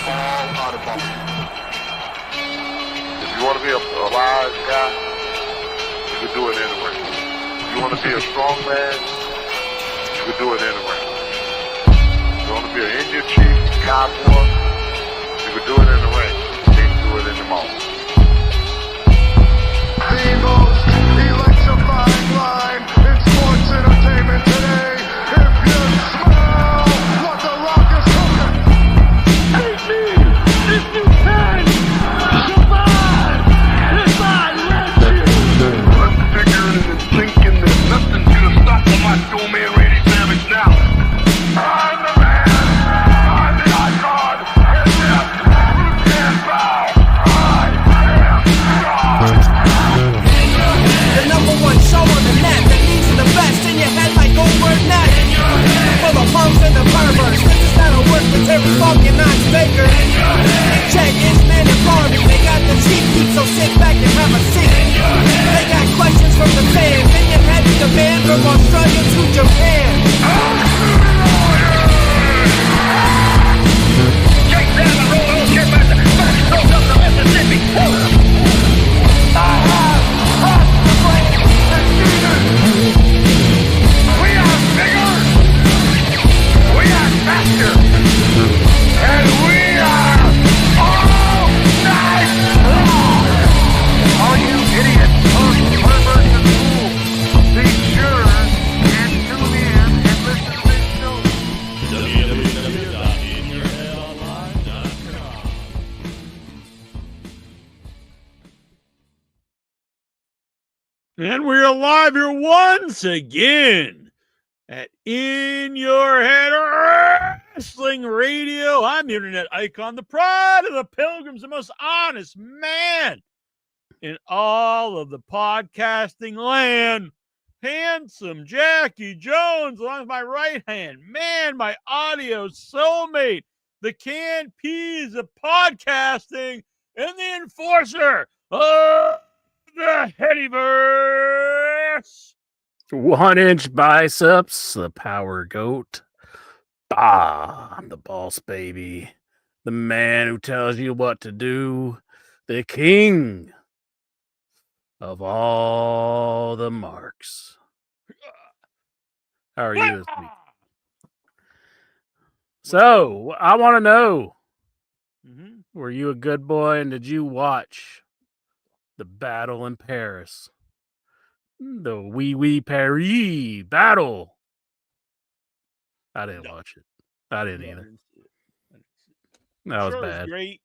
all out of bounds. If you want to be a wise guy, you can do it anyway. If you want to be a strong man, you can do it anyway. If you want to be an Indian chief, cowboy, you can do it in the ring. You can't do it in the mall. The most electrifying line in sports entertainment today. If you smell what the Rock is cooking, hate me if you can survive if I let you. I'm figuring and thinking that nothing's gonna stop the Macho Man Randy Savage now. I'm the man. I'm the icon. And yes, you can't bow. I am God. The number one show on the net that leads to the best in your head like Goldberg Net. For the punks and the perverts, this is not a work with Terry Funk and Knox Baker. Check Inchman and Barbie, they got the cheap heat, so sit back and have a seat. They got questions from the fans, and your head is the man from Australia to Japan. Shake down the road, don't get back to back throws up the Mississippi. We are bigger, we are faster, and we are all night long. All you idiots, punks, perverts, and fools, be sure and tune in and listen to this show. And we're live here once again at In Your Head Wrestling Radio. I'm the Internet Icon, the pride of the Pilgrims, the most honest man in all of the podcasting land. Handsome Jackie Jones, along with my right hand man, my audio soulmate, the canned peas of podcasting, and the enforcer of the Headyverse. 1-inch biceps, the power goat. I'm the boss baby. The man who tells you what to do. The king of all the marks. How are you this week? So, I want to know, were you a good boy and did you watch the battle in Paris? The Wee Paris battle. I didn't watch it. I didn't either. That was Sure, bad. It was great.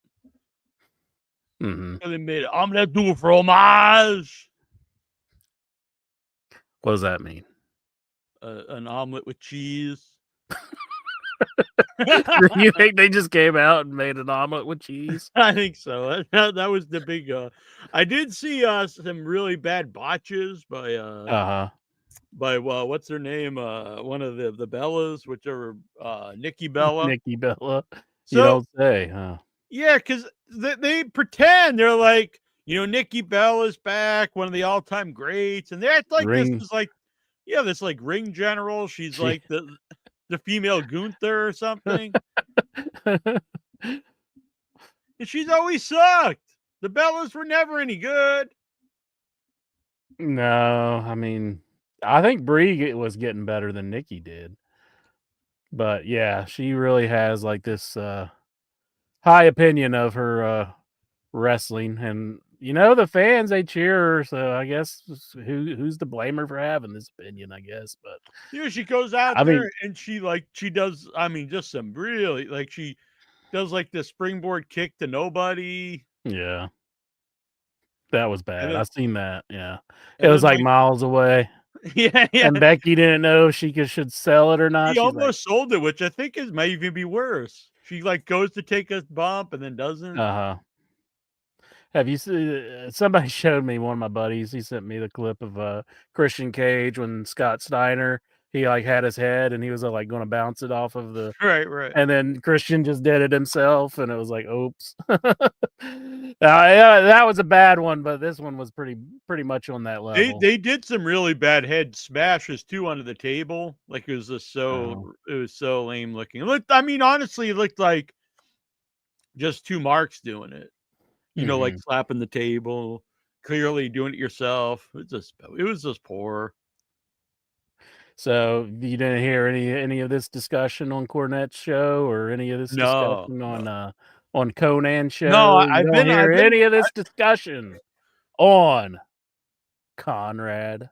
Mm-hmm. And they made omelette du fromage. What does that mean? An omelet with cheese. You think they just came out and made an omelet with cheese? I think so. That was the big. I did see some really bad botches by what's her name? One of the Bellas, whichever Nikki Bella. Nikki Bella. So, You don't say, huh? Yeah, because they pretend they're like, Nikki Bella's back, one of the all-time greats, and they act like this is like, this like ring general. She's like the female Gunther or something. And she's always sucked. The Bellas were never any good. No, I mean, I think Brie was getting better than Nikki did. But yeah, she really has like this high opinion of her wrestling, and the fans, they cheer her, so I guess who's to blame her for having this opinion, I guess. But she goes out there and she does, just some really, she does like the springboard kick to nobody. Yeah, that was bad. I seen that. Yeah, And it was then, like miles away. Yeah. And Becky didn't know if she should sell it or not. She almost sold it, which I think might even be worse. She goes to take a bump and then doesn't. Have you seen? Somebody showed me, one of my buddies. He sent me the clip of Christian Cage when Scott Steiner, he had his head and he was going to bounce it off of the right, and then Christian just did it himself, and it was like, oops. That was a bad one, but this one was pretty much on that level. They did some really bad head smashes too under the table. It was just it was so lame looking. It looked, honestly, it looked like just two marks doing it. You know, like Mhm. slapping the table, clearly doing it yourself. It was just poor. So you didn't hear any of this discussion on Cornette's show or any of this No, discussion no. on Conan's No, show? You don't hear I've been any of this discussion on Conrad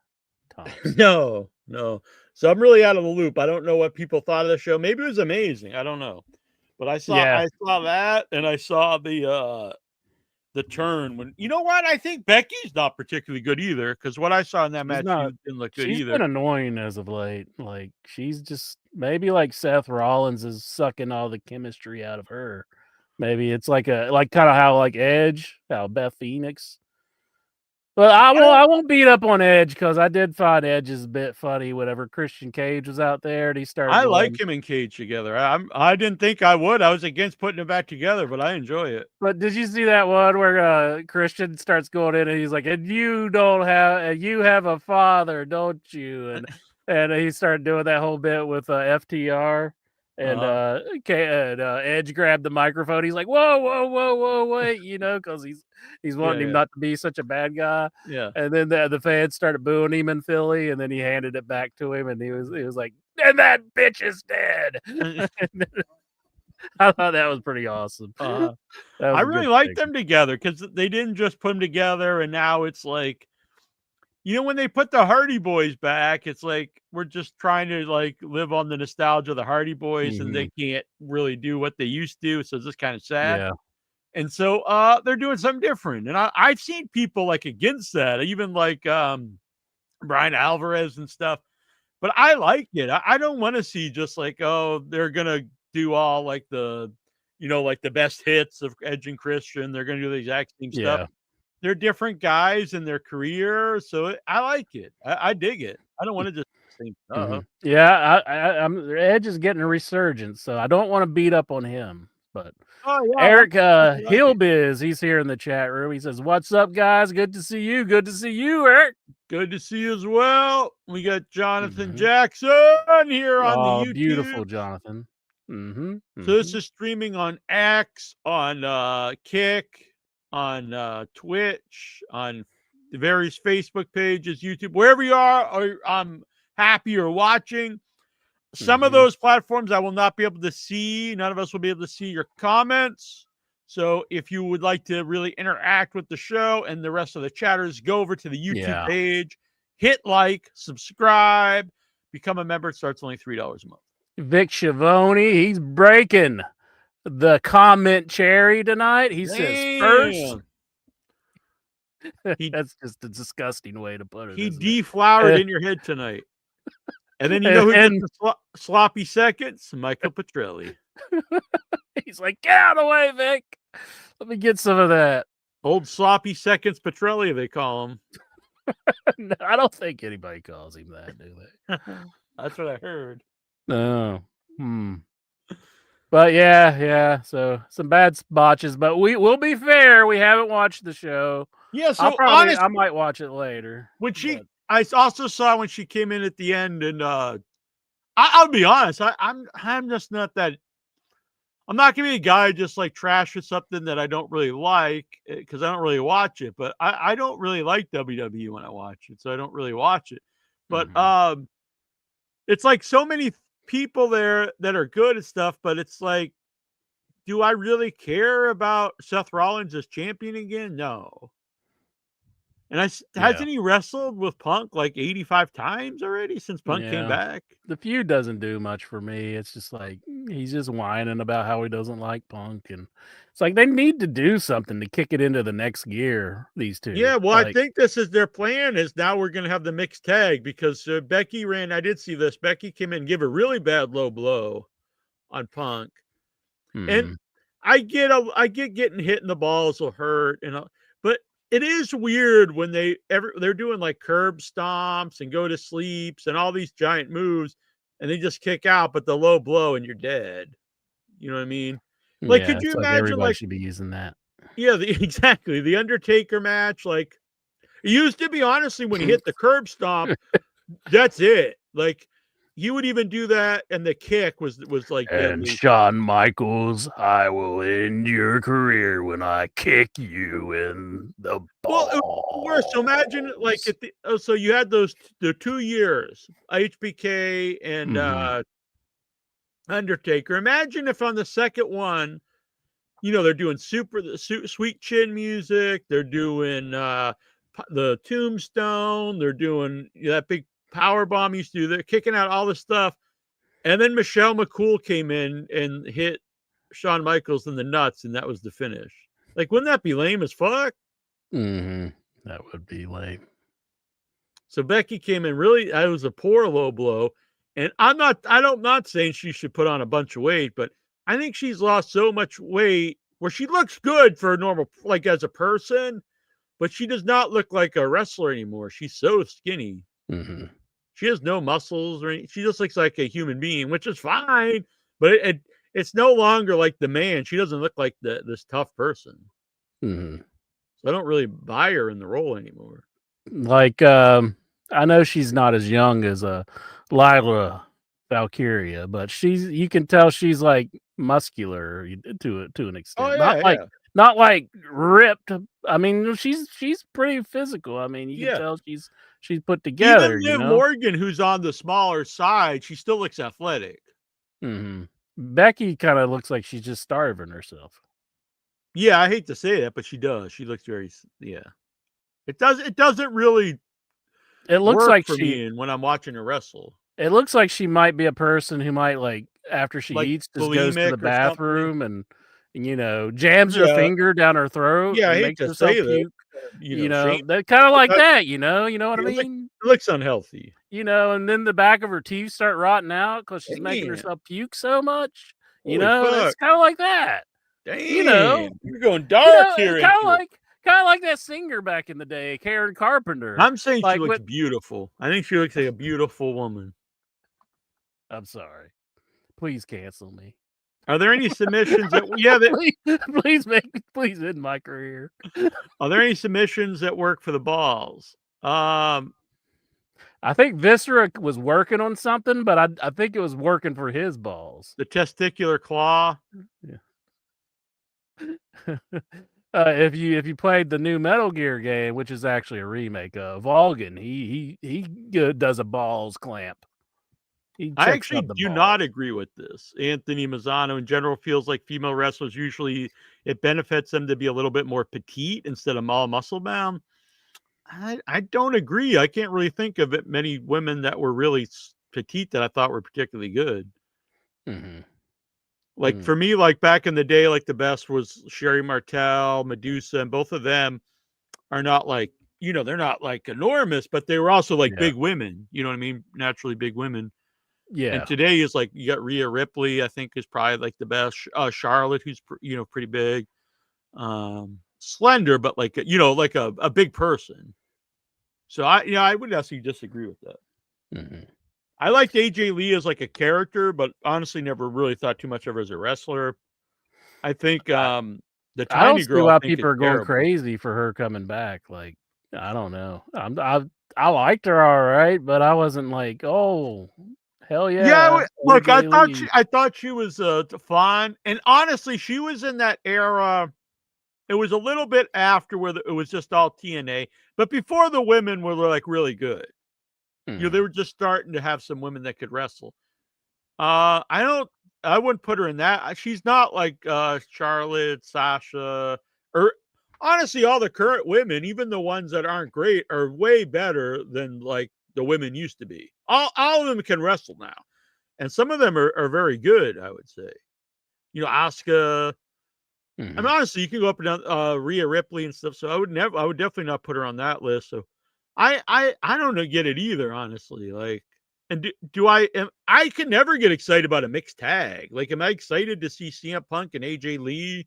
Thompson. no, no. So I'm really out of the loop. I don't know what people thought of the show. Maybe it was amazing. I don't know. But Yeah. I saw that and I saw the turn when you know what? I think Becky's not particularly good either, because what I saw in that She's match, she not didn't look good she's either. been annoying as of late. Like, she's just maybe like Seth Rollins is sucking all the chemistry out of her. Maybe it's like kinda how like Edge, how Beth Phoenix. But I won't beat up on Edge because I did find Edge is a bit funny whenever Christian Cage was out there and he started I going. like him and Cage together. I didn't think I would. I was against putting them back together, but I enjoy it. But did you see that one where Christian starts going in and he's like, "And you have a father, don't you?" And he started doing that whole bit with FTR. And Edge grabbed the microphone. He's like, "Whoa, whoa, whoa, whoa, wait!" Because he's wanting him Yeah. not to be such a bad guy. Yeah. And then the fans started booing him in Philly, and then he handed it back to him, and he was like, "And that bitch is dead." I thought that was pretty awesome. That was I a really good liked segment. them together because they didn't just put them together, and now it's like, when they put the Hardy Boys back, it's like we're just trying to like live on the nostalgia of the Hardy Boys, and they can't really do what they used to, so it's just kind of sad. Yeah. And so they're doing something different, and I've seen people like against that, even like Brian Alvarez and stuff. But I like it. I don't want to see just like, oh, they're gonna do all like like the best hits of Edge and Christian. They're gonna do the exact same stuff. Yeah. They're different guys in their career, so I like it. I dig it. I don't want to just do the same stuff. Yeah, I'm Edge is getting a resurgence, so I don't want to beat up on him. But Oh yeah, Eric I like it. Hillbiz, he's here in the chat room. He says, "What's up, guys? Good to see you. Good to see you, Eric." Good to see you as well. We got Jonathan Mhm. Jackson here on the Oh, YouTube. beautiful, Jonathan. So this is streaming on X, on Kick, on Twitch, on the various Facebook pages, YouTube, wherever you are, or I'm happy you're watching. Some of those platforms I will not be able to see. None of us will be able to see your comments. So if you would like to really interact with the show and the rest of the chatters, go over to the YouTube page, hit like, subscribe, become a member. It starts only $3 a month. Vic Schiavone, he's breaking the comment cherry tonight. He says first. That's just a disgusting way to put it. He deflowered in your head tonight. And then you know who gets the sloppy seconds? Michael Petrelli. He's like, "Get out of the way, Vic. Let me get some of that." Old sloppy seconds Petrelli, they call him. No, I don't think anybody calls him that, do they? That's what I heard. No. But yeah. So some bad botches, but we'll be fair. We haven't watched the show. Yeah, so I might watch it later. I also saw when she came in at the end, and I'll be honest, I'm just not that. I'm not gonna be a guy who just like trashes something that I don't really like because I don't really watch it. But I don't really like WWE when I watch it, so I don't really watch it. But it's like so many people there that are good and stuff, but it's like, do I really care about Seth Rollins as champion again? No. And hasn't he wrestled with Punk like 85 times already since Punk came back? The feud doesn't do much for me. It's just like he's just whining about how he doesn't like Punk, and it's like they need to do something to kick it into the next gear. These two, yeah. Well, I think this is their plan. Is now we're going to have the mixed tag because Becky ran. I did see this. Becky came in and give a really bad low blow on Punk, and I get getting hit in the balls will hurt, but it is weird when they're doing like curb stomps and go to sleeps and all these giant moves, and they just kick out, but the low blow and you're dead. You know what I mean? Like, could you imagine? Everybody should be using that. Yeah, exactly. The Undertaker match, like, it used to be honestly when he hit the curb stomp, that's it. Like, he would even do that, and the kick was like And deadly. Shawn Michaels, I will end your career when I kick you in the Well, it balls. was worse. So imagine like so you had the 2 years, HBK and Mhm. Undertaker. Imagine if on the second one, they're doing sweet chin music, they're doing the Tombstone, they're doing that big power bomb used to do. They're kicking out all this stuff, and then Michelle McCool came in and hit Shawn Michaels in the nuts, and that was the finish. Like, wouldn't that be lame as fuck? Mhm. That would be lame. So Becky came in really. That was a poor low blow, and I'm not saying she should put on a bunch of weight, but I think she's lost so much weight where she looks good for a normal, like as a person, but she does not look like a wrestler anymore. She's so skinny. Mhm. She has no muscles or anything. She just looks like a human being, which is fine, but it's no longer like the man. She doesn't look like this tough person. Mhm. So I don't really buy her in the role anymore. Like, I know she's not as young as Lila Valkyria, but you can tell she's like muscular to an extent. Oh yeah. Not like ripped. I mean, she's pretty physical. I mean, you can Yeah. tell she's put together. Even Liv Morgan, who's on the smaller side, she still looks athletic. Mm-hmm. Becky kind of looks like she's just starving herself. Yeah, I hate to say that, but she does. She looks very It doesn't really. It looks work like for me when I'm watching her wrestle. It looks like she might be a person who might, like, after she Like eats, just goes to the bulimic or something. bathroom and jams her finger down her throat Yeah, I and hate makes to herself say that. puke. Shame. That kinda like that, you know what I mean? It looks unhealthy. And then the back of her teeth start rotting out because she's making Damn. herself puke so much. Holy fuck. It's kinda like that. Damn. You're going dark here. Kinda like that singer back in the day, Karen Carpenter. I'm saying like she looks beautiful. I think she looks like a beautiful woman. I'm sorry. Please cancel me. Are there any submissions that please end my career. Are there any submissions that work for the balls? I think Viscera was working on something, but I think it was working for his balls. The testicular claw. Yeah. If you played the new Metal Gear game, which is actually a remake of Volgan, he does a balls clamp. I actually do not agree with this. Anthony Mazzano in general feels like female wrestlers usually it benefits them to be a little bit more petite instead of all muscle bound. I don't agree. I can't really think of many women that were really petite that I thought were particularly good. Mm-hmm. Like for me, like back in the day, like the best was Sherry Martel, Medusa, and both of them are not like, they're not like enormous, but they were also like big women. You know what I mean? Naturally big women. Yeah. And today is like you got Rhea Ripley, I think is probably like the best. Charlotte, who's pretty big, slender, but like like a big person. So I would actually disagree with that. Mm-hmm. I liked AJ Lee as like a character, but honestly never really thought too much of her as a wrestler. I think the I Tiny don't see Girl. why people are going crazy for her coming back. Like, I don't know. I liked her all right, but I wasn't like, oh, hell yeah. Yeah, look, I thought she was fun, and honestly, she was in that era. It was a little bit after where it was just all TNA, but before the women were like really good. Mm-hmm. They were just starting to have some women that could wrestle. I wouldn't put her in that. She's not like Charlotte, Sasha, or honestly, all the current women, even the ones that aren't great, are way better than like the women used to be. All of them can wrestle now, and some of them are very good. I would say, Asuka. Mm-hmm. I mean, honestly, you can go up and down Rhea Ripley and stuff. So I would definitely not put her on that list. So I don't get it either, honestly. Like, and I can never get excited about a mixed tag. Like, am I excited to see CM Punk and AJ Lee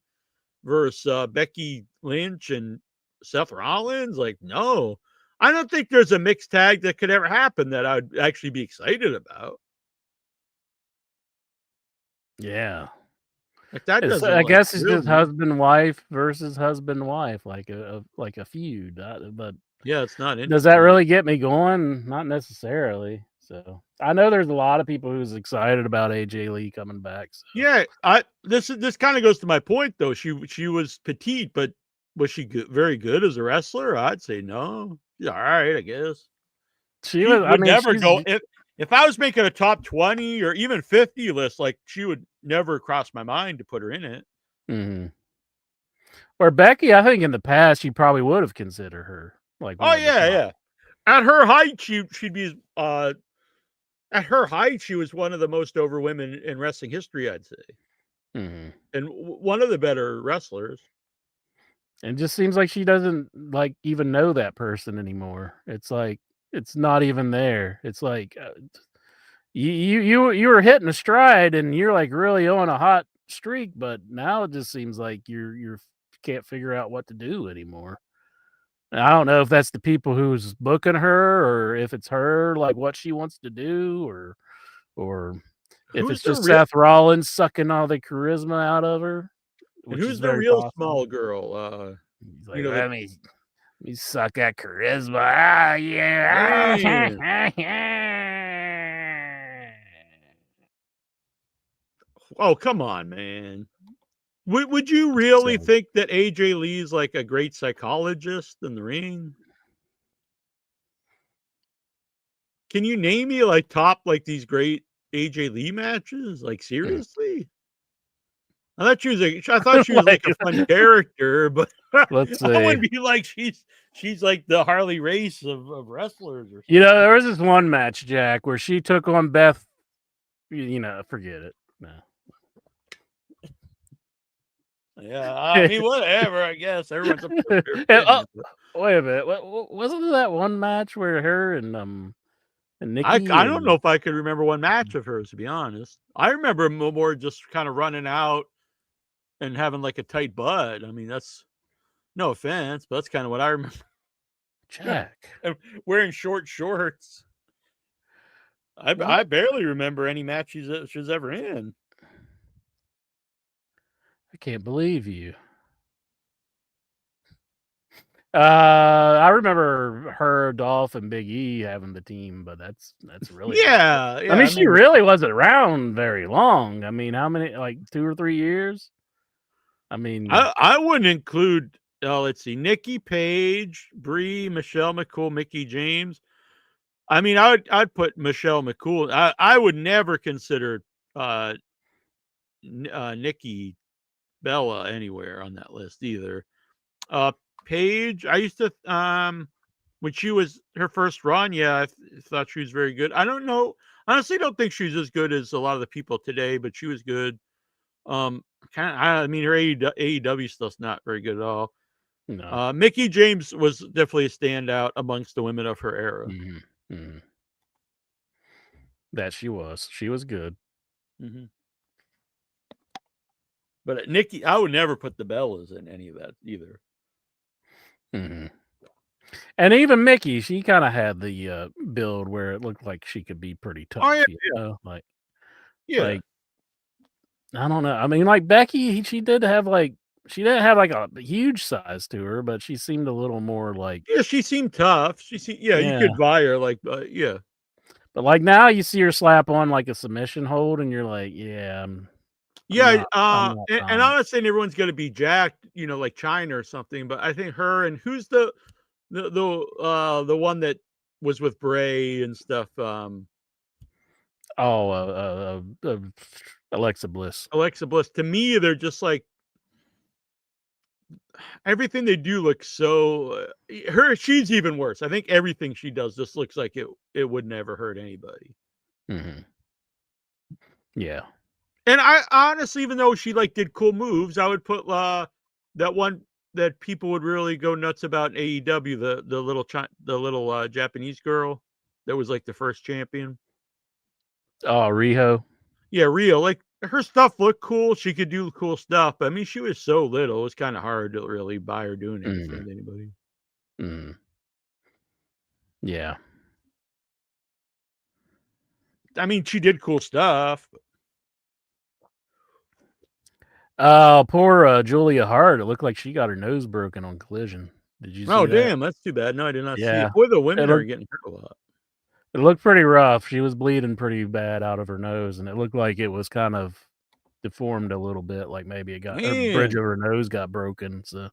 versus Becky Lynch and Seth Rollins? Like, no, I don't think there's a mixed tag that could ever happen that I'd actually be excited about. Yeah. Like that doesn't. I guess it's just husband wife versus husband wife, like a feud. But yeah, it's not. Does that really get me going? Not necessarily. So I know there's a lot of people who's excited about AJ Lee coming back. So. Yeah, this kind of goes to my point though. She was petite, but was she very good as a wrestler? I'd say no. She's all right, I guess. She was. I mean, never go if I was making a top 20 or even 50 list. Like she would never cross my mind to put her in it. Mm-hmm. Or Becky, I think in the past you probably would have considered her. Like, oh yeah. At her height, she'd be at her height, she was one of the most over women in wrestling history, I'd say. Mm-hmm. And one of the better wrestlers. It just seems like she doesn't like even know that person anymore. It's like it's not even there. It's like you were hitting a stride and you're like really on a hot streak, but now it just seems like you can't figure out what to do anymore. And I don't know if that's the people who's booking her or if it's her, like what she wants to do, or if it's just Seth Rollins sucking all the charisma out of her. Who's the real small girl? He's like, let me suck that charisma. Ah, yeah. Oh, come on, man. Would you really think that AJ Lee's like a great psychologist in the ring? Can you name me like top like these great AJ Lee matches? Like seriously? I thought she was like a fun character, but let's see. I wouldn't be like she's like the Harley Race of wrestlers or something. You know, there was this one match, Jack, where she took on Beth. You know, forget it. No. Yeah, I mean, whatever. I guess everyone's up to wait a minute. Wasn't that one match where her and Nikki? I don't know if I could remember one match of hers, to be honest. I remember more just kind of running out and having like a tight butt. I mean, that's no offense, but that's kind of what I remember. Jack wearing short shorts. I barely remember any match she was ever in. I can't believe you. I remember her, Dolph, and Big E having the team, but that's really yeah. I mean, she really wasn't around very long. I mean, how many? Like 2 or 3 years? I mean, I wouldn't include. Let's see, Nikki Page, Brie, Michelle McCool, Mickie James. I mean, I'd put Michelle McCool. I would never consider Nikki Bella anywhere on that list either. Paige, I used to when she was her first run, yeah, I thought she was very good. I don't know, honestly, don't think she's as good as a lot of the people today, but she was good. I mean, her AEW stuff's not very good at all. No. Mickie James was definitely a standout amongst the women of her era. Mm-hmm. Mm-hmm. That she was good. Mm-hmm. But Nikki, I would never put the Bellas in any of that either. Mm-hmm. And even Mickie, she kind of had the build where it looked like she could be pretty tough. Oh, yeah, you know? Like I don't know. I mean, like Becky, she didn't have like a huge size to her, but she seemed a little more like. Yeah, she seemed tough. You could buy her like, yeah. But like now, you see her slap on like a submission hold, and you're like, yeah. I'm not saying everyone's going to be jacked, you know, like China or something, but I think her and who's the one that was with Bray and stuff. Alexa Bliss. Alexa Bliss. To me, they're just like everything they do looks so. She's even worse. I think everything she does just looks like it would never hurt anybody. Mm-hmm. Yeah. And I honestly, even though she like did cool moves, I would put that one that people would really go nuts about in AEW, the little Japanese girl that was like the first champion. Oh, Riho. Yeah, Riho. Like her stuff looked cool. She could do cool stuff. But I mean, she was so little. It was kind of hard to really buy her doing anything to anybody. Mm-hmm. Yeah. I mean, she did cool stuff. Poor Julia Hart. It looked like she got her nose broken on Collision. Did you see that? Damn, that's too bad. No, I did not see it. Boy, the women are getting hurt a lot. It looked pretty rough. She was bleeding pretty bad out of her nose, and it looked like it was kind of deformed a little bit, like maybe it got her bridge Man. of her nose got broken. So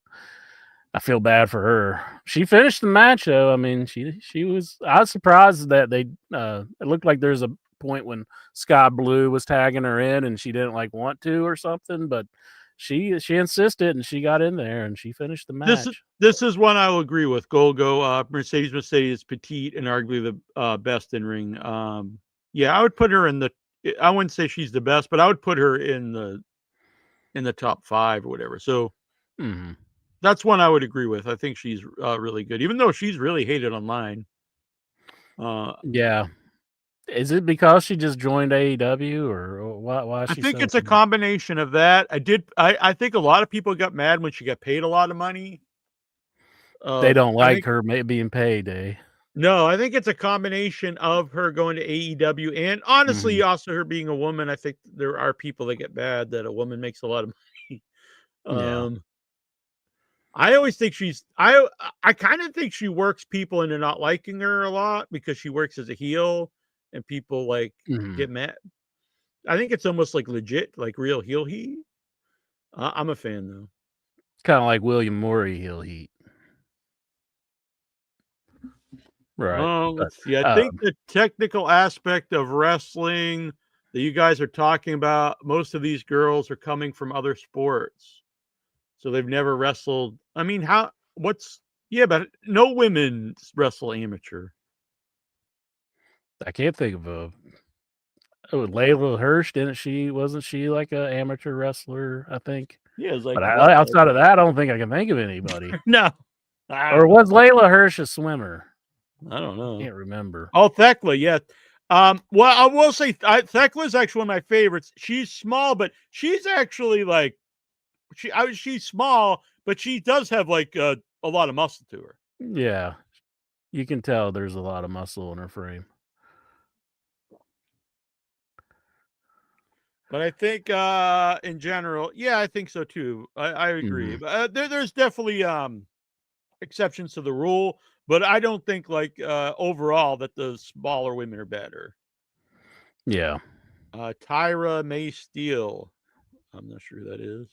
I feel bad for her. She finished the match though. I mean, she was. I was surprised that they. It looked like there's a point when Sky Blue was tagging her in, and she didn't like want to or something, but she insisted and she got in there and she finished the match. This is one I will agree with. Golgo, Mercedes Petite, and arguably the best in ring. Yeah, I would put her in the. I wouldn't say she's the best, but I would put her in the top 5 or whatever. So that's one I would agree with. I think she's really good, even though she's really hated online. Yeah. Is it because she just joined AEW or why? I think it's a combination of that. I think a lot of people got mad when she got paid a lot of money. They don't like her being paid, eh? No, I think it's a combination of her going to AEW and honestly also her being a woman. I think there are people that get mad that a woman makes a lot of money. I always think I kind of think she works people into not liking her a lot because she works as a heel and people like get mad. I think it's almost like legit, like real heel heat. I'm a fan though. Kind of like William Morey heel heat. Right. Let's see. I think the technical aspect of wrestling that you guys are talking about, most of these girls are coming from other sports. So they've never wrestled. I mean, but no women wrestle amateur. I can't think of Layla Hirsch, wasn't she like an amateur wrestler, I think? Yeah, it's like, but outside of that, I don't think I can think of anybody. No. Or was Layla Hirsch a swimmer? I don't know. I can't remember. Oh, Thekla, yeah. Well, I will say Thekla is actually one of my favorites. She's small, but she's actually like she's small, but she does have like a lot of muscle to her. Yeah, you can tell there's a lot of muscle in her frame. But I think in general, yeah, I think so too. I agree. But there's definitely exceptions to the rule. But I don't think like overall that the smaller women are better. Yeah. Tyra May Steele. I'm not sure who that is.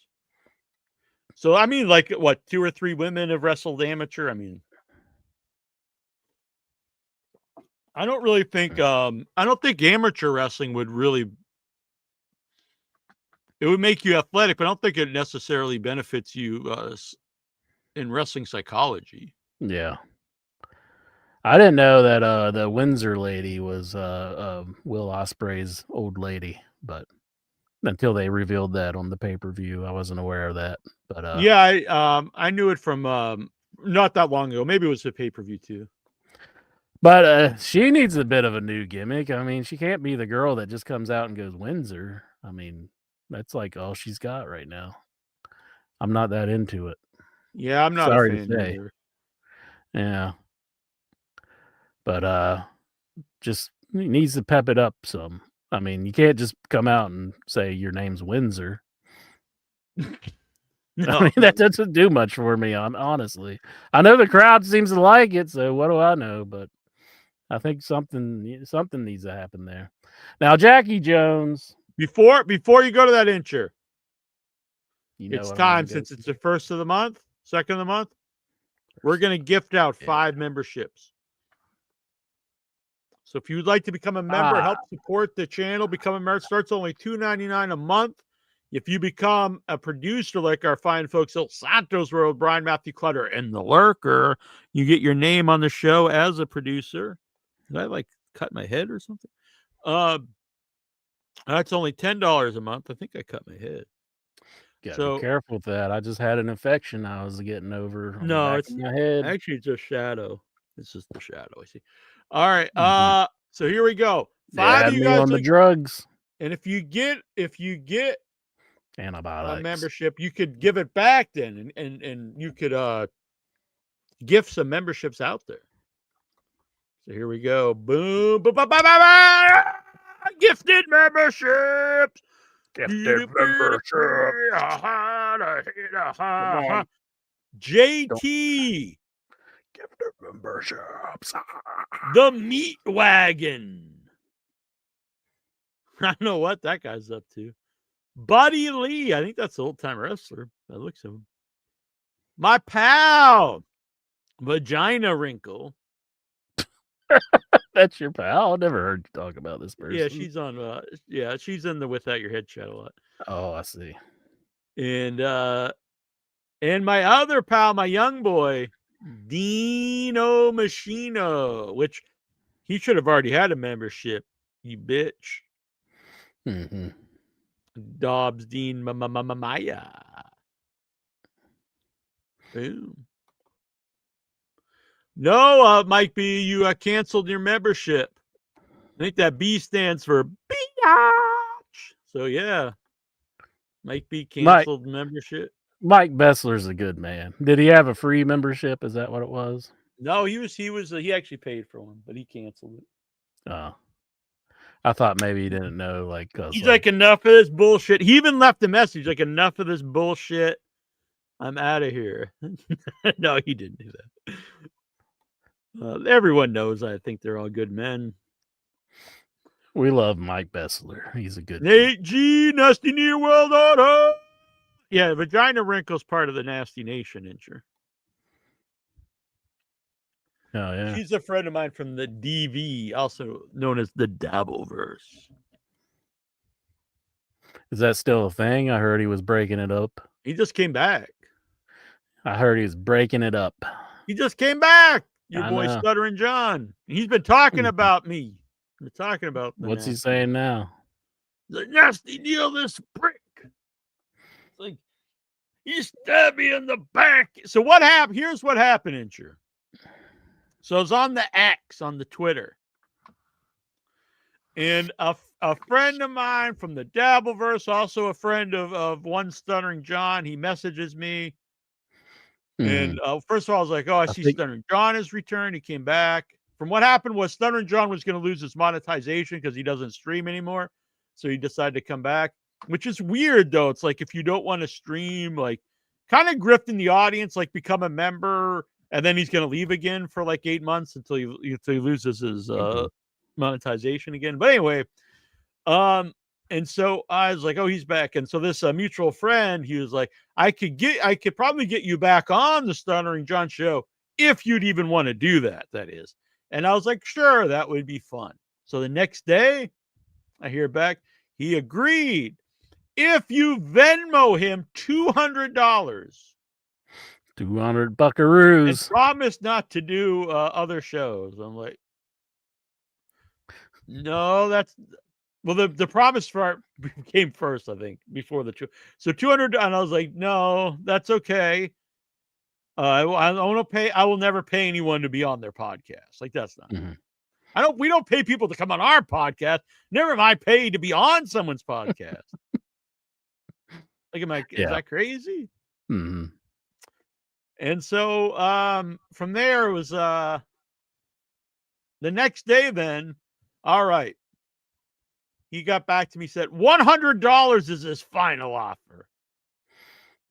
So I mean, like what, 2 or 3 women have wrestled amateur? I mean, I don't really think I don't think amateur wrestling would really. It would make you athletic, but I don't think it necessarily benefits you in wrestling psychology. Yeah. I didn't know that the Windsor lady was Will Ospreay's old lady, but until they revealed that on the pay-per-view, I wasn't aware of that. But yeah, I knew it from not that long ago. Maybe it was a pay-per-view too. But she needs a bit of a new gimmick. I mean, she can't be the girl that just comes out and goes Windsor. I mean, that's like all she's got right now. I'm not that into it. Yeah, I'm not Sorry a fan to say. either. Yeah. But just needs to pep it up some. I mean, you can't just come out and say your name's Windsor. No. I mean, that doesn't do much for me, honestly. I know the crowd seems to like it, so what do I know? But I think something needs to happen there. Now, Jackie Jones. Before you go to that incher, it's time, since since it's the first of the month, second of the month, we're going to gift out 5 memberships. So if you'd like to become a member, help support the channel, become a member. It starts only $2.99 a month. If you become a producer like our fine folks at Santos World, Brian Matthew Clutter, and the Lurker, you get your name on the show as a producer. Did I like cut my head or something? That's only $10 a month. I think I cut my head. Gotta be careful with that. I just had an infection I was getting over. No, it's my head. Actually, it's a shadow. It's just the shadow. I see. All right. So here we go. 5 of you guys on the drugs. And if you get antibiotics a membership, you could give it back then, and you could gift some memberships out there. So here we go. Boom. Gifted memberships. JT. gifted memberships. The Meat Wagon. I don't know what that guy's up to. Buddy Lee. I think that's the old-time wrestler. That looks of him. My pal. Vagina Wrinkle. That's your pal. I never heard you talk about this person. Yeah, she's on. She's in the Without Your Head chat a lot. Oh, I see. And my other pal, my young boy, Dino Machino, which he should have already had a membership. You bitch. Mm-hmm. Dobbs Dean Maya. Boom. No, Mike B, you canceled your membership. I think that B stands for biatch. So yeah, Mike B canceled membership. Mike Bessler's a good man. Did he have a free membership? Is that what it was? No, he actually paid for one, but he canceled it. Oh, I thought maybe he didn't know. Like, he's like, enough of this bullshit. He even left a message like, enough of this bullshit. I'm out of here. No, he didn't do that. Everyone knows I think they're all good men. We love Mike Bessler. He's a good Nate G, Nasty New World Order. Yeah, Vagina Wrinkle's part of the Nasty Nation, isn't she? Oh, yeah. She's a friend of mine from the DV, also known as the Dabbleverse. Is that still a thing? I heard he was breaking it up. He just came back. I heard he was breaking it up. He just came back. Your I boy know. Stuttering John. He's been talking about me. We're talking about What's he saying now? The nasty deal, this prick. It's like, he stabbed me in the back. So what happened? Here's what happened, Incher. So it's on the X, on the Twitter. And a friend of mine from the Dabbleverse, also a friend of one Stuttering John, he messages me. And first of all, I was like, oh, I see Stuttering John has returned. He came back. From what happened was Stuttering John was going to lose his monetization because he doesn't stream anymore. So he decided to come back, which is weird, though. It's like if you don't want to stream, like kind of grifting the audience, like become a member, and then he's going to leave again for like 8 months until he loses his monetization again. But anyway, and so I was like, oh, he's back. And so this mutual friend, he was like, I could probably get you back on the Stuttering John show if you'd even want to do that, that is. And I was like, sure, that would be fun. So the next day, I hear back, he agreed. If you Venmo him $200, 200 buckaroos, and promise not to do other shows. I'm like, no, that's... Well, the promise part came first, I think, before the two. So 200, and I was like, no, that's okay. I want to pay. I will never pay anyone to be on their podcast. Like that's not. Mm-hmm. We don't pay people to come on our podcast. Never mind pay to be on someone's podcast. Like, is that crazy? Mm-hmm. And so from there it was the next day. Then, all right. He got back to me, said $100 is his final offer.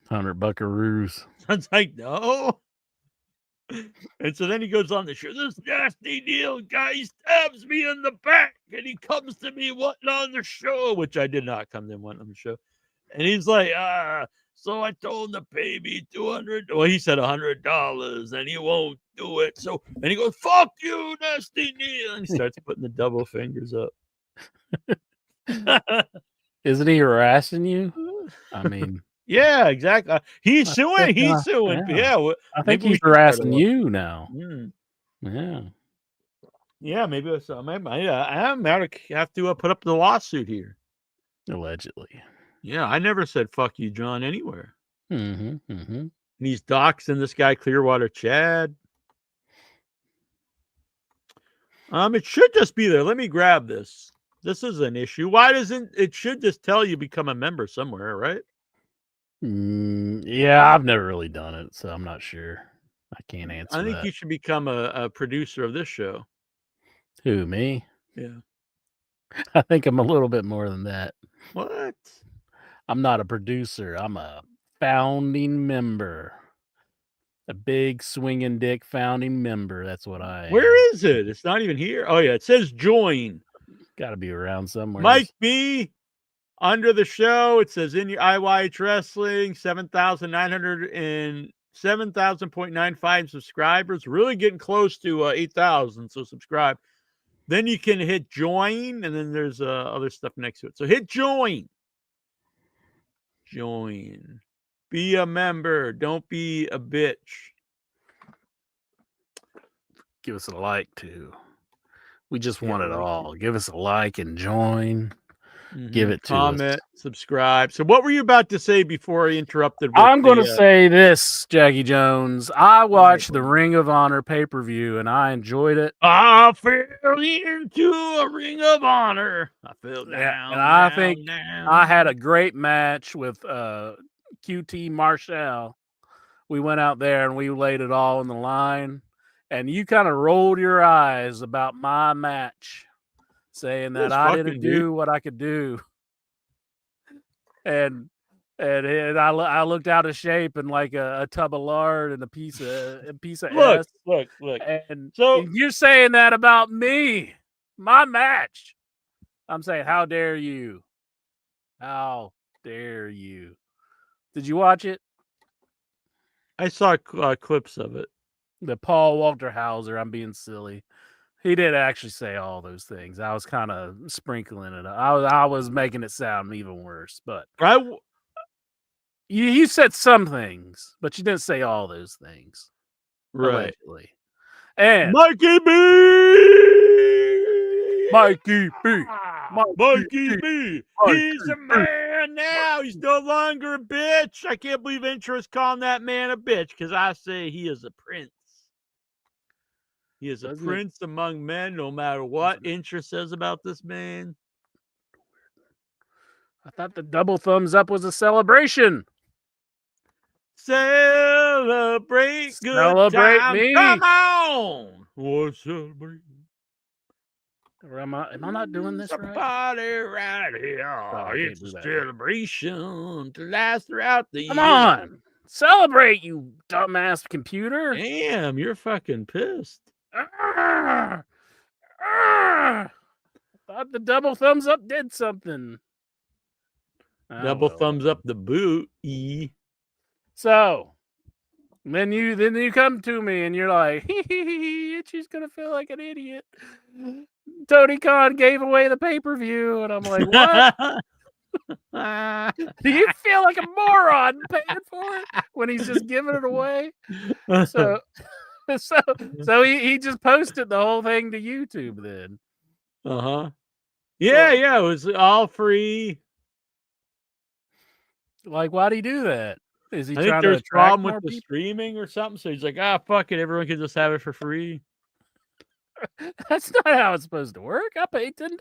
100 buckaroos. I was like, no. And so then he goes on the show. This nasty deal guy stabs me in the back, and he comes to me wanting on the show, which I did not come to him wanting on the show. And he's like, so I told him to pay me $200. Well, he said $100, and he won't do it. So, and he goes, fuck you, nasty deal. And he starts putting the double fingers up. Isn't he harassing you? I mean, yeah, exactly. He's suing. He's suing. Yeah, I think he's harassing you now. Yeah, yeah. Maybe I have to put up the lawsuit here. Allegedly. Yeah, I never said "fuck you, John" anywhere. Mm-hmm. Mm-hmm. And he's doxing this guy, Clearwater Chad. It should just be there. Let me grab this. This is an issue. Why doesn't it should just tell you become a member somewhere, right? Yeah, I've never really done it, so I'm not sure. I can't answer. I think you should become a producer of this show. Who, me? Yeah. I think I'm a little bit more than that. What? I'm not a producer. I'm a founding member. A big swinging dick founding member. That's what I am. Where is it? It's not even here. Oh yeah, it says join. Got to be around somewhere. Mike B. Under the show, it says in your IYH Wrestling, 7,900 and 7,000.95 subscribers. Really getting close to 8,000. So subscribe. Then you can hit join, and then there's other stuff next to it. So hit join. Join. Be a member. Don't be a bitch. Give us a like too. We just want it all. Give us a like and join. Give it to comment, us. subscribe. So what were you about to say before I interrupted? I'm going to say this, Jackie Jones. I watched the Ring of Honor pay-per-view and I enjoyed it. I fell into a Ring of Honor. I fell down. And I think I had a great match with QT Marshall. We went out there and we laid it all on the line. And you kind of rolled your eyes about my match, saying that I didn't do what I could do. And I looked out of shape and like a tub of lard and a piece of look, S. Look. And so you're saying that about me, my match. I'm saying, how dare you? How dare you? Did you watch it? I saw clips of it. The Paul Walter Hauser, I'm being silly. He did actually say all those things. I was kind of sprinkling it. I was making it sound even worse. But you said some things, but you didn't say all those things. Right. Allegedly. And Mikey B. He's a man now. He's no longer a bitch. I can't believe Intro is calling that man a bitch because I say he is a prince. He is a prince among men, no matter what Intro says about this man. I thought the double thumbs up was a celebration. Celebrate good time. Me. Come on. We'll celebrate. Am I not doing this right? Party right here. It's a celebration to last throughout the year. Come on. Celebrate, you dumbass computer. Damn, you're fucking pissed. Thought the double thumbs up did something. Double thumbs up the boot. So then you come to me and you're like, she's gonna feel like an idiot. Tony Khan gave away the pay-per-view, and I'm like, what? Do you feel like a moron paying for it when he's just giving it away? So he just posted the whole thing to YouTube then. Yeah, it was all free. Like, why'd he do that? Is he I trying think there's to a problem with people? the streaming or something? So he's like, fuck it, everyone can just have it for free. That's not how it's supposed to work. I paid $10.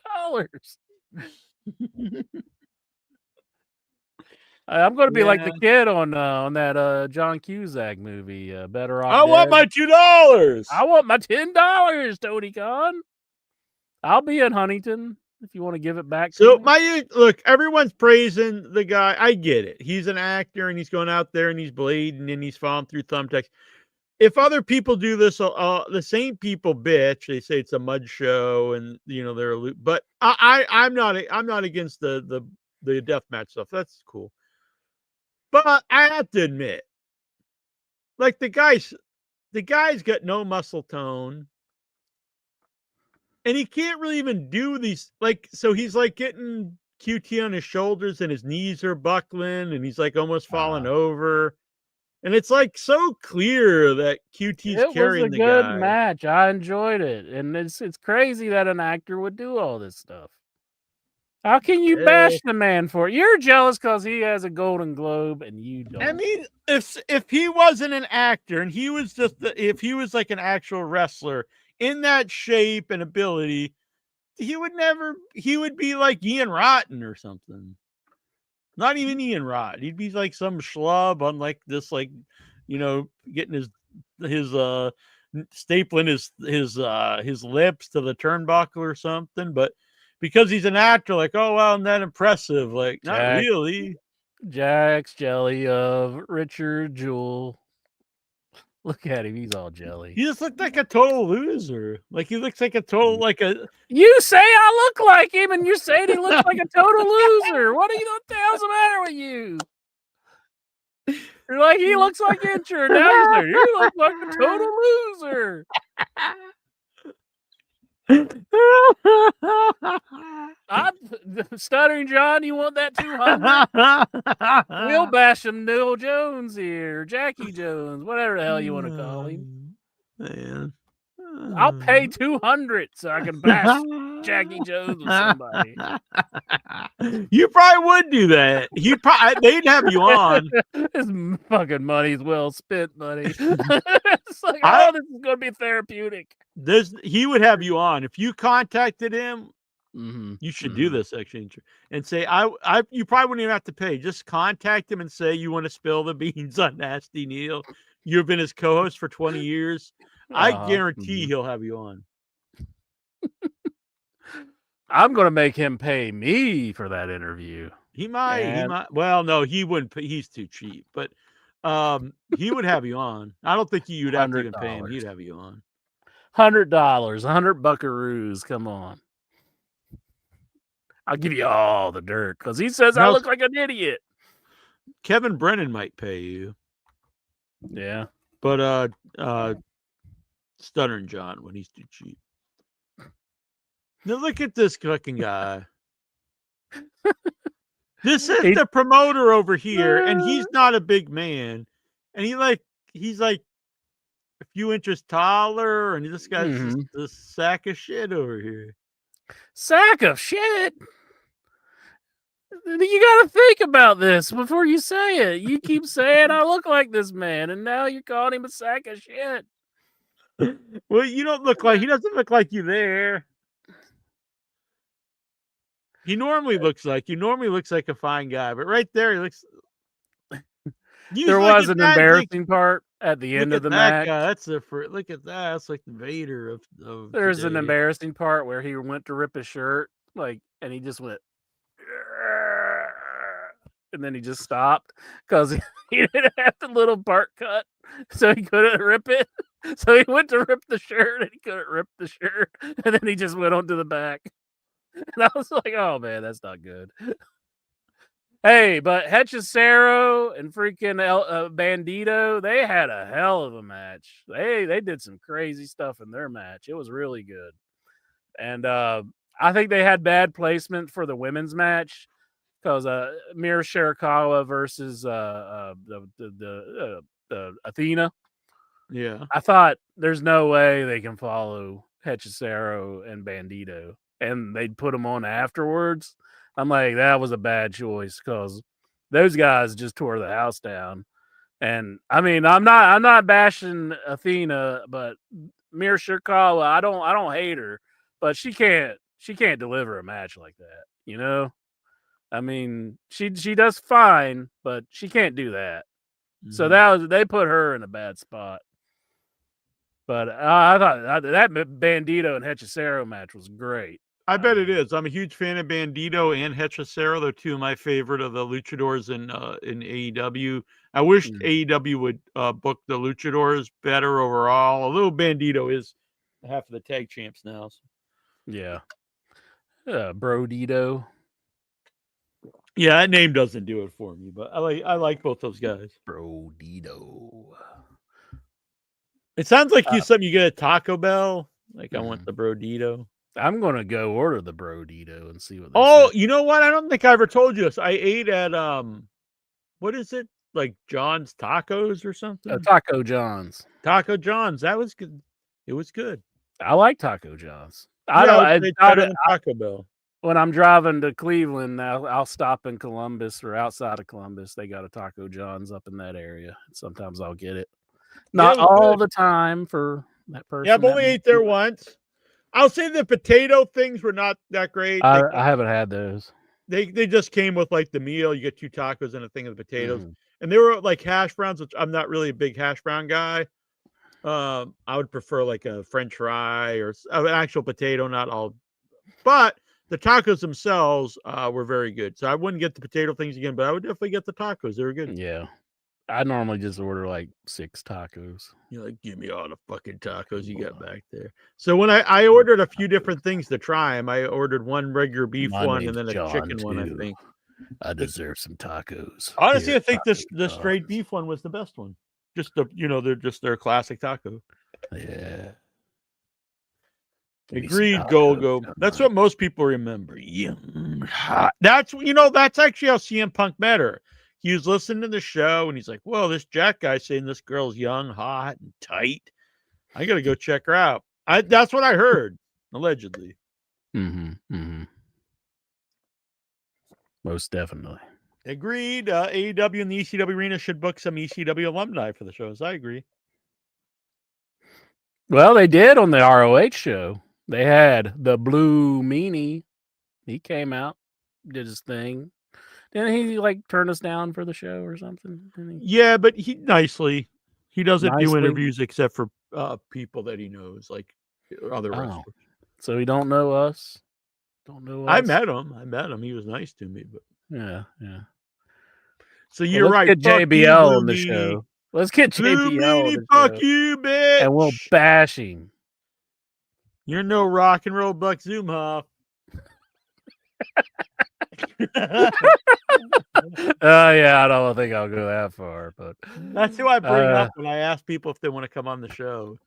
I'm going to be like the kid on that John Cusack movie, Better Off. I want my $2. I want my $10, Tony Khan. I'll be in Huntington if you want to give it back. So look, everyone's praising the guy. I get it. He's an actor and he's going out there and he's bleeding and he's falling through thumbtacks. If other people do this, the same people bitch. They say it's a mud show, and they're. But I'm not against the deathmatch stuff. That's cool. But I have to admit, like the guy's got no muscle tone, and he can't really even do these. Like, so he's like getting QT on his shoulders, and his knees are buckling, and he's like almost falling over. And it's like so clear that QT's carrying the guy. It was a good match. I enjoyed it. And it's crazy that an actor would do all this stuff. How can you bash the man for it? You're jealous because he has a Golden Globe and you don't. I mean, if he wasn't an actor and he was if he was like an actual wrestler in that shape and ability, he would be like Ian Rotten or something. Not even Ian Rod. He'd be like some schlub on like this, like, getting his stapling his lips to the turnbuckle or something. But because he's an actor, like, oh well, I'm that impressive. Like, not really. Jack's jelly of Richard Jewell. Look at him. He's all jelly. He just looked like a total loser. Like he looks like a total like a. You say I look like him, and you're saying he looks like a total loser. What the hell's the matter with you? You're like, he looks like Incher. Now you say you look like a total loser. I'm Stuttering John. You want that 200? We'll bash him, Neil Jones here, Jackie Jones, whatever the hell you want to call him. Man, I'll pay 200 so I can bash Jackie Jones with somebody. You probably would do that. They'd have you on. This fucking money's well spent money. It's like, oh, this is going to be therapeutic. He would have you on if you contacted him. Mm-hmm. You should do this actually, and say you probably wouldn't even have to pay. Just contact him and say you want to spill the beans on Nasty Neil. You've been his co-host for 20 years. I guarantee he'll have you on. I'm going to make him pay me for that interview. He might. Well, no, he wouldn't. He's too cheap. But he would have you on. I don't think you'd have to even pay him. He'd have you on. $100, 100 buckaroos. Come on. I'll give you all the dirt because he says I look like an idiot. Kevin Brennan might pay you. Yeah. But Stuttering John when he's too cheap. Now look at this fucking guy. This is the promoter over here, and he's not a big man. And he's like a few inches taller, and this guy's just a sack of shit over here. Sack of shit? You got to think about this before you say it. You keep saying I look like this man, and now you're calling him a sack of shit. Well, he doesn't look like you there. He normally looks like a fine guy, but right there he looks. There was an embarrassing part at the end of the match. Guy. Look at that. That's like the Vader of There's today. an embarrassing part where he went to rip his shirt, and he just went, and then he just stopped because he didn't have the little part cut, so he couldn't rip it. So he went to rip the shirt, and he couldn't rip the shirt, and then he just went on to the back. And I was like, oh man, that's not good. Hey, but Hechicero and freaking Bandito, they had a hell of a match. They did some crazy stuff in their match. It was really good. And I think they had bad placement for the women's match because Mira Shirakawa versus the Athena. Yeah. I thought there's no way they can follow Hechicero and Bandito. And they'd put them on afterwards. I'm like, that was a bad choice because those guys just tore the house down. And I mean, I'm not bashing Athena, but Mira Shirakawa, I don't hate her, but she can't deliver a match like that, you know? I mean, she does fine, but she can't do that. Mm-hmm. So they put her in a bad spot. But I thought that Bandito and Hechicero match was great. I bet it is. I'm a huge fan of Bandito and Hechicero. They're two of my favorite of the luchadors in AEW. I wish AEW would book the luchadors better overall. Although Bandito is half of the tag champs now. So. Yeah. Brodito. Yeah, that name doesn't do it for me, but I like both those guys. Brodito. It sounds like something you get at Taco Bell. Like I want the Brodito. I'm gonna go order the Brodito and see what. Oh, you know what? I don't think I ever told you this. I ate at what is it? Like John's Tacos or something? Taco John's. Taco John's. That was good. It was good. I like Taco John's. Taco Bell. When I'm driving to Cleveland, I'll stop in Columbus or outside of Columbus. They got a Taco John's up in that area. Sometimes I'll get it. Not all the time for that person. Yeah, I've only ate there once. I'll say the potato things were not that great. I haven't had those. They just came with like the meal. You get 2 tacos and a thing of the potatoes. And they were like hash browns, which I'm not really a big hash brown guy. I would prefer like a French fry or an actual potato, not all. But the tacos themselves were very good. So I wouldn't get the potato things again, but I would definitely get the tacos. They were good. Yeah. I normally just order like 6 tacos. You're like, give me all the fucking tacos you got back there. So when I ordered a few different things to try them, I ordered one regular beef My one name's and then a John, chicken one, I too. think. I deserve some tacos. Honestly, Here, I think taco the straight sauce. beef one was the best one. Just they're just their classic taco. Yeah. Give me some Agreed, tacos, Golgo. John. That's what most people remember. Young, hot. That's actually how CM Punk met her. He was listening to the show and he's like, "Whoa, this Jack guy's saying this girl's young, hot, and tight. I gotta go check her out." That's what I heard, allegedly. Most definitely. Agreed. AEW and the ECW arena should book some ECW alumni for the shows. I agree. Well, they did on the ROH show. They had the Blue Meanie. He came out, did his thing. Didn't he like turn us down for the show or something? Didn't he? Yeah, but he nicely. He doesn't do Nicely? interviews except for people that he knows, like other Oh. wrestlers. So he don't know us. Don't know us. I met him. He was nice to me, but Yeah. so Well, you're let's right. get Fuck JBL you, on Blue the Meanie. show. Let's get Blue JBL Meanie, on the fuck show. you, bitch. And we'll bash him. You're no rock and roll Buck Zumhoff. Yeah, I don't think I'll go that far, but That's who I bring up when I ask people if they want to come on the show.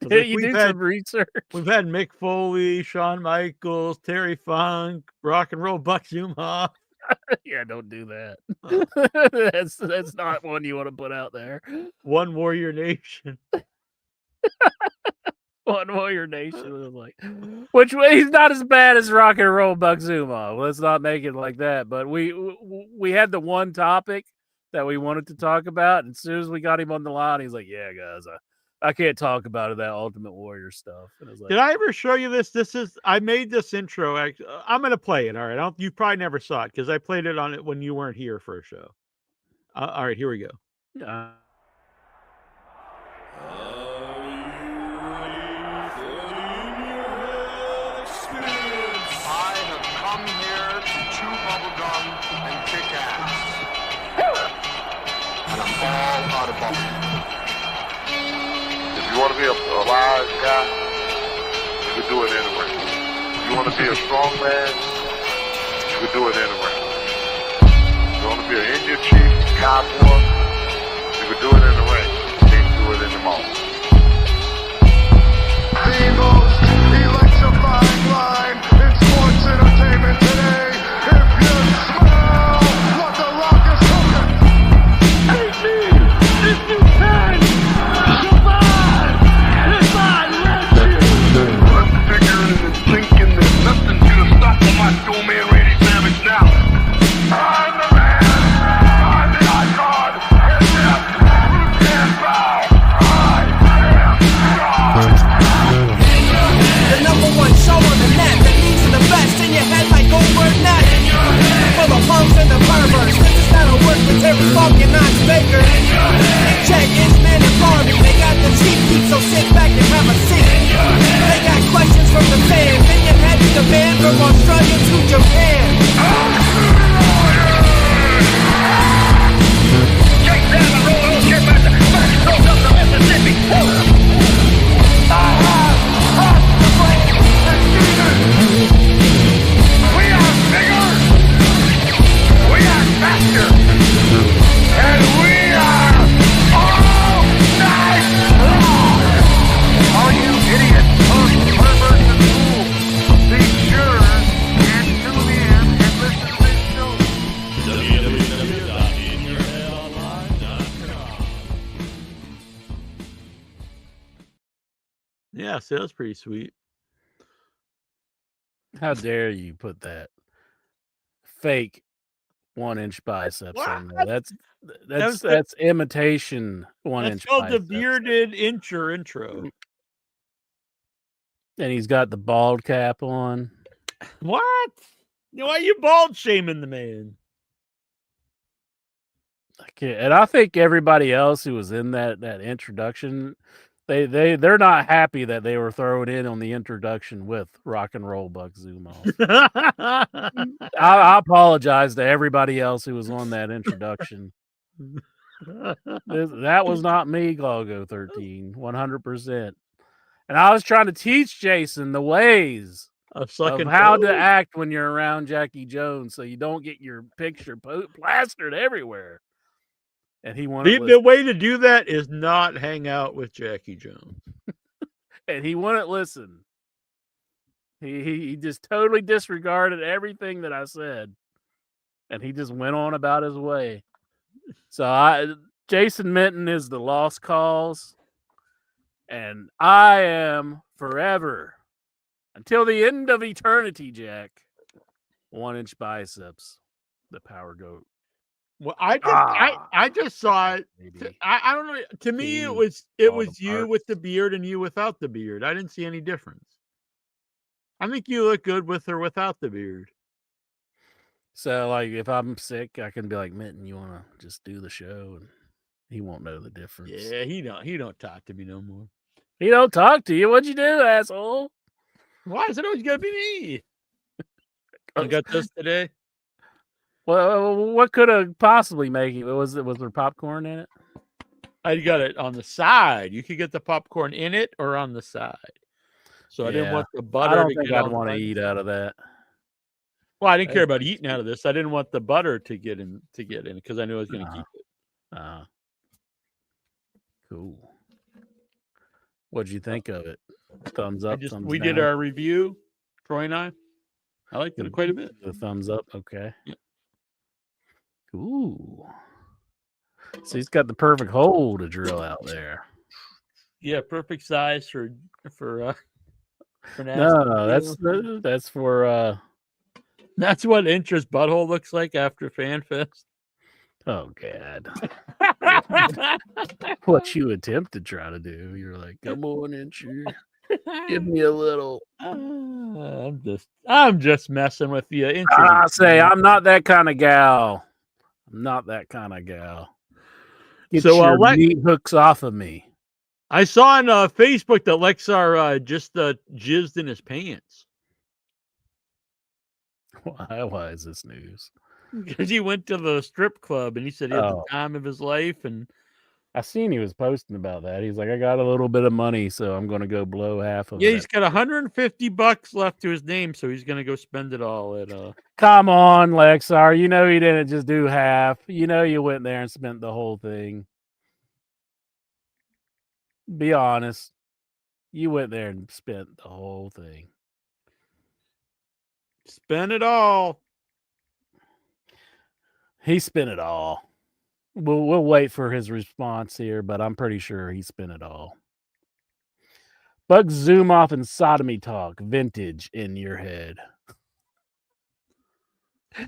did you do some research? We've had Mick Foley, Shawn Michaels, Terry Funk, rock and roll Buck Zumhoff. Yeah, don't do that. That's not one you want to put out there. One Warrior Nation. One Warrior Nation was like, which way he's not as bad as Rock and Roll Buck Zuma. Let's not make it like that. But we had the one topic that we wanted to talk about, and as soon as we got him on the line, he's like, "Yeah, guys, I can't talk about that Ultimate Warrior stuff." And I was like, Did I ever show you this? I made this intro. I'm gonna play it. All right. You probably never saw it because I played it on it when you weren't here for a show. All right, here we go. I have come here to chew bubblegum and kick ass. And I'm all out of bubblegum. If you want to be a wise guy, you can do it anyway. If you want to be a strong man, you can do it anyway. If you want to be an Indian chief, cowboy, you can do it in the ring. You can't do it in the mall. The most electrifying line in sports entertainment today. If you smell what the Rock is cooking, hate me if you can survive if I let you. I'm figuring and thinking that nothing's gonna stop the Macho Man Randy Savage now. I'm the man. I'm the icon. And yes, you can bow. I am God. The number one show on the net that leads to the best in your head like Goldberg Net. For the punks and the perverts, this is how it works with Terry Funk and Knox Baker. Check Inchman and Barbie, they got the cheap heat, so sit back and have a seat. They got questions from the fans, in your head is the band from Australia to Japan. Shake down the road, get back to Mississippi. We are bigger, we are faster, and we are all night long. All you idiots, punks, perverts, and fools, be sure and tune in and listen to this show. Yeah, so that's pretty sweet. how dare you put that fake 1-inch biceps on there? was That's imitation 1-inch That's called the biceps. bearded intro. And he's got the bald cap on. What? Why are you bald shaming the man? And I think everybody else who was in that introduction, they're not happy that they were thrown in on the introduction with Rock and Roll Buck Zumhoff. I apologize to everybody else who was on that introduction. That was not me, Glogo 13, 100%. And I was trying to teach Jason the ways of of sucking how to toes. act when you're around Jackie Jones, so you don't get your picture plastered everywhere. And he wouldn't The listen. way to do that is not hang out with Jackie Jones. And he wouldn't listen. He just totally disregarded everything that I said, and he just went on about his way. So Jason Minton is the lost cause, and I am forever, until the end of eternity, Jack, 1-inch biceps, the power goat. Well, I just saw it. Baby. I don't know. To me, King it was all the you parts. with the beard and you without the beard. I didn't see any difference. I think you look good with or without the beard. So, like, if I'm sick, I can be like, Minton, you want to just do the show, and he won't know the difference. Yeah, he don't talk to me no more. He don't talk to you. What'd you do, asshole? Why is it always gotta be me? I got this today. Well, what could have possibly make it? Was there popcorn in it? I got it on the side. You could get the popcorn in it or on the side. So I didn't Yeah. want the butter I don't to think get I'd on want to the- eat out of that. Well, I didn't care about eating out of this. I didn't want the butter to get in because I knew I was going to keep it. Cool. What'd you think of it? Thumbs up, thumbs We down? did our review, Troy and I. I liked it quite a bit. The thumbs up, okay. Yep. Ooh. So he's got the perfect hole to drill out there. Yeah, perfect size for No, that's for That's what Intra's butthole looks like after FanFest. oh god. What you attempt to try to do. You're like, come on, Incher. Give me a little. I'm just messing with you. I say I'm not that kind of gal. I'm not that kind of gal. Get So, your meat hooks off of me. I saw on Facebook that Lexar just jizzed in his pants. Why is this news? Because he went to the strip club and he said he had the time of his life. And I seen he was posting about that. He's like, I got a little bit of money, so I'm going to go blow half of it. yeah, he's got $150 left to his name, so he's going to go spend it all at Come on, Lexar. You know he didn't just do half. You know you went there and spent the whole thing. Be honest. You went there and spent the whole thing. Spend it all. He spent it all. We'll wait for his response here, but I'm pretty sure he spent it all. Bugs zoom off and sodomy talk. Vintage in your head.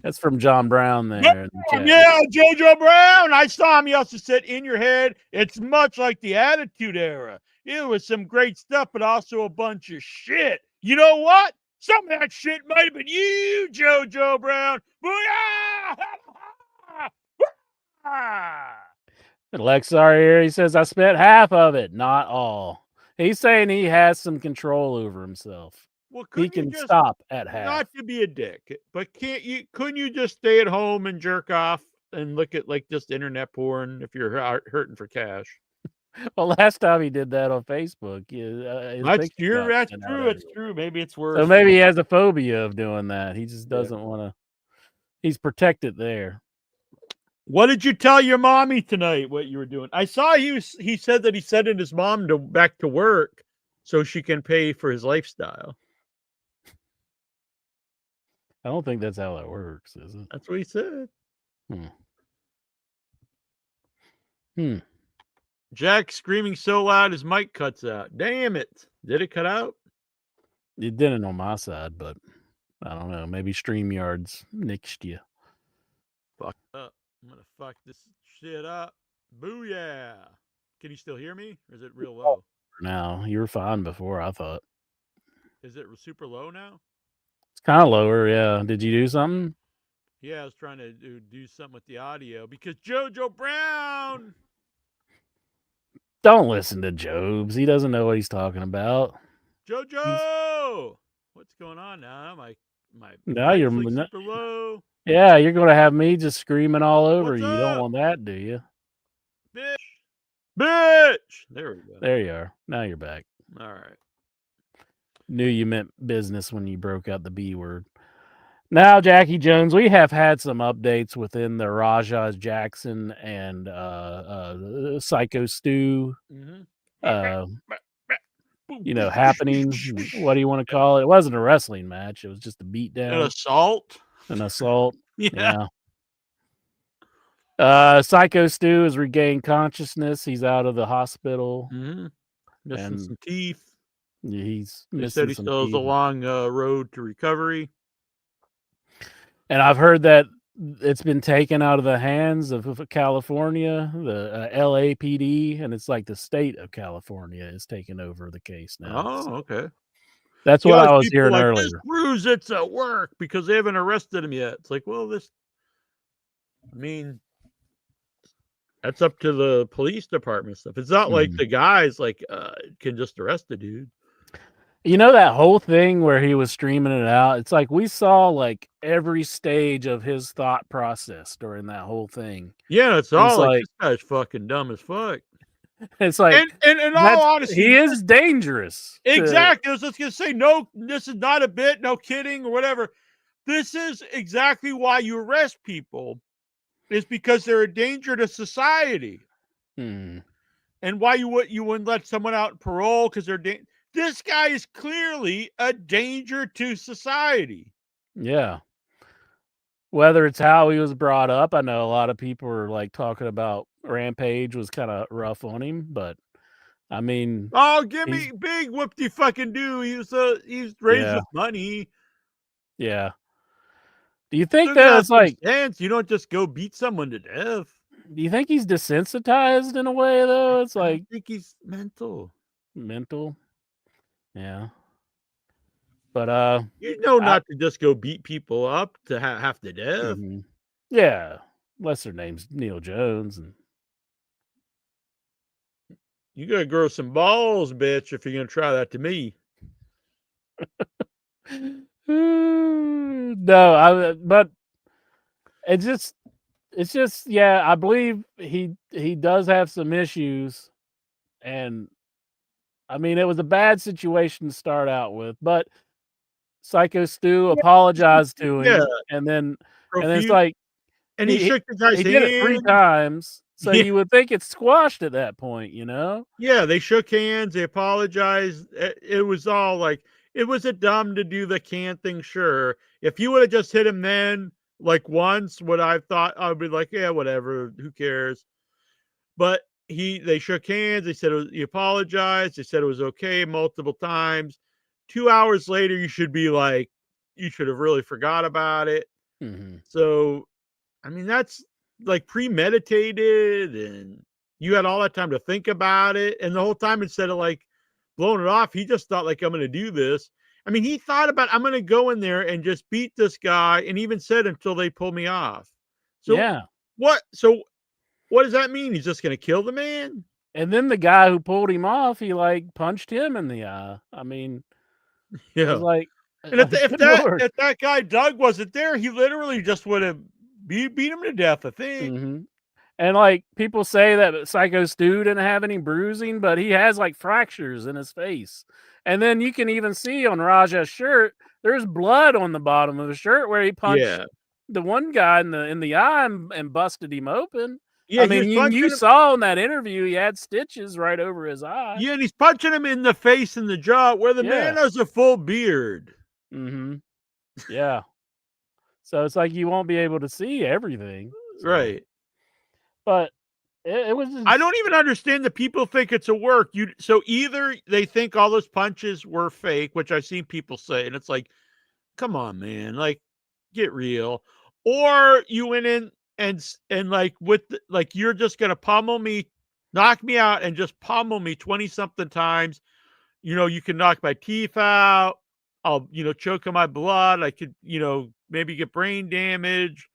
That's from John Brown there. In the chat. Yeah, JoJo Brown. I saw him. He also said, in your head, it's much like the Attitude Era. It was some great stuff, but also a bunch of shit. You know what? Some of that shit might have been you, JoJo Brown. Booyah! Lexar here, he says, I spent half of it, not all. He's saying he has some control over himself. Well, He can stop at half. Not to be a dick, but couldn't you just stay at home and jerk off and look at like just internet porn if you're hurting for cash? Well, last time he did that on Facebook. That's true. It's true. Maybe it's worse. So maybe he has a phobia of doing that. He just doesn't want to. He's protected there. What did you tell your mommy tonight? What you were doing? I saw he said that he sent his mom back to work so she can pay for his lifestyle. I don't think that's how that works, is it? That's what he said. Jack screaming so loud his mic cuts out. Damn it. Did it cut out? It didn't on my side, but I don't know. Maybe StreamYard's nixed you. Fuck up. I'm going to fuck this shit up. Booyah. Can you still hear me? Or is it real low? Now, you were fine before, I thought. Is it super low now? It's kind of lower, yeah. Did you do something? Yeah, I was trying to do something with the audio because JoJo Brown. Don't listen to Jobs. He doesn't know what he's talking about. JoJo, what's going on now? Now you're like super low. Yeah, you're going to have me just screaming all over What's you. You up? don't want that, do you? Bitch. There we go. There you are. Now you're back. All right. Knew you meant business when you broke out the B word. Now, Jackie Jones, we have had some updates within the Rajah Jackson and Psycho Stu, happening. What do you want to call it? It wasn't a wrestling match. It was just a beatdown. An assault. An assault. Yeah. Psycho Stu has regained consciousness. He's out of the hospital. Missing And some teeth. He's They missing said he some still has a teeth. long road to recovery. And I've heard that it's been taken out of the hands of California, the LAPD, and it's like the state of California is taking over the case now. Oh, So okay. that's what I was hearing This earlier. proves it's at work because they haven't arrested him yet. It's like, well, that's up to the police department stuff. It's not like the guys can just arrest the dude. You know that whole thing where he was streaming it out? It's like we saw like every stage of his thought process during that whole thing. Yeah, it's all like this guy's fucking dumb as fuck. It's like, and in all honesty, he is dangerous. Exactly. I was just gonna say, no, this is not a bit, no kidding or whatever. This is exactly why you arrest people, is because they're a danger to society. And why you wouldn't let someone out on parole because they're this guy is clearly a danger to society. Yeah. Whether it's how he was brought up, I know a lot of people are like talking about Rampage was kind of rough on him, but I mean, give me big whoop-de fucking do. He's raised with money. Yeah. Do you think that it's like you don't just go beat someone to death? Do you think he's desensitized in a way though? It's like I think he's mental. Yeah. But not to just go beat people up to half to death. Yeah. Unless their name's Neil Jones, and you gotta grow some balls, bitch, if you're gonna try that to me. No, but it's just yeah, I believe he does have some issues, and I mean it was a bad situation to start out with, but Psycho Stu apologized to him, and then it's like, and he shook the guy's hand. He did it 3 times, so you would think it's squashed at that point, you know? Yeah, they shook hands, they apologized. It was all like, it was a dumb to do the can thing, sure. If you would have just hit him then, like once, what I thought, I'd be like, yeah, whatever, who cares? But they shook hands, they said he apologized, they said it was okay multiple times. 2 hours later, you should be like, you should have really forgot about it. So, I mean, that's like premeditated, and you had all that time to think about it. And the whole time, instead of like blowing it off, he just thought like, I'm going to do this. I mean, he thought about, I'm going to go in there and just beat this guy, and even said until they pull me off. So yeah. What does that mean? He's just going to kill the man? And then the guy who pulled him off, he like punched him in the eye. I mean, yeah. Like, and if that guy Doug wasn't there, he literally just would have beat him to death, I think. And like people say that Psycho Stu didn't have any bruising, but he has like fractures in his face. And then you can even see on Rajah's shirt, there's blood on the bottom of his shirt where he punched the one guy in the eye and busted him open. Yeah, I mean, you saw in that interview he had stitches right over his eye. Yeah, and he's punching him in the face and the jaw where the man has a full beard. Yeah. So it's like you won't be able to see everything. So. Right. But it was just... I don't even understand the people think it's a work. So either they think all those punches were fake, which I've seen people say, and it's like, come on, man, like, get real. Or you went in and like you're just gonna pummel me, knock me out, and just pummel me 20-something times. You can knock my teeth out. I'll choke on my blood. I could maybe get brain damage.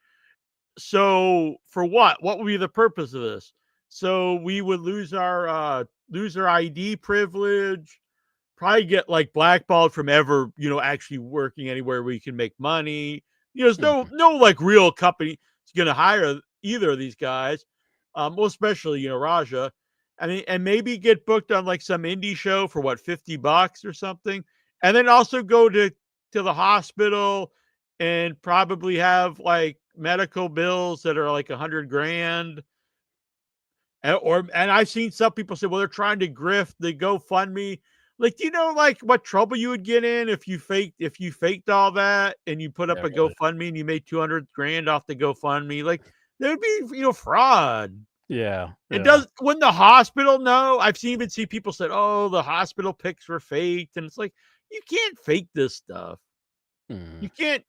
So for what? What would be the purpose of this? So we would lose our ID privilege. Probably get like blackballed from ever actually working anywhere where you can make money. There's no like real company going to hire either of these guys, well, especially Rajah. I mean, and maybe get booked on like some indie show for what, $50 or something, and then also go to the hospital and probably have like medical bills that are like $100,000. And I've seen some people say, well, they're trying to grift the GoFundMe. Like, do you know like what trouble you would get in if you faked all that and you put up Yeah, a really. GoFundMe and you made $200,000 off the GoFundMe? Like, there would be fraud. Yeah. It does. Wouldn't the hospital know? I've even seen people said, "Oh, the hospital pics were faked," and it's like you can't fake this stuff. Mm. You can't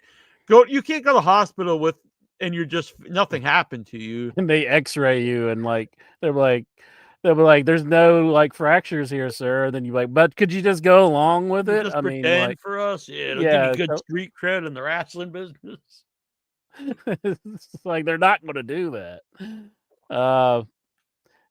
go to the hospital with and you're just nothing happened to you. And they X-ray you, and like they'll be like, "There's no like fractures here, sir." And then you're like, "But could you just go along with it?" Just I mean, pretend like, for us, yeah. It'll give yeah, you good street cred in the wrestling business. it's like they're not going to do that.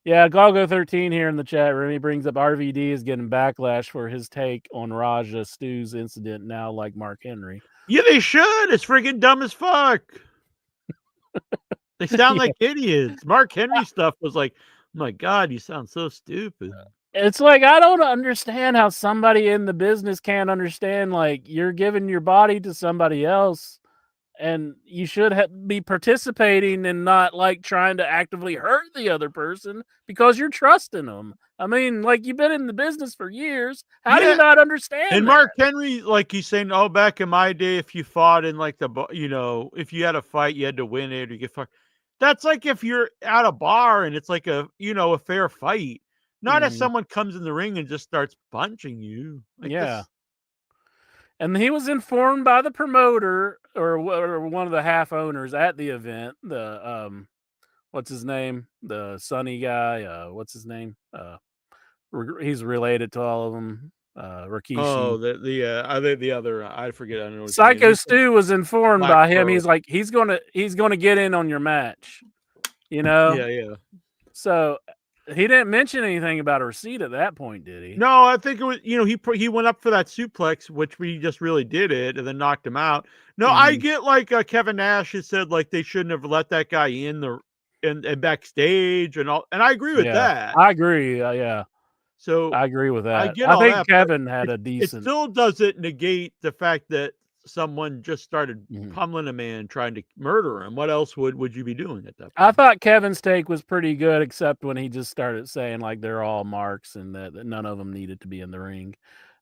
Yeah, Galgo13 here in the chat room. He brings up RVD is getting backlash for his take on Raja Stu's incident now, like Mark Henry. Yeah, they should. It's freaking dumb as fuck. They sound like idiots. Mark Henry stuff was like, oh my God, you sound so stupid. It's like, I don't understand how somebody in the business can't understand, like, you're giving your body to somebody else and you should be participating and not like trying to actively hurt the other person because you're trusting them. I mean, like, you've been in the business for years. How do you not understand? And that? Mark Henry, like he's saying, oh, back in my day, if you fought in like if you had a fight, you had to win it or get fucked. That's like if you're at a bar and it's like a fair fight. Not if someone comes in the ring and just starts punching you. Like yeah. And he was informed by the promoter or one of the half owners at the event. The what's his name? The Sunny guy. What's his name? He's related to all of them. Rikishi. Oh, the other. I forget. I don't know. Psycho Stu was informed Black by him. Pearl. He's like, he's gonna get in on your match. You know. Yeah. So he didn't mention anything about a receipt at that point, did he? No, I think it was, he went up for that suplex, which we just really did it and then knocked him out. No, I get like Kevin Nash has said like they shouldn't have let that guy in and backstage and all, and I agree with that. I agree. Yeah. So I agree with that. I think that, Kevin had a decent. It still doesn't negate the fact that someone just started pummeling a man trying to murder him. What else would you be doing at that point? I thought Kevin's take was pretty good, except when he just started saying like they're all marks and that none of them needed to be in the ring.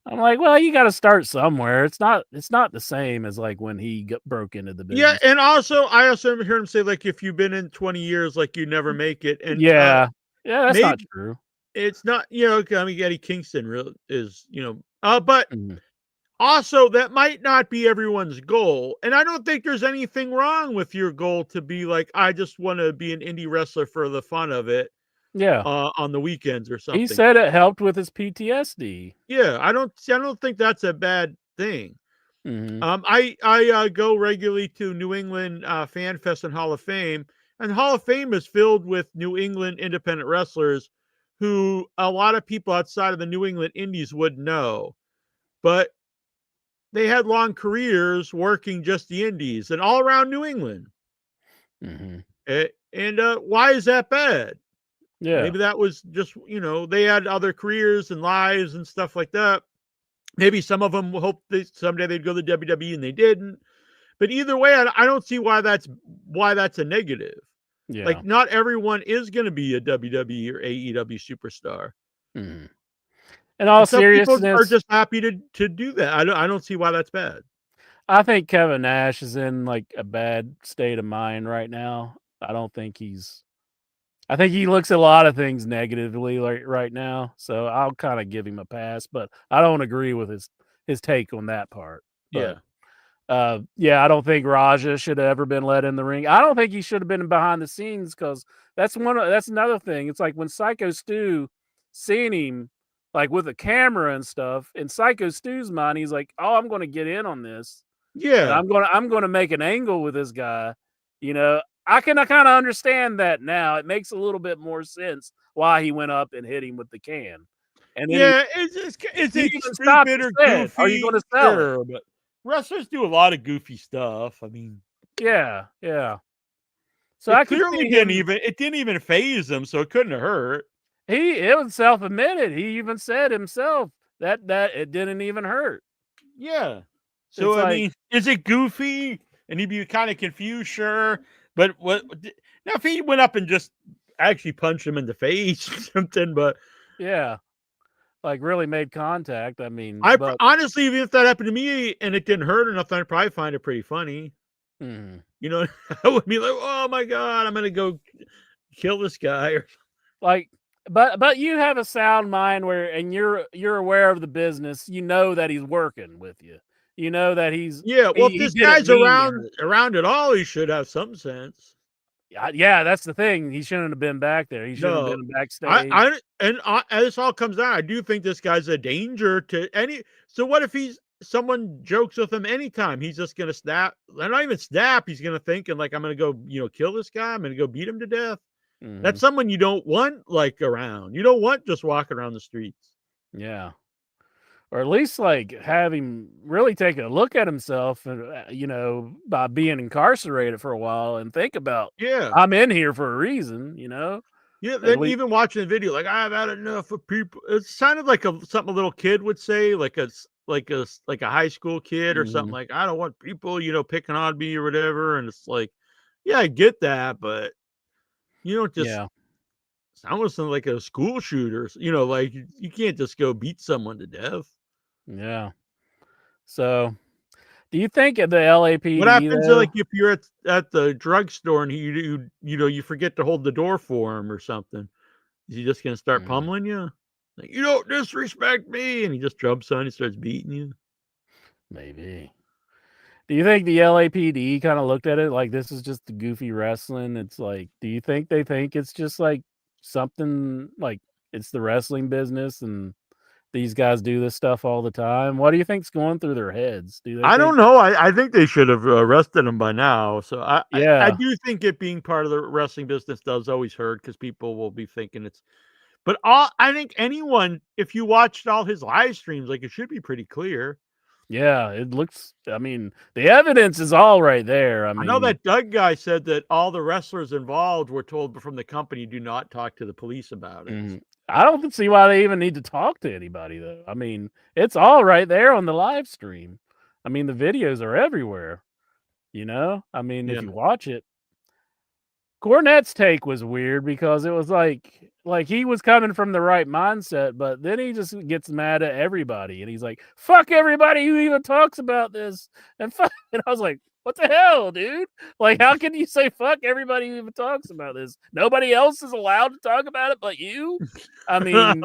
I'm like, well, you got to start somewhere. It's not the same as like when he broke into the business. Yeah, and I also heard him say like if you've been in 20 years, like you never make it. And that's not true. It's not, I mean, Eddie Kingston is, but also that might not be everyone's goal. And I don't think there's anything wrong with your goal to be like, I just want to be an indie wrestler for the fun of it. Yeah. On the weekends or something. He said it helped with his PTSD. Yeah. I don't think that's a bad thing. I go regularly to New England Fan Fest and Hall of Fame, and Hall of Fame is filled with New England independent wrestlers who a lot of people outside of the New England indies would know, but they had long careers working just the indies and all around New England. And why is that bad? Yeah. Maybe that was just, they had other careers and lives and stuff like that. Maybe some of them hoped that someday they'd go to the WWE and they didn't. But either way, I don't see why that's a negative. Yeah. Like not everyone is going to be a WWE or AEW superstar. In all seriousness, people are just happy to do that. I don't see why that's bad. I think Kevin Nash is in like a bad state of mind right now. I think he looks at a lot of things negatively right now. So I'll kind of give him a pass, but I don't agree with his take on that part. But, I don't think Raja should have ever been let in the ring. I don't think he should have been behind the scenes because that's another thing. It's like when Psycho Stu seen him like with a camera and stuff, in Psycho Stu's mind, he's like, "Oh, I'm going to get in on this. Yeah, and I'm going to make an angle with this guy." I can kind of understand that now. It makes a little bit more sense why he went up and hit him with the can. And then it's stupid or goofy. Are you going to sell it? But wrestlers do a lot of goofy stuff. I mean, yeah. So it clearly didn't even faze them, so it couldn't have hurt. It was self-admitted. He even said himself that it didn't even hurt. Yeah. So It's I like- mean, is it goofy? And he'd be kind of confused, sure. But now if he went up and just actually punched him in the face or something, but Yeah, like really made contact. I mean, I honestly, even if that happened to me and it didn't hurt enough, I'd probably find it pretty funny. mhm. You know, I would be like, "Oh my god, I'm gonna go kill this guy." Or Like, but you have a sound mind and you're aware of the business. You know that he's working with you. You know that he's yeah, well, if he this didn't guy's mean to around at all, he should have some sense. yeah, that's the thing. He shouldn't have been back there. He shouldn't No, have been backstage. And this all comes down. I do think this guy's a danger to any. So what if someone jokes with him anytime? He's just gonna snap. Not even snap. He's gonna think and like, I'm gonna go, kill this guy. I'm gonna go beat him to death. Mhm. That's someone you don't want like around. You don't want just walking around the streets. Yeah. Or at least like have him really take a look at himself and by being incarcerated for a while and think about Yeah, I'm in here for a reason, yeah. At Then lea- even watching the video, like I've had enough of people. It sounded like something a little kid would say, like a high school kid or something. Mhm. Like I don't want people, picking on me or whatever. And it's like, yeah, I get that, but you don't just. Yeah. It's almost like a school shooter. Like you can't just go beat someone to death. Yeah. So do you think of the LAPD What happens though? like if you're at the drugstore and you forget to hold the door for him or something? Is he just gonna start Mhm. pummeling you? Like, you don't disrespect me, and he just jumps on you and starts beating you. Maybe. Do you think the LAPD kind of looked at it like this is just the goofy wrestling? It's like, do you think they think it's just like something like it's the wrestling business and these guys do this stuff all the time? What do you think's going through their heads? Do they I don't think, know. I think they should have arrested him by now. So I yeah, do think it being part of the wrestling business does always hurt because people will be thinking it's. But I think anyone, if you watched all his live streams, like it should be pretty clear. yeah, it looks, I mean, the evidence is all right there. I I know mean, that Doug guy said that all the wrestlers involved were told from the company, do not talk to the police about it. mhm. I don't see why they even need to talk to anybody though. I mean, it's all right there on the live stream. I mean, the videos are everywhere. I mean, Yeah. if you watch it, Cornette's take was weird because it was like he was coming from the right mindset, but then he just gets mad at everybody and he's like, "Fuck everybody who even talks about this," and and I was like, "What the hell, dude? Like, how can you say fuck everybody who even talks about this? Nobody else is allowed to talk about it but you." I mean,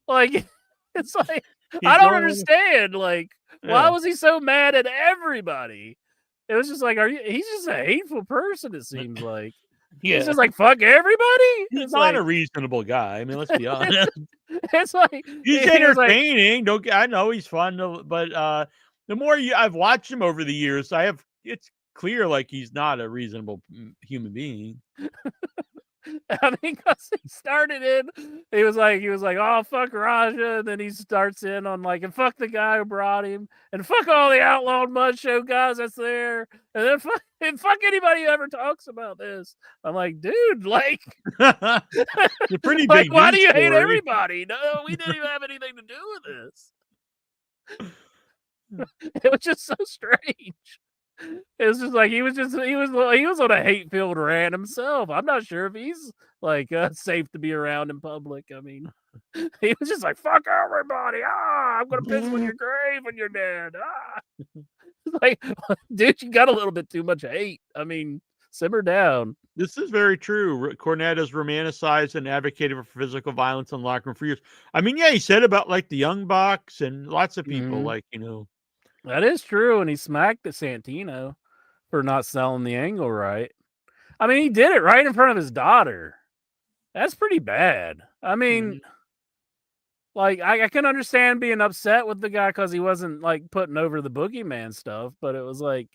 like, it's like I don't understand. Like, why Yeah. was he so mad at everybody? It was just like, he's just a hateful person, it seems like. Yeah. He's just like, fuck everybody. He's It's not like, a reasonable guy. I mean, let's be honest. it's like He's he was like, entertaining. I know he's fun, but the more I've watched him over the years, it's clear like he's not a reasonable human being. I mean, 'cause he started in, he was like, oh fuck Raja, and then he starts in on like, and fuck the guy who brought him, and fuck all the outlawed mud show guys that's there, and then fuck anybody who ever talks about this. I'm like, dude, like, You're pretty like, big. why news do you hate story. everybody? No, we didn't even have anything to do with this. It was just so strange. It was just like he was on a hate filled rant himself. I'm not sure if he's like safe to be around in public. I mean, he was just like, "Fuck everybody! Ah, I'm gonna piss on your grave when you're dead." Ah, it's like, dude, you got a little bit too much hate. I mean, simmer down. This is very true. Cornette has romanticized and advocated for physical violence in the locker room for years. I mean, yeah, he said about like the Young Bucks and lots of people, Mhm. like That is true, and he smacked the Santino for not selling the angle right. I mean, he did it right in front of his daughter. That's pretty bad. I mean, like, I can understand being upset with the guy because he wasn't like putting over the boogeyman stuff, but it was like,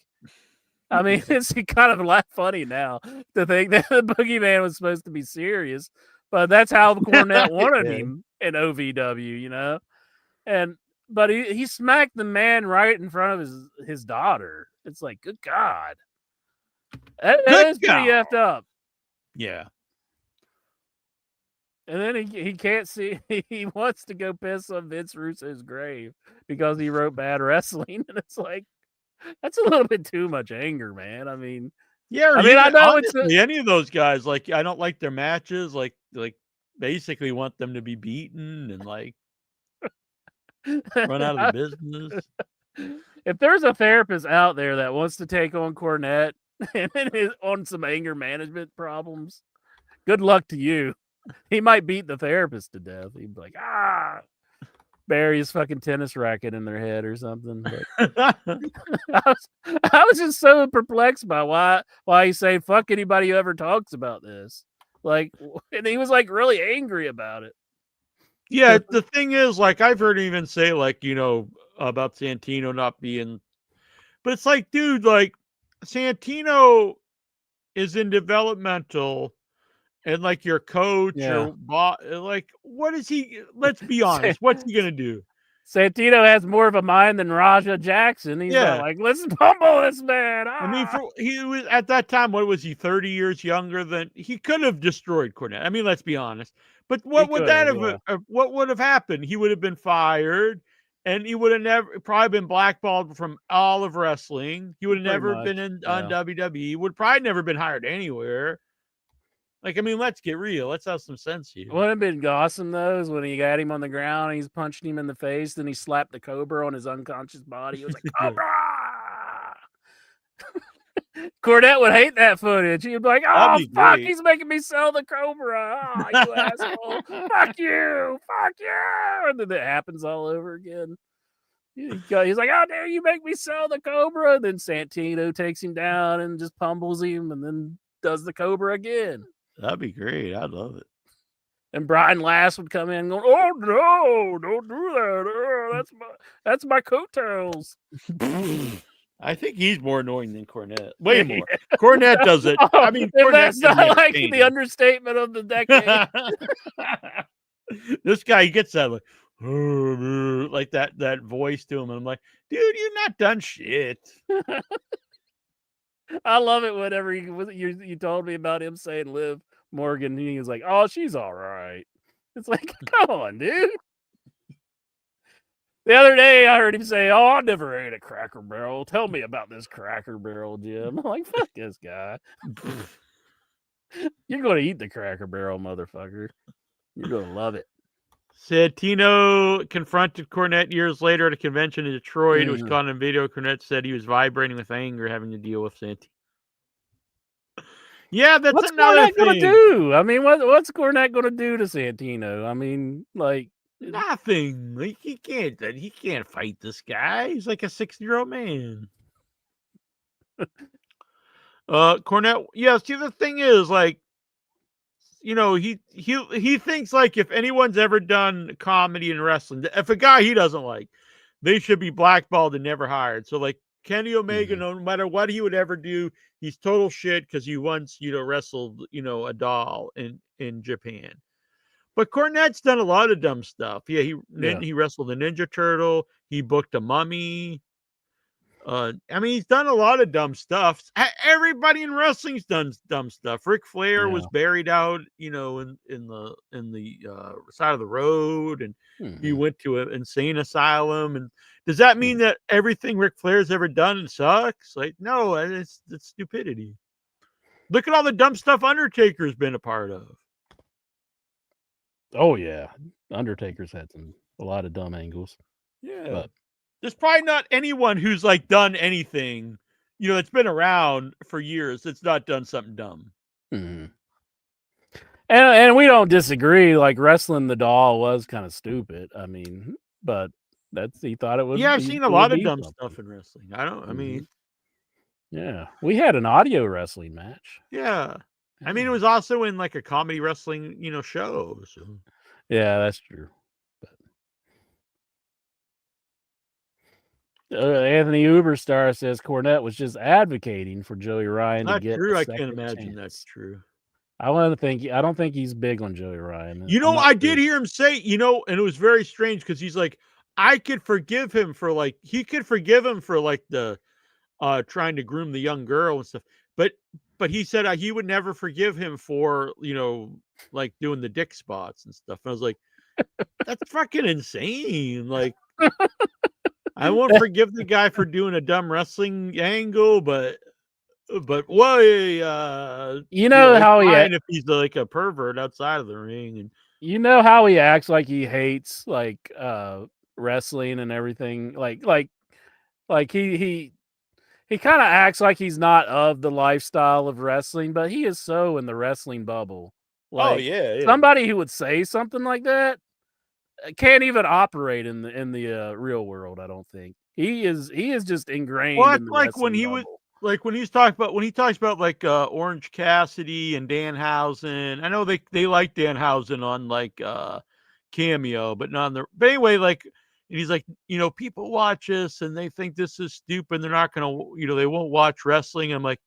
I mean, it's kind of funny now to think that the boogeyman was supposed to be serious, but that's how Cornette wanted Yeah. him in OVW, but he smacked the man right in front of his daughter. It's like, good God, that Good is pretty God. effed up. Yeah. And then he can't see. He wants to go piss on Vince Russo's grave because he wrote bad wrestling, and it's like that's a little bit too much anger, man. I mean, Yeah, or I mean, I even, know it's honestly, any of those guys, like, I don't like their matches, like basically want them to be beaten and like run out of the business. If there's a therapist out there that wants to take on Cornette and is on some anger management problems, good luck to you. He might beat the therapist to death. He'd be like, bury his fucking tennis racket in their head or something. But I was just so perplexed by why he's saying fuck anybody who ever talks about this. Like, and he was like really angry about it. Yeah, the thing is, like, I've heard him even say, like, you know, about Santino not being, but it's like, dude, like, Santino is in developmental, and like your coach Yeah. or like, what is he? Let's be honest, what's he gonna do? Santino has more of a mind than Raja Jackson. He's not Yeah. like, let's pummel this man. I mean, he was at that time. What was he? 30 years younger than he could have destroyed Cornette. I mean, let's be honest. But what would that have? What would have happened? He would have been fired, and he would have never probably been blackballed from all of wrestling. He would have never been on WWE. Would probably never been hired anywhere. Like, I mean, let's get real. Let's have some sense here. What would have been awesome though is when he got him on the ground and he's punching him in the face, then he slapped the Cobra on his unconscious body. He was like, Cobra! Cornette would hate that footage. He'd be like, oh, fuck, he's making me sell the Cobra. Oh, you asshole. Fuck you. Fuck you. And then it happens all over again. He's like, how dare you make me sell the Cobra? And then Santino takes him down and just pummels him and then does the Cobra again. That'd be great. I'd love it. And Brian Last would come in going, oh, no, don't do that. Oh, that's my coattails. I think he's more annoying than Cornette. Way more. Cornette does it. I mean, that's not like the understatement of the decade. This guy, he gets that like that voice to him, and I'm like, dude, you're not done shit. I love it whenever you told me about him saying Liv Morgan, and he was like, oh, she's all right. It's like, come on, dude. The other day, I heard him say, oh, I never ate a Cracker Barrel. Tell me about this Cracker Barrel, Jim. I'm like, fuck this guy. You're going to eat the Cracker Barrel, motherfucker. You're going to love it. Santino confronted Cornette years later at a convention in Detroit. It was caught on video. Cornette said he was vibrating with anger having to deal with Santino. Yeah, that's what's another Cornette going to do? I mean, what's Cornette going to do to Santino? I mean, like, nothing. Like, he can't fight this guy. He's like a 60-year-old man. Cornette, yeah, see, the thing is, like, you know, he thinks like if anyone's ever done comedy and wrestling, if a guy he doesn't like, they should be blackballed and never hired. So like Kenny Omega, no matter what he would ever do, he's total shit because he once, you know, wrestled, you know, a doll in Japan. But Cornette's done a lot of dumb stuff. Yeah, he wrestled a Ninja Turtle. He booked a mummy. I mean, he's done a lot of dumb stuff. Everybody in wrestling's done dumb stuff. Ric Flair was buried out, you know, in the side of the road, and he went to an insane asylum. And does that mean that everything Ric Flair's ever done sucks? Like, no, it's stupidity. Look at all the dumb stuff Undertaker's been a part of. Oh yeah, Undertaker's had a lot of dumb angles. Yeah. But there's probably not anyone who's like done anything, you know, that's been around for years that's not done something dumb. Mm-hmm. And we don't disagree. Like, wrestling the doll was kind of stupid. I mean, but he thought it was. Yeah, I've seen a lot of dumb stuff in wrestling. I mean, yeah, we had an audio wrestling match. Yeah. I mean, it was also in like a comedy wrestling, you know, show. So. Yeah, that's true. Anthony Uberstar says Cornette was just advocating for Joey Ryan to get. True. I can't imagine that's true. I don't think he's big on Joey Ryan. You know, I did hear him say, you know, and it was very strange because he's like, he could forgive him for like the trying to groom the young girl and stuff. But he said he would never forgive him for, like doing the dick spots and stuff. And I was like, that's fucking insane. Like, I won't forgive the guy for doing a dumb wrestling angle, but why? You know how he fine if he's like a pervert outside of the ring, and you know how he acts like he hates like wrestling and everything. Like he kind of acts like he's not of the lifestyle of wrestling, but he is so in the wrestling bubble. Like, yeah. somebody who would say something like that can't even operate in the real world. I don't think he is just ingrained. Well, in it's the like when wrestling he bubble. like when he talks about like Orange Cassidy and Danhausen. I know they like Danhausen on like Cameo, but not on the. But anyway, like, and he's like, people watch this and they think this is stupid. They're not gonna, they won't watch wrestling. And I'm like,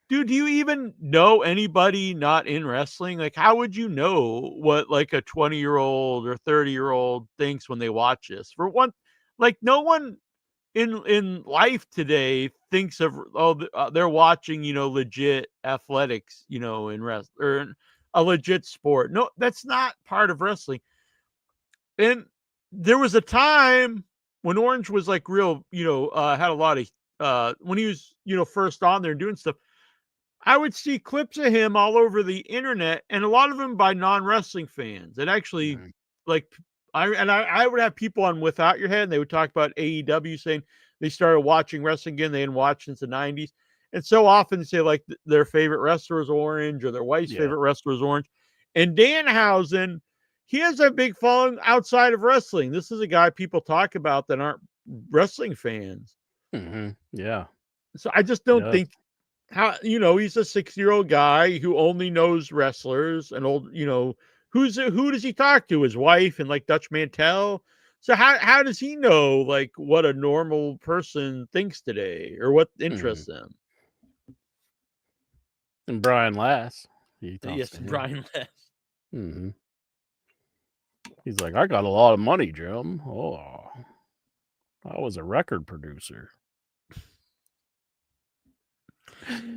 dude, do you even know anybody not in wrestling? Like, how would you know what like a 20-year-old or 30-year-old thinks when they watch this? For one, like, no one in life today thinks of they're watching legit athletics in wrestling or in a legit sport. No, that's not part of wrestling. And there was a time when Orange was like real, had a lot of when he was first on there doing stuff. I would see clips of him all over the internet, and a lot of them by non-wrestling fans. And actually, like, I would have people on Without Your Head, and they would talk about AEW, saying they started watching wrestling again. They hadn't watched since the 90s. And so often they say, like, their favorite wrestler is Orange, or their wife's favorite wrestler is Orange. And Danhausen, he has a big following outside of wrestling. This is a guy people talk about that aren't wrestling fans. Mm-hmm. Yeah. So I just don't think how, he's a 60-year-old guy who only knows wrestlers and who does he talk to? His wife and like Dutch Mantel. So how does he know like what a normal person thinks today or what interests them? And Brian Lass. Yes, Brian Lass. Mm-hmm. He's like, I got a lot of money, Jim. Oh, I was a record producer.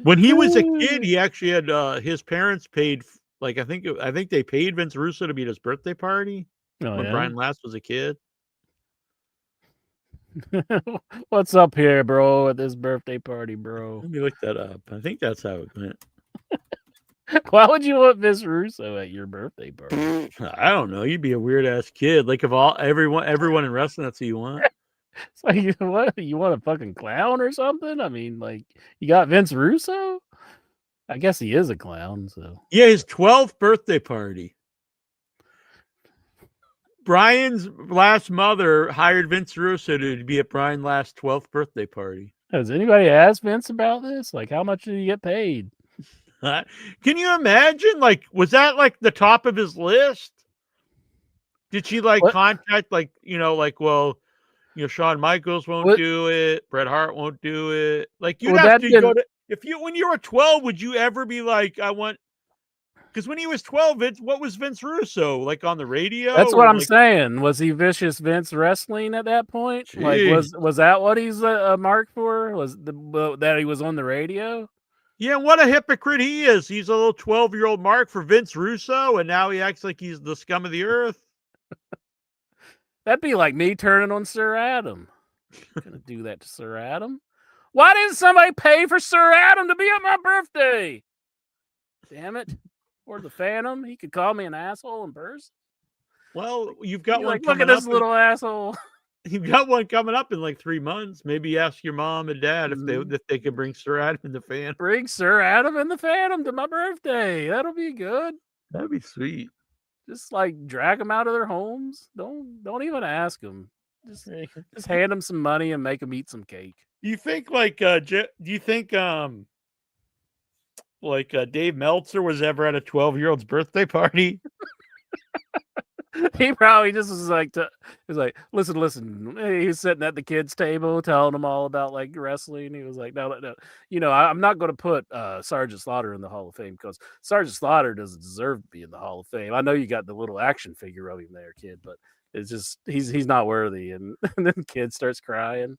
When he was a kid, he actually had his parents paid, like I think they paid Vince Russo to be at his birthday party when Brian Lass was a kid. What's up here, bro, at this birthday party, bro? Let me look that up. I think that's how it went. Why would you want Vince Russo at your birthday party? I don't know. You'd be a weird ass kid. Like if everyone in wrestling, that's who you want. It's like, what? You want a fucking clown or something? I mean, like, you got Vince Russo? I guess he is a clown, so. Yeah, his 12th birthday party. Brian's last mother hired Vince Russo to be at Brian Last's 12th birthday party. Has anybody asked Vince about this? Like, how much did he get paid? Can you imagine? Like, was that like the top of his list? Did she like contact Shawn Michaels won't do it. Bret Hart won't do it. Like you'd have to go to when you were 12, would you ever be like, I want? Because when he was 12, what was Vince Russo like on the radio? That's what I'm saying. Was he Vicious Vince Wrestling at that point? Jeez. Like, was that what he's marked for? Was that he was on the radio? Yeah, what a hypocrite he is. He's a little 12-year-old mark for Vince Russo, and now he acts like he's the scum of the earth. That'd be like me turning on Sir Adam. I'm gonna do that to Sir Adam. Why didn't somebody pay for Sir Adam to be at my birthday? Damn it. Or the Phantom. He could call me an asshole in person. Well, you've got one. Like, look at this little asshole. You've got one coming up in like 3 months. Maybe ask your mom and dad if they could bring Sir Adam and the Phantom. Bring Sir Adam and the Phantom to my birthday. That'll be good. That'd be sweet. Just like drag them out of their homes. Don't even ask them. Just hand them some money and make them eat some cake. Do you think like Dave Meltzer was ever at a 12-year-old's birthday party? He probably just was like, listen. He was sitting at the kids' table telling them all about like wrestling. He was like, no. I'm not going to put Sergeant Slaughter in the Hall of Fame because Sergeant Slaughter doesn't deserve to be in the Hall of Fame. I know you got the little action figure of him there, kid, but it's just he's not worthy. And then the kid starts crying.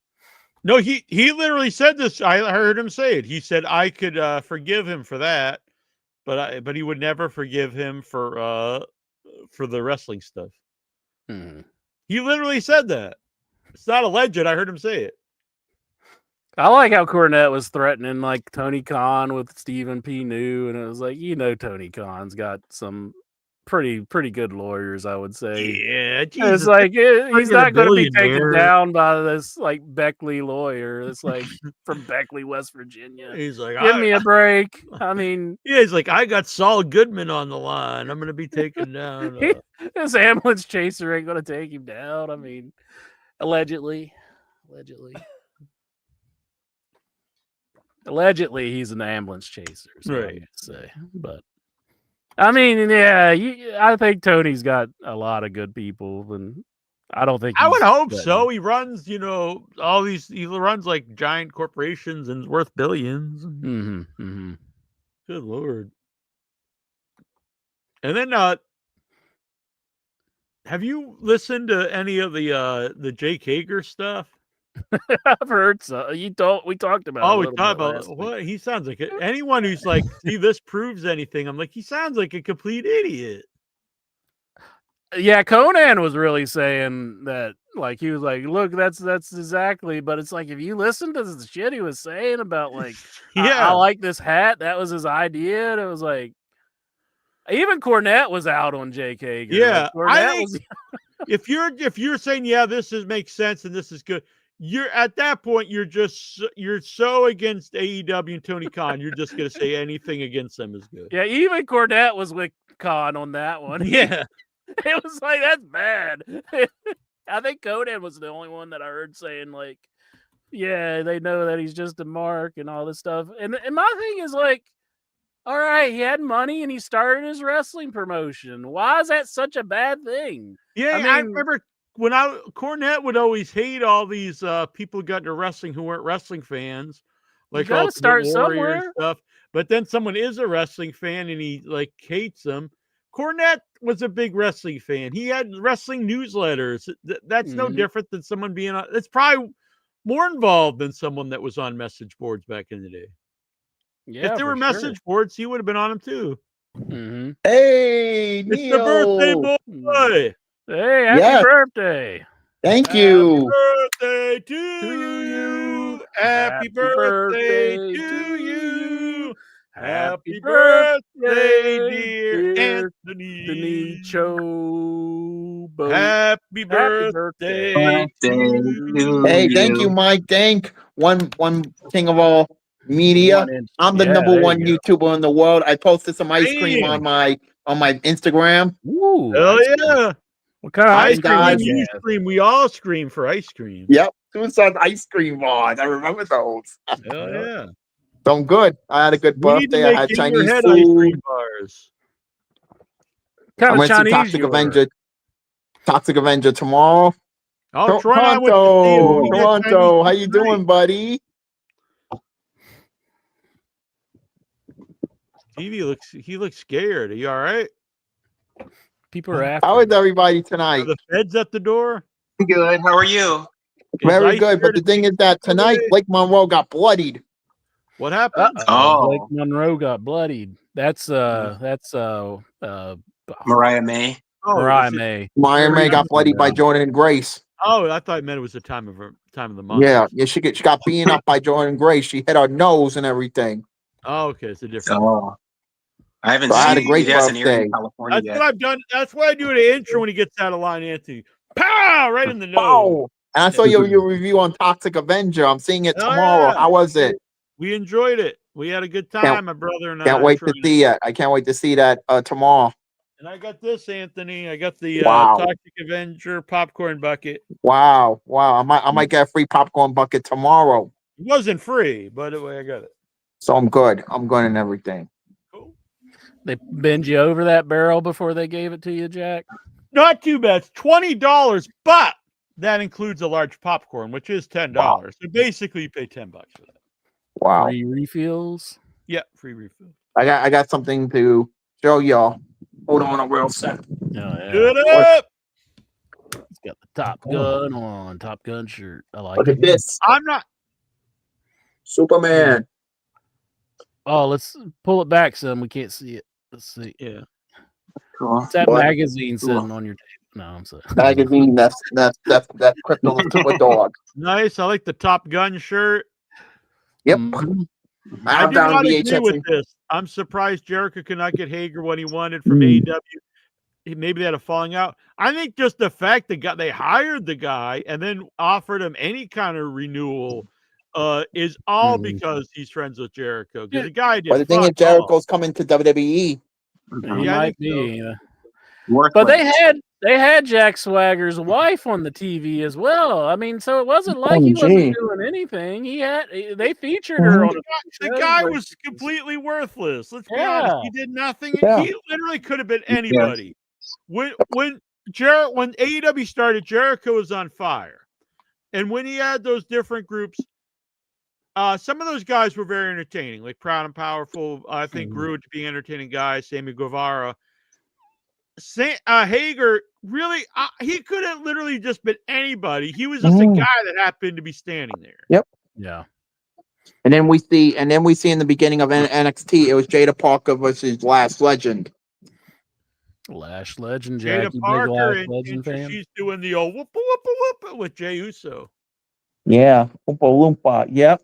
No, he literally said this. I heard him say it. He said I could forgive him for that, but he would never forgive him for the wrestling stuff. Hmm. He literally said that. It's not alleged. I heard him say it. I like how Cornette was threatening like Tony Khan with Stephen P. New, and it was like, Tony Khan's got some pretty good lawyers, I would say. Yeah, It's Jesus. like he's a not going to be taken billionaire. down by this like Beckley lawyer that's like from Beckley, West Virginia. He's like, Give me a break. I mean, yeah, he's like, I got Saul Goodman on the line. I'm going to be taken down. this ambulance chaser ain't going to take him down. I mean, allegedly. Allegedly, he's an ambulance chaser. So Right. Say, but I mean, yeah, I think Tony's got a lot of good people, and I don't think I would he's hope threatened. so. He runs, all these. He runs like giant corporations and is worth billions. Mm-hmm. Good Lord. And then, have you listened to any of the Jake Hager stuff? I've heard so. We talked about. Oh, it we talked about what he sounds like. Anyone who's like, see, this proves anything. I'm like, he sounds like a complete idiot. Yeah, Conan was really saying that. Like he was like, look, that's exactly. But it's like if you listen to the shit he was saying about like, I like this hat. That was his idea. And it was like, even Cornette was out on Jake Hager. Yeah, like, Cornette was. if you're saying this makes sense and this is good, you're at that point you're so against AEW and Tony Khan, you're just gonna say anything against them is good. Yeah, even Cornette was with Khan on that one. Yeah, it was like that's bad. I think Conan was the only one that I heard saying like, yeah, they know that he's just a mark and all this stuff. And my thing is like, all right, he had money and he started his wrestling promotion. Why is that such a bad thing? Yeah, I remember when Cornette would always hate all these people who got into wrestling who weren't wrestling fans, like all start Warrior somewhere and stuff. But then someone is a wrestling fan and he like hates them. Cornette was a big wrestling fan. He had wrestling newsletters. That's no different than someone being on. It's probably more involved than someone that was on message boards back in the day. Yeah, if there were message boards, he would have been on them too. Mm-hmm. Hey, it's Neil. the birthday boy. Hey, happy birthday. Thank you. Happy birthday to you. Happy birthday to you. Happy birthday, dear Anthony Chobo. Happy birthday to you. Hey, thank you, Mike. Thank one king of all media. I'm the number one YouTuber in the world. I posted some ice cream on my Instagram. Ooh, hell yeah. What kind of ice cream? You scream. We all scream for ice cream. Yep. Suicide ice cream bars. I remember those. Hell yeah. So I'm good. I had a good birthday. I had Chinese food. Ice cream bars. Kind I went Chinese to Toxic Avenger tomorrow. Oh, Toronto. How you doing, buddy? He looks scared. Are you all right? People are after. How is everybody tonight? Are the feds at the door? Good. How are you? Very good. But the thing is that tonight Blake Monroe got bloodied. What happened? Blake Monroe got bloodied. That's Mariah May. Mariah May. Mariah May got bloodied by Jordan Grace. Oh, I thought it meant it was the time of the month. Yeah, she got beaten up by Jordan Grace. She hit her nose and everything. Oh, okay, it's a different. Oh, I haven't I seen had a great birthday. in California That's what I've done. That's what I do at the intro when he gets out of line, Anthony. Pow! Right in the nose. Oh, and I saw your review on Toxic Avenger. I'm seeing it tomorrow. Yeah. How was it? We enjoyed it. We had a good time, my brother and I. Can't wait to see it. I can't wait to see that tomorrow. And I got this, Anthony. I got the Wow. Toxic Avenger popcorn bucket. Wow. I might get a free popcorn bucket tomorrow. It wasn't free, but I got it. So I'm good. I'm good and everything. Cool. They bend you over that barrel before they gave it to you, Jack? Not too bad. It's $20, but that includes a large popcorn, which is $10. Wow. So basically, you pay $10 for that. Wow. Free refills. Yeah, free refill. I got something to show y'all. Hold on a real sec. Oh, yeah. Good up. He's got the Top Gun on, Top Gun shirt. I like Look it. at this. I'm not. Superman. Oh, let's pull it back some. We can't see it. Let's see. Yeah. Cool. It's that What? magazine Cool. sitting on your table. No, I'm sorry. Magazine. That's Crypto the Super Dog. Nice. I like the Top Gun shirt. Yep. Mhm. I I'm do down not agree VHS. with this. I'm surprised Jericho could not get Hager what he wanted from Mm. AEW. Maybe they had a falling out. I think just the fact that they hired the guy and then offered him any kind of renewal is all because he's friends with Jericho. Because the guy did. But the thing is, fuck Jericho's coming to WWE. He Yeah, I might think so. be. Yeah. Worthless. But they had Jack Swagger's wife on the TV as well. I mean, so it wasn't like he wasn't doing anything. They featured her on The guy was completely worthless. Let's be honest. He did nothing. Yeah. He literally could have been anybody. When AEW started, Jericho was on fire. And when he had those different groups, some of those guys were very entertaining, like Proud and Powerful. I think grew to be entertaining guys, Sammy Guevara. Hager, really, he could have literally just been anybody. He was just a guy that happened to be standing there. Yep. Yeah. And then we see in the beginning of NXT, it was Jada Parker versus Lash Legend. Lash Legend, Jada Jackie, big Parker, Lash and Legend fan. she's doing the old whoop whoop whoop with Jey Uso. Yeah. Oompa Loompa. Yep.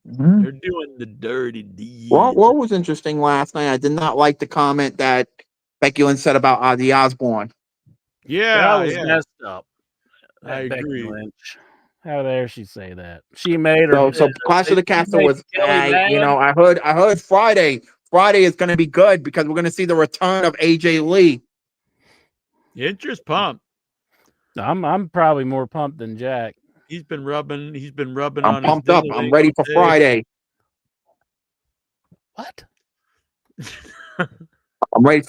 Mhm. They're doing the dirty deeds. What was interesting last night, I did not like the comment that Becky Lynch said about Ozzy Osbourne. Yeah, That was yeah. messed up. I Becky agree. Lynch. How dare she say that? She made her. So Clash of the Castle was, Kelly mad. I heard Friday. Friday is going to be good because we're going to see the return of AJ Lee. Interest pumped. I'm probably more pumped than Jack. He's been rubbing I'm on pumped his up. ding-a-ling I'm ready all for day. Friday. What? I'm ready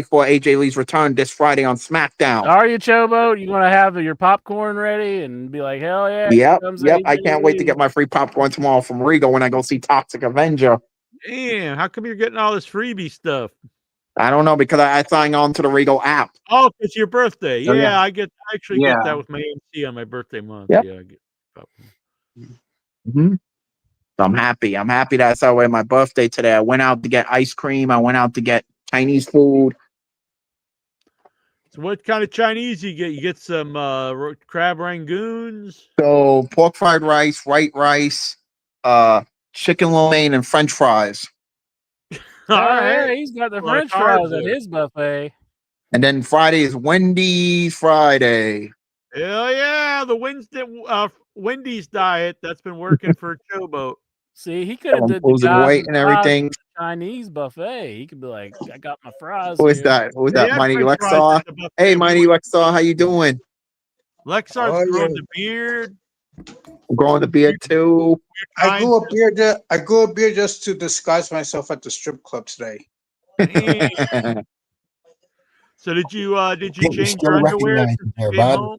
for AJ Lee's return this Friday on SmackDown. Are you, Chobo? You want to have your popcorn ready and be like, hell yeah? Yep. comes I AJ can't wait to Lee. get my free popcorn tomorrow from Regal when I go see Toxic Avenger. Damn, how come you're getting all this freebie stuff? I don't know because I signed on to the Regal app. Oh, it's your birthday. Oh, Yeah, yeah. I actually get Yeah. that with my AMC on my birthday month. Yep. Yeah, I get popcorn. Mm-hmm. So I'm happy. I'm happy that I celebrated my birthday today. I went out to get ice cream. I went out to get Chinese food. So what kind of Chinese you get? You get some crab rangoons. So pork fried rice, white rice, chicken lo mein, and French fries. All Yeah, right. he's got the A lot of French fries carbs at there. his buffet. And then Friday is Wendy's Friday. Hell yeah, the Wendy's diet that's been working for Chobo. See, he could have I'm did the losing guys weight with and fries everything. at the Chinese buffet. He could be like, I got my fries. Who is here." that? Who is They that? had Mighty French fries Lexar. at the buffet. Hey, Mighty Lexar, how you doing? Lexar's Oh, growing yeah. the beard. I'm growing the beard too. I grew a beard just to disguise myself at the strip club today. Damn. So did you think we change still your underwear recognize since you you there, came bud. home?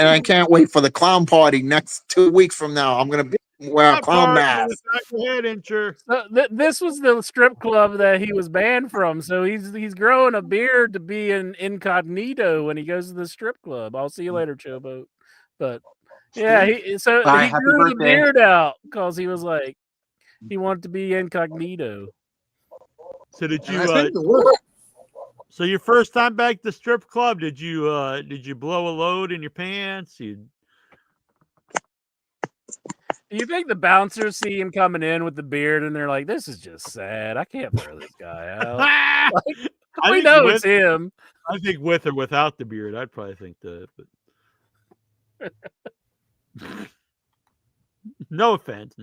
I can't wait for the clown party next 2 weeks from now. I'm gonna wear a Not clown far from mask. the back of your head, Incher. So this was the strip club that he was banned from. So he's growing a beard to be an incognito when he goes to the strip club. I'll see you later, Chobo. But yeah, he Bye, happy grew the birthday. beard out because he was like he wanted to be incognito. So did And you? I think it worked. So your first time back to the strip club, did you blow a load in your pants? Do you think the bouncers see him coming in with the beard and they're like, "This is just sad. I can't throw this guy out." I We think know with- it's him. I think with or without the beard, I'd probably think that. But... No offense.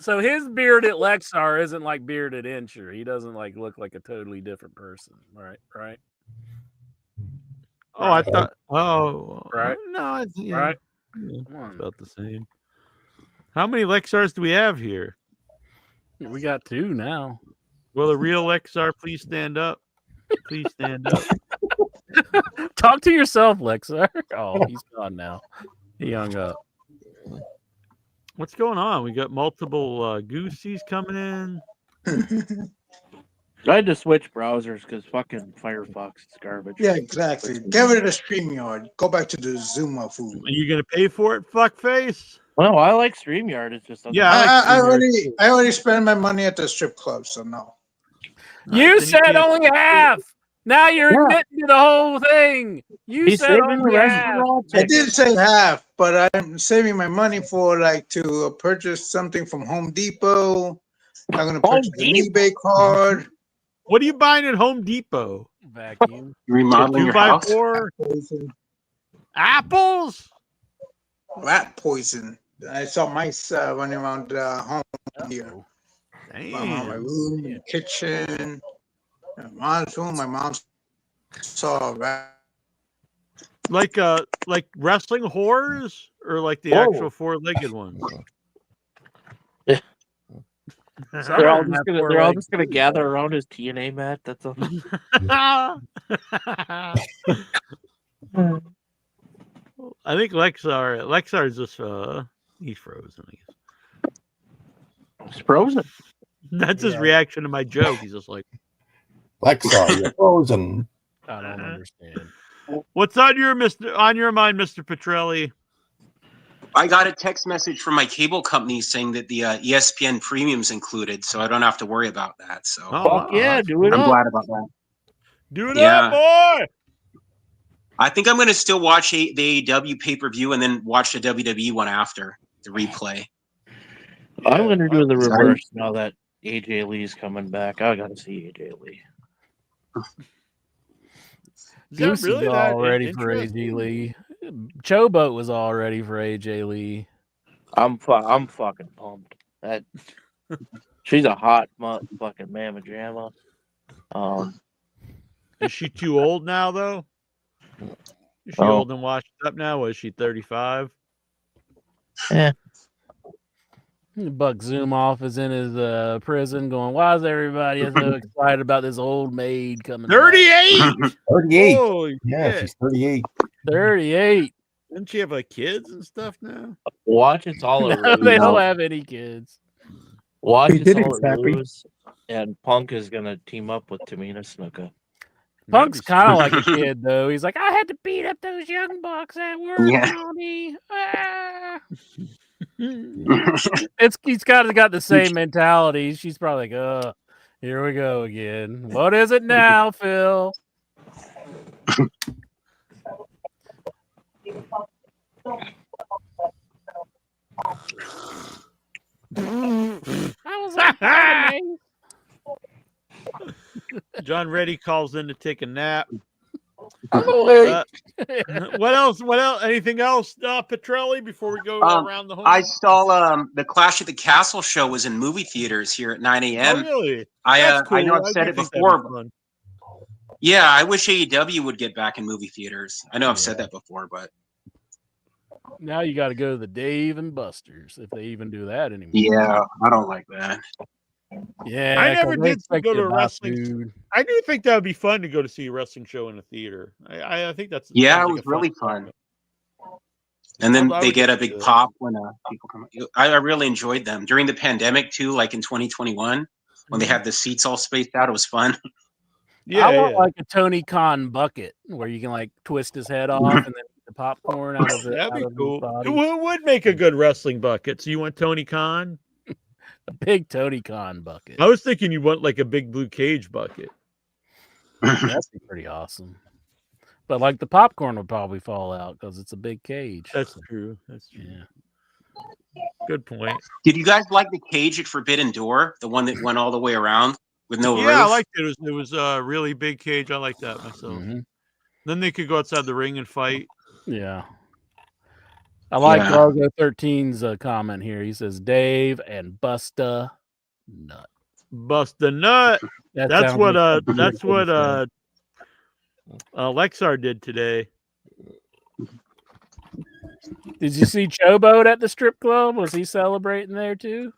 So his beard at Lexar isn't like beard at Incher. He doesn't like look like a totally different person, right? Right? Oh, I thought. Oh, Right. No, it's yeah, Right? yeah, Come on. it's about the same. How many Lexars do we have here? We got two now. Will a real Lexar please stand up? Please stand up. Talk to yourself, Lexar. Oh, he's gone now. He hung up. What's going on? We got multiple goosies coming in. I had to switch browsers because fucking Firefox is garbage. Yeah, exactly. Get rid of the StreamYard. Go back to the Zuma food. Are you gonna pay for it, fuckface? Well, I like StreamYard. It's just Yeah, I like I already spent my money at the strip club, so no. You said only half. Now you're admitting to the whole thing. You He's said saving the only rest half. I did say half, but I'm saving my money for like to purchase something from Home Depot. I'm gonna purchase an eBay card. What are you buying at Home Depot? Vacuum. Remodeling your house. 2x4 apples. Rat poison. I saw mice running around home here. My room, kitchen, my mom's room. My mom saw a rat. Like wrestling whores or like the actual four-legged ones? They're all just gonna gather around his TNA mat. That's all. I think Lexar's just he's frozen, I guess. It's frozen. That's his reaction to my joke. He's just like, Lexar, you're frozen. I don't understand. what's on your mind, Mr. Petrelli? I got a text message from my cable company saying that the ESPN premium's included, so I don't have to worry about that. So Fuck yeah, do it I'm up. glad about that. Do it up, boy! I think I'm going to still watch the AEW pay-per-view and then watch the WWE one after the replay. I'm gonna do the reverse now that AJ Lee's coming back. I gotta see AJ Lee. Goose is all ready for AJ Lee. Choboat was all ready for AJ Lee. I'm fucking pumped. That she's a hot fucking mamma jamma. Is she too old now, though? Is she old and washed up now? Was she 35? Yeah. Buck Zumhoff is in his prison going, why is everybody so excited about this old maid coming 38! 38. Holy Yeah, shit. she's 38. 38. Doesn't she have like kids and stuff now? Watch It's All a Ruse. They don't have any kids. Watch He It's did it, All a Sappy. Ruse, and Punk is gonna team up with Tamina Snuka. Punk's kind of like a kid, though. He's like, I had to beat up those young bucks at work, Yeah. Tony. Ah. He's kind of got the same mentality. She's probably like, here we go again. What is it now, Phil? I was like, John Reddy calls in to take a nap. what What else? Anything else, Petrelli, before we go around the home? I saw the Clash at the Castle show was in movie theaters here at 9 a.m. Oh, really? I That's know cool. I've said do it think that'd be before. fun. Yeah, I wish AEW would get back in movie theaters. I know I've said that before, but Now you got to go to the Dave and Buster's if they even do that anymore. yeah, I don't like that. Yeah, I never 'cause they did expect go you to a buy wrestling. food. I do think that would be fun to go to see a wrestling show in a theater. I think that's Yeah, sounds it like was really fun. concept. And then I they would get a like big to- pop when people come. I really enjoyed them during the pandemic too, like in 2021 when they had the seats all spaced out. It was fun. Yeah, I want yeah. like a Tony Khan bucket where you can like twist his head off and then eat the popcorn out of the That'd be out of his cool. body. It would make a good wrestling bucket. So you want Tony Khan? A big Tony Khan bucket. I was thinking you want like a big blue cage bucket. That'd be pretty awesome. But like the popcorn would probably fall out because it's a big cage. That's true. That's true. Yeah. Good point. Did you guys like the cage at Forbidden Door, the one that went all the way around with no roof? Yeah, I liked it. It was a really big cage. I like that myself. Mhm. Then they could go outside the ring and fight. Yeah. I like Yeah. Largo 13's comment here. He says Dave and Busta Nut. Bust a nut. That That's sounds what like that's something what to Lexar did today. Did you see Choboat at the strip club? Was he celebrating there too?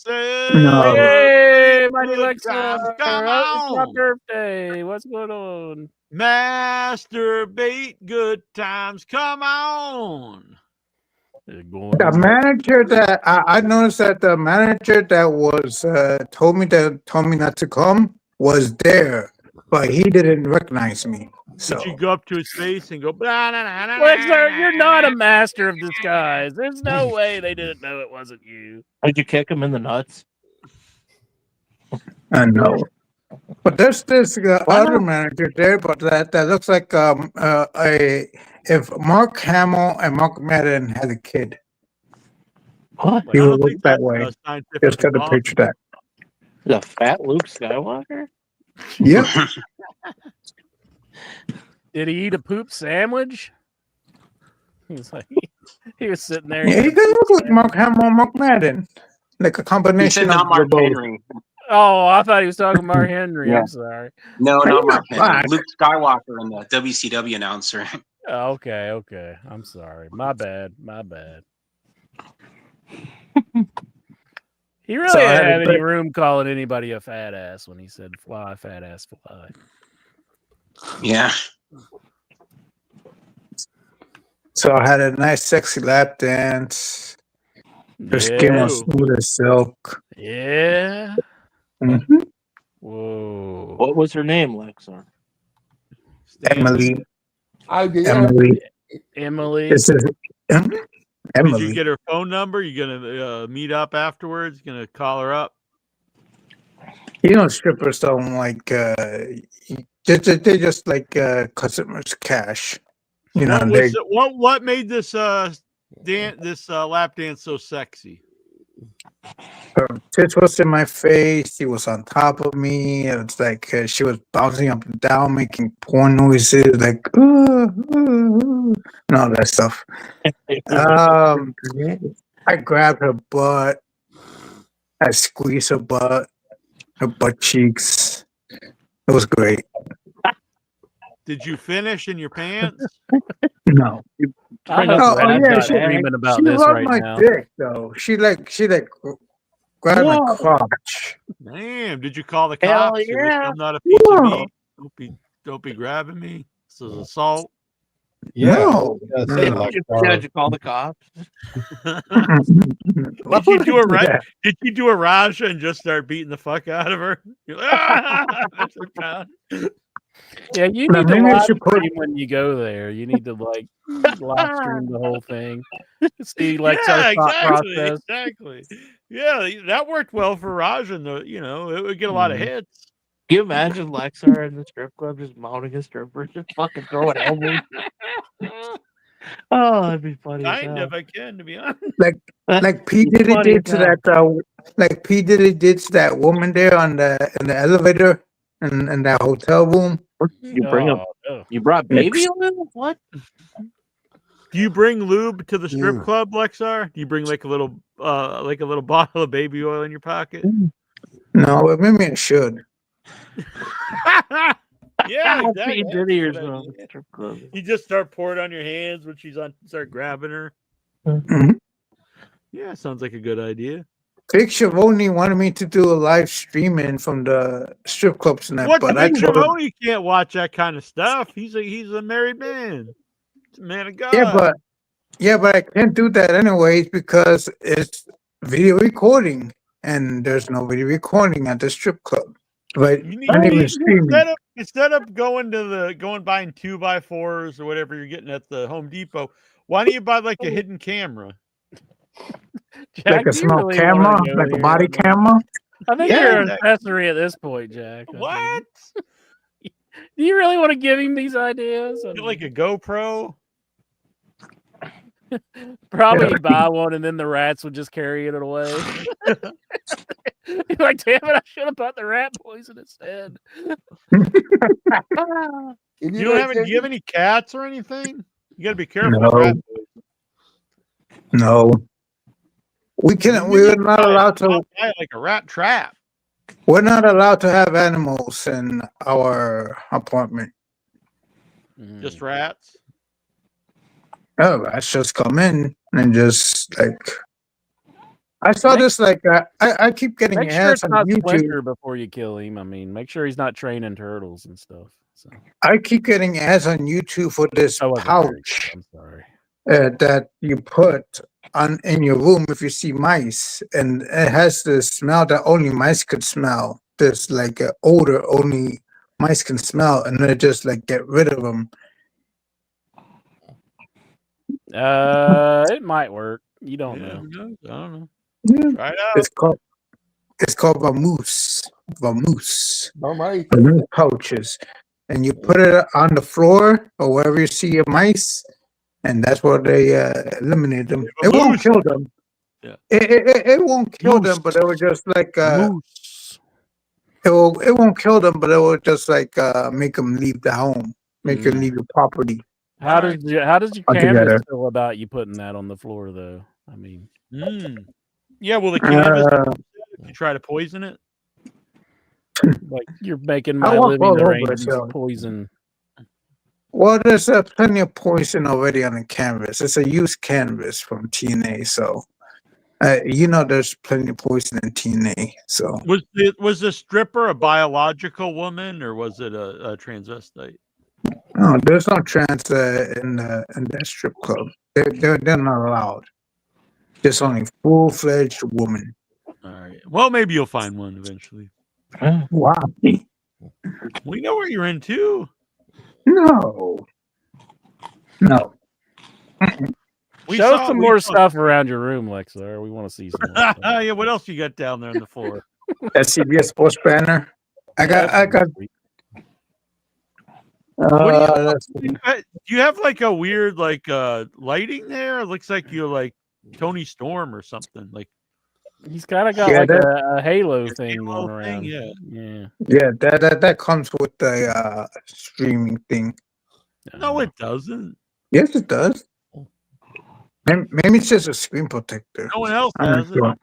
No. Hey, Mighty Good Lexar! times, come It's my on. birthday. What's going on? Masturbate, good times, come on. The manager that I noticed that the manager that was told me not to come was there, but he didn't recognize me. So Did you go up to his face and go, blah, nah, nah, nah, Lexar, you're not a master of disguise. There's no way they didn't know it wasn't you. Did you kick him in the nuts? I know. But there's this other manager there, but that looks like if Mark Hamill and Mark Madden had a kid, What? he I would don't look think that that's, way. scientific Just got to possible. picture that. The fat Luke Skywalker? Yep. Did he eat a poop sandwich? He's like, he was sitting there. Yeah, he does look like Mark Hamill and Mark Madden, like a He said combination not of Mark both. Henry. Oh, I thought he was talking Mark Henry. Yeah. I'm sorry. No, Are you not Mark not Henry. black? Luke Skywalker and the WCW announcer. Oh, okay. I'm sorry. My bad. He really So I didn't had have to any pick- room calling anybody a fat ass when he said fly, fat ass, fly. Yeah. So I had a nice, sexy lap dance. Her skin was Yeah. smooth as silk. Yeah. Mhm. Whoa. What was her name, Lexar? Emily. Okay, Emily. This is Did Emily. you get her phone number? You gonna meet up afterwards? You gonna call her up? You know, strippers don't like. They just like customers' cash. You know, What made this lap dance so sexy? her tits was in my face. She was on top of me. It's like she was bouncing up and down, making porn noises, like and all that stuff. I grabbed her butt. I squeezed her butt cheeks. It was great. Did you finish in your pants? No. I hope Oh, Brad's yeah, not she- dreaming about She this loved right my now. dick though. She grabbed my crotch. Damn! Did you call the Hell cops? yeah. I'm not a piece of Whoa. meat. Don't be grabbing me. This is assault. Yeah. No. I was gonna say, No. like, Did you call the cops? Why Did you would do I a right? that? Did you do a Raja and just start beating the fuck out of her? You're like, "Ah!" That's her pound. Yeah, you Now, need to maybe I live should put- stream when you go there. You need to like live stream the whole thing. See Lexar's Yeah, thought exactly, process. exactly. Yeah, that worked well for Rajan. It would get a lot of Mhm. hits. Can you imagine Lexar in the strip club just mounting a stripper, just fucking throwing elbows? Oh, that'd be funny. as Kind hell. of, I can, to be honest. Like P Diddy Funny did to as hell. that. Like P Diddy did to that woman there in the elevator in that hotel room. You bring up. Oh, no. You brought baby oil? What? Do you bring lube to the strip Yeah. club, Lexar? Do you bring like a little bottle of baby oil in your pocket? No, but maybe I should. Yeah, P. exactly. Diddy or That's a good something. idea. Strip club. You just start pouring on your hands when she's on. Start grabbing her. Mhm. Yeah, sounds like a good idea. Vic Schiavone wanted me to do a live streaming from the strip club tonight, What? but I Vic told him, Schiavone can't watch that kind of stuff. He's a married man. He's a man of God. yeah, but I can't do that anyways because it's video recording, and there's no video recording at the strip club. But You need, I didn't even stream it. instead of going buying 2x4s or whatever you're getting at the Home Depot, why don't you buy like a hidden camera? Jack, Like a do you small really camera, wanna go like a here? body camera. I think Yeah, you're an exactly. accessory at this point, Jack. I mean, What? do you really want to give him these ideas? I Get mean, like a GoPro? probably Yeah. buy one and then the rats would just carry it away. You're like, damn it, I should have bought the rat poison instead. You don't have any, do you have any cats or anything? You got to be careful. No. with rat No, we poison. can. We're not allowed to. Buy like a rat trap. We're not allowed to have animals in our apartment. Just rats. Oh, rats just come in and just like. I saw this like I keep getting Make sure ads it's on not YouTube. Splinter before you kill him. I mean, make sure he's not training turtles and stuff. So I keep getting ads on YouTube for this I wasn't very pouch good, I'm sorry. that you put on in your room if you see mice, and it has the smell that only mice could smell. this like odor only mice can smell, and they just like get rid of them. It might work. You don't know. who knows? I don't know. Yeah. Try it out. It's called vamoose. Vamoose. No, my. Vamoose pouches, and you put it on the floor or wherever you see your mice, and that's where they eliminate them. It won't kill them. Yeah. It won't kill them, but it will just like it won't kill them, but it will just like make them leave the home, make them leave the property. How does your Altogether. canvas feel about you putting that on the floor, though? I mean, yeah. Well, the canvas. You try to poison it. like you're making I my walk all living over arrangements it, so- poison. Well, there's plenty of poison already on the canvas. It's a used canvas from TNA, so there's plenty of poison in TNA. So Was the stripper a biological woman or was it a transvestite? no, there's no trans in that strip club. They're not allowed. Just only full-fledged woman. All right. Well, maybe you'll find one eventually. Wow. We know what you're into. No. Show some more stuff around your room, Lexar. We want to see some more stuff. Yeah. What else you got down there on the floor? That CBS Sports banner. I got. Do you have like a weird like lighting there? It looks like you're like Tony Storm or something. Like he's kind of got Yeah, like that- a halo thing halo going thing, around. yeah. Yeah, that comes with the streaming thing. No, it doesn't. Yes, it does. Maybe it's just a screen protector. No one else I'm has not it.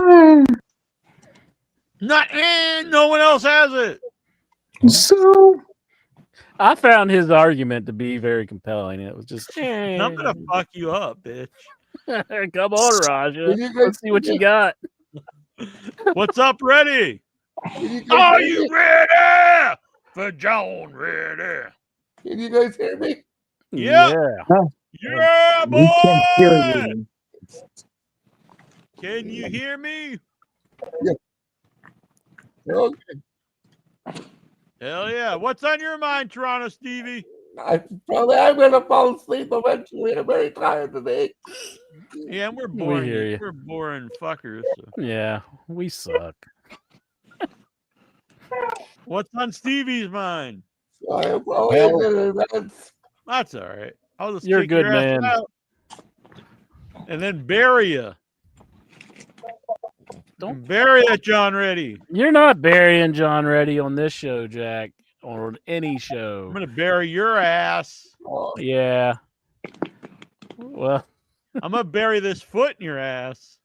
sure. No one else has it. So I found his argument to be very compelling. It was just, I'm gonna fuck you up, bitch. come on, Raja. Let's see what you got. What's up, ready? Are you ready for John Ready? Can you guys hear me? Yeah. Yeah, boy. we can't hear you. Can you hear me? Okay. Hell yeah. What's on your mind, Toronto Stevie? I'm gonna fall asleep eventually. I'm very tired today. Yeah, and we're We boring. hear you. We're boring fuckers. So. Yeah, we suck. What's on Stevie's mind? I'm always in events. That's all right. I'll just You're a kick good your ass man. out and then bury you. Don't- bury that John Reddy. You're not burying John Reddy on this show, Jack, or on any I'm show. gonna bury your ass. Yeah. Well, I'm gonna bury this foot in your ass.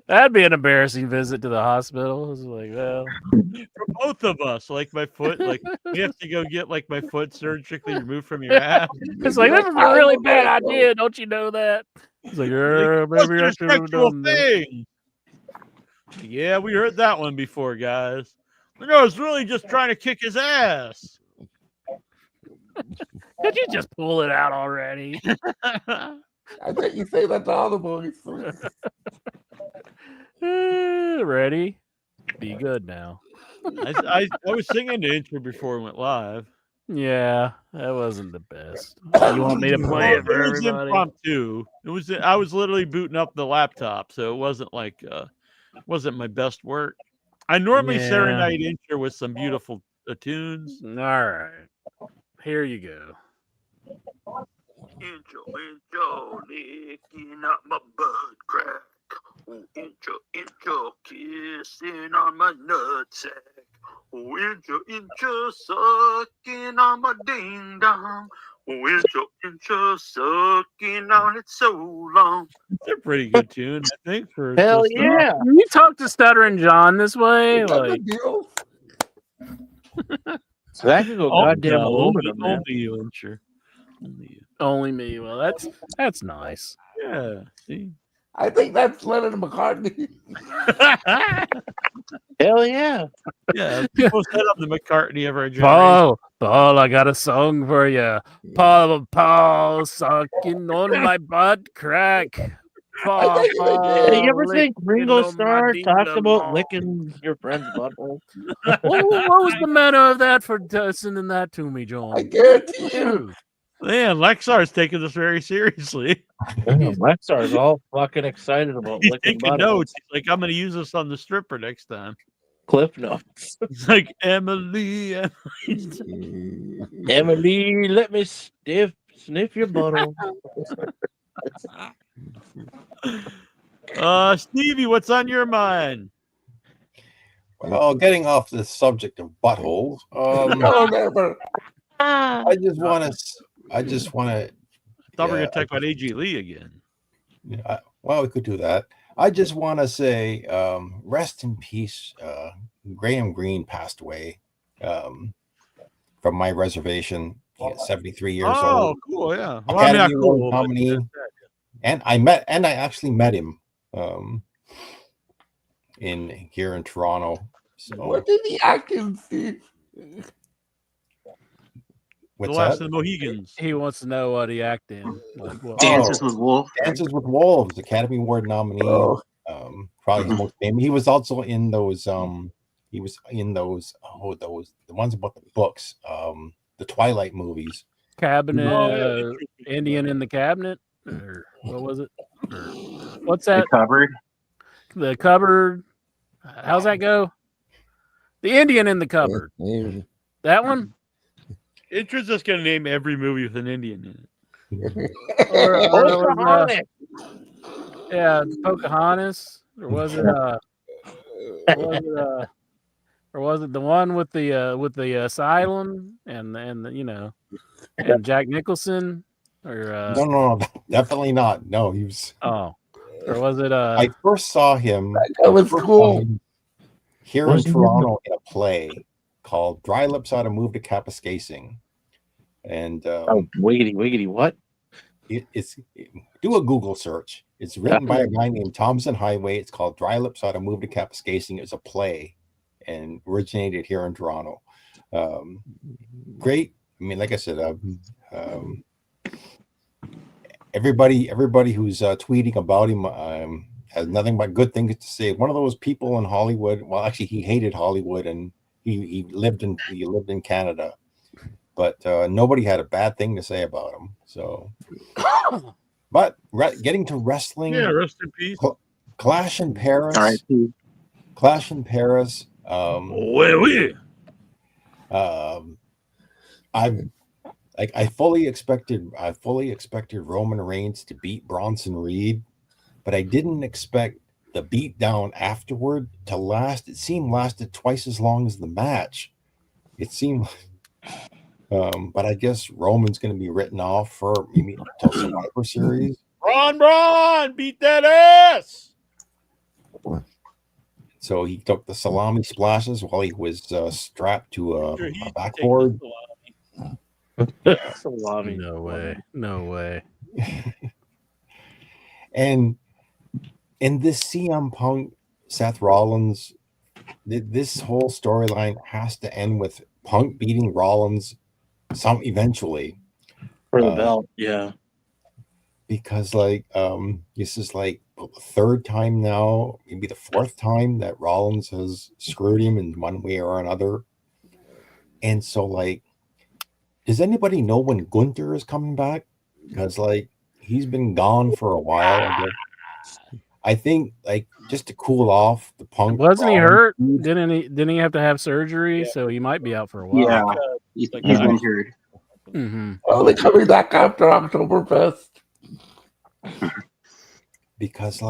that'd be an embarrassing visit to the hospital. It's like, well, For both of us, like my foot, like we have to go get like my foot surgically removed from your ass. it's like this is a really bad idea. Don't you know that? It's like, yeah, maybe I It's a should have sexual done that. thing. Yeah, we heard that one before, guys. No, I was really just trying to kick his ass. Could you just pull it out already? I bet you say that to all the boys. Ready? Be good now. I was singing the intro before we went live. Yeah, that wasn't the best. You want me to play it for It was everybody? impromptu. I was literally booting up the laptop, so it wasn't like wasn't my best work. I normally Yeah. serenade intro with some beautiful tunes. All right. Here you go. Intro, licking up my butt crack. Oh, intro, kissing on my nutsack. Oh, intro, sucking on my ding dong. Oh, intro, sucking on it so long. It's a pretty good tune, I think. For Hell just, yeah. Can you talk to Stuttering John this way? Like, So that could go goddamn aluminum, man. only you, intro. Only you. only me. Well, that's nice. Yeah. See. I think that's Lennon McCartney. Hell yeah. Yeah. People said I'm the McCartney of our generation. Paul, I got a song for you. Paul, sucking on my butt crack. I think we did. Hey, you ever think Ringo licking on my Starr talked ding-dong. about licking your friend's butthole? what was the matter of that for sending that to me, John? I guarantee you. Man, Lexar's taking this very seriously. Lexar's all fucking excited about He's licking taking buttholes. notes. He's like, I'm going to use this on the stripper next time. Cliff notes. It's like, Emily. Emily, let me sniff your butthole. Stevie, what's on your mind? Well, getting off the subject of buttholes, No, never. I just want to. I thought we were going to talk about AJ Lee again. Well, we could do that. I just want to say, rest in peace. Graham Greene passed away from my reservation. He is 73 years old. Oh, cool, yeah. Well, Academy cool, Award nominee. And I actually met him here in Toronto. So What did he act in, Steve? what's The Last that? of the Mohegans. He wants to know what he acted in. Like, what? Dances with Wolves. Dances with Wolves, Academy Award nominee. Oh. Probably his most famous. He was also in those. He was in those. The ones about the books. The Twilight movies. Cabinet, Indian in the Cabinet, or what was it? What's that? The Cupboard. The Cupboard. How's that go? The Indian in the Cupboard. That one. Intra's just going to name every movie with an Indian in it. Yeah, Pocahontas, or was it? Or was it the one with the asylum and and Jack Nicholson? Or No, definitely not. No, he was. Oh, or was it? I first saw him. That was cool. Here in Toronto in a play called "Dry Lips Ought to Move to Kapuskasing," and wiggity, what? Do a Google search. It's written by a guy named Thompson Highway. It's called "Dry Lips Ought to Move to Kapuskasing." It's a play and originated here in Toronto. Great. I mean, like I said, everybody who's tweeting about him has nothing but good things to say. One of those people in Hollywood. Well, actually, he hated Hollywood and he lived in Canada, but nobody had a bad thing to say about him. So, but getting to wrestling, Yeah, rest in peace. Clash in Paris. All right. Clash in Paris. I fully expected Roman Reigns to beat Bronson Reed, but I didn't expect the beatdown afterward to last. It lasted twice as long as the match. It seemed, but I guess Roman's going to be written off for maybe until Survivor Series. Braun, beat that ass. So he took the salami splashes while he was strapped to a Sure, he used to take backboard. Salami. No way. And in this CM Punk, Seth Rollins, this whole storyline has to end with Punk beating Rollins eventually For the belt, yeah. because this is like the third time now, maybe the fourth time that Rollins has screwed him in one way or another. And so does anybody know when Gunther is coming back? Because he's been gone for a while. I think just to cool off the Punk. Wasn't he hurt? feud. Didn't he have to have surgery? So he might be out for a while. Yeah, he's injured. Mm-hmm. Oh, they're coming back after Oktoberfest. Because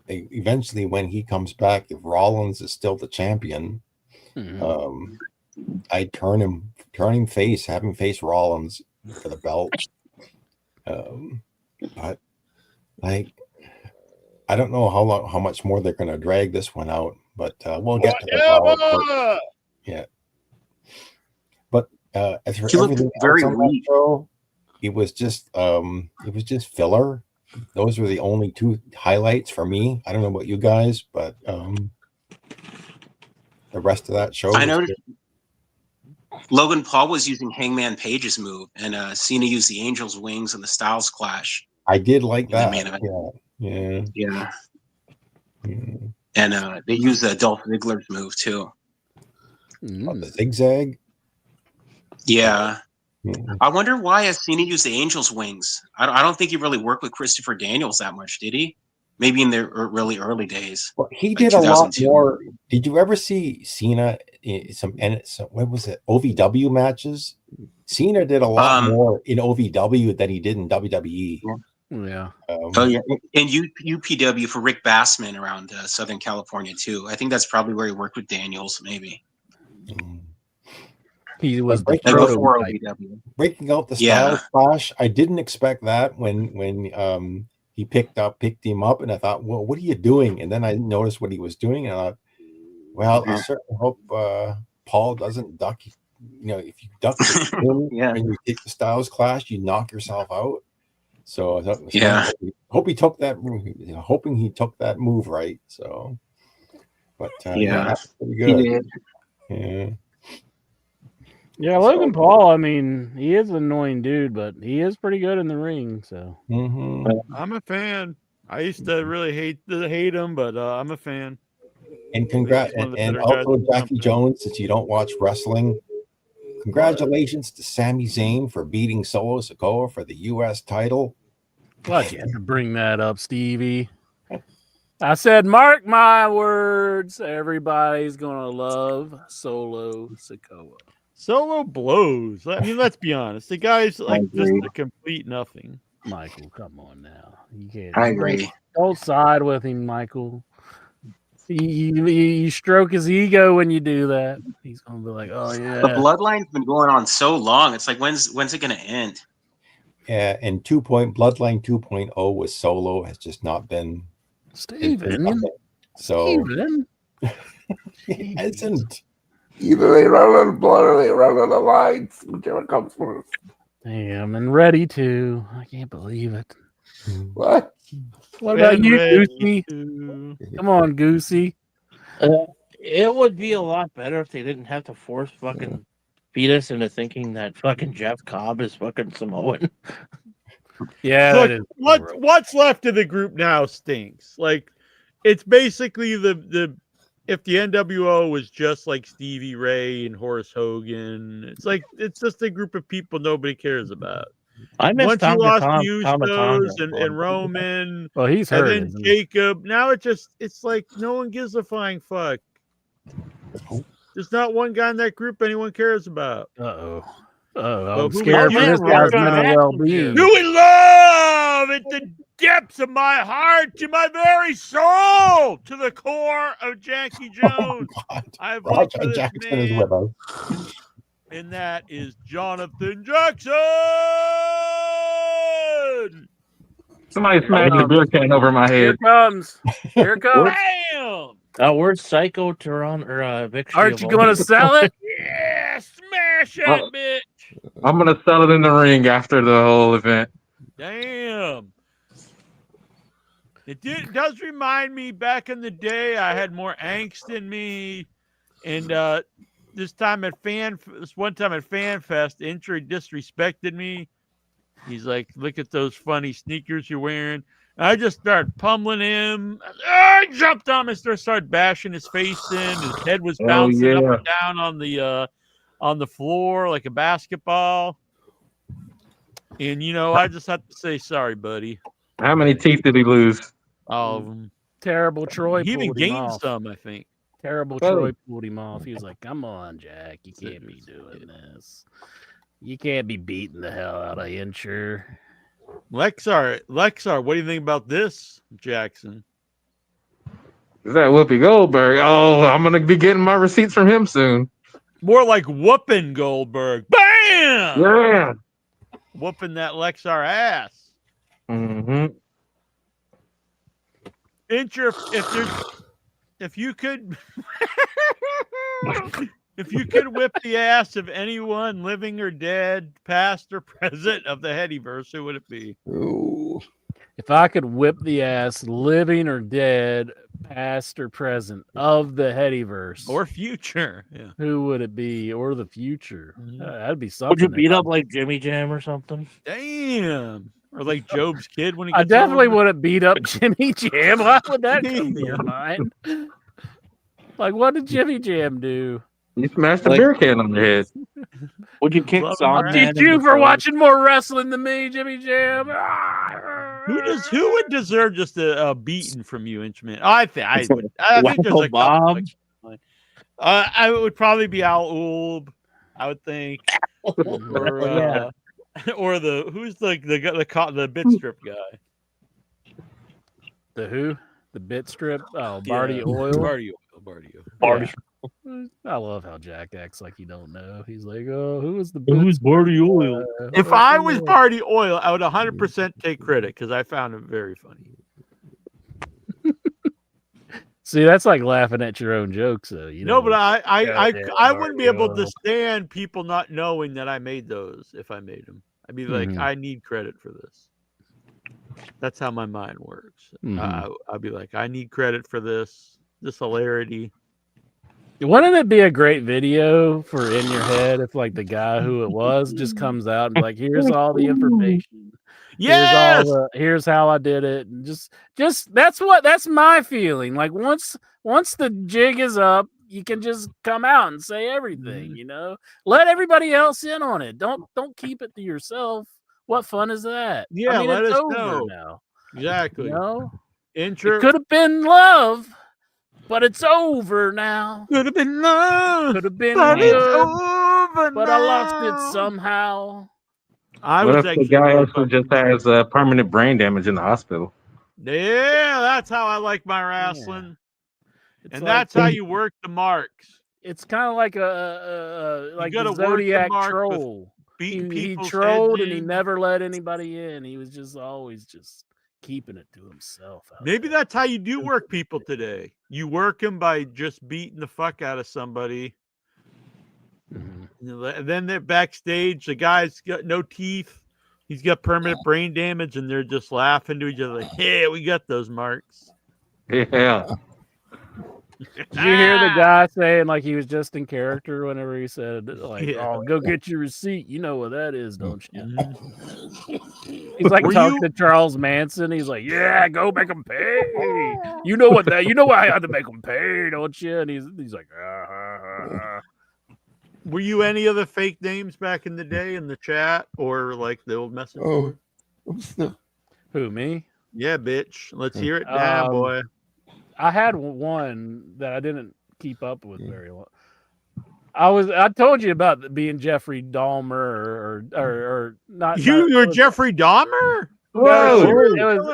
eventually when he comes back, if Rollins is still the champion, I'd turn him face, have him face Rollins for the belt. But I don't know how much more they're going to drag this one out, but we'll get to that. Yeah. But as for He looked everything very else on that weak. show, it was just filler. Those were the only two highlights for me. I don't know about you guys, but the rest of that show. I was noticed good. Logan Paul was using Hangman Page's move, and Cena used the Angel's Wings and the Styles Clash I did like in the that. main event. Yeah. Yeah. Mm. And they use the Dolph Ziggler's move too. Oh, the zigzag. Yeah. Mm. I wonder why Cena used the Angel's wings. I don't think he really worked with Christopher Daniels that much, did he? Maybe in the really early days. Well, he like did a lot 2002. more. Did you ever see Cena in some what was it? OVW matches? Cena did a lot more in OVW than he did in WWE. Yeah. Oh yeah, and UPW for Rick Bassman around Southern California too. I think that's probably where he worked with Daniels, maybe. He was Like the before prototype. OVW. breaking out the Yeah. Styles Clash. I didn't expect that when he picked him up, and I thought, well, what are you doing? And then I noticed what he was doing, and I thought, well, I certainly hope Paul doesn't duck. You know, if you duck him and you take the Styles Clash, you knock yourself out. So I thought, hope he took that move. Hoping he took that move right. So, but that's pretty good. He did. Yeah. Yeah, Logan Paul, I mean, he is an annoying dude, but he is pretty good in the ring. So I'm a fan. I used to really hate him, but I'm a fan. And congrats, He's one of the and better guys also in the Jackie company. Jones, since you don't watch wrestling, congratulations to Sami Zayn for beating Solo Sikoa for the U.S. title. Glad you had to bring that up, Stevie. I said, mark my words, everybody's gonna love Solo Sikoa. Solo blows. I mean, let's be honest. The guy's like just a complete nothing. Michael, come on now. You can't. I agree. Don't side with him, Michael. You stroke his ego when you do that. He's gonna be like, "Oh yeah." The bloodline's been going on so long. It's like when's it gonna end? Yeah, and Bloodline 2.0 with Solo has just not been Steven. So Steven. he hasn't. Either they run on the blood or they run on the lines, whichever comes first. Damn, and ready to. I can't believe it. What? What about you, Ready Goosey? to- Come on, Goosey. It would be a lot better if they didn't have to force fucking feed us into thinking that fucking Jeff Cobb is fucking Samoan. Yeah, Look, that is what's left of the group now stinks. Like, it's basically the if the NWO was just like Stevie Ray and Horace Hogan, it's like it's just a group of people nobody cares about. I miss Once you Tom lost Tom Usos Tonga. and Roman, Well, he's and hurt. then isn't he? Jacob. Now it's like no one gives a flying fuck. There's not one guy in that group anyone cares about. Uh-oh. But I'm who scared we for this care guy's about- mental well-being. Who we love at the depths of my heart, to my very soul, to the core of Jackie Jones. I have love for Roger this Jackson is man, with us. and that is Jonathan Jackson. Somebody smashed a beer can over my Here head. it comes. Here it comes. Bam! Where's Psycho Turan or Vic? Aren't you going to sell it? Yeah, smash that bitch. I'm gonna sell it in the ring after the whole event. Damn. It does remind me back in the day I had more angst in me. And this one time at Fan Fest, Intro disrespected me. He's like, look at those funny sneakers you're wearing. And I just started pummeling him. I jumped on him and started bashing his face in. His head was bouncing up and down on the floor like a basketball. And, I just have to say sorry, buddy. How many teeth did he lose? All of them. Terrible Troy He even pulled him gained off. some, I think. Terrible Oh. Troy pulled him off. He was like, come on, Jack. You can't be doing this. You can't be beating the hell out of Incher. Lexar, what do you think about this, Jackson? Is that Whoopi Goldberg? Oh, I'm gonna be getting my receipts from him soon. More like whooping Goldberg. Bam! Yeah. Whooping that Lexar ass. Mm-hmm. Incher, if you could if you could whip the ass of anyone living or dead, past or present of the Headyverse, who would it be? Ooh. If I could whip the ass, living or dead, past or present, of the Headyverse, Or future. Yeah. who would it be? Or the future? Mhm. That'd be something. Would you beat up like Jimmy Jam or something? Damn. Or like Job's kid when he I gets definitely older. wouldn't beat up Jimmy Jam. Why would that come to your mind? Like, what did Jimmy Jam do? You smashed a beer can on your head. Would you kick I'll teach you for watching more wrestling than me, Jimmy Jam. Who would deserve just a beating from you, Inchman? I think there's a Bob. couple. I would probably be Al Ulb. I would think, or or who's the bit strip guy? The who? The bit strip? Oh, Barty Oil. Barty Oil. Yeah. I love how Jack acts like he don't know. He's like, oh, who's Barty Oil? If I was Barty Oil, I would 100% take credit because I found him very funny. See, that's like laughing at your own jokes, though. You know, No, but I wouldn't be able to stand people not knowing that I made those if I made them. I'd be like, I need credit for this. That's how my mind works. I'd be like, I need credit for this hilarity. Wouldn't it be a great video for In Your Head if, like, the guy who it was just comes out and be like, here's all the information. Yes. Here's how I did it. And just that's my feeling. Like once the jig is up, you can just come out and say everything, you know. Let everybody else in on it. Don't keep it to yourself. What fun is that? Yeah, I mean, let it's us over know. now. Exactly. You know? Intro. It could have been love, but it's over now. Could have been love. Could have been but good, it's over but now. I lost it somehow. What if the guy also just has permanent brain damage in the hospital? Yeah, that's how I like my wrestling. It's And like- that's how you work the marks. It's kind of like a You the gotta work the Zodiac mark with troll. beating He people's trolled heads and he in. never let anybody in. He was just always just keeping it to himself. Maybe that's how you do work people today. You work them by just beating the fuck out of somebody. And then they're backstage. The guy's got no teeth. He's got permanent brain damage, and they're just laughing to each other like, "Hey, we got those marks." Yeah. Did you hear the guy saying like he was just in character whenever he said like, "Oh, go get your receipt"? You know what that is, don't you? He's like Were talking you- to Charles Manson. He's like, "Yeah, go make them pay." You know what that? You know why I had to make them pay, don't you? And he's like, Were you any of the fake names back in the day in the chat or like the old message? Oh, Who, me? Yeah, bitch. Let's hear it down, boy. I had one that I didn't keep up with very long. I told you about being Jeffrey Dahmer or not. You were Jeffrey Dahmer? No, Whoa.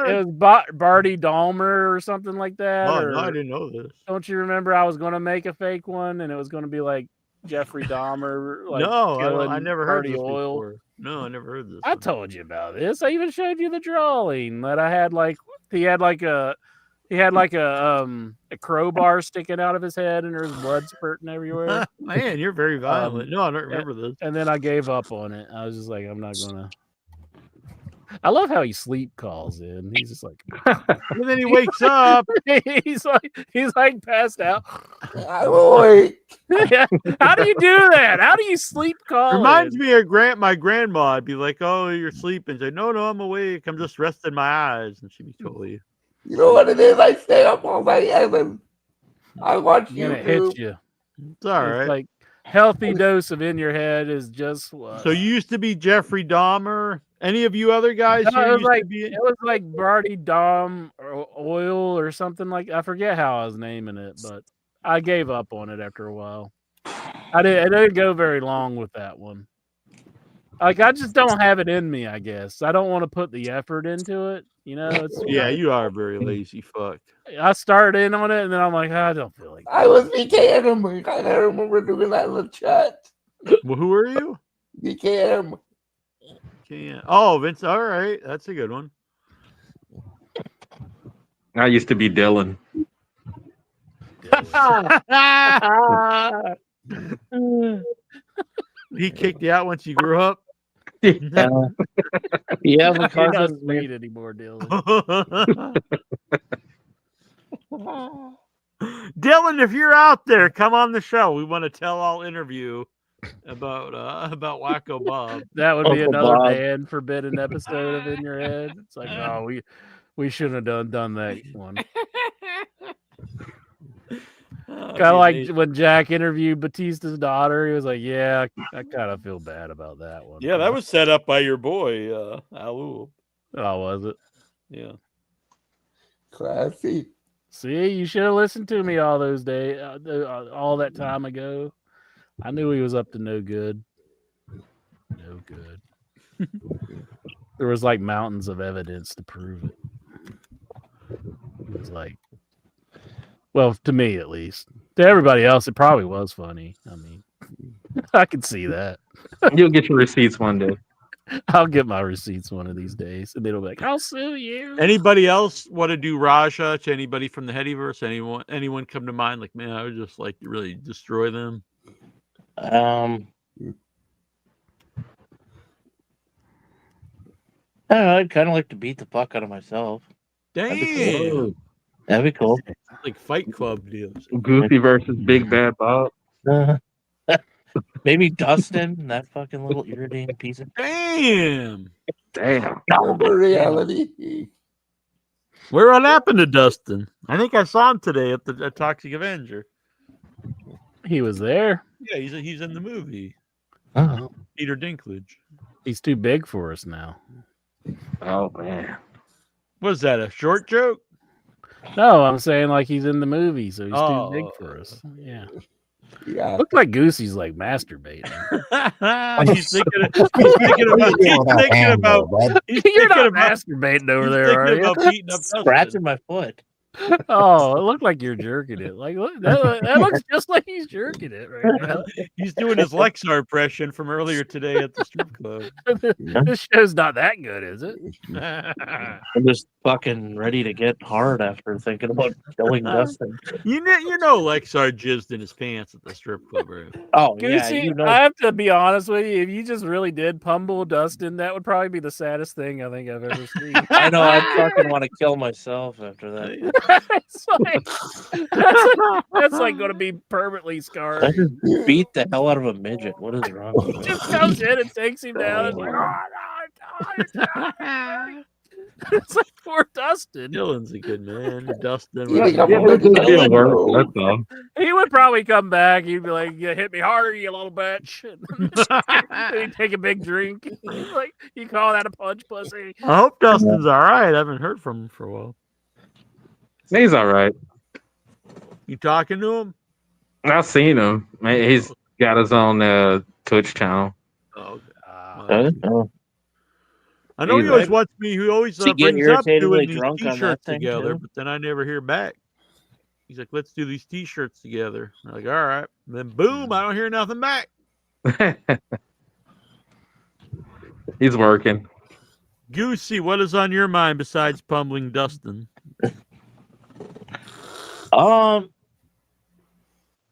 it was Barty Dahmer or something like that. Oh, or, no, I didn't know this. Don't you remember? I was going to make a fake one, and it was going to be like Jeffrey Dahmer. Like No, killing I never heard Barty this Oil. before. No, I never heard this. I told you about this. I even showed you the drawing that I had. Like he had like a crowbar sticking out of his head, and there's blood spurting everywhere. Man, you're very violent. No, I don't remember this. And then I gave up on it. I was just like, I'm not gonna. I love how he sleep calls in. He's just like, and then he wakes up. he's like passed out. I will wait. Yeah. How do you do that? How do you sleep call? Reminds in? me of my grandma. I'd be like, "Oh, you're sleeping." She'd say, "No, I'm awake. I'm just resting my eyes." And she'd be totally. You know what it is? I stay up all night, Evan. I watch And it YouTube. hits you. It's all right. Like healthy dose of In Your Head is just what. So you used to be Jeffrey Dahmer. Any of you other guys No, here it was used like to be? it was like Barty Dom Oil or something like. I forget how I was naming it, but I gave up on it after a while. I didn't go very long with that one. Like I just don't have it in me. I guess I don't want to put the effort into it. You know, it's Yeah, you are very lazy. Fuck. I started in on it, and then I'm like, I don't feel like. I was BK Adam. I remember doing that in the chat. Well, who are you? BK Adam. Oh, Vince. All right, that's a good one. I used to be Dylan. He kicked you out once you grew up. Yeah, You're because not of sweet anymore, Dylan. Dylan, if you're out there, come on the show. We want a tell-all interview about Wacko Bob. That would be Uncle another Bob. banned, forbidden episode of In Your Head. It's like, oh, we shouldn't have done that one. Kind of like when Jack interviewed Batista's daughter. He was like, "Yeah, I kind of feel bad about that one." Yeah, that was set up by your boy, Alul. Oh, was it? Yeah. Classy. See, you should have listened to me all those days, all that time ago. I knew he was up to no good. No good. There was like mountains of evidence to prove it. It was like, well, to me at least. To everybody else, it probably was funny. I mean, I can see that. You'll get your receipts one day. I'll get my receipts one of these days, and it'll be like, "I'll sue you." Anybody else want to do Raja to anybody from the Headyverse? Anyone come to mind? Like, man, I would just like to really destroy them. I don't know, I'd kind of like to beat the fuck out of myself. Damn. That'd be cool. Like Fight Club deals. Goofy versus Big Bad Bob. Maybe Dustin, that fucking little irritating piece of. Damn. Reality. Where what happened to Dustin? I think I saw him today at the Toxic Avenger. He was there. Yeah, he's in the movie. Oh. Peter Dinklage. He's too big for us now. Oh man. Was that a short joke? No, I'm saying like he's in the movie, so he's too big for us. Yeah. Yeah. Looked like Goosey's like masturbating. he's thinking about You're not masturbating over there, are you? beating up Scratching my foot. Oh, it looked like you're jerking it. Like look, that looks just like he's jerking it right now. He's doing his Lexar impression from earlier today at the strip club. This show's not that good, is it? I'm just fucking ready to get hard after thinking about killing Dustin. You know Lexar jizzed in his pants at the strip club, right? Oh, Goosey, yeah. You know. I have to be honest with you. If you just really did pummel Dustin, that would probably be the saddest thing I think I've ever seen. I know. I'd fucking want to kill myself after that. It's like, that's like going to be permanently I scarred. just beat the hell out of a midget. What is wrong with He me? just comes in and takes him down. And like, it's like poor Dustin. Dylan's a good man. Dustin. Yeah, It'll work. That's all. He would probably come back. He'd be like, "You hit me harder, you little bitch." And he'd take a big drink. Like, you call that a punch, pussy? I hope Dustin's all right. I haven't heard from him for a while. He's all right. You talking to him? I've seen him. Man, he's got his own Twitch channel. Oh, I I know he always wants me. He always Is he getting brings up irritatedly doing these drunk on that T-shirts thing, together, too? but then I never hear back. He's like, "Let's do these T-shirts together." I'm like, all right. And then boom, I don't hear nothing back. He's working. Goosey, what is on your mind besides pummeling Dustin?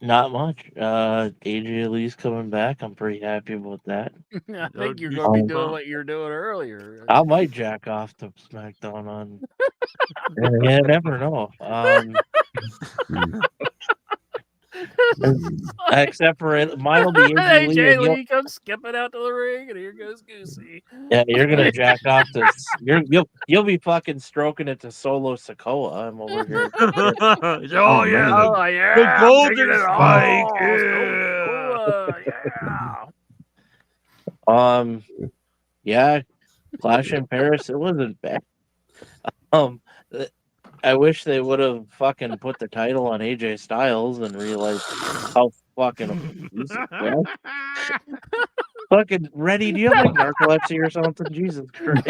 Not much. AJ Lee's coming back. I'm pretty happy about that. I think you're going to be doing what you're doing earlier. I might jack off to SmackDown on. Yeah, never know. Except for it, mine will be AJ Lee. AJ and you'll- Lee comes skipping out to the ring, and here goes Goosey. Yeah, you're gonna jack off to. You'll be fucking stroking it to Solo Sokoa. I'm over here. Oh yeah, Oh yeah, the golden taking it spike. all. Yeah, Clash in Paris. It wasn't bad. I wish they would have fucking put the title on AJ Styles and realized how fucking fucking ready. Do you have like narcolepsy or something? Jesus Christ.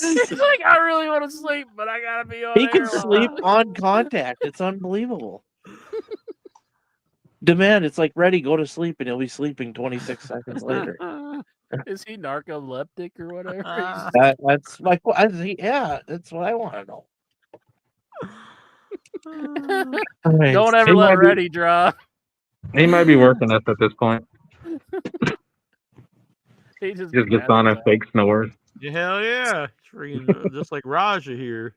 He's like, I really want to sleep, but I gotta be on. He can air sleep live." on contact. It's unbelievable. Demand, it's like ready, go to sleep, and he'll be sleeping 26 seconds later. Is he narcoleptic or whatever? That's my yeah, that's what I want to know. Don't ever He let might be- Reddy draw. He might be working us at this point. He just Just gets on a fake snores. Yeah, hell yeah, freaking just like Raja here,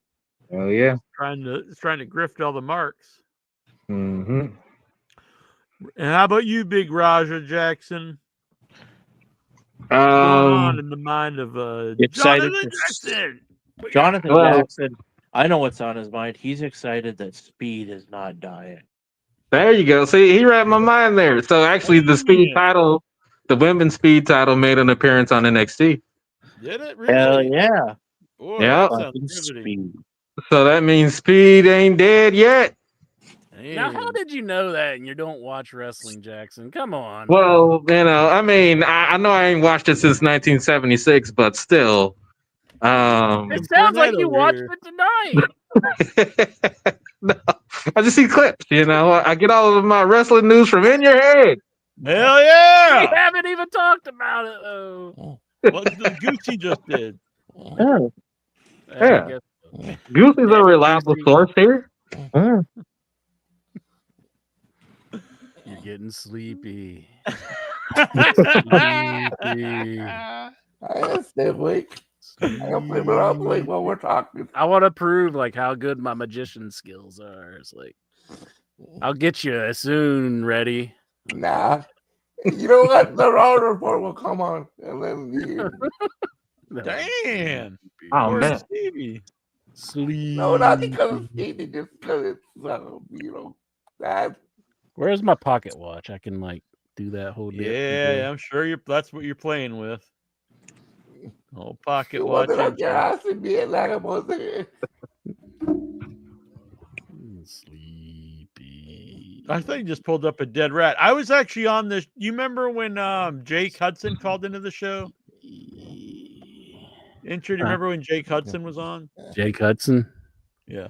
Oh yeah. trying to grift all the marks. Mm-hmm. And how about you, Big Raja Jackson? What's going on in the mind of Excited Jonathan to- Jackson? Jonathan Well- Jackson, I know what's on his mind. He's excited that Speed is not dying. There you go. See, he read my mind there. So actually, the speed title, the women's speed title, made an appearance on NXT. Did it really? Hell yeah. Boy, Yeah. that sounds riveting. So that means Speed ain't dead yet. Now, how did you know that and you don't watch wrestling, Jackson? Come on. Well, I mean, I know I ain't watched it since 1976, but still. It sounds like you watched it tonight. No, I just see clips, I get all of my wrestling news from In Your Head. Hell yeah! We haven't even talked about it, though. What the Gucci just did. Oh. I Yeah. guess so. Goofy's a reliable source here. You're getting sleepy. Sleepy. I stay awake. I don't play Monopoly while we're talking. I want to prove like how good my magician skills are. It's like I'll get you soon. Ready? Nah. You know what? The Raw report will come on, and then Damn. Oh, Poor man. Stevie. Sleep. no, not because of skating, just because it's bad. Where's my pocket watch? I can like do that whole dip. Yeah, I'm sure that's what you're playing with. Oh, pocket You watch. wasn't up your ass in me and like I was there. Sleepy. I thought you just pulled up a dead rat. I was actually on this. You remember when Jake Hudson called into the show? Intro, do you remember when Jake Hudson was on? Jake Hudson. Yeah.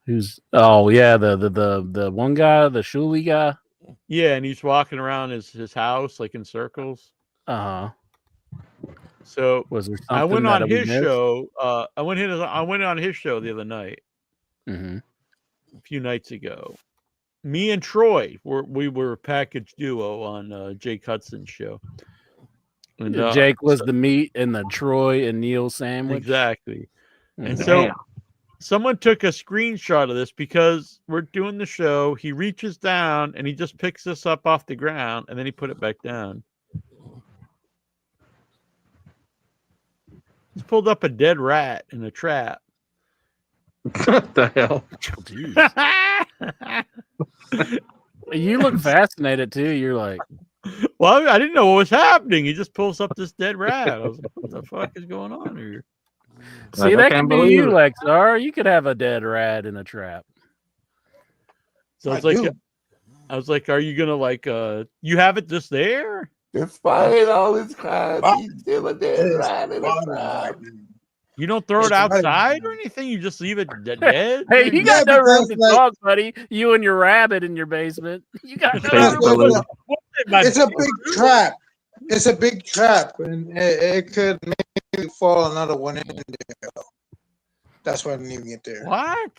Who's? Oh yeah, the one guy, the Shuli guy. Yeah, and he's walking around his house like in circles. Uh huh. So Was there I something went on that we his missed? show. I went on his show the other night, Mm-hmm. a few nights ago. Me and Troy we were a package duo on Jake Hudson's show. And, Jake was the meat and the Troy and Neil sandwich. Exactly. And Mhm. so someone took a screenshot of this because we're doing the show. He reaches down and he just picks this up off the ground and then he put it back down. He's pulled up a dead rat in a trap. What the hell? You look fascinated too. You're like, Well, I didn't know what was happening. He just pulls up this dead rat. I was like, what the fuck is going on here? see, I that can't could be believe you, it. Lexar. You could have a dead rat in a trap. So I it's like, do. I was like, are you going to like, you have it just there? Despite all his crimes, Wow. he's still a dead rat in a trap. You don't throw it It's right. outside or anything? You just leave it dead? Hey, you Yeah, got no room because, to like- talk, buddy. You and your rabbit in your basement. You got no Thanks, room. Billy. It's a big trap. It's a big trap, and it could maybe fall another one in there. That's why I'm leaving it there. What?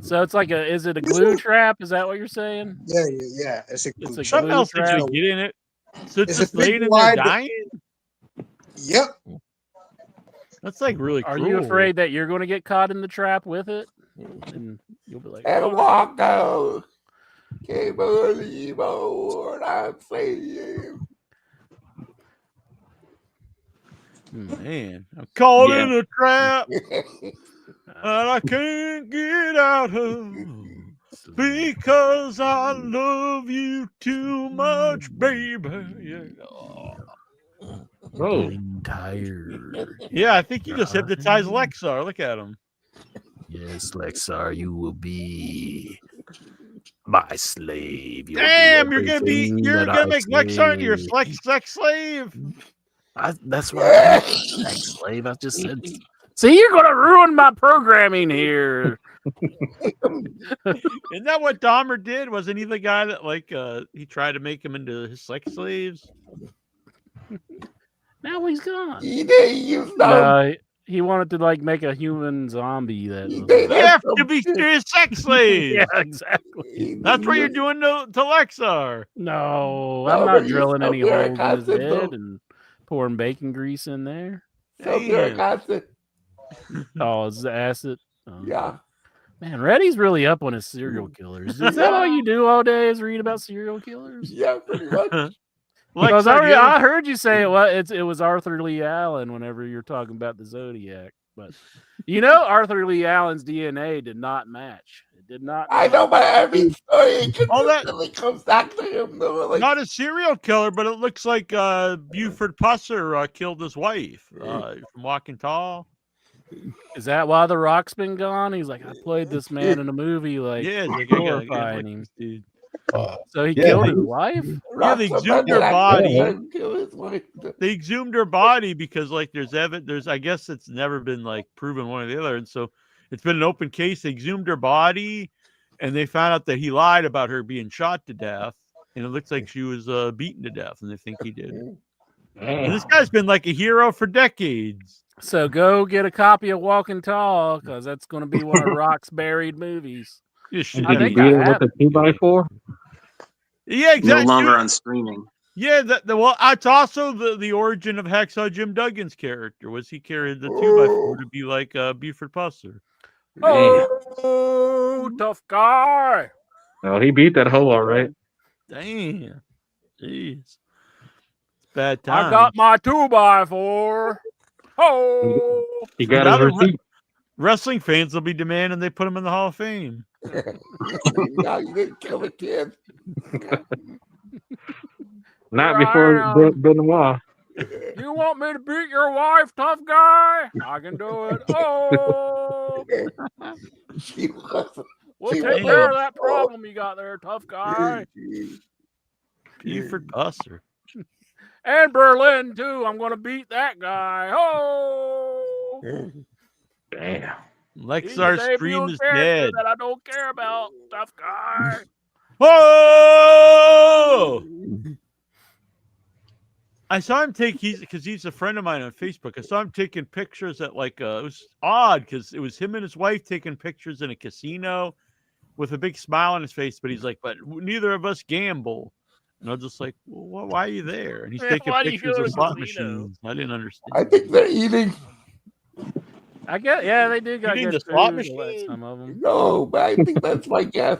So it's like is it a glue trap? Is that what you're saying? Yeah. It's a It's glue a trap. Something glue else to trap. get in it. So it's It's a just big laying in there wide- dying? Yep. That's like really Are cruel. you afraid that you're going to get caught in the trap with it? And you'll be like, And "Oh, walk out. Can't believe what I'm saying. Man, I'm caught Yeah. in a trap that I can't get out of because I love you too much, baby. Yeah. Oh, I'm tired." Yeah, I think you just hypnotized Lexar. Look at him. Yes, Lexar, you will be my slave. You'll be Damn, you're gonna everything you're that gonna I make Lexar into your say. sex slave. That's what I sex slave. I just said. See, you're gonna ruin my programming here. Isn't that what Dahmer did? Wasn't he the guy that like he tried to make him into his sex slaves? Now he's gone. He did use them. He wanted to like make a human zombie that. He was did like- You have to be his sex slave. yeah, exactly. That's what you're doing to Lexar. No, No, I'm but not he's drilling any so very holes in his constant, though. head and pouring bacon grease in there. So very Damn. constant. Oh, it's the acid. Oh. Yeah. Man, Reddy's really up on his serial killers. Is that all you do all day? Is read about serial killers? Yeah, pretty much. Because I heard you say it was Arthur Lee Allen whenever you're talking about the Zodiac, but Arthur Lee Allen's DNA did not match. It did not. I know, but every story All that consistently comes back to him. Though, like, not a serial killer, but it looks like Buford Pusser killed his wife from Walking Tall. Is that why The Rock's been gone? He's like, I played this man in a movie, like, glorifying him. Dude. So he killed his wife? Yeah, they exhumed her body. They exhumed her body because, like, there's evidence. I guess it's never been like proven one or the other, and so it's been an open case. They exhumed her body, and they found out that he lied about her being shot to death, and it looks like she was beaten to death, and they think he did it. And this guy's been like a hero for decades. So go get a copy of Walking Tall, because that's going to be one of Rock's buried movies. I think I have it. 2x4. Yeah, exactly. No longer on streaming. Yeah, well, it's also the origin of Hacksaw Jim Duggan's character. Was he carried the 2x4 to be like Buford Pusser? Oh, tough guy. Oh, he beat that hoe all right. Damn. Jeez. It's bad time. I got my 2x4. Oh, he got his receipt. Wrestling fans will be demanding they put him in the Hall of Fame. No, you didn't kill the kid. Not before Benoit. You want me to beat your wife, tough guy? I can do it. Oh, we'll take care of that problem you got there, tough guy. Buford Pusser. And Berlin too. I'm gonna beat that guy. Oh, damn. Lexar Stream is dead. That I don't care about, tough guy. Oh! I saw him because he's a friend of mine on Facebook. I saw him taking pictures at it was odd because it was him and his wife taking pictures in a casino with a big smile on his face. But he's like, but neither of us gamble. And I was just like, well, why are you there? And he's taking pictures of slot machines. I didn't understand. I think they're eating. I guess, yeah, they do got the good slot food, machine. some of them. No, but I think that's my guess.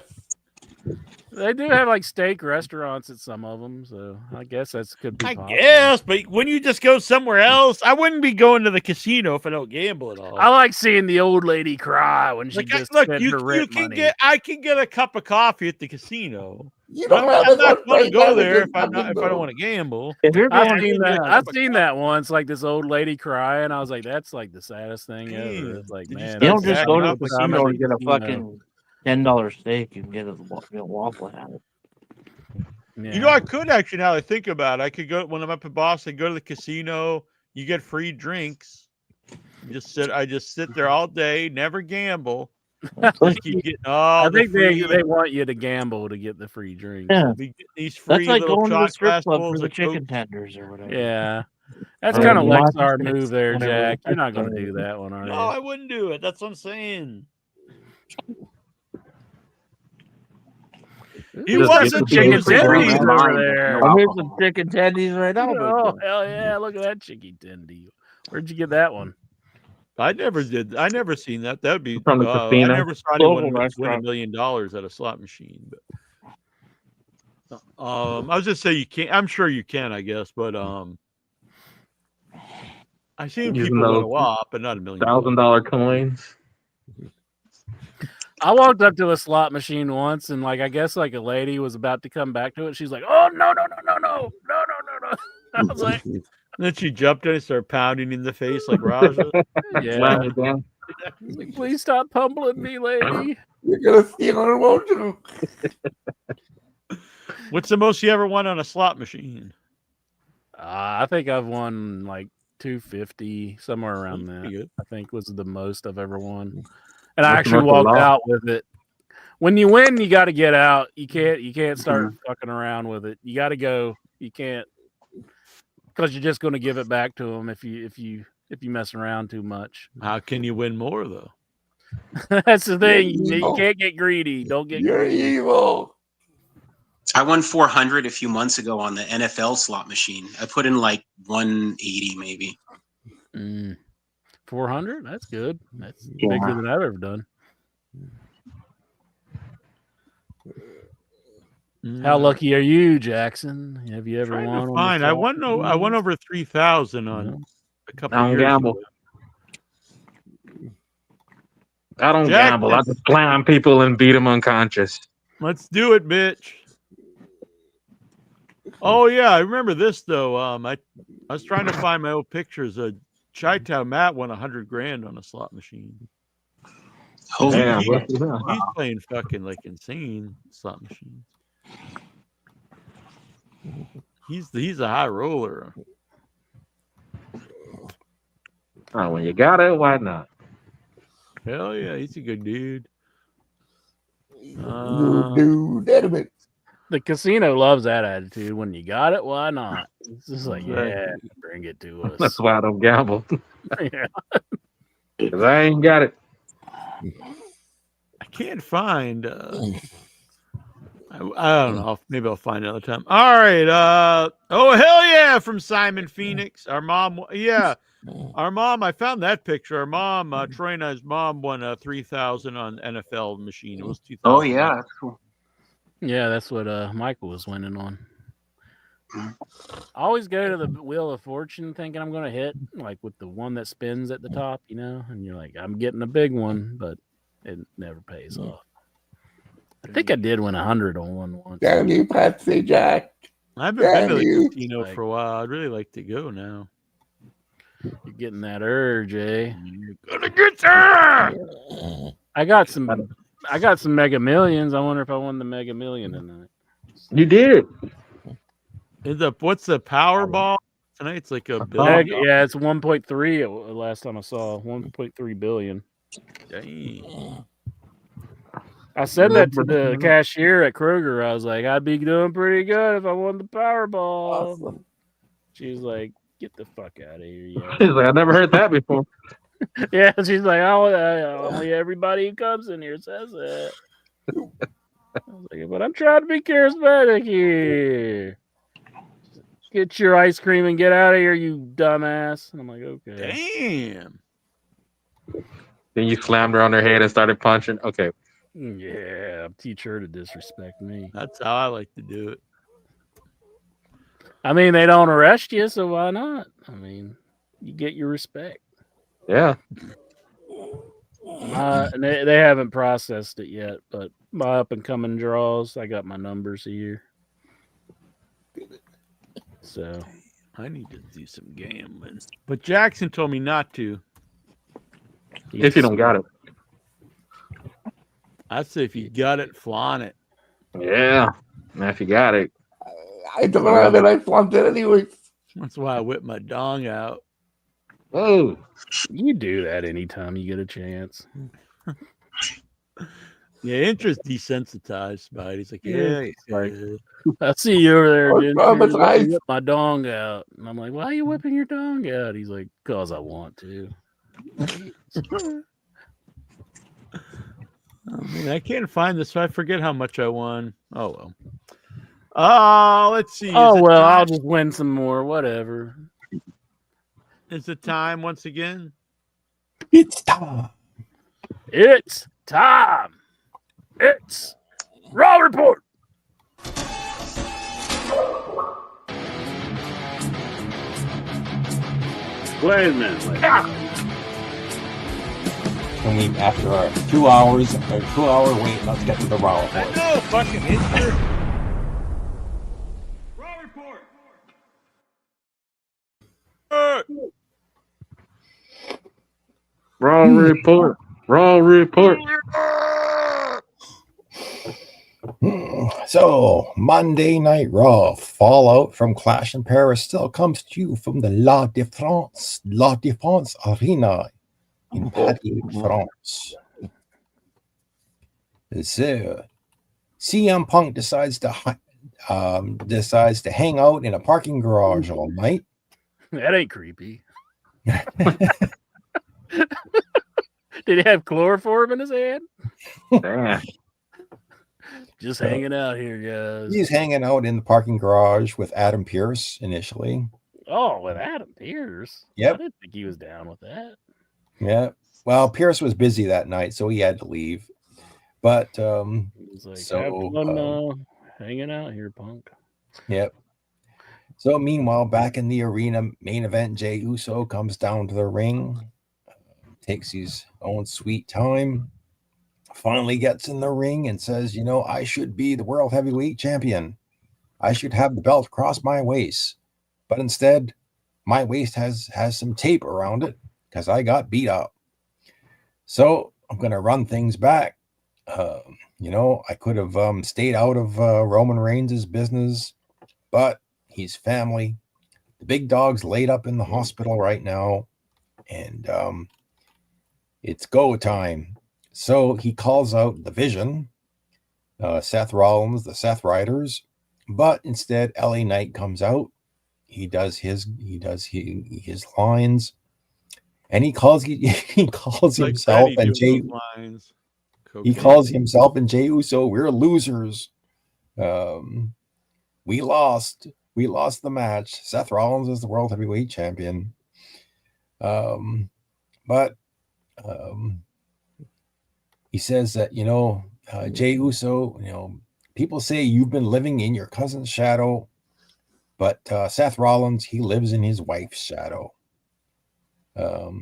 They do have like steak restaurants at some of them, so I guess that could be possible. Yes, but when you just go somewhere else, I wouldn't be going to the casino if I don't gamble at all. I like seeing the old lady cry when she just spent her rent money. I can get a cup of coffee at the casino. You don't I'm not going to go there if I don't want to gamble. I've seen that once, like this old lady crying. I was like, that's like the saddest thing ever. It's like, man, you don't just go to the casino and get a fucking $10 steak. You can get a Waffle House. Yeah. You know, I could actually, now that I think about it, I could go when I'm up in Boston, go to the casino. You get free drinks. I just sit there all day, never gamble. Keep getting I think they want you to gamble to get the free drinks. Yeah. These free That's like little going to the shot strip glass club bowls for the of chicken Coke. tenders or whatever. Yeah. That's kind of Lexar move there, Jack. You're not going to do that one, are you? No, I wouldn't do it. That's what I'm saying. He wasn't chicken tendies over there. Here's some chicken tendies right now. Oh, hell yeah. Look at that chicken tendy. Where'd you get that one? I never seen that. That would be From the I casino. never saw anyone win restaurant. $1 million at a slot machine. But I was just say you can't. I'm sure you can, I guess, but I've seen people win a lot, but not $1 million. $1,000 coins. I walked up to a slot machine once, and I guess a lady was about to come back to it. She's like, "Oh no!" I was like, and then she jumped in and started pounding in the face like Raja. "Yeah, like, please stop pummeling me, lady. You're gonna steal her, won't you?" What's the most you ever won on a slot machine? I think I've won like $250, somewhere around that. Good. I think was the most I've ever won. And I actually walked out with it. When you win, you got to get out. You can't start fucking around with it. You got to go. You can't, because you're just going to give it back to them if you mess around too much. How can you win more though? That's the thing. You can't get greedy. Don't get greedy. Evil. I won 400 a few months ago on the NFL slot machine. I put in like 180 maybe. 400? That's good. That's bigger than I've ever done. How lucky are you, Jackson? Have you ever Trying won? to on find. the I won. No, I won over 3,000 on a couple I don't years gamble. ago. I don't Jack, gamble. I just slam people and beat them unconscious. Let's do it, bitch. Oh yeah, I remember this though. I was trying to find my old pictures. Chi-Town Matt won $100,000 on a slot machine. Oh, Damn, He- lucky him. he's playing fucking like insane slot machines. He's a high roller. Oh, when you got it, why not? Hell yeah, he's a good dude. Dude, The casino loves that attitude. When you got it, why not? It's just like, Right. yeah, bring it to us. That's why I don't gamble. Yeah. Because I ain't got it. I can't find. I don't know. Maybe I'll find another time. All right. Oh hell yeah! From Simon Phoenix. Our mom. Yeah, our mom. I found that picture. Our mom, Troy and I's mom, won 3,000 on NFL machine. It was 2,000. Oh yeah, that's cool. Yeah, that's what Michael was winning on. I always go to the Wheel of Fortune thinking I'm going to hit, like with the one that spins at the top, you know, and you're like, I'm getting a big one, but it never pays off. I think I did win 100 on one once. Damn you, Patsy Jack. I haven't been to the you. casino for a while. I'd really like to go now. You're getting that urge, eh? You're gonna get there. I got some Mega Millions. I wonder if I won the Mega Million tonight. You did. What's the Powerball tonight? It's like a billion. Yeah, it's 1.3 last time I saw 1.3 billion. Dang. I said that to the cashier at Kroger. I was like, I'd be doing pretty good if I won the Powerball. Awesome. She was like, get the fuck out of here. Yeah. He's like, I never heard that before. Yeah, she's like, only everybody who comes in here says that. I was like, but I'm trying to be charismatic here. Get your ice cream and get out of here, you dumbass. And I'm like, okay. Damn. Then you slammed her on her head and started punching. Okay. Yeah, teach her to disrespect me. That's how I like to do it. I mean, they don't arrest you, so why not? I mean, you get your respect. Yeah. And they haven't processed it yet, but my up and coming draws, I got my numbers here. So I need to do some gambling. But Jackson told me not to. If you don't got it. I'd say if you got it, flaunt it. Yeah. Now if you got it. I don't have it. I flunked it anyways. That's why I whip my dong out. Oh. You do that anytime you get a chance. Yeah, Intra's desensitized by it. He's like, yeah. I see you over there, dude. traumatized. Whip my dong out. And I'm like, why are you whipping your dong out? He's like, because I want to. Oh, man, I can't find this. So I forget how much I won. Oh, well. Let's see. Oh, well, I'll just win some more. Whatever. Is it time once again? It's time. It's time. It's Raw Report. Wait a minute. And we, after our 2 hours, a 2-hour wait, let's get to the Raw Report. No fucking Intra. Raw Report. Raw report. Raw report. So, Monday Night Raw, fallout from Clash in Paris still comes to you from the La Défense Arena in Paris, France. So, CM Punk decides to hang out in a parking garage all night. That ain't creepy. Did he have chloroform in his hand? Damn. Just hanging out here, guys. He's hanging out in the parking garage with Adam Pearce initially. Oh, with Adam Pearce. Yep. I didn't think he was down with that. Yeah. Well, Pearce was busy that night, so he had to leave. But He's like, so have fun hanging out here, punk. yep. So meanwhile, back in the arena, main event, Jey Uso comes down to the ring, takes his own sweet time, finally gets in the ring and says, you know, I should be the world heavyweight champion. I should have the belt across my waist. But instead, my waist has some tape around it because I got beat up. So I'm going to run things back. You know, I could have stayed out of Roman Reigns' business, but he's family. The big dog's laid up in the hospital right now, and it's go time. So he calls out the Vision, Seth Rollins, the Seth Riders, but instead LA Knight comes out. He does his lines, and he calls himself and Jey. He calls himself and Jey Uso, we're losers. We lost the match. Seth Rollins is the world heavyweight champion. But he says that, you know, Jey Uso, you know, people say you've been living in your cousin's shadow, but Seth Rollins, he lives in his wife's shadow.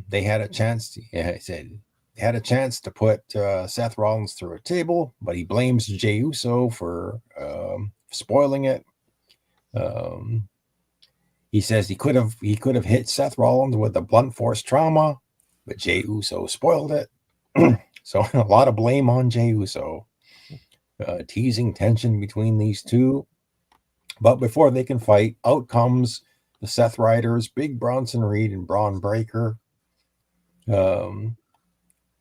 They had a chance. He said they had a chance to put Seth Rollins through a table, but he blames Jey Uso for spoiling it. He says he could have hit Seth Rollins with a blunt force trauma, but Jey Uso spoiled it. So a lot of blame on Jey Uso, teasing tension between these two. But before they can fight, out comes the Seth Riders, Big Bronson Reed and Braun Breaker.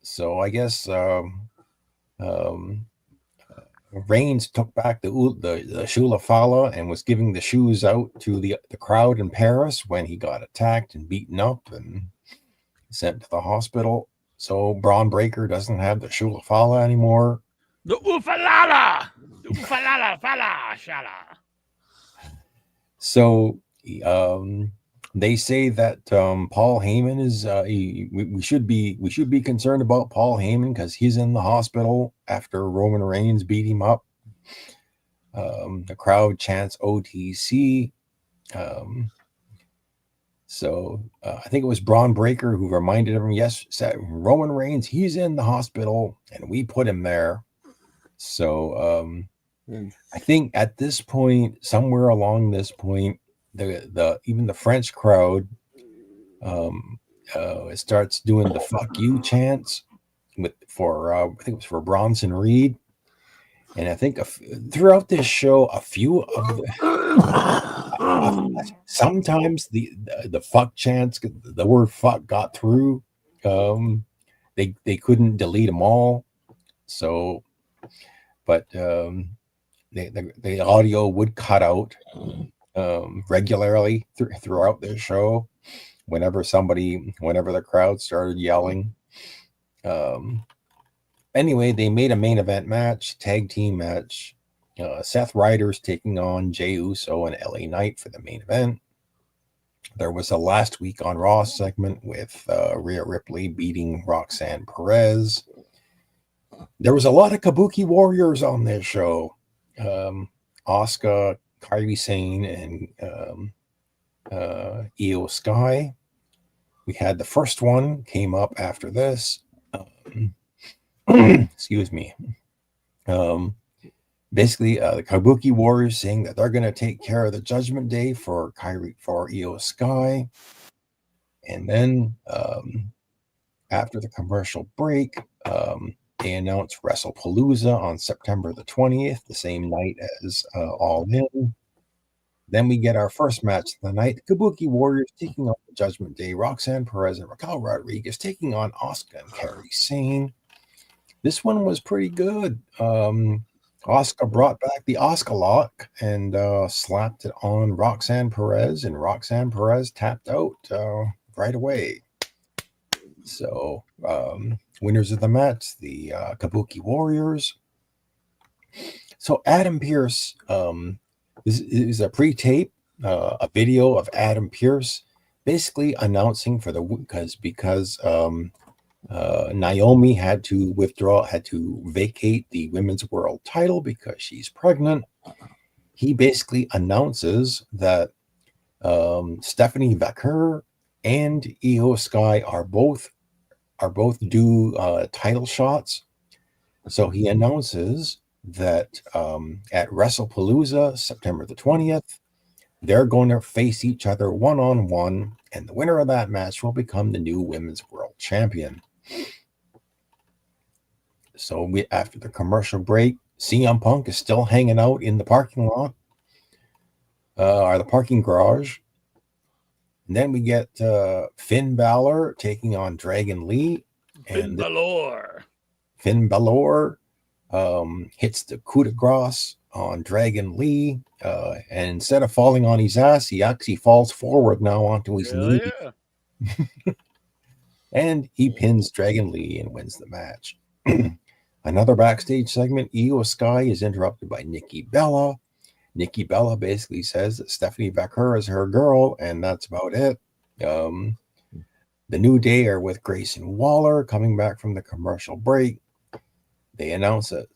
So I guess Reigns took back the Shula Fala and was giving the shoes out to the crowd in Paris when he got attacked and beaten up and sent to the hospital. So Braun Breaker doesn't have the Shula Fala anymore. The Ufalala! The Ufalala Fala Shala. So they say that Paul Heyman is we should be concerned about Paul Heyman because he's in the hospital after Roman Reigns beat him up. The crowd chants OTC. So I think it was Braun Breaker who reminded him, yes, Roman Reigns, he's in the hospital and we put him there. So I think at this point, somewhere along this point, even the French crowd starts doing the "fuck you" chants I think it was for Bronson Reed, and I think throughout this show, a few of sometimes the "fuck" chants, the word "fuck" got through. They couldn't delete them all, so but the audio would cut out regularly throughout the show whenever the crowd started yelling. Anyway, they made a main event match, tag team match. Seth Riders taking on Jey Uso and LA Knight for the main event. There was a last week on Raw segment with Rhea Ripley beating Roxanne Perez. There was a lot of Kabuki Warriors on this show. Asuka, Kairi Sane, and Io Sky. We had the first one came up after this. Excuse me. Basically, the Kabuki Warriors saying that they're going to take care of the Judgment Day for Io Sky. And then after the commercial break, they announced WrestlePalooza on September the 20th, the same night as All In. Then we get our first match of the night. The Kabuki Warriors taking on the Judgment Day. Roxanne Perez and Raquel Rodriguez taking on Asuka and Kairi Sane. This one was pretty good. Asuka brought back the Asuka lock and slapped it on Roxanne Perez, and Roxanne Perez tapped out right away. So, winners of the match, the Kabuki Warriors. So, Adam Pearce, this is a pre-tape, a video of Adam Pearce basically announcing for the because Naomi had to vacate the women's world title because she's pregnant. He basically announces that Stephanie Vaquer and Io Sky are both due title shots. So he announces that at WrestlePalooza, September the 20th, they're going to face each other one-on-one, and the winner of that match will become the new women's world champion. So after the commercial break, CM Punk is still hanging out in the parking lot, or the parking garage. And then we get Finn Balor taking on Dragon Lee. Finn Balor. Finn Balor hits the coup de grace on Dragon Lee. And instead of falling on his ass, he actually falls forward now onto his knee. Yeah. And he pins Dragon Lee and wins the match. Another backstage segment, Io Sky is interrupted by Nikki Bella. Nikki Bella basically says that Stephanie Vaquer is her girl, and that's about it. The New Day are with Grayson Waller coming back from the commercial break. They announce that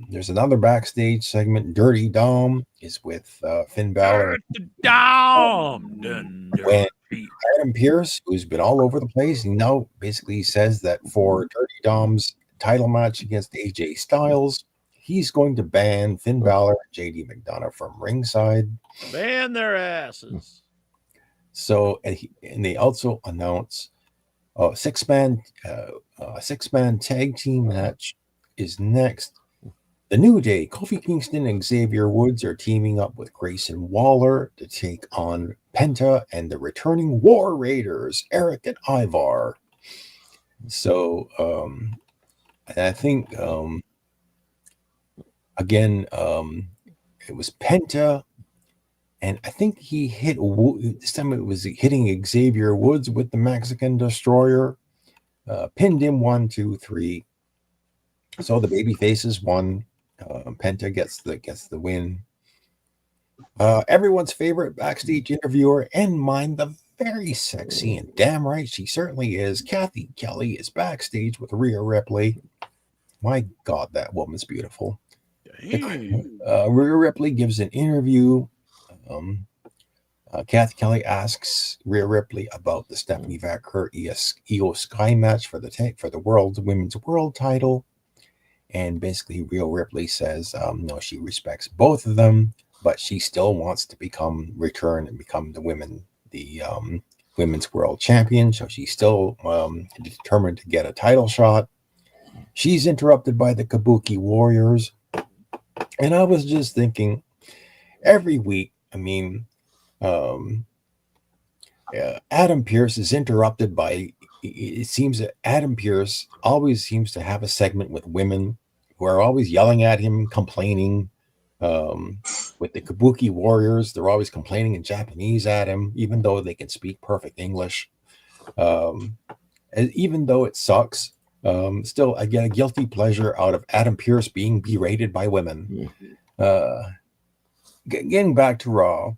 there's another backstage segment. Dirty Dom is with Finn Balor. When Adam Pearce, who's been all over the place, he now basically says that for Dirty Dom's title match against AJ Styles, he's going to ban Finn Balor and JD McDonough from ringside. Ban their asses. So, and they also announce a six-man tag team match is next. The New Day, Kofi Kingston and Xavier Woods are teaming up with Grayson Waller to take on Penta and the returning War Raiders, Eric and Ivar. So, and I think, again, it was Penta, and I think he hit, this time it was hitting Xavier Woods with the Mexican Destroyer, pinned him 1, 2, 3. So the baby faces won. Penta gets the win. Everyone's favorite backstage interviewer and mine, the very sexy and damn right she certainly is, Kathy Kelly is backstage with Rhea Ripley. My God, that woman's beautiful. Rhea Ripley gives an interview. Kathy Kelly asks Rhea Ripley about the Stephanie Vaquer Io Sky match for the women's world title. And basically, Rhea Ripley says, no, she respects both of them, but she still wants to return and become the women's world champion. So she's still determined to get a title shot. She's interrupted by the Kabuki Warriors. And I was just thinking, every week, I mean, Adam Pearce is interrupted by, it seems that Adam Pearce always seems to have a segment with women who are always yelling at him, complaining. With the Kabuki Warriors, they're always complaining in Japanese at him, even though they can speak perfect English. And even though it sucks, still I get a guilty pleasure out of Adam Pearce being berated by women. Getting back to Raw.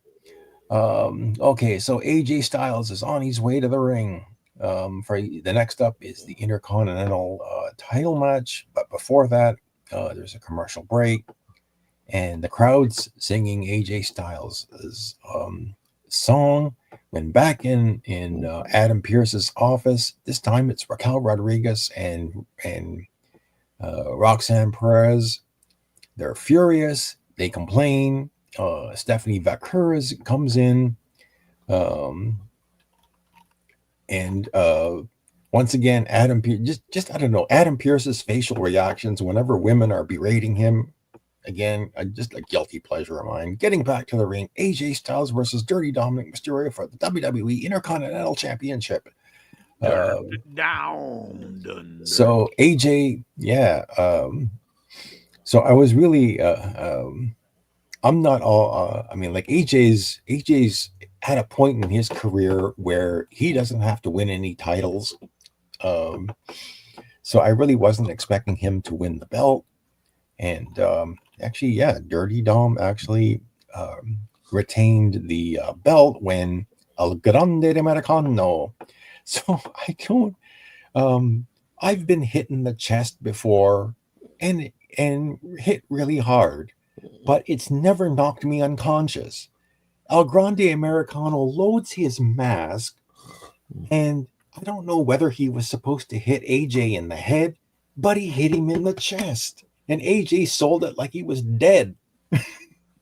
Okay, so AJ Styles is on his way to the ring. For the next up is the Intercontinental title match, but before that, there's a commercial break, and the crowd's singing AJ Styles' song. When back in Adam Pearce's office, this time it's Raquel Rodriguez and Roxanne Perez. They're furious. They complain. Stephanie Vaquer comes in. And once again, Adam Pearce, just I don't know, Adam Pearce's facial reactions whenever women are berating him, again, just a guilty pleasure of mine. Getting back to the ring, AJ Styles versus Dirty Dominic Mysterio for the WWE Intercontinental Championship. So AJ, yeah. So I was really, I'm not all, I mean, like AJ's at a point in his career where he doesn't have to win any titles. So I really wasn't expecting him to win the belt. And actually, yeah, Dirty Dom actually retained the belt when El Grande Americano. So I've been hit in the chest before and hit really hard, but it's never knocked me unconscious. El Grande Americano loads his mask, and I don't know whether he was supposed to hit AJ in the head, but he hit him in the chest, and AJ sold it like he was dead.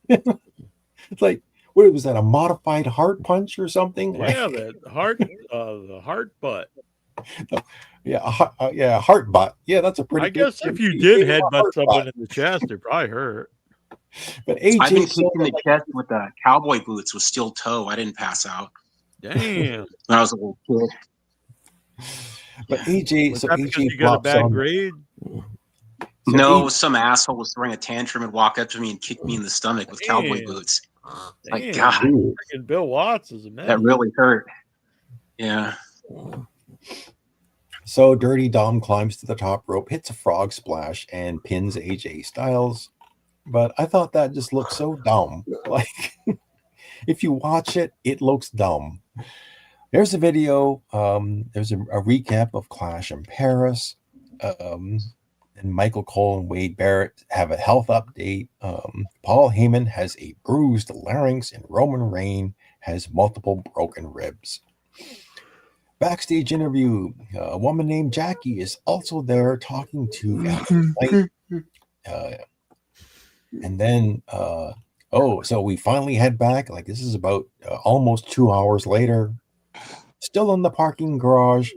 It's like, what was that, a modified heart punch or something? Yeah, the heart butt. Yeah, heart butt. Yeah, that's a pretty. I guess if you did headbutt someone in the chest, it probably hurt. But AJ, I've been kicked in the chest with cowboy boots with steel toe. I didn't pass out. Damn. When I was a little kid. But AJ, Was so that AJ because you got a flops bad on- grade? No, some asshole was throwing a tantrum and walk up to me and kick me in the stomach with cowboy Damn. boots. Like, Damn, God, freaking Bill Watts is a man. that really hurt. Yeah. So Dirty Dom climbs to the top rope, hits a frog splash, and pins AJ Styles. But I thought that just looked so dumb. Like, if you watch it, it looks dumb. There's a video. There's a recap of Clash in Paris. And Michael Cole and Wade Barrett have a health update. Paul Heyman has a bruised larynx, and Roman Reigns has multiple broken ribs. Backstage interview. A woman named Jackie is also there talking to LA Knight. And then, so we finally head back. Like, this is about almost 2 hours later. Still in the parking garage.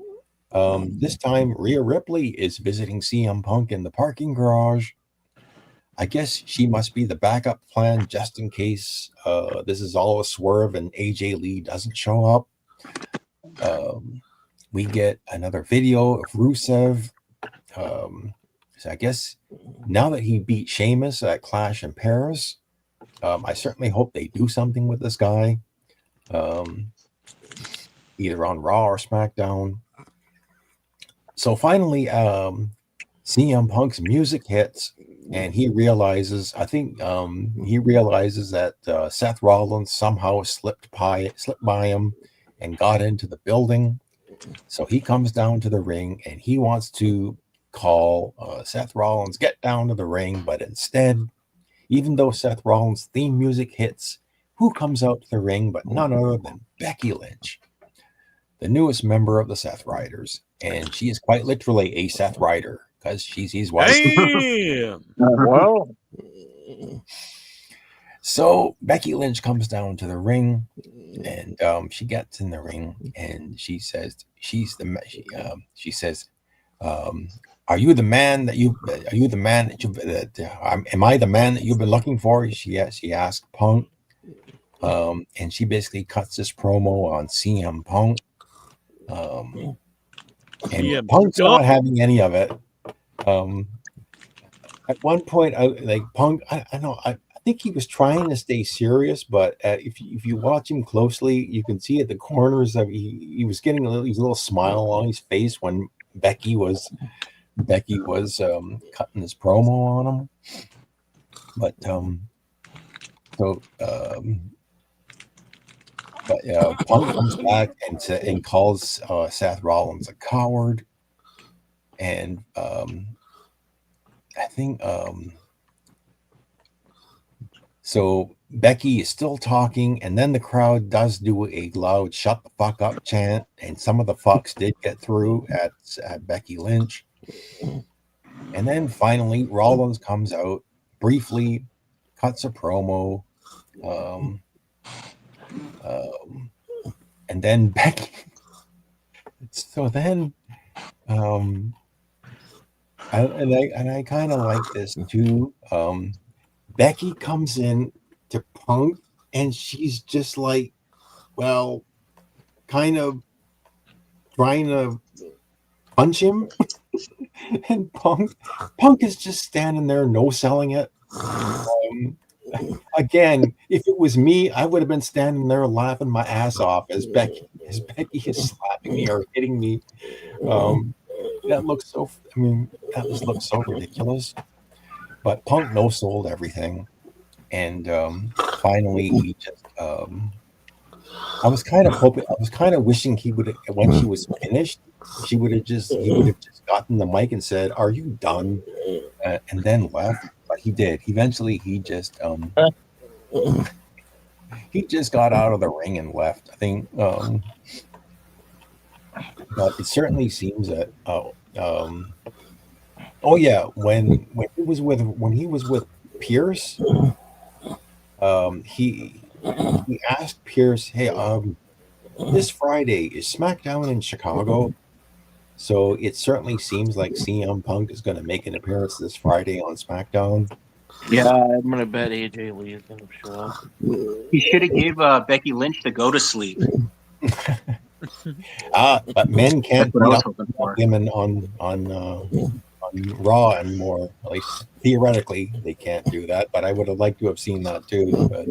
This time, Rhea Ripley is visiting CM Punk in the parking garage. I guess she must be the backup plan just in case this is all a swerve and AJ Lee doesn't show up. We get another video of Rusev. So I guess now that he beat Sheamus at Clash in Paris, I certainly hope they do something with this guy, either on Raw or SmackDown. So finally, CM Punk's music hits, and he realizes, that Seth Rollins somehow slipped by him and got into the building. So he comes down to the ring, and he wants to call Seth Rollins, get down to the ring, but instead, even though Seth Rollins' theme music hits, who comes out to the ring but none other than Becky Lynch, the newest member of the Seth Riders, and she is quite literally a Seth Rider because she's his wife. Damn. Well, so Becky Lynch comes down to the ring, and she gets in the ring, and she says, "Are you the man that you? Are you the man that you? Am I the man that you've been looking for?" She asked Punk, and she basically cuts this promo on CM Punk. And Punk's not having any of it. At one point, Punk. I think he was trying to stay serious, but if you watch him closely, you can see at the corners that he was getting a little smile on his face when Becky was cutting this promo on him. But Punk comes back and calls Seth Rollins a coward, and I think so Becky is still talking, and then the crowd does do a loud "shut the fuck up" chant, and some of the fucks did get through at Becky Lynch. And then finally Rollins comes out, briefly cuts a promo, and then Becky. So then, I kind of like this too. Becky comes in to Punk, and she's just like, well, kind of trying to punch him. And Punk is just standing there, no selling it. Again, if it was me, I would have been standing there laughing my ass off as Becky is slapping me or hitting me. That just looks so ridiculous. But Punk no-sold everything, and finally he just. I was kind of wishing he would, when she was finished, he would have just gotten the mic and said, "Are you done?" And then left. But he did. Eventually, he just got out of the ring and left. I think. But it certainly seems that. Oh yeah, when he was with Pierce, he asked Pierce, "Hey, this Friday is SmackDown in Chicago?" So it certainly seems like CM Punk is going to make an appearance this Friday on SmackDown. Yeah, I'm gonna bet AJ Lee is gonna show up. He should have gave Becky Lynch to go to sleep. But men can't beat up women on Raw anymore. At least theoretically, they can't do that. But I would have liked to have seen that too. But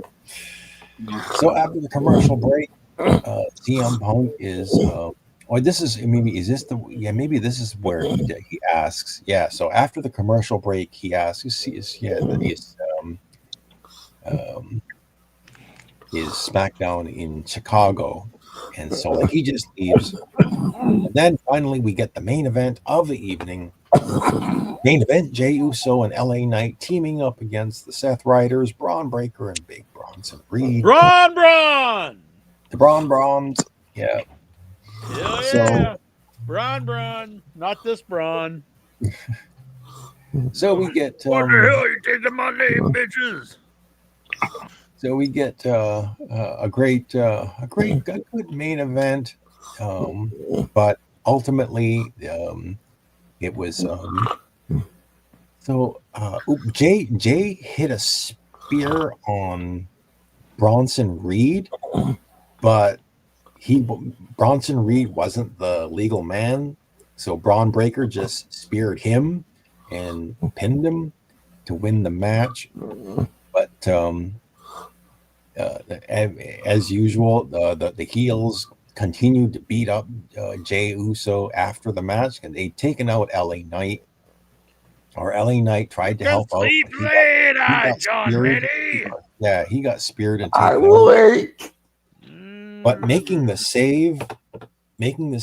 so after the commercial break, CM Punk is. This is maybe maybe this is where he asks. Yeah. So after the commercial break, he asks, is SmackDown in Chicago? And so like he just leaves. And then finally we get the main event of the evening. Main event, Jey Uso and LA Knight teaming up against the Seth Riders, Braun Breaker and Big Bronson Reed. Braun! The Brons. Yeah. Yeah. So, Braun. Not this Braun. So we get what the hell are you taking my name, bitches? So we get a good main event, but ultimately it was Jay hit a spear on Bronson Reed, but Bronson Reed wasn't the legal man, so Braun Breaker just speared him and pinned him to win the match. But as usual, the heels continued to beat up Jey Uso after the match, and they'd taken out LA Knight. Or LA Knight tried to help out. He got speared and taken out. But making the save coming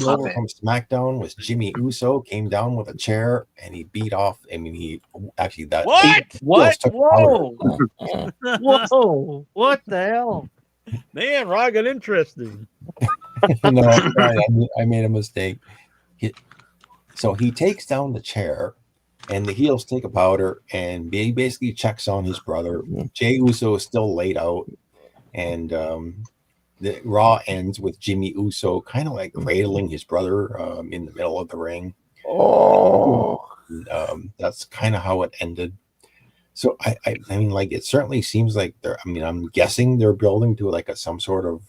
over from SmackDown was Jimmy Uso. Came down with a chair and he beat off. I mean, he actually that. What? Whoa! Whoa! What the hell? Man, Raw got interesting. No, I made a mistake. So he takes down the chair, and the heels take a powder, and he basically checks on his brother. Jey Uso is still laid out, and the Raw ends with Jimmy Uso kind of like cradling his brother in the middle of the ring. That's kind of how it ended. So I mean, like, it certainly seems like I'm guessing they're building to like some sort of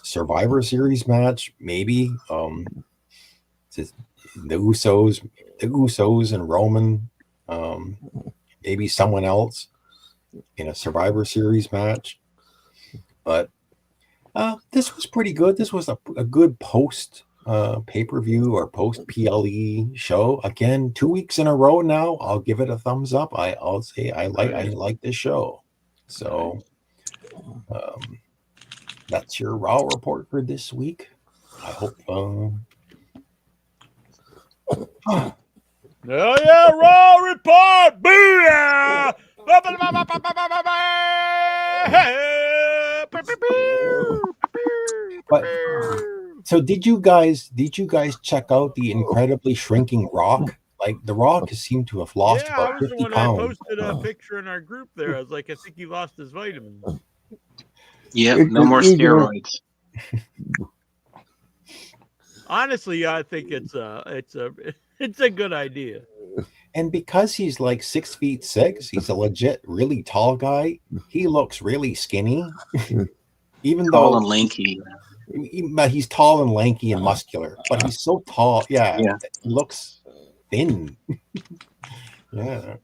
Survivor Series match, maybe. The Usos and Roman, maybe someone else in a Survivor Series match. But this was pretty good. This was a good post pay-per-view or post PLE show. Again, 2 weeks in a row now. I'll give it a thumbs up. I'll say I like this show. So that's your Raw report for this week. I hope Oh yeah, Raw report! Booyah! But so did you guys check out the incredibly shrinking Rock? Like, the Rock has seemed to have lost about 50 pounds. I posted a picture in our group there. I was like, I think he lost his vitamins. Yeah, no more steroids. Honestly, I think it's a good idea. And because he's like 6'6", he's a legit really tall guy. He looks really skinny, even tall and lanky. He's tall and lanky and muscular, but he's so tall. Yeah. He looks thin. Yeah.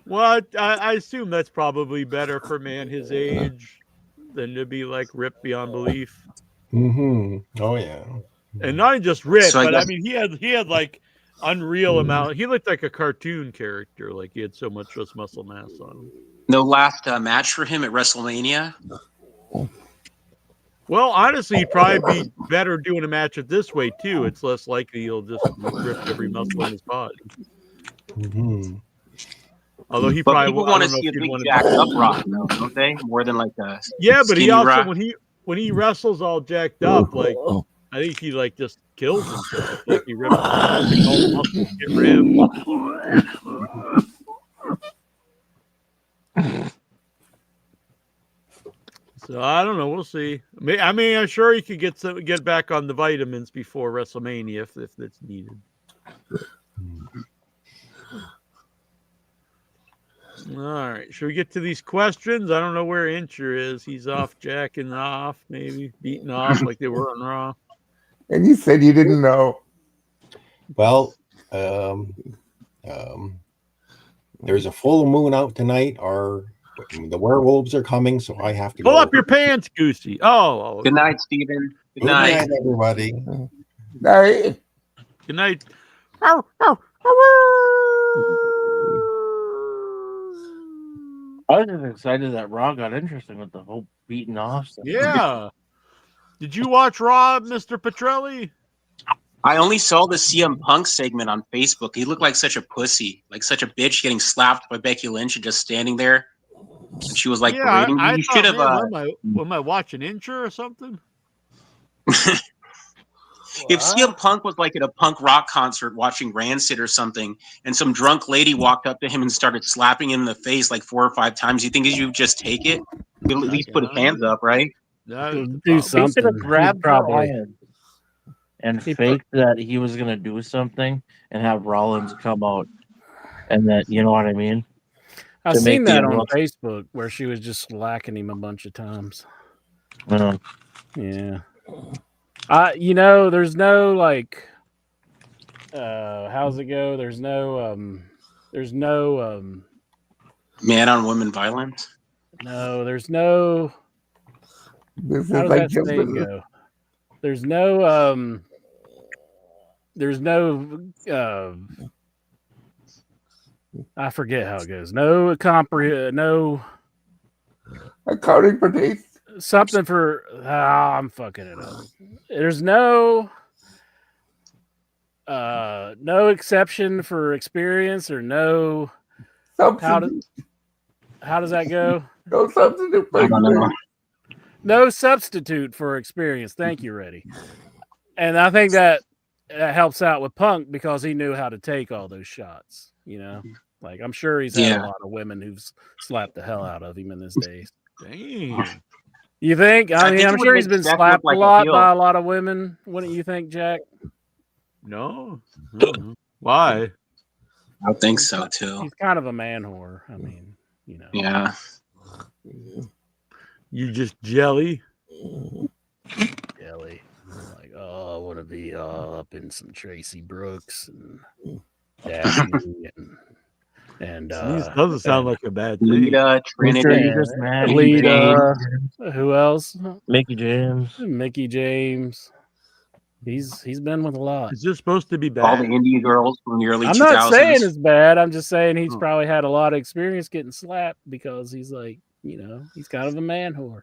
Well, I assume that's probably better for a man his age than to be like ripped beyond belief. Mm-hmm. Oh yeah. And not just ripped, but I mean, he had like unreal amount. He looked like a cartoon character. Like, he had so much just muscle mass on him. No last match for him at WrestleMania. Well, honestly, he'd probably be better doing a match it this way too. It's less likely he'll just rip every muscle in his body. Although he But probably people I want to don't know see a if he'd big want to. jacked up Rock, though, don't they? More than like a Yeah, but he skinny also Rock. when he wrestles all jacked up, like I think he like just kills himself. Like he rips like, all the muscles get ripped. So I don't know. We'll see. I mean, I'm sure he could get back on the vitamins before WrestleMania if it's needed. All right. Should we get to these questions? I don't know where Incher is. He's off jacking off, maybe beating off like they were on Raw. And you said you didn't know. Well, there's a full moon out tonight. The werewolves are coming, so I have to pull go. up your pants, Goosey. Oh, Good night, Steven. Good Good night. night, everybody. Night. Good night. I was just excited that Raw got interesting with the whole beating off stuff. Yeah. Did you watch Raw, Mr. Petrelli? I only saw the CM Punk segment on Facebook. He looked like such a pussy, like such a bitch getting slapped by Becky Lynch and just standing there. And she was like berating him. You should have. Am I watching Incher or something? If CM Punk was like at a punk rock concert watching Rancid or something, and some drunk lady walked up to him and started slapping him in the face like 4 or 5 times, you think he would just take it? He'd at least put his hands up, right? Do He something. should have grabbed her Probably. hand and faked that he was going to do something and have Rollins come out. And that, you know what I mean? I've To seen make that the- on Facebook where she was just slacking him a bunch of times. Yeah. There's no like how's it go? There's no Man on woman violence. no, there's no This is how does like that just saying go? There's no I forget how it goes. No accounting for taste. something for I'm fucking it up. There's no exception for experience or no how does that go? No substitute for I don't know. experience. No substitute for experience. Thank you, Reddy. And I think that helps out with Punk because he knew how to take all those shots. Like I'm sure he's had a lot of women who've slapped the hell out of him in his days. Dang. You think? I mean, think it I'm would sure he's make been Steph look slapped like a a lot heel. by a lot of women. Wouldn't you think, Jack? No. I don't know. Why? I think so too. He's kind of a man whore. I mean, Yeah. You just jelly? jelly. Like, I want to be up in some Tracy Brooks and Daphne and This doesn't sound like a bad thing. Lita, Trinity, Lita. Who else? Mickey James. Mickey James. He's been with a lot. Is this supposed to be bad? all the indie girls from the early I'm 2000s. not saying it's bad. I'm just saying he's probably had a lot of experience getting slapped because he's like, he's kind of a man whore.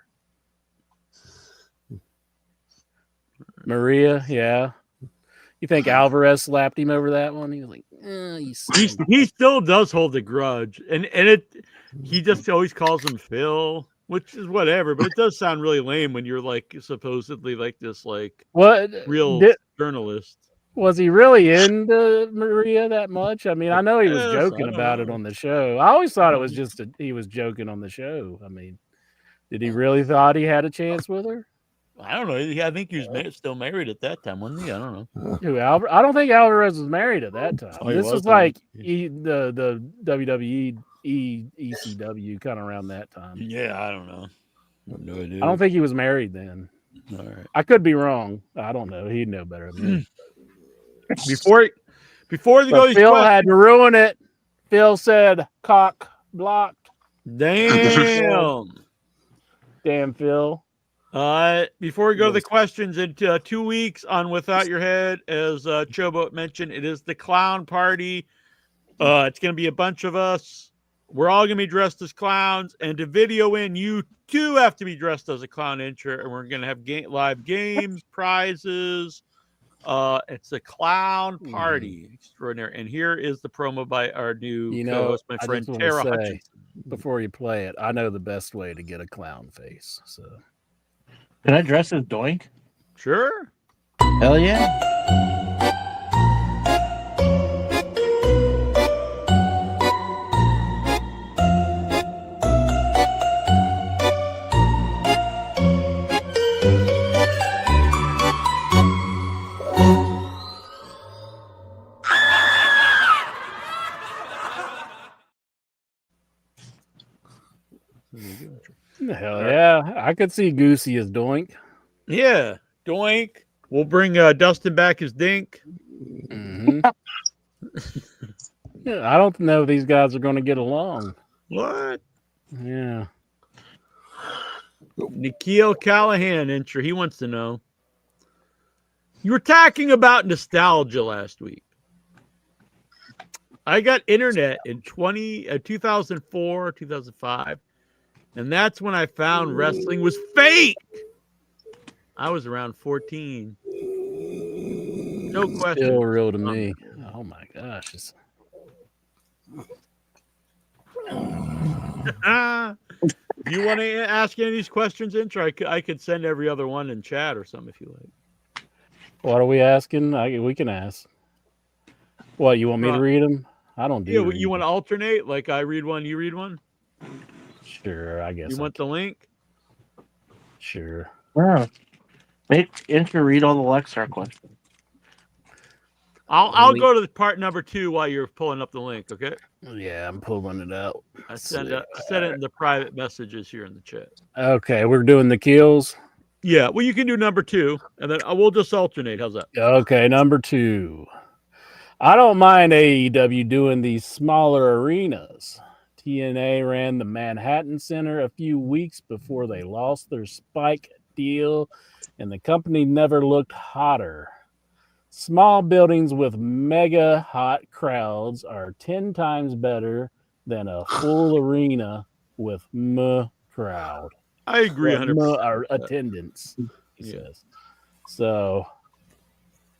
Maria, yeah. You think Alvarez slapped him over that one? He was like, he still does hold a grudge, and he just always calls him Phil, which is whatever. But it does sound really lame when you're like supposedly like this like real journalist. Was he really into Maria that much? I mean, I know he was joking about it on the show. I always thought it was just he was joking on the show. I mean, did he really thought he had a chance with her? I don't know. I think he was still married at that time, wasn't he? I don't know. Who I don't think Alvarez was married at that time. Oh, he this was was like the WWE ECW kind of around that time. Yeah, I don't know. I have no idea. I don't think he was married then. All right. I could be wrong. I don't know. He'd know better than me. Before they go, Phil had to ruin it. Phil said, "Cock blocked." Damn. Damn, Phil. Before we go to the questions, in 2 weeks on Without Your Head, as Chobo mentioned, it is the clown party. It's going to be a bunch of us. We're all gonna be dressed as clowns, and to video in, you too have to be dressed as a clown intro, and we're gonna have live games, prizes. It's a clown party extraordinary. And here is the promo by our new co-host, my friend Tara Hutchinson. Before you play it, I know the best way to get a clown face. So, can I dress as Doink? Sure. Hell yeah. Hell yeah. I could see Goosey as Doink. Yeah. Doink. We'll bring Dustin back as Dink. Mm-hmm. Yeah, I don't know if these guys are going to get along. What? Yeah. Nikhil Callahan intro. He wants to know. You were talking about nostalgia last week. I got internet in 2004, 2005. And that's when I found wrestling was fake. I was around 14. No question. Still real to me. Oh my gosh. You want to ask any of these questions, Intro? I could send every other one in chat or something if you like. What are we asking? We can ask. What, you want me to read them? I don't do Yeah, you want to alternate? Like I read one, you read one? Sure, I guess. You want the link? Sure. Wow. Make Intro read all the Lexar questions. I'll go to the part number 2 while you're pulling up the link, okay? Yeah, I'm pulling it out. I sent it in the private messages here in the chat. Okay, we're doing the kills. Yeah, well, you can do number 2, and then we'll just alternate. How's that? Okay, number 2. I don't mind AEW doing these smaller arenas. TNA ran the Manhattan Center a few weeks before they lost their Spike deal, and the company never looked hotter. Small buildings with mega hot crowds are 10 times better than a full arena with crowd. I agree 100%. Our attendance, he says. So,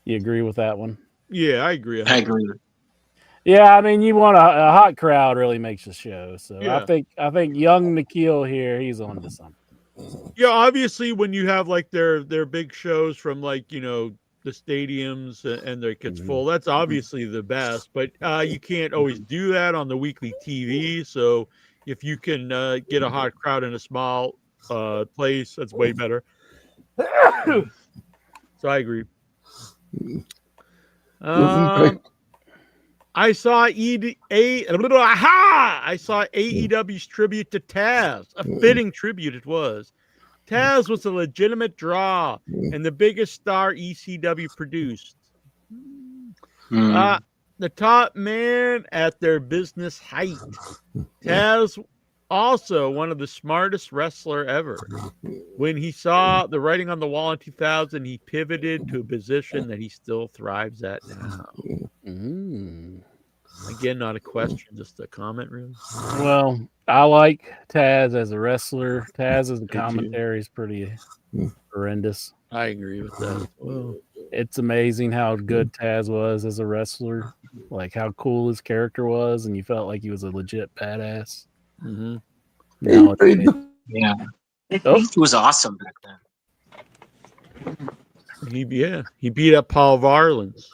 you agree with that one? Yeah, I agree. I agree. Yeah, I mean, you want a hot crowd really makes the show. So Yeah. I think young Nikhil here, he's on to something. Yeah, obviously when you have like their big shows from like, you know, the stadiums and it gets full, that's obviously the best, but you can't always do that on the weekly TV. So if you can get a hot crowd in a small place, that's way better. So I agree. I saw AEW's tribute to Taz. A fitting tribute it was. Taz was a legitimate draw and the biggest star ECW produced. The top man at their business height. Taz also one of the smartest wrestler ever. When he saw the writing on the wall in 2000, he pivoted to a position that he still thrives at now. Again, not a question, just a comment, really. Well, I like Taz as a wrestler. Taz as a commentary is pretty horrendous. I agree with that. Well, it's amazing how good Taz was as a wrestler, like how cool his character was, and you felt like he was a legit badass. Mm-hmm. Yeah, he was awesome back then. He beat up Paul Varlins.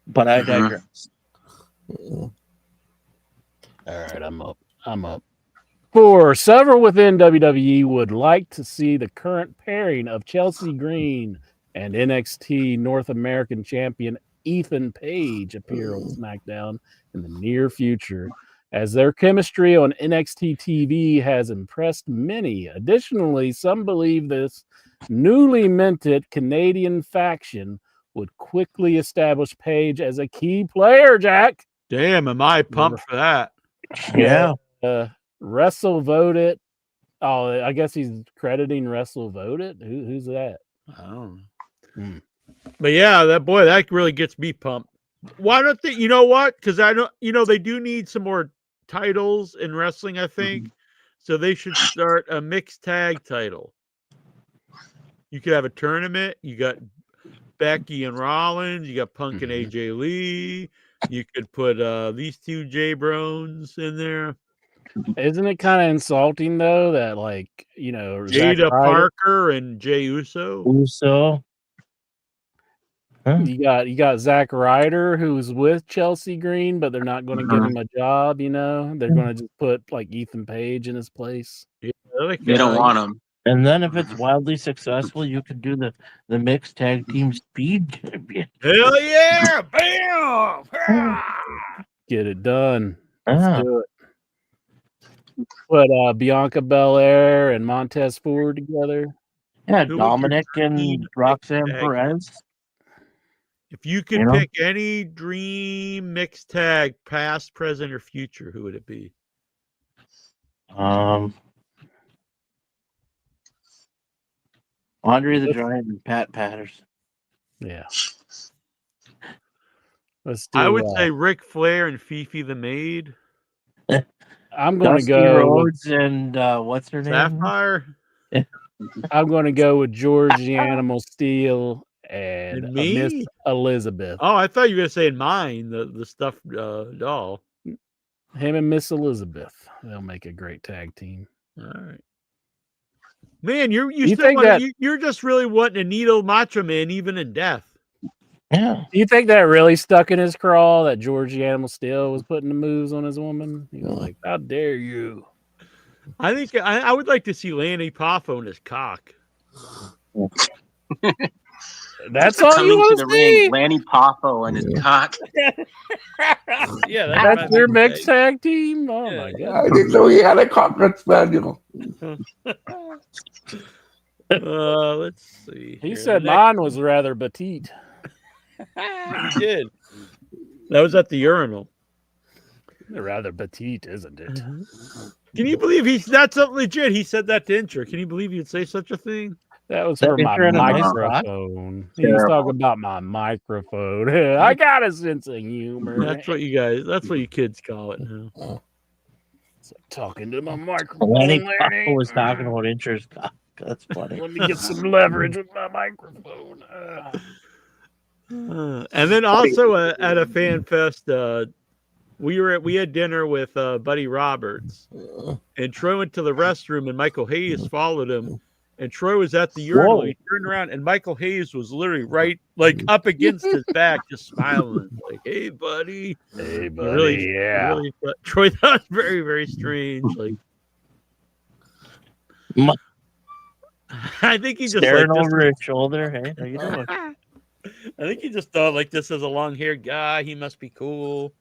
But I digress. All right, I'm up. For several within WWE would like to see the current pairing of Chelsea Green and NXT North American champion Ethan Page appear on SmackDown in the near future, as their chemistry on NXT TV has impressed many. Additionally, some believe this newly minted Canadian faction would quickly establish Page as a key player, Jack. Damn, am I pumped for that? Yeah. Wrestle Vote It. Oh, I guess he's crediting Wrestle Vote It. Who's that? I don't know. But yeah, that really gets me pumped. Why don't they? You know what? Because I don't. You know, they do need some more titles in wrestling, I think. So they should start a mixed tag title. You could have a tournament. You got Becky and Rollins. You got Punk and AJ Lee. You could put these two J-Brones in there. Isn't it kind of insulting though that like Jada Parker and Jey Uso? You got Zack Ryder who's with Chelsea Green, but they're not going to give him a job. They're going to just put like Ethan Page in his place. Yeah, they don't want him. And then if it's wildly successful, you could do the mixed tag team speed champion. Hell yeah! Bam! Get it done. Let's do it. Put Bianca Belair and Montez Ford together. Yeah, Dominic and Roxanne Perez. If you could pick any dream mixed tag, past, present, or future, who would it be? Andre the Giant and Pat Patterson. Yeah. I would say Ric Flair and Fifi the Maid. I'm going to Dusty go Rhodes and what's her name? Sapphire. I'm going to go with George the Animal Steel and me? Miss Elizabeth. Oh, I thought you were going to say in mine, the stuffed doll. Him and Miss Elizabeth. They'll make a great tag team. All right. Man, you're just really wanting a needle Macho Man even in death. Yeah. Do you think that really stuck in his craw that George the Animal Steel was putting the moves on his woman? He was like, "How dare you!" I think I would like to see Lanny Poffo and his cock. That's all you want to see. Ring, Lanny Poffo and his cock. Yeah, that's your mixed tag team. Oh my god! I didn't know he had a cocker spaniel. Let's see. He said mine was rather petite. He did. That was at the urinal. Rather petite, isn't it? Can you believe that's something legit? He said that to Incher. Can you believe you'd say such a thing? That was for my microphone. He was talking about my microphone. I got a sense of humor. That's what you kids call it now. It's like talking to my microphone. Lanny Poffo was talking about Incher's cock. That's funny. Let me get some leverage with my microphone. And then also at a fan fest, we had dinner with Buddy Roberts, and Troy went to the restroom, and Michael Hayes followed him, and Troy was at the urinal. He turned around, and Michael Hayes was literally right, like up against his back, just smiling, like, "Hey, buddy, hey, buddy, Troy thought it was very, very strange. Like, I think he just staring over his shoulder. Hey, how you doing? I think he just thought like this is a long-haired guy. He must be cool.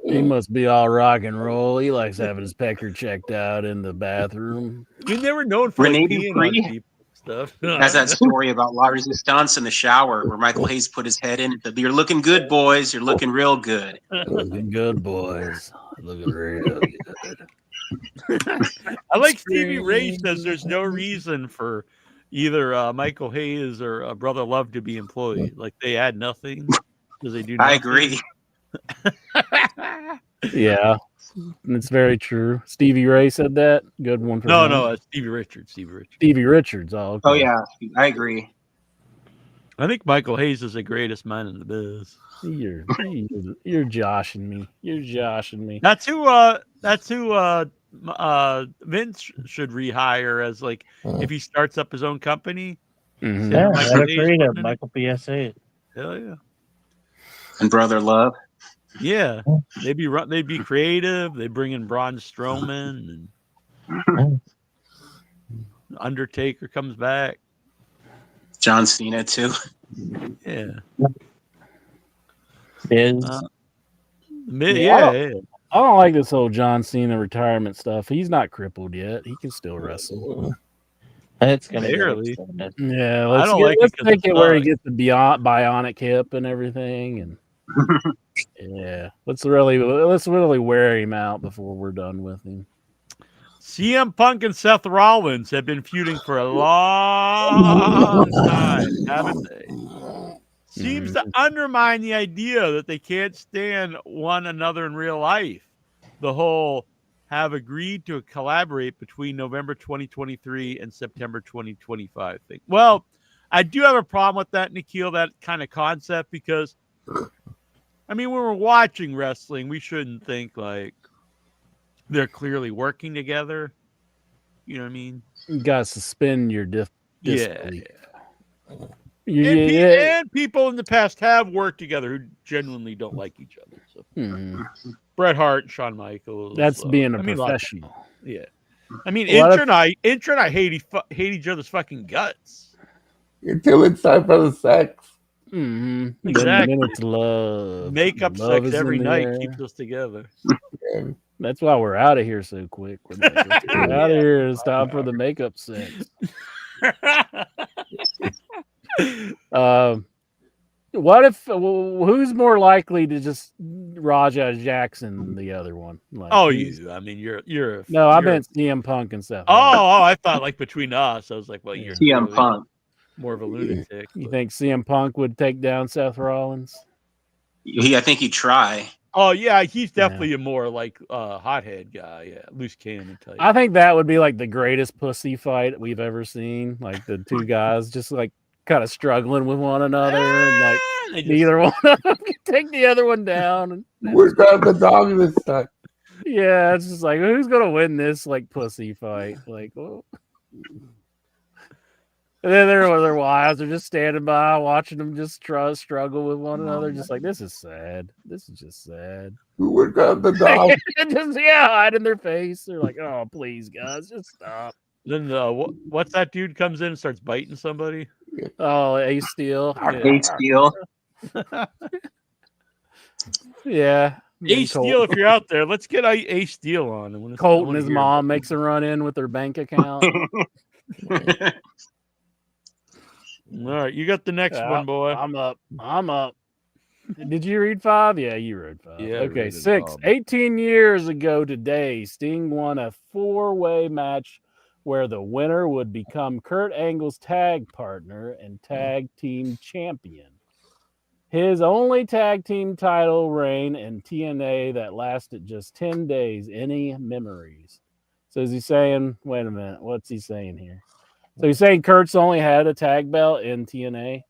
He must be all rock and roll. He likes having his pecker checked out in the bathroom. You never known for Renee like, peeing on Dupree people and stuff. has that story about La Resistance in the shower where Michael Hayes put his head in. He said, "You're looking good, boys. You're looking real good." Looking good, boys. Looking real good. I like Stevie Ray says there's no reason for either Michael Hayes or Brother Love to be employed. Like they add nothing because they do nothing. I agree. Yeah, it's very true. Stevie Ray said that. Good one for him. No, Stevie Richards. Stevie Richards. Oh, okay. Oh yeah, I agree. I think Michael Hayes is the greatest man in the biz. You're joshing me. You're joshing me. That's who Vince should rehire as like if he starts up his own company. Mm-hmm. Yeah, Michael PSA. Hell yeah. And Brother Love. Yeah, they'd be creative. They bring in Braun Strowman and Undertaker comes back. John Cena too. Yeah. Miz. I don't like this whole John Cena retirement stuff. He's not crippled yet. He can still wrestle. It's gonna barely. Yeah, let's take it where he gets the bionic hip and everything, and yeah, let's really wear him out before we're done with him. CM Punk and Seth Rollins have been feuding for a long time, haven't they? Seems to undermine the idea that they can't stand one another in real life. the whole have agreed to collaborate between November 2023 and September 2025 thing. Well, I do have a problem with that, Nikhil, that kind of concept, because I mean, when we're watching wrestling, we shouldn't think like they're clearly working together. You know what I mean? You gotta suspend your disbelief. And people in the past have worked together who genuinely don't like each other. So. Bret Hart and Shawn Michaels. That's being a professional. Yeah. I mean, Intra and I hate each other's fucking guts. Until it's time for the sex. Exactly. Then it's love. Makeup Love sex is every in the night air. keeps us together. That's why we're out of here so quick. We're like, let's get out of here. It's time for the makeup sex. What if? Who's more likely to just Raja Jackson than the other one? Like, you. I mean, you're. No, I meant CM Punk and stuff. I thought like between us. I was like, well, you're CM Punk. More of a lunatic. You think CM Punk would take down Seth Rollins? I think he'd try. Oh yeah, he's definitely a more like hothead guy. Yeah, loose cannon type. I think that would be like the greatest pussy fight we've ever seen. Like the two guys just like kind of struggling with one another, and like neither one of them can take the other one down. We're got the dog this time. Yeah, it's just like, who's gonna win this like pussy fight? Like, oh. And then their wives are just standing by watching them just struggle with one another, just like, this is sad. This is just sad. We're got the dog. Just hide in their face. They're like, oh, please, guys, just stop. Then what's that dude comes in and starts biting somebody? Oh, Ace Steel. Ace Steel. Yeah. Ace Steel, if you're out there, let's get Ace Steel on. Colt and his mom makes a run in with their bank account. All right, you got the next one, boy. I'm up. Did you read 5? Yeah, you read 5. Yeah. Okay, 6. 18 years ago today, Sting won a 4-way match where the winner would become Kurt Angle's tag partner and tag team champion. His only tag team title reign in TNA that lasted just 10 days. Any memories? So is he saying, wait a minute, what's he saying here? So he's saying Kurt's only had a tag belt in TNA?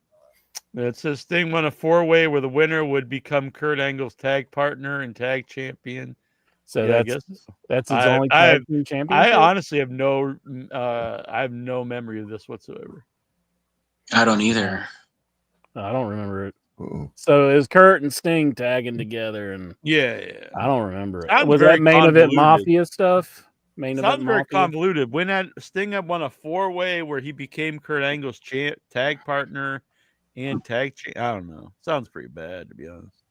It says Sting won a 4-way where the winner would become Kurt Angle's tag partner and tag champion. So yeah, that's his only tag team championship? I honestly have no memory of this whatsoever. I don't either. I don't remember it. So it was Kurt and Sting tagging together, and yeah. I don't remember it. Sounds Was very that main event convoluted. mafia stuff? Sounds very convoluted. When Sting had won a 4-way where he became Kurt Angle's tag partner and tag I don't know. Sounds pretty bad, to be honest.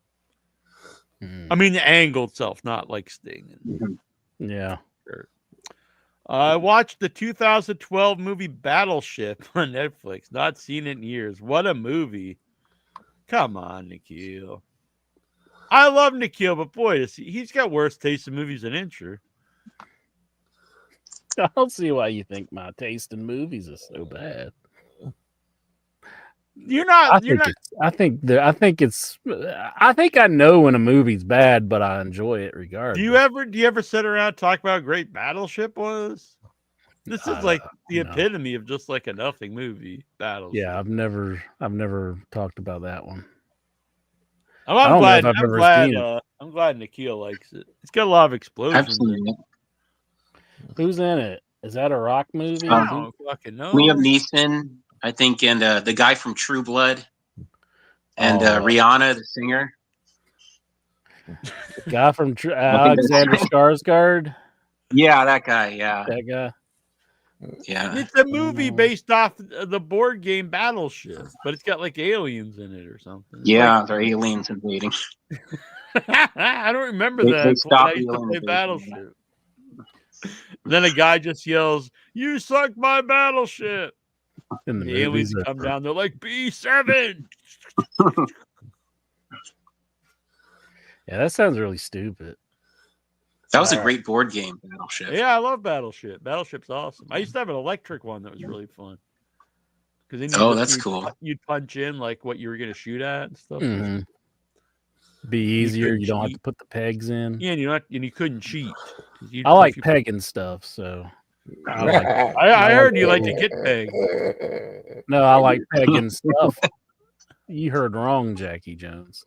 I mean, the angle itself, not like Sting. Yeah. I watched the 2012 movie Battleship on Netflix. Not seen it in years. What a movie. Come on, Nikhil. I love Nikhil, but boy, he's got worse taste in movies than Incher. I don't see why you think my taste in movies is so bad. I think I know when a movie's bad, but I enjoy it regardless. Do you ever sit around and talk about how great Battleship was? This is like the epitome of just like a nothing movie. Battleship. Yeah, I've never talked about that one. I'm glad Nikhil likes it. It's got a lot of explosions. Who's in it? Is that a rock movie? I don't fucking know. Liam Neeson, I think, and the guy from True Blood, and Rihanna, the singer. The guy from Alexander Skarsgård. Yeah, that guy. Yeah, that guy. Yeah, it's a movie based off the board game Battleship, but it's got like aliens in it or something. Yeah, they're aliens invading. I don't remember that. They stopped I used to play invading, Battleship. Then a guy just yells, "You suck my Battleship!" And the aliens come down. They're like, B7. Yeah, that sounds really stupid. That was a great board game, Battleship. Yeah, I love Battleship. Battleship's awesome. I used to have an electric one that was really fun. Because then that's cool. You'd punch in like what you were going to shoot at and stuff. Mm-hmm. Be easier. couldn't You don't have to cheat. put the pegs in. Yeah, and you couldn't cheat. I like pegging stuff, so I like. I heard you like to get pegged. No, I like pegging stuff. You heard wrong, Jackie Jones.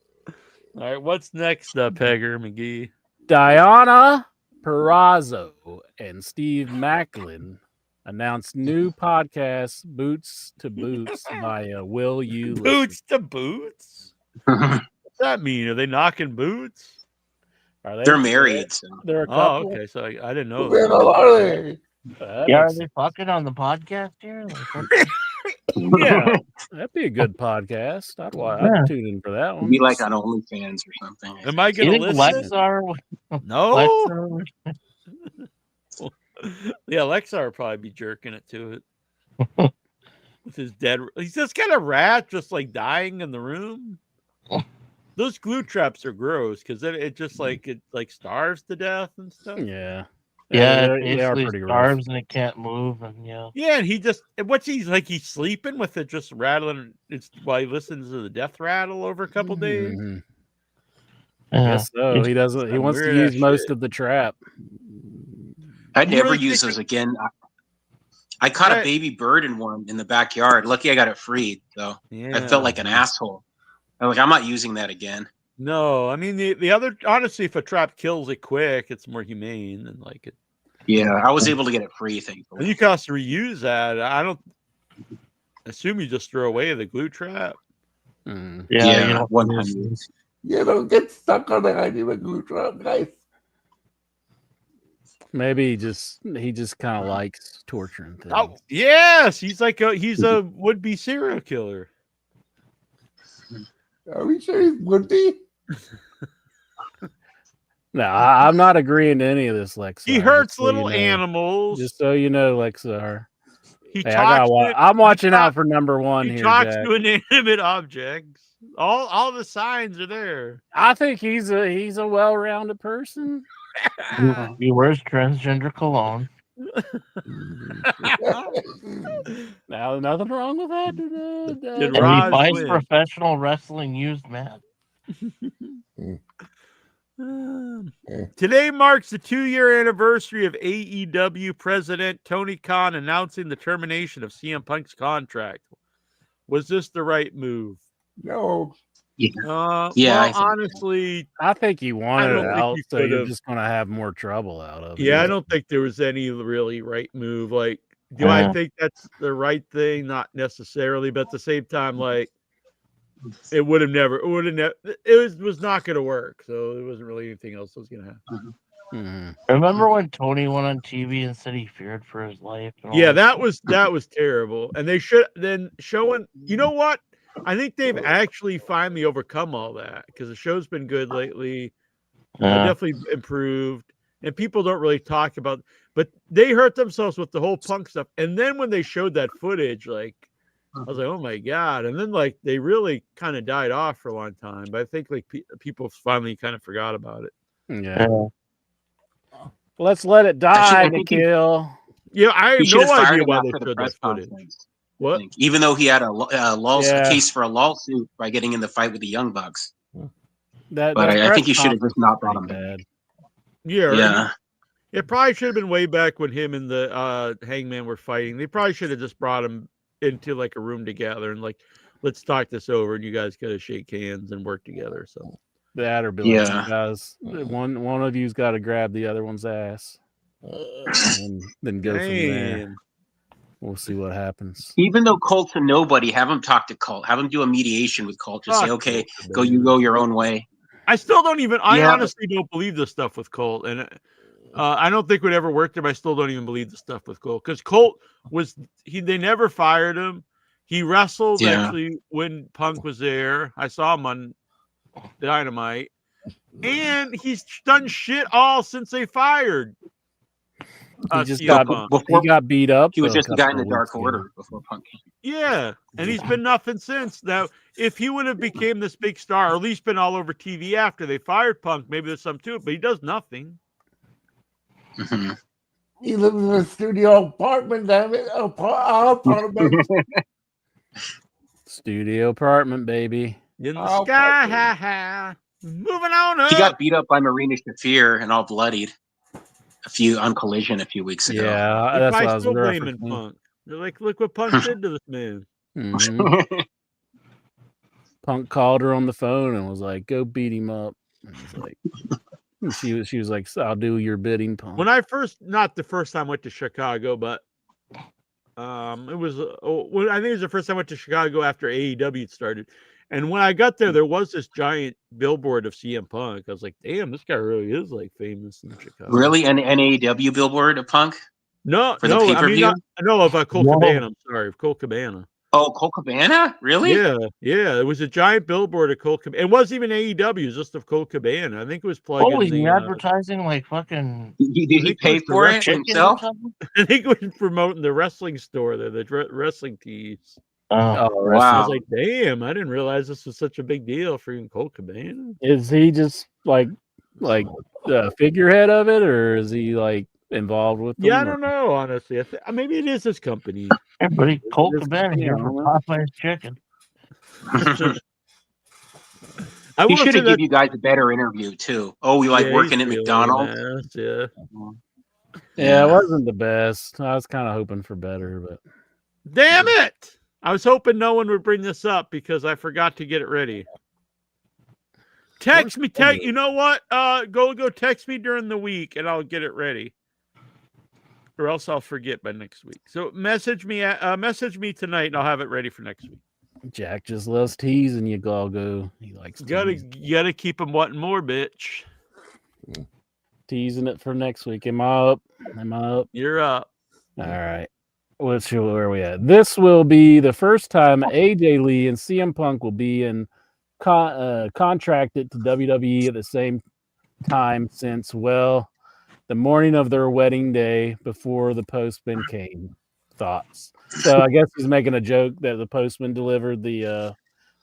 All right, what's next, Pegger McGee? Diana Perazzo and Steve Macklin announced new podcast, Boots to Boots, via Will You Listen? Boots to Boots? What's that mean? Are they knocking boots? Are they? They're married. So. They're a Oh, couple. okay. So I didn't know. Where are they? Yeah, are they fucking on the podcast here? Yeah, that'd be a good podcast. I'd tune in for that one. Be like on OnlyFans or something. Am I Do you going to think listen? Lexar? No. Yeah, Lexar would probably be jerking it to it. With his dead. He's just got a rat just like dying in the room. Those glue traps are gross because it just like it like starves to death and stuff. Yeah. Yeah, they are it pretty rough. starves and it can't move, and yeah. Yeah, and he just what's he's like he's sleeping with it just rattling. It's while he listens to the death rattle over a couple days. Mhm. Yeah. Guess so. He doesn't. He wants to weird use ass most shit. of the trap. I'd You never really use think those again. I caught Right. a baby bird in one in the backyard. Lucky I got it freed, though. I felt like an asshole. I'm not using that again. No, I mean the other honestly, if a trap kills it quick, it's more humane than like it. Yeah, I was able to get it free, thankfully. And you can also reuse that. I don't assume you just throw away the glue trap. Mm. Yeah, you know, one time use. You don't get stuck on the idea of glue trap, guys. Maybe he just kind of likes torturing things. Oh yes, he's a would-be serial killer. Are we sure he's would-be? No, I'm not agreeing to any of this, Lexar. He hurts just so little you know. animals. Just so you know, Lexar. He Hey, talks. I'm watching out for number one He here, talks Jack. to inanimate objects. All the signs are there. I think he's a well-rounded person. he wears transgender cologne. Now, nothing wrong with that. Did And he Raj buys win? professional wrestling used mats. Today marks the 2-year anniversary of AEW President Tony Khan announcing the termination of CM Punk's contract. Was this the right move? No. Yeah. Well, I think so. honestly, I think he wanted don't it think out, you so you're could've- just going to have more trouble out of it. yeah, I don't think there was any really right move. Like, do I think that's the right thing? Not necessarily, but at the same time, like, it was not going to work. So there wasn't really anything else that was going to happen. Mhm. Remember when Tony went on TV and said he feared for his life? And all Yeah, that was terrible. And they should then showing. You know what? I think they've actually finally overcome all that because the show's been good lately. Definitely improved, and people don't really talk about. But they hurt themselves with the whole Punk stuff. And then when they showed that footage, like I was like, oh my god! And then like they really kind of died off for a long time. But I think like people finally kind of forgot about it. Yeah. Let's let it die, I think he- Nikhil. Yeah, I have He should no have fired idea him why they after the showed press that footage. conference. What? Even though he had a Yeah. case for a lawsuit by getting in the fight with the Young Bucks. That But I press think he should have conference just not was brought him pretty back. Yeah. Yeah. It probably should have been way back when him and the Hangman were fighting. They probably should have just brought him into like a room together and like, let's talk this over, and you guys got to shake hands and work together. So That or be like, Yeah. guys, one of you's got to grab the other one's ass, and then go from there. Man. We'll see what happens. Even though Colt's a nobody, have him talk to Colt. Have him do a mediation with Colt. Just say, Fuck okay, Colt, go your own way. I still don't even. I Yeah, honestly don't believe this stuff with Colt, and I don't think it would ever work there. But I still don't even believe the stuff with Colt because Colt was They never fired him. He wrestled Yeah. actually when Punk was there. I saw him on Dynamite, and he's done shit all since they fired. He just CM got Punk. he got beat up. He was a just the guy in couple the of Dark weeks ago. Order before Punk came. Yeah, and he's been nothing since. Now, if he would have became this big star, or at least been all over TV after they fired Punk, maybe there's some to it. But he does nothing. Mhm. He lives in a studio apartment, damn it. Apartment. Studio apartment, baby. In the Oh, sky, fuck. ha ha. Moving on up. He got beat up by Marina Shafir and all bloodied on Collision a few weeks ago. Yeah, They're that's what probably I was still blaming referencing. Punk. They're like, look what Punk did to this man. Mhm. Punk called her on the phone and was like, "Go beat him up." And it's like, and she was like, "I'll do your bidding, Punk." When I not the first time I went to Chicago, but it was, I think it was the first time I went to Chicago after AEW started. And when I got there was this giant billboard of CM Punk. I was like, damn, this guy really is like famous in Chicago. Really? An AEW billboard of Punk? No, For the I mean, pay-per-view? of Colt Cabana. I'm sorry, of Colt Cabana. Oh, Colt Cabana? Really? Yeah. It was a giant billboard of Colt Cabana. It wasn't even AEW, it was just of Colt Cabana. I think it was plugging Holy, the advertising like fucking. Did he pay for it himself? I think it was promoting the wrestling store there, the wrestling tees. Oh, I was like, damn, I didn't realize this was such a big deal for Colt Cabana. Is he just like the figurehead of it, or is he like involved with them? Yeah, I don't know, honestly. Maybe it is his company. Everybody, Colt This- Cabana here yeah, for I Popeye's chicken. He should have given you guys a better interview too. Oh, we like working at McDonald's. Yeah. Yeah, it wasn't the best. I was kind of hoping for better, but Damn it! I was hoping no one would bring this up because I forgot to get it ready. Text me, you know what? Go text me during the week and I'll get it ready. Or else I'll forget by next week. So message me tonight and I'll have it ready for next week. Jack just loves teasing you, Galgo. He likes You gotta keep him wanting more, bitch. teasing it for next week. Am I up? You're up. All right. Where are we at? This will be the first time AJ Lee and CM Punk will be contracted to WWE at the same time since, well, the morning of their wedding day before the postman came. Thoughts? So I guess he's making a joke that the postman delivered the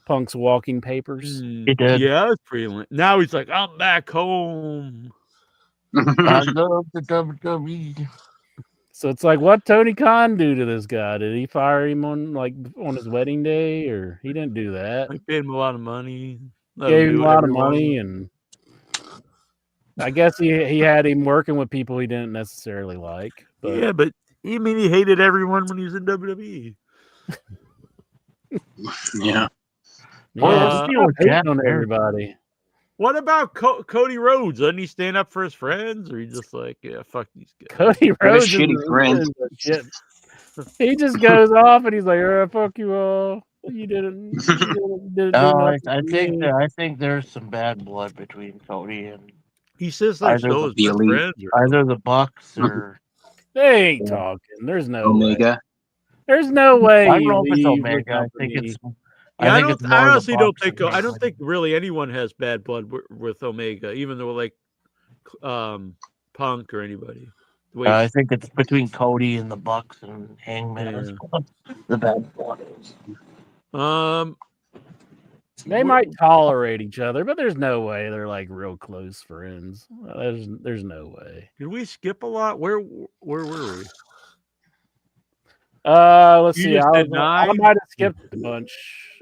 Punk's walking papers. He did. Yeah, that's pretty lit. Now he's like, I'm back home. I love the WWE. So it's like, what Tony Khan do to this guy? Did he fire him on his wedding day, or he didn't do that? I paid him a lot of money. Gave him a lot of money, and I guess he had him working with people he didn't necessarily like. But yeah, but he hated everyone when he was in WWE. Yeah. Hating on everybody. What about Cody Rhodes? Doesn't he stand up for his friends, or he just like, yeah, fuck these guys? Cody Rhodes, shitty friend. He just goes off and he's like, "Oh, fuck you all. You didn't do I nothing." think there's some bad blood between Cody and He says like either so his the best elite. friends. Or either the Bucks or They ain't talking. There's no way. Omega. There's no way. I he roll with leaves the Omega. I think company. it's. yeah, I think it's don't. more I the honestly don't Bucks think. than I don't Omega. think really anyone has bad blood with Omega, even though like Punk or anybody. The way I think it's between Cody and the Bucks and Hangman. Yeah. Is what the bad blood is. They might tolerate each other, but there's no way they're like real close friends. There's no way. Did we skip a lot? Where were we? Let's You see. just I did 9? might have skipped a bunch.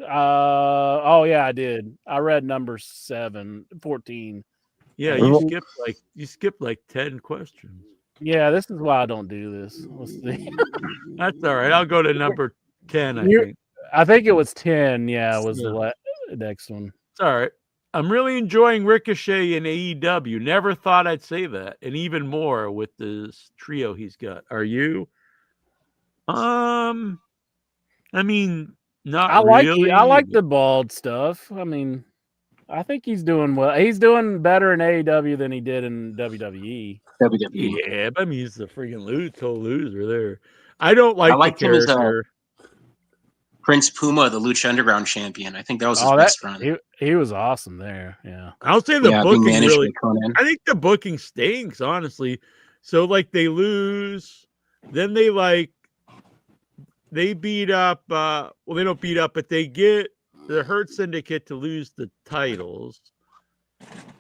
Oh yeah, I did. I read number 14. Yeah, you skipped like 10 questions. Yeah, this is why I don't do this. Let's see. That's all right. I'll go to number 10. I think it was 10. Yeah, was the next one. It's all right. I'm really enjoying Ricochet in AEW. Never thought I'd say that, and even more with this trio he's got. Are you? I mean, not I really. like the bald stuff. I mean, I think he's doing well. He's doing better in AEW than he did in WWE. Yeah, but I mean, he's the freaking total loser there. I don't like. I liked the him as character. Prince Puma, the Lucha Underground champion. I think that was his best run. He was awesome there. Yeah, I'll say the being booking managed really. by Conan. I think the booking stinks, honestly. So like they lose, then they beat up. Well, they don't beat up, but they get the Hurt Syndicate to lose the titles,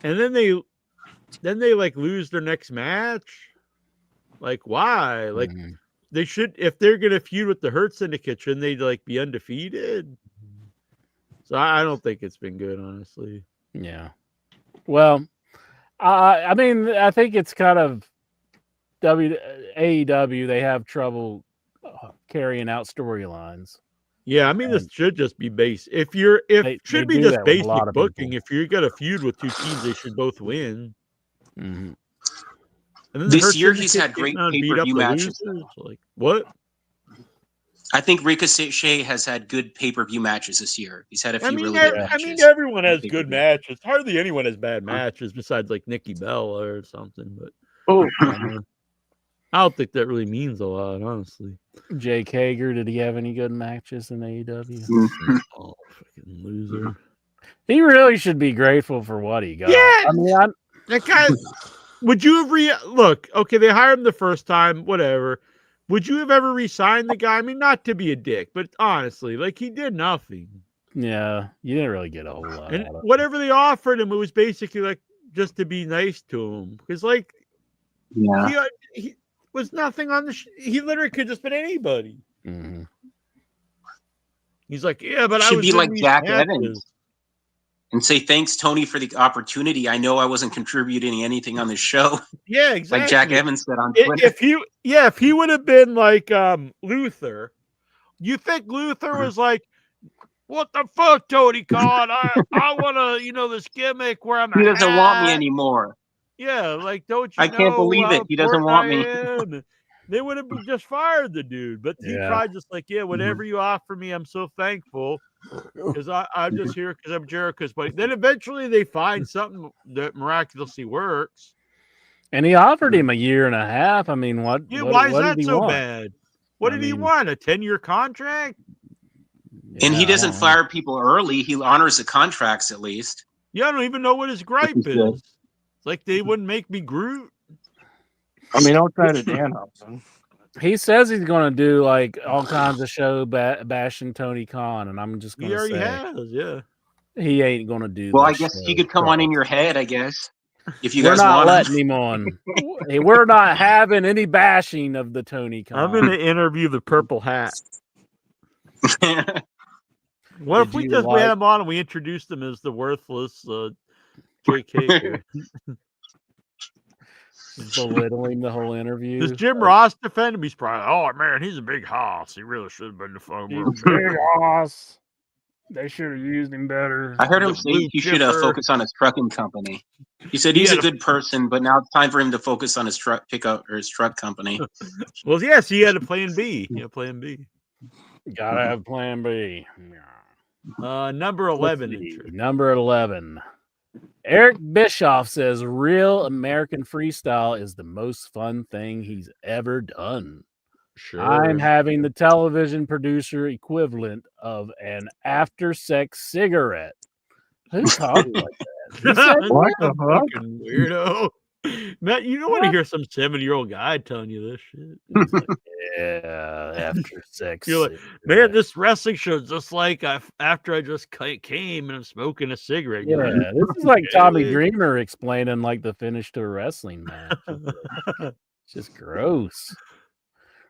and then they like lose their next match. Like why? Like they should, if they're gonna feud with the Hurt Syndicate, shouldn't they like be undefeated? So I don't think it's been good, honestly. Yeah. Well, I mean, I think it's kind of AEW. They have trouble carrying out storylines. Yeah, I mean, this should just be base. Should be do just that with a basic lot of booking. If you got a feud with two teams, they should both win. Mm-hmm. And then This year, he's had great pay-per-view matches. Like what? I think Ricochet has had good pay-per-view matches this year. He's had a few really good matches. I mean, everyone has good matches. Hardly anyone has bad matches besides like Nikki Bella or something. But I don't think that really means a lot, honestly. Jake Hager, did he have any good matches in AEW? Oh, fucking loser. He really should be grateful for what he got. Yeah, I mean, that guy. Would you have look? Okay, they hired him the first time, whatever. Would you have ever re-signed the guy? I mean, not to be a dick, but honestly, like he did nothing. Yeah, you didn't really get a whole lot. And whatever they offered him, it was basically like just to be nice to him, because like, he was nothing on the. He literally could just been anybody. Mm-hmm. He's like, yeah, but I should was be like in Jack matches. Evans and say thanks, Tony, for the opportunity. I know I wasn't contributing anything on the show. Yeah, exactly. Like Jack Evans said on Twitter. If he would have been like Luther, you think Luther was like, what the fuck, Tony Khan? I want to, this gimmick where I'm. He doesn't want me anymore. Yeah, like don't you? I can't believe it. He doesn't want me. They would have just fired the dude, but he probably just like, yeah, whatever you offer me, I'm so thankful because I'm just here because I'm Jericho's buddy. Then eventually they find something that miraculously works. And he offered him a year and a half. I mean, what? Yeah, what, why is what that did he so want? bad? What did he want? A 10-year contract? And he doesn't fire people early. He honors the contracts at least. Yeah, I don't even know what his gripe is. It's like they wouldn't make me Groot. I mean, don't try to Danhausen. He says he's going to do like all kinds of show bashing Tony Khan, and I'm just going He to already say has, yeah. he ain't going to do. Well, this I guess show. he could come on in your head. I guess if you We're guys not want letting him on. Hey, we're not having any bashing of the Tony Khan. I'm going to interview the Purple Hat. What if we had him on and we introduced him as the worthless JK? Belittling the whole interview. Does Jim Ross defend him? He's probably, oh man, he's a big hoss. He really should have been the phone. Big hoss. They should have used him better. I heard him say he should focus on his trucking company. He said he's a good person, but now it's time for him to focus on his truck pickup or his truck company. Well, yes, he had a plan B. Plan B. Gotta have plan B. Number 11. Number 11. Eric Bischoff says real American freestyle is the most fun thing he's ever done. Sure. I'm having the television producer equivalent of an after-sex cigarette. Who talks like that? What the fucking weirdo? Matt, you don't want to hear some 70-year-old guy telling you this shit. Like, yeah, after sex. You're like, man, this wrestling show is just like after I just came and I'm smoking a cigarette. Yeah, this is like Tommy Dreamer explaining like the finish to a wrestling match. It's just gross.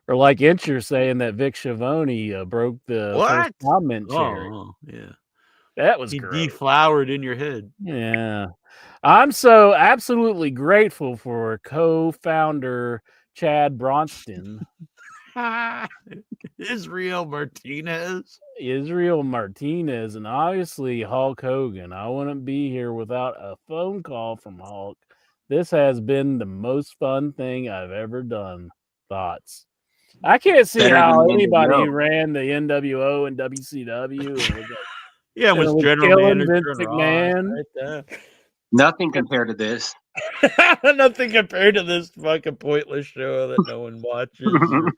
Or like Incher saying that Vic Schiavone broke the first comment chair. Oh, yeah. That was he gross. deflowered in your head. Yeah. I'm so absolutely grateful for co-founder Chad Bronston. Israel Martinez, and obviously Hulk Hogan. I wouldn't be here without a phone call from Hulk. This has been the most fun thing I've ever done. Thoughts? I can't see how anybody who ran the NWO and WCW and was general killing manager Vince McMahon. Right there. Nothing compared to this. Nothing compared to this fucking pointless show that no one watches or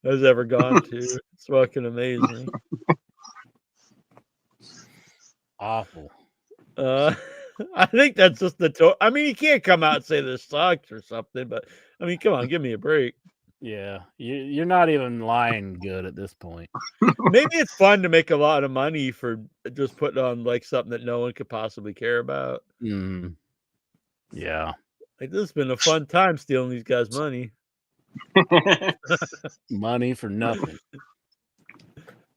has ever gone to. It's fucking amazing. Awful. I think that's just the I mean, you can't come out and say this sucks or something, but I mean, come on, give me a break. Yeah, you're not even lying good at this point. Maybe it's fun to make a lot of money for just putting on like something that no one could possibly care about. Yeah. Like this has been a fun time stealing these guys' money. Money for nothing.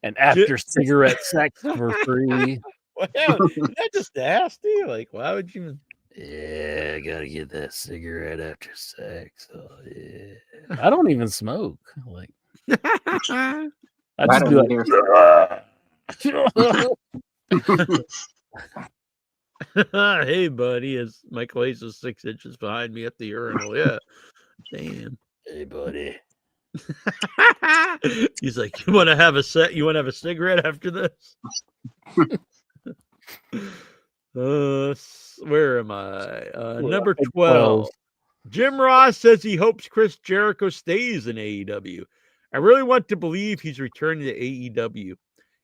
And after cigarette sex for free. Well, isn't that just nasty? Like, why would you? Yeah, I gotta get that cigarette after sex. Oh, yeah. I don't even smoke. Like, I just do like, hey, buddy, as Michael Hayes is 6 inches behind me at the urinal. Yeah. Damn. Hey, buddy. He's like, you want to have a cigarette after this? Where am I? Number 12. Jim Ross says he hopes Chris Jericho stays in AEW. I really want to believe he's returning to AEW.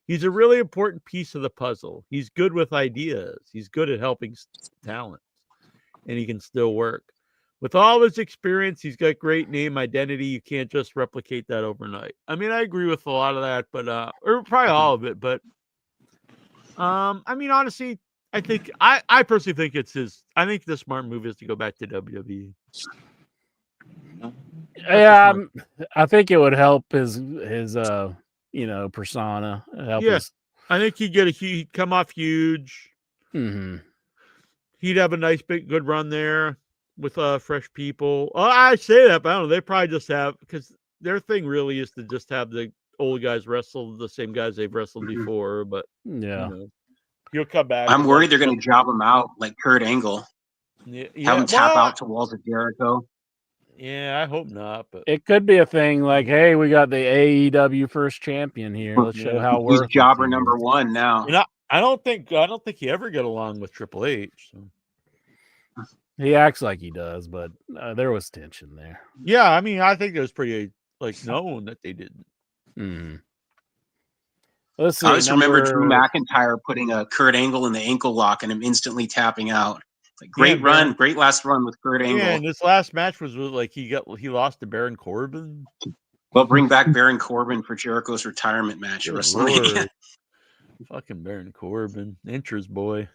He's a really important piece of the puzzle. He's good with ideas. He's good at helping talent, and he can still work. With all his experience, he's got great name identity. You can't just replicate that overnight. I mean, I agree with a lot of that, but or probably all of it. But I mean, honestly, I personally think it's his. I think the smart move is to go back to WWE. Yeah, I think it would help his persona. I think he'd come off huge. Mm-hmm. He'd have a nice big good run there with fresh people. I say that, but I don't know. They probably just have, because their thing really is to just have the old guys wrestle the same guys they've wrestled before. But yeah, he'll come back. I'm worried they're going to job him out like Kurt Angle. Have him tap out to walls of Jericho. Yeah, I hope not. But it could be a thing like, hey, we got the AEW first champion here. Let's show how he's jobber number one now. I don't think he ever got along with Triple H. So. He acts like he does, but there was tension there. Yeah, I mean, I think it was pretty known that they didn't. Mm-hmm. Let's see. I just remember Drew McIntyre putting a Kurt Angle in the ankle lock and him instantly tapping out. Like, great run, great last run with Kurt Angle. Yeah, and this last match was like he lost to Baron Corbin. Well, bring back Baron Corbin for Jericho's retirement match at WrestleMania. Fucking Baron Corbin, Incher's boy.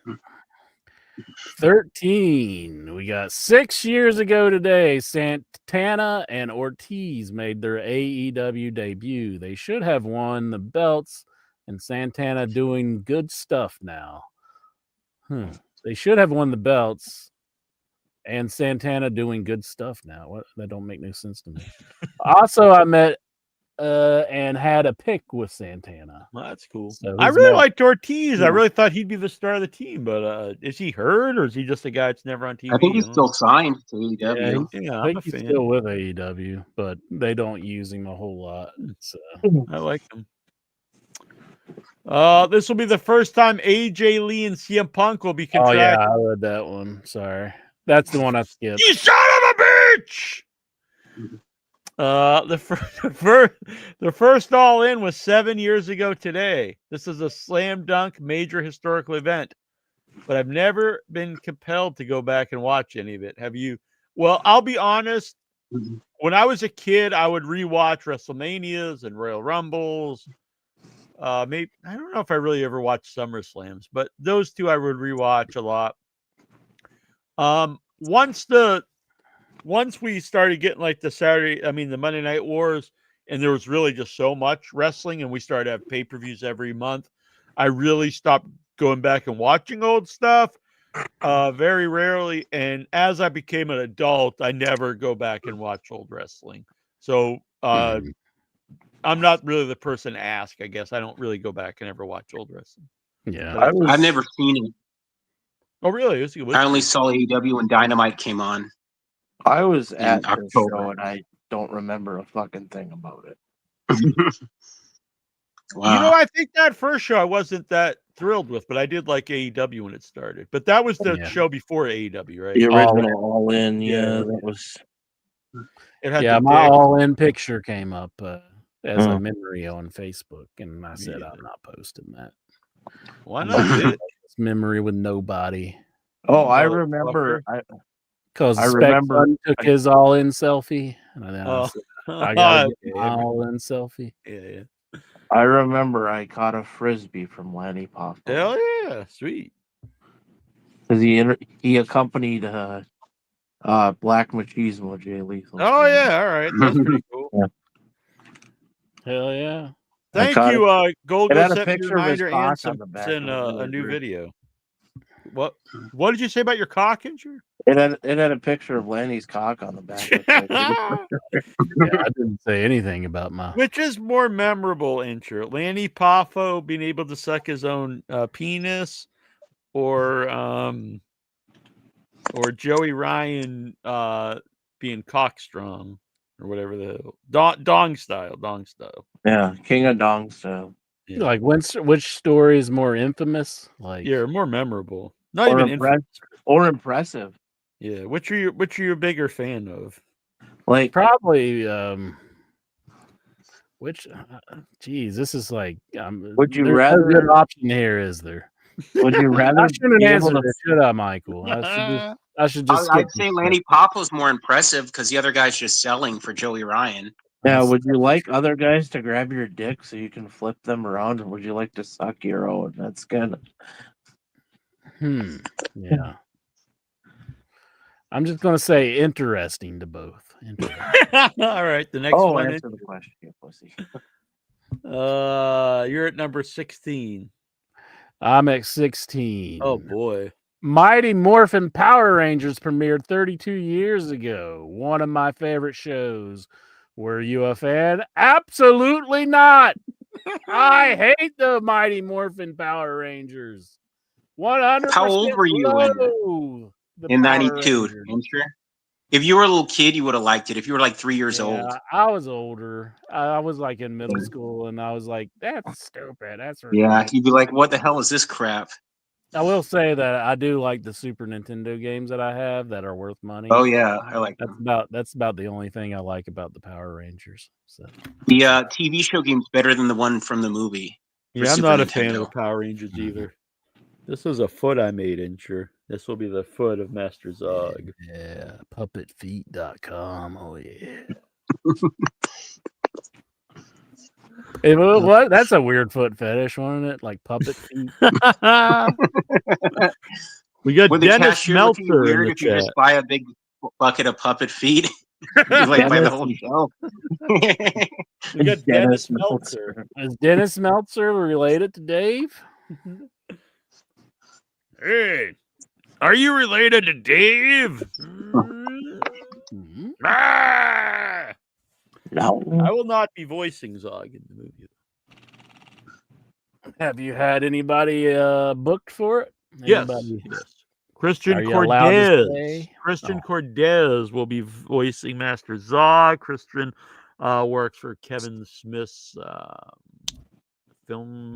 13. We got 6 years ago today, Santana and Ortiz made their AEW debut. They should have won the belts, and Santana doing good stuff now. They should have won the belts, and Santana doing good stuff now. What? That don't make no sense to me. Also, I met and had a pick with Santana. Well, that's cool. So I really liked Ortiz. I really thought he'd be the star of the team, but is he hurt or is he just a guy that's never on TV? I think he's still signed to AEW. Yeah, I think he's still with AEW, but they don't use him a whole lot. I like him. This will be the first time AJ Lee and CM Punk will be contracted. Oh yeah, I read that one. Sorry, that's the one I skipped. You son of a bitch! The first All In was 7 years ago today. This is a slam dunk major historical event, but I've never been compelled to go back and watch any of it. Have you? Well, I'll be honest. When I was a kid, I would rewatch WrestleManias and Royal Rumbles. Maybe I don't know if I really ever watched SummerSlams, but those two I would rewatch a lot. Once we started getting like the Monday Night Wars, and there was really just so much wrestling, and we started to have pay-per-views every month, I really stopped going back and watching old stuff. Very rarely, and as I became an adult, I never go back and watch old wrestling. So I'm not really the person to ask, I guess. I don't really go back and ever watch old wrestling. Yeah, I've never seen it. Oh, really? I only saw AEW when Dynamite came on. I was at the show and I don't remember a fucking thing about it. Wow. You know, I think that first show I wasn't that thrilled with, but I did like AEW when it started. But that was the show before AEW, right? The original All In, that was. My All In picture came up as a memory on Facebook, and I said I'm not posting that. Why not? It's memory with nobody. Oh, I remember. Because Spec took his All In selfie, and then I got my All In selfie. Yeah. I remember I caught a Frisbee from Lanny Poffo. Hell yeah, sweet. Because he accompanied Black Machismo, Jay Lethal. Oh yeah, all right, that's pretty cool. Yeah. Hell yeah! Thank you, Gold. It had a Set me picture of his reminder box and on the back. send a new video. What did you say about your cock injury? It had a picture of Lanny's cock on the back. Yeah, I didn't say anything about my. Which is more memorable, Incher? Lanny Poffo being able to suck his own penis, or Joey Ryan being cock strong, or whatever the dong style. Yeah, King of Dong style. Yeah. Like which story is more infamous? Like more memorable. Not Or even impressive. Or impressive. Yeah, which are you a bigger fan of? Like probably which geez, this is like would you there's rather no good option here, is there? Would you rather I shouldn't be answer able to- this, should I, Michael? I should just skip I'd say Lanny Poffo's more impressive because the other guy's just selling for Joey Ryan. Yeah, would you like other guys to grab your dick so you can flip them around, or would you like to suck your own? That's kind of yeah. I'm just gonna say interesting to both. All right, the next one. Answer the question, you pussy. You're at number 16. I'm at 16. Oh boy. Mighty Morphin Power Rangers premiered 32 years ago. One of my favorite shows. Were you a fan? Absolutely not. I hate the Mighty Morphin Power Rangers. 100%. How old were you in '92? If you were a little kid, you would have liked it. If you were like 3 years old, I was older. I was like in middle school, and I was like, "That's stupid. That's yeah, you'd be like, "What the hell is this crap?" I will say that I do like the Super Nintendo games that I have that are worth money. Oh yeah, I like that's about the only thing I like about the Power Rangers. So the TV show game's better than the one from the movie. Yeah, I'm not a fan of the Power Rangers either. This was a foot I made, Incher. This will be the foot of Master Zog. Yeah, puppetfeet.com. Oh yeah. Hey, what? That's a weird foot fetish, wasn't it? Like puppet feet. We got Would the Dennis cashier look at you Meltzer in weird the if you just chat. buy a big bucket of puppet feet? You like buy the whole show. We got Dennis Meltzer. Is Dennis Meltzer related to Dave? Hey, are you related to Dave? Ah! No. I will not be voicing Zog in the movie. Have you had anybody booked for it? Yes. Anybody? Christian Are you allowed to Cortez. say? Christian Cortez will be voicing Master Zog. Christian works for Kevin Smith's film.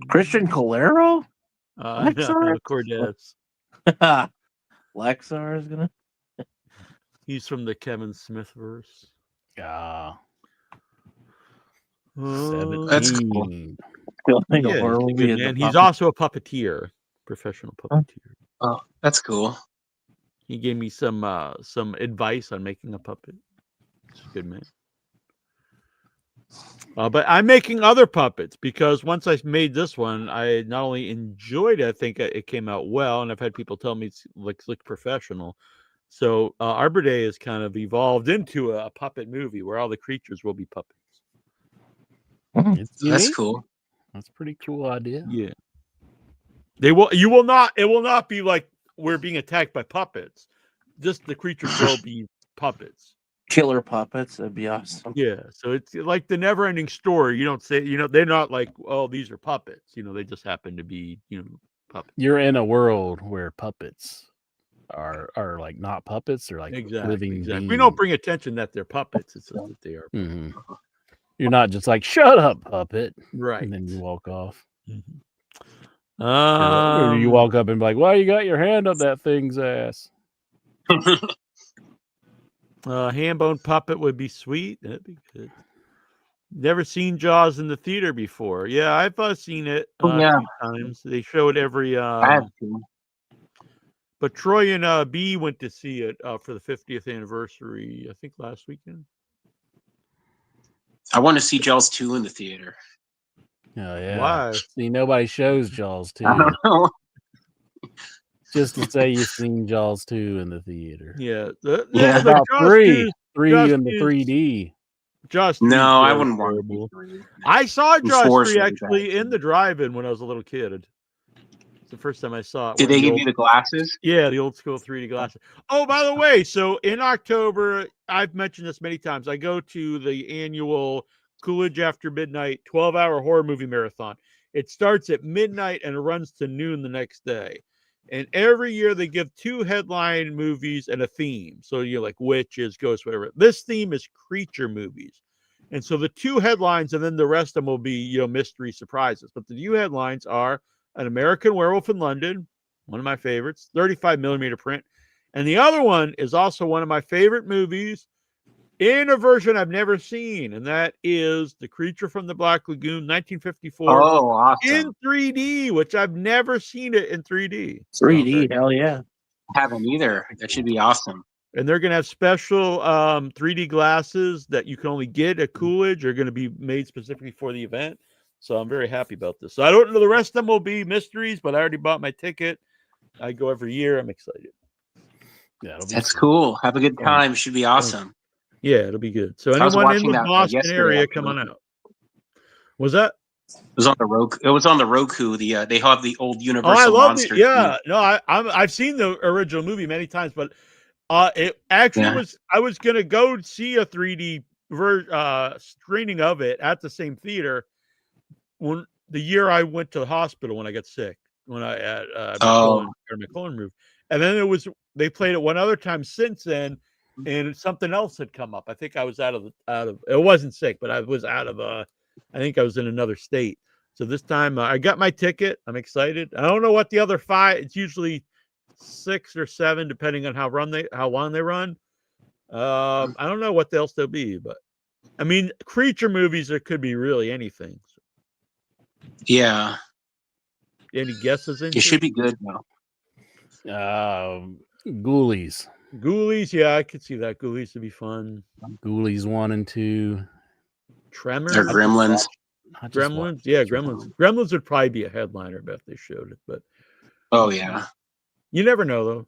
Christian Colero? No, Cortez. Lexar is gonna. He's from the Kevin Smith verse. Ah. That's cool. Yeah, he's a good man. He's also a puppeteer, professional puppeteer. Oh, that's cool. He gave me some advice on making a puppet. He's a good man. But I'm making other puppets because once I made this one, I not only enjoyed it, I think it came out well, and I've had people tell me it's look professional. So Arbor Day has kind of evolved into a puppet movie where all the creatures will be puppets. That's cool. That's a pretty cool idea. Yeah. They will. You will not. It will not be like we're being attacked by puppets. Just the creatures will be puppets. Killer puppets. That'd be awesome. Yeah. So it's like the never-ending story. You don't say. They're not like, oh, these are puppets. They just happen to be, puppets. You're in a world where puppets are like not puppets. They're like living beings. We don't bring attention that they're puppets. It's just that they are. Mhm. You're not just like, shut up, puppet. Right. And then you walk off. Mm-hmm. Or you walk up and be like, why you got your hand up that thing's ass? Ham-bone puppet would be sweet. That'd be good. Never seen Jaws in the theater before. Yeah, I've seen it a few times. They show it every. I have to. But Troy and B went to see it for the 50th anniversary, I think last weekend. I want to see Jaws 2 in the theater. Oh yeah. Why? See, nobody shows Jaws 2. I don't know. Just to say you've seen Jaws 2 in the theater. Yeah. Yeah, about three in the 3D. Jaws 2 no, I wouldn't want to. I saw Jaws 3 really actually in the drive-in when I was a little kid. It's the first time I saw it. Did they give you the glasses? Yeah, the old school 3D glasses. Oh, by the way, so in October, I've mentioned this many times. I go to the annual Coolidge After Midnight 12-hour horror movie marathon. It starts at midnight and it runs to noon the next day. And every year they give 2 headline movies and a theme. So you're like witches, ghosts, whatever. This theme is creature movies. And so the 2 headlines, and then the rest of them will be, mystery surprises. But the 2 headlines are An American Werewolf in London, one of my favorites, 35 millimeter print. And the other one is also one of my favorite movies in a version I've never seen. And that is The Creature from the Black Lagoon, 1954. Oh, awesome. In 3D, which I've never seen it in 3D. 3D, hell yeah. Haven't either. That should be awesome. And they're going to have special 3D glasses that you can only get at Coolidge. Are going to be made specifically for the event. So I'm very happy about this. So I don't know. The rest of them will be mysteries, but I already bought my ticket. I go every year. I'm excited. Yeah, that's cool. Have a good time. It should be awesome. Yeah, it'll be good. So I was anyone in watching the that Boston yesterday, area, come on out. Was that? It was on the Roku. It was on the Roku. They have the old Universal I love Monsters. it. Yeah, no, I've seen the original movie many times, but it actually was. I was gonna go see a 3D screening of it at the same theater when the year I went to the hospital when I got sick, when I had my colon removed, and then they played it one other time since then, and something else had come up. I think I was out of it wasn't sick, but I was out of I think I was in another state. So this time I got my ticket. I'm excited. I don't know what the other 5. It's usually 6 or 7, depending on how long they run. I don't know what else they'll be, but I mean, creature movies. There could be really anything. Yeah. Any guesses? It should be good now. Ghoulies. Ghoulies, yeah, I could see that. Ghoulies would be fun. Ghoulies 1 and 2. Tremors. Or Gremlins. Gremlins, yeah, Gremlins. Gremlins would probably be a headliner if they showed it, but oh yeah, you never know though.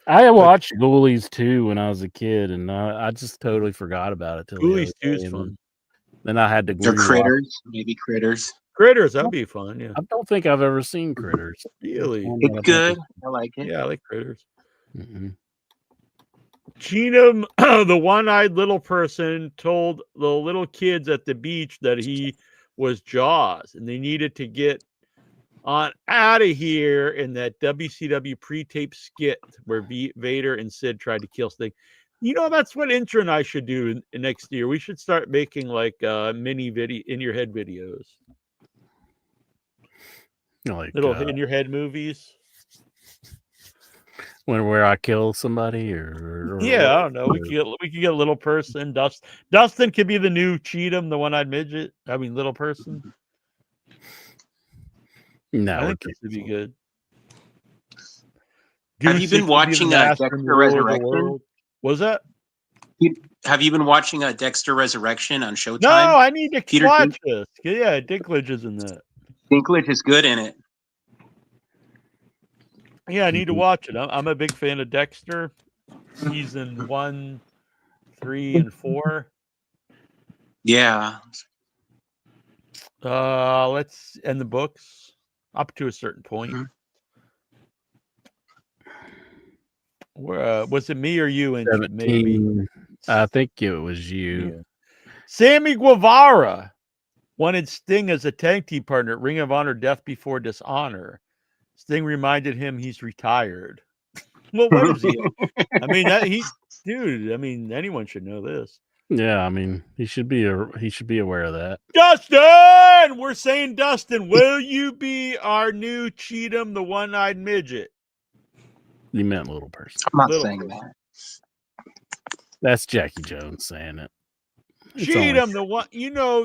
I watched Ghoulies 2 when I was a kid, and I just totally forgot about it. Ghoulies 2 is fun. Then I had to. Or Critters, maybe Critters. Critters, that'd be fun. Yeah, I don't think I've ever seen Critters. Really, it's good. I like it. Yeah, I like Critters. Mm-hmm. Cheatham, the one-eyed little person, told the little kids at the beach that he was Jaws, and they needed to get on out of here in that WCW pre-tape skit where Vader and Sid tried to kill Sting. That's what Intra and I should do next year. We should start making like mini video in your head videos, like little in your head movies. Where I kill somebody, or yeah, I don't know. We could get a little person. Dustin could be the new Cheatham, the one-eyed midget. I mean, little person. No, I think this would be good. Have you been watching Dexter Resurrection? Was that? Have you been watching Dexter Resurrection on Showtime? No, I need to watch this. Yeah, Dinklage is in that. Dinklage is good in it. Yeah, I need to watch it. I'm a big fan of Dexter. Season 1, 3, and 4. Yeah. Let's end the books up to a certain point. Mm-hmm. Where was it me or you? And 17, maybe I think it was you. Yeah. Sammy Guevara wanted Sting as a tag team partner at Ring of Honor Death Before Dishonor. Sting reminded him he's retired. Well, what is he? I mean, dude. I mean, anyone should know this. Yeah, I mean, he should be aware of that. Dustin, we're saying, Dustin, will you be our new Cheatham, the one-eyed midget? You meant little person. I'm not saying that. That's Jackie Jones saying it. Cheatham, the one,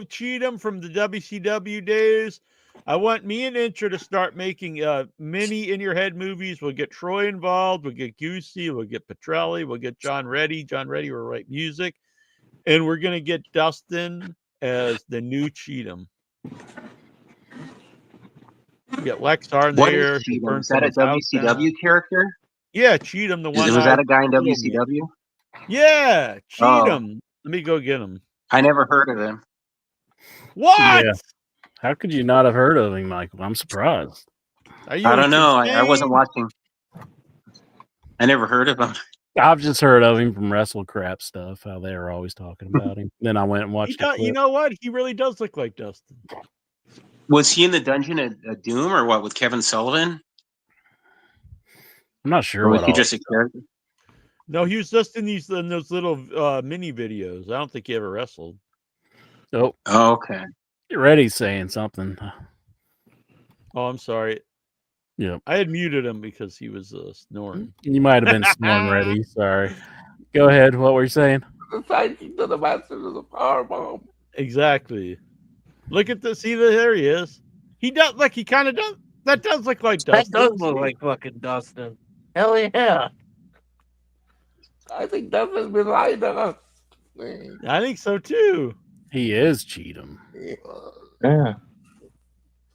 Cheatham from the WCW days. I want me and Intra to start making mini in your head movies. We'll get Troy involved. We'll get Goosey. We'll get Petrelli. We'll get John Reddy. John Reddy will write music. And we're going to get Dustin as the new Cheatham. We get Lex Hart there. Is that a WCW character? Yeah, Cheatham, the one. Was that a guy in WCW? Yeah, Cheatham. Let me go get him. I never heard of him. What? Yeah. How could you not have heard of him, Michael? I'm surprised. Are you I don't know. I wasn't insane? watching. I never heard of him. I've just heard of him from Wrestle Crap stuff, how they were always talking about him. Then I went and watched the You clip. know what? He really does look like Dustin. Was he in the dungeon at Doom or what with Kevin Sullivan? I'm not sure Or was what he all. just a character? No, he was just in those little mini videos. I don't think he ever wrestled. Oh, okay. Get ready saying something. Oh, I'm sorry. Yep. I had muted him because he was snoring. You might have been snoring ready. Sorry. Go ahead. What were you saying? The sidekick to the master of the power bomb. Exactly. Look at this. See, there he is. He does like he kind of does. That does look like That Dustin. does look like fucking Dustin. Hell yeah. I think Dustin's been lying to us. I think so too. He is Cheatham. Yeah.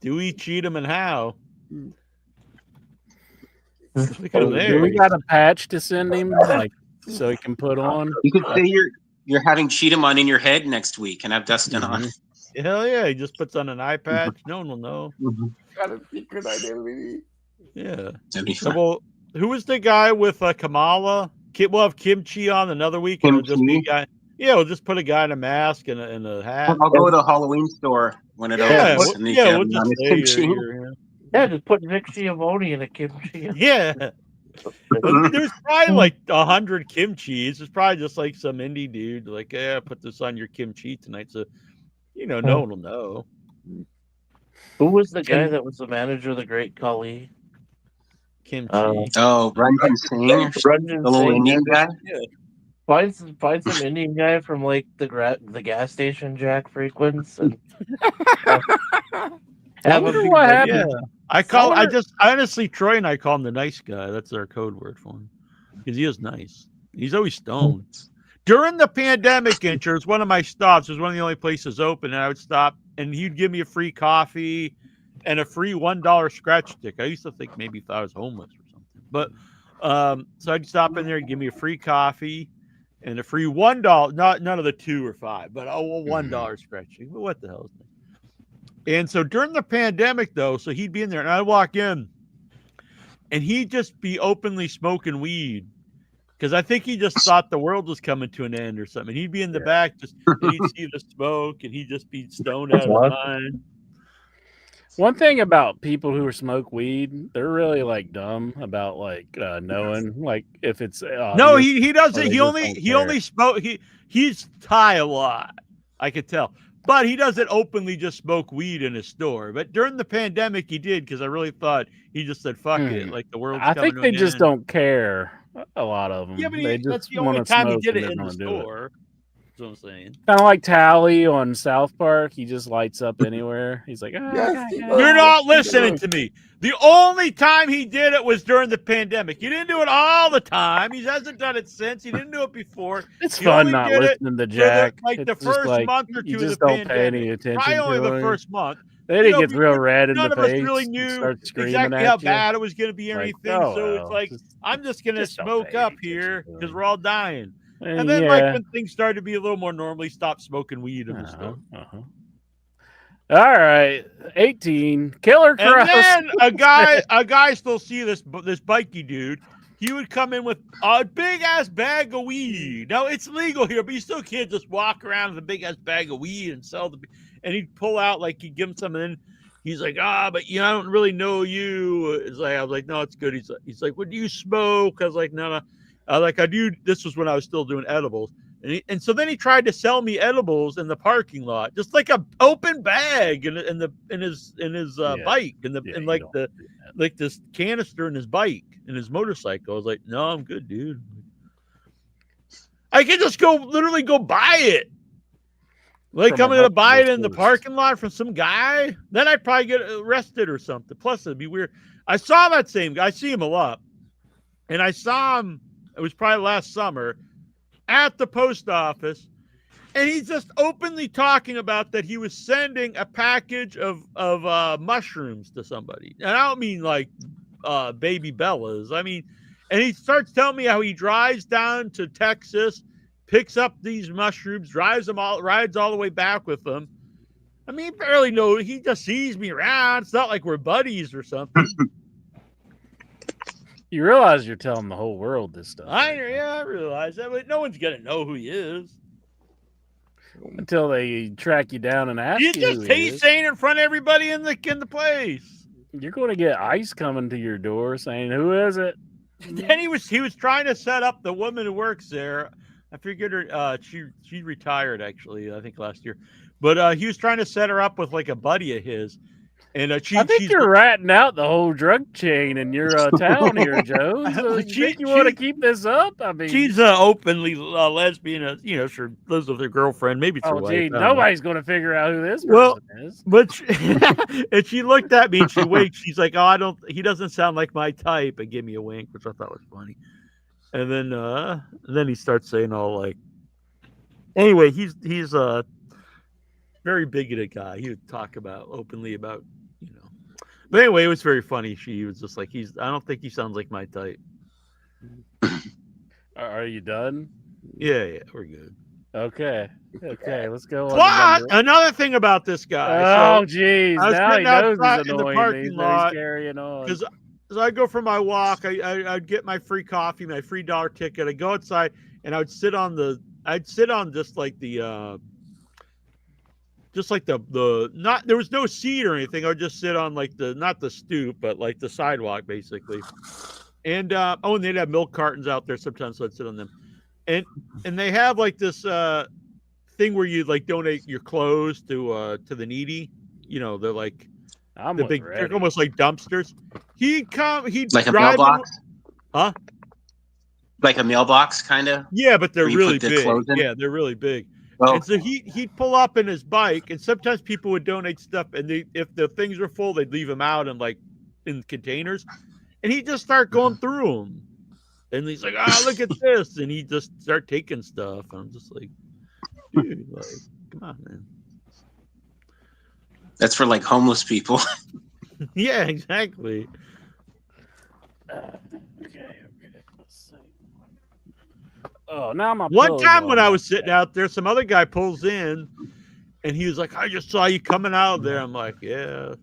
Do we cheat him and how? Look at Do him there. we got a patch to send him, like, so he can put on? You could say you're having Cheatham on In Your Head next week and have Dustin on. Hell yeah! He just puts on an eye patch. No one will know. Got a secret identity. Yeah. That'd be So, fun. well, who was the guy with Kamala? We'll have Kimchi on another week. And it'll just be a guy. Yeah, we'll just put a guy in a mask and a hat. I'll go to the Halloween store when it opens. And We'll just say kimchi. you're Yeah, just put Nick Schiavone in a kimchi. Yeah. There's probably like 100 kimchis. There's probably just like some indie dude like, yeah, put this on your kimchi tonight. So, no one will know. Who was the guy that was the manager of the Great Khali? Kimchi. Ranjan Singh, Ranjan the little Singh. Indian guy. Yeah. Find some Indian guy from like the gas station Jack frequents and have him be what ready. happened. Yeah. Honestly, Troy and I call him the nice guy. That's our code word for him. Because he is nice. He's always stoned. During the pandemic, it was one of my stops. It was one of the only places open, and I would stop, and he'd give me a free coffee and a free $1 scratch stick. I used to think maybe he thought I was homeless or something. But so I'd stop in there and give me a free coffee and a free $1, none of the 2 or 5, but $1 scratch stick. What the hell is that? And so during the pandemic, though, so he'd be in there, and I'd walk in, and he'd just be openly smoking weed. Because I think he just thought the world was coming to an end or something. He'd be in the back, and he'd see the smoke, and he'd just be stoned out of his mind. One thing about people who smoke weed, they're really like dumb about like knowing like if it's No, he doesn't. they He just don't care. only smoke. He's high a lot. I could tell. But he doesn't openly just smoke weed in his store. But during the pandemic, he did because I really thought he just said, "Fuck it," like the world's I coming think to they an just end. don't care. A lot of them. Yeah, but they that's just the only want to time he smoke did and it they're in the gonna do it. store. That's what I'm saying. Kind of like Tally on South Park. He just lights up anywhere. He's like, You're not listening to me. The only time he did it was during the pandemic. He didn't do it all the time. He hasn't done it since. He didn't do it before. It's He fun only not did it listening to for Jack. the It's just first like, month or you two of just the don't pay any pandemic. attention Probably only to the him. first month. Then he gets real red in None the of us face. really and knew starts screaming exactly at how you. bad it was going to be or Like, anything. oh, So well, it's like, I'm just going to just don't smoke pay up here because we're all dying. And And then, yeah. like, when things started to be a little more normal, he stopped smoking weed in the store. All right, 18 Killer Crows. And then a guy still see this bikey dude. He would come in with a big ass bag of weed. Now it's legal here, but you still can't just walk around with a big ass bag of weed and sell and he'd pull out like he'd give him some, and then he's like, but I don't really know you. It's like I was like, no, it's good. He's like, what do you smoke? I was like, no. I do. This was when I was still doing edibles. And so then he tried to sell me edibles in the parking lot, just like a open bag in his bike, like this canister in his bike in his motorcycle. I was like, no, I'm good, dude. I can just literally go buy it. Like I'm gonna buy it in the parking lot from some guy. Then I'd probably get arrested or something. Plus it'd be weird. I saw that same guy. I see him a lot, and I saw him. It was probably last summer at the post office, and he's just openly talking about that he was sending a package of mushrooms to somebody. And I don't mean like baby Bellas. I mean, and he starts telling me how he drives down to Texas, picks up these mushrooms, rides all the way back with them. I mean, barely know. He just sees me around. It's not like we're buddies or something. You realize you're telling the whole world this stuff I realize that, but no one's gonna know who he is until they track you down and ask You you just who he he's is. saying in front of everybody in the place. You're going to get ICE coming to your door saying, "Who is it?" Then he was trying to set up the woman who works there. I figured her. She retired actually. I think last year, but he was trying to set her up with like a buddy of his. And I think you're ratting out the whole drug chain in your town here, Jones. You think you want to keep this up? I mean, she's openly lesbian. She lives with her girlfriend. Maybe it's her wife. gee, nobody's going to figure out who this Well, person is. but and she looked at me and she winked. She's like, "Oh, he doesn't sound like my type," and give me a wink, which I thought was funny. And then he starts saying all like, anyway, he's a very bigoted guy. He would talk openly about. But anyway, it was very funny. She was just like, I don't think he sounds like my type. Are you done? Yeah, we're good. Okay, let's go on. But another thing about this guy. Oh, geez. Now he knows he's annoying. He's carrying on. Because as I go for my walk, I'd get my free coffee, my free $1 ticket. I'd go outside and I'd sit on just like the not, there was no seat or anything. I would just sit on like not the stoop, but like the sidewalk basically. And and they'd have milk cartons out there sometimes, so I'd sit on them. And they have like this thing where you like donate your clothes to the needy. They're like they're almost like dumpsters. He'd like a drive mailbox? Huh? Like a mailbox kind of? Yeah, but they're Where you really put the big. clothes in? Yeah, they're really big. Oh. And so he'd pull up in his bike, and sometimes people would donate stuff, and if the things were full, they'd leave them out in containers, and he'd just start going through them. And he's like, "Oh, look at this," and he'd just start taking stuff. And I'm just like, dude, like, come on, man. That's for like homeless people. Yeah, exactly. Oh, now my one time when I was sitting out there, some other guy pulls in, and he was like, "I just saw you coming out of there." I'm like, "Yeah."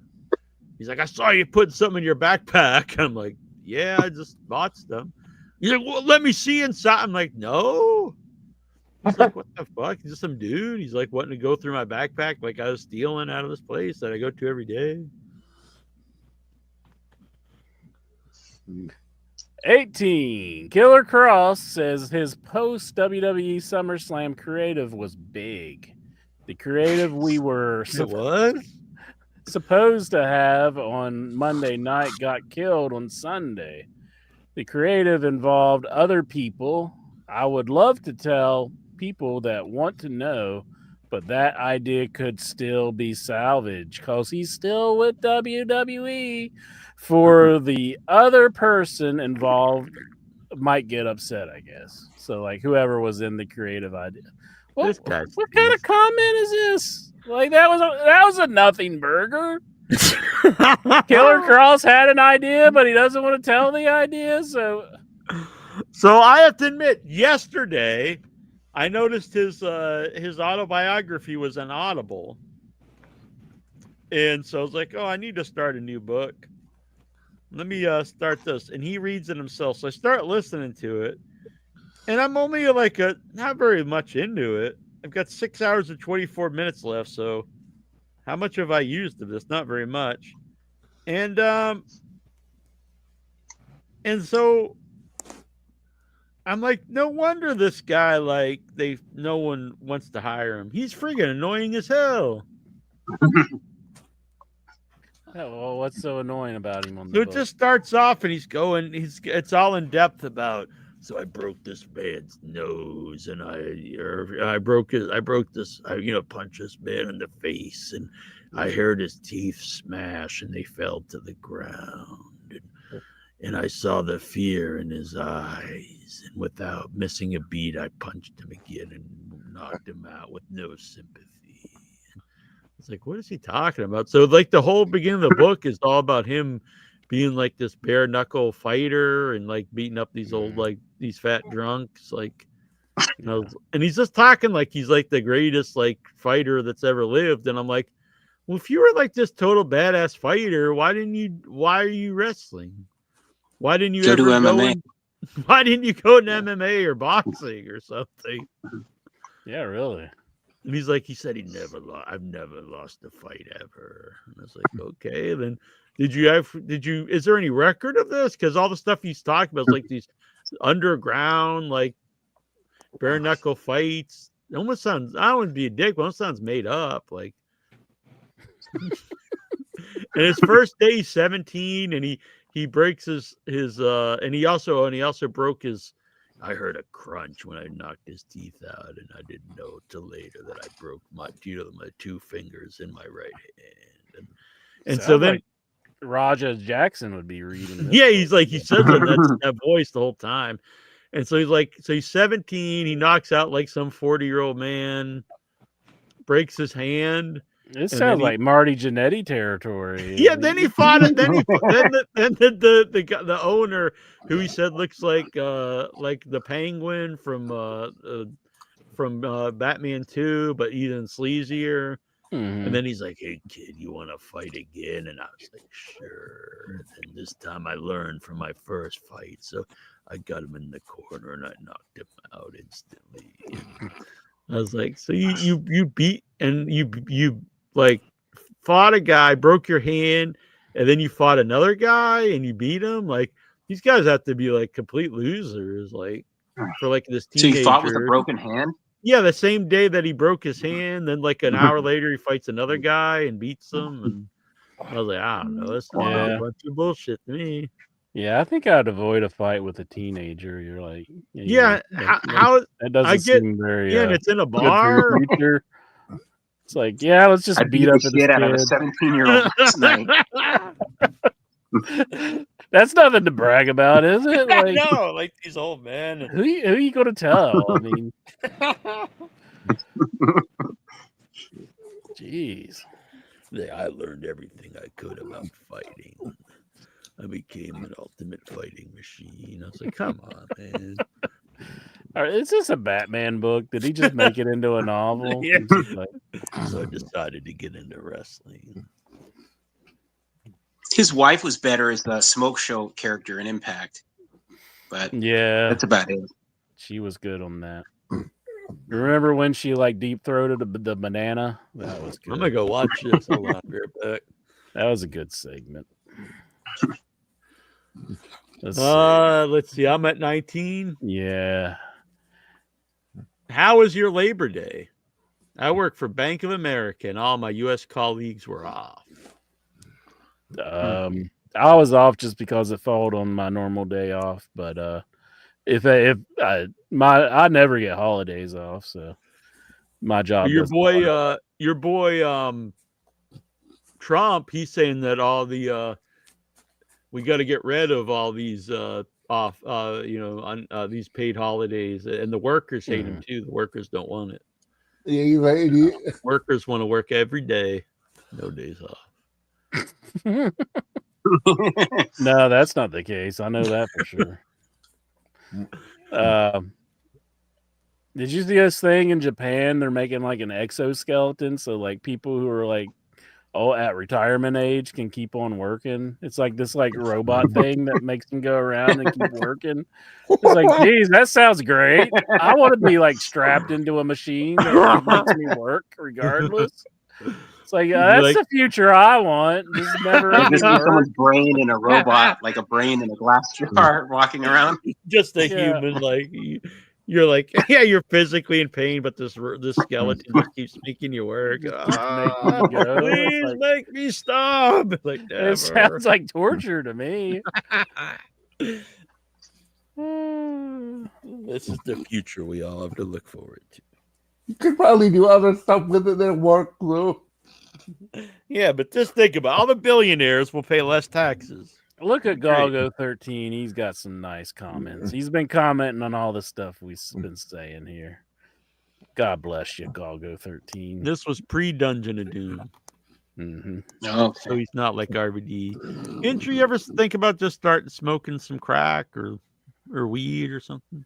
He's like, "I saw you putting something in your backpack." I'm like, "Yeah, I just bought stuff." He's like, "Well, let me see inside." I'm like, "No." He's like, "What the fuck?" He's just some dude. He's like wanting to go through my backpack like I was stealing out of this place that I go to every day. 18. Killer Cross says his post WWE SummerSlam creative was big. The creative we were supposed to have on Monday night got killed on Sunday. The creative involved other people. I would love to tell people that want to know, but that idea could still be salvaged because he's still with WWE. For the other person involved might get upset, I guess. So, like, whoever was in the creative idea. What kind of comment is this? Like, that was a nothing burger. Killer Cross had an idea, but he doesn't want to tell the idea. So I have to admit, yesterday I noticed his autobiography was on Audible, and so I was like, "Oh, I need to start a new book. Let me start this." And he reads it himself, so I start listening to it, and I'm only like not very much into it. I've got 6 hours and 24 minutes left, so how much have I used of this? Not very much. And so I'm like, no wonder this guy, like, no one wants to hire him. He's friggin' annoying as hell. Well, what's so annoying about him on the So it book? just starts off and it's all in depth about, so I broke this man's nose and I punched this man in the face and I heard his teeth smash and they fell to the ground. And I saw the fear in his eyes, and without missing a beat, I punched him again and knocked him out with no sympathy. It's like, what is he talking about? So, like, the whole beginning of the book is all about him being like this bare knuckle fighter and like beating up these old, like, these fat drunks, like, and he's just talking like he's like the greatest like fighter that's ever lived. And I'm like, well, if you were like this total badass fighter, why are you wrestling? Why didn't you Go ever to go MMA. in, why didn't you go in MMA or boxing or something? Yeah, really. And he's like, he said he never lost. I've never lost a fight ever. And I was like, okay, then is there any record of this? Because all the stuff he's talking about is like these underground, like bare knuckle fights. It almost sounds, I don't want to be a dick, but it almost sounds made up. Like, and his first day, he's 17, and he breaks his and he also broke his. I heard a crunch when I knocked his teeth out, and I didn't know till later that I broke my two fingers in my right hand. And so then like Raja Jackson would be reading this. yeah, he's like, he says that voice the whole time. And so he's 17, he knocks out like some 40-year-old man, breaks his hand. It sounds like Marty Jannetty territory. Yeah, then he fought it. Then the owner, who he said looks like the Penguin from Batman 2, but even sleazier. Mm-hmm. And then he's like, "Hey kid, you want to fight again?" And I was like, "Sure." And this time I learned from my first fight, so I got him in the corner and I knocked him out instantly. And I was like, "So you beat and you like fought a guy, broke your hand, and then you fought another guy and you beat him? Like, these guys have to be like complete losers, like for like this teenager." So he fought with a broken hand? Yeah, the same day that he broke his hand, then like an hour later he fights another guy and beats him. And I was like, I don't know, that's not a bunch of bullshit to me. Yeah, I think I'd avoid a fight with a teenager. You're like, how that doesn't seem very. Yeah, and it's in a good for bar. your future. It's like, yeah, let's just beat up the shit out of a 17-year-old last night. That's nothing to brag about, is it? Like, no, like these old men. Who you going to tell? I mean, jeez. Yeah, I learned everything I could about fighting. I became an ultimate fighting machine. I was like, come on, man. All right, is this a Batman book? Did he just make it into a novel? Yeah. It's just like- So I decided to get into wrestling. His wife was better as the Smoke Show character in Impact, but yeah, that's about it. She was good on that. Remember when she like deep throated the banana? That was good. I'm gonna go watch this. Hold on, be right back. That was a good segment. Let's see. I'm at 19. Yeah. How was your Labor Day? I work for Bank of America, and all my U.S. colleagues were off. I was off just because it fell on my normal day off, but I never get holidays off, so my job. Your boy, Trump, he's saying that all the we got to get rid of all these these paid holidays, and the workers hate them too. The workers don't want it. Yeah, you're right, idiot. Workers want to work every day, no days off. No, that's not the case. I know that for sure. Did you see this thing in Japan? They're making like an exoskeleton, so like people who are like at retirement age can keep on working. It's like this like robot thing that makes them go around and keep working. It's like, geez, that sounds great. I want to be like strapped into a machine that makes me work regardless. It's like that's the future I want. Just never Just be someone's brain in a robot, like a brain in a glass jar, walking around. Just a human, like you're like, yeah, you're physically in pain, but this skeleton just keeps making you work. Please make me stop. Like, never. It sounds like torture to me. This is the future we all have to look forward to. You could probably do other stuff with it than work, though. Yeah, but just think about all the billionaires will pay less taxes. Look at Galgo13. He's got some nice comments. He's been commenting on all the stuff we've been saying here. God bless you, Galgo13. This was pre-Dungeon of Doom. Mm-hmm. Oh, so he's not like RVD. Didn't you ever think about just starting smoking some crack or weed or something?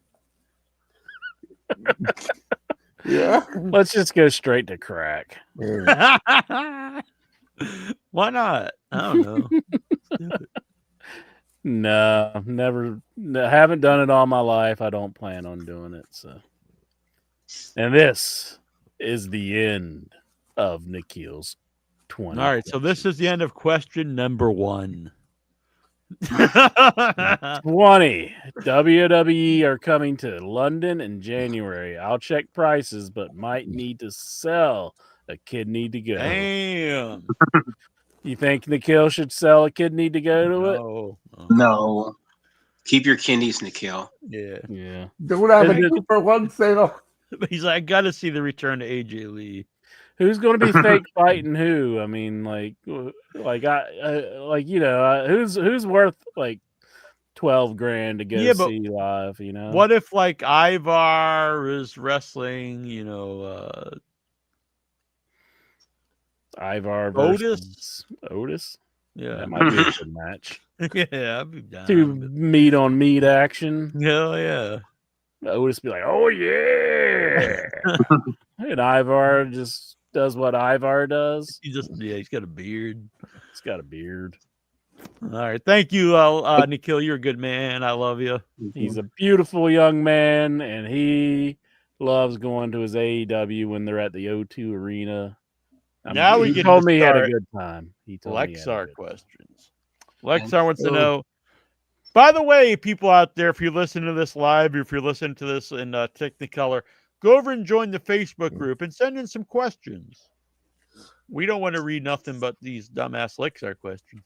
Yeah. Let's just go straight to crack. Why not? I don't know. No, never. Haven't done it all my life. I don't plan on doing it. So, and this is the end of Nikhil's 20. All right, so this is the end of question number 1. 20. WWE are coming to London in January. I'll check prices, but might need to sell a kidney to go. Damn. You think Nikhil should sell a kidney to go to it? No. Keep your kidneys, Nikhil. Yeah. Yeah. Don't have a 2-for-1 sale. He's like, I got to see the return to AJ Lee. Who's going to be fake fighting who? I mean, like who's worth like $12,000 to go see live? You know, What if like Ivar is wrestling? Ivar versus Otis. Yeah, that might be a good match. Yeah, I'd be down. Two meat on meat action. Hell yeah. Otis be like, oh yeah, and Ivar just does what Ivar does. He's got a beard. He's got a beard. All right, thank you, Nikhil. You're a good man. I love you. He's a beautiful young man, and he loves going to his AEW when they're at the O2 Arena. Now we he get told to me he had a start good time. He told me he had a Lexar good questions. Lexar wants to know. By the way, people out there, if you listen to this live, or if you're listening to this in Technicolor, go over and join the Facebook group and send in some questions. We don't want to read nothing but these dumbass Lexar questions.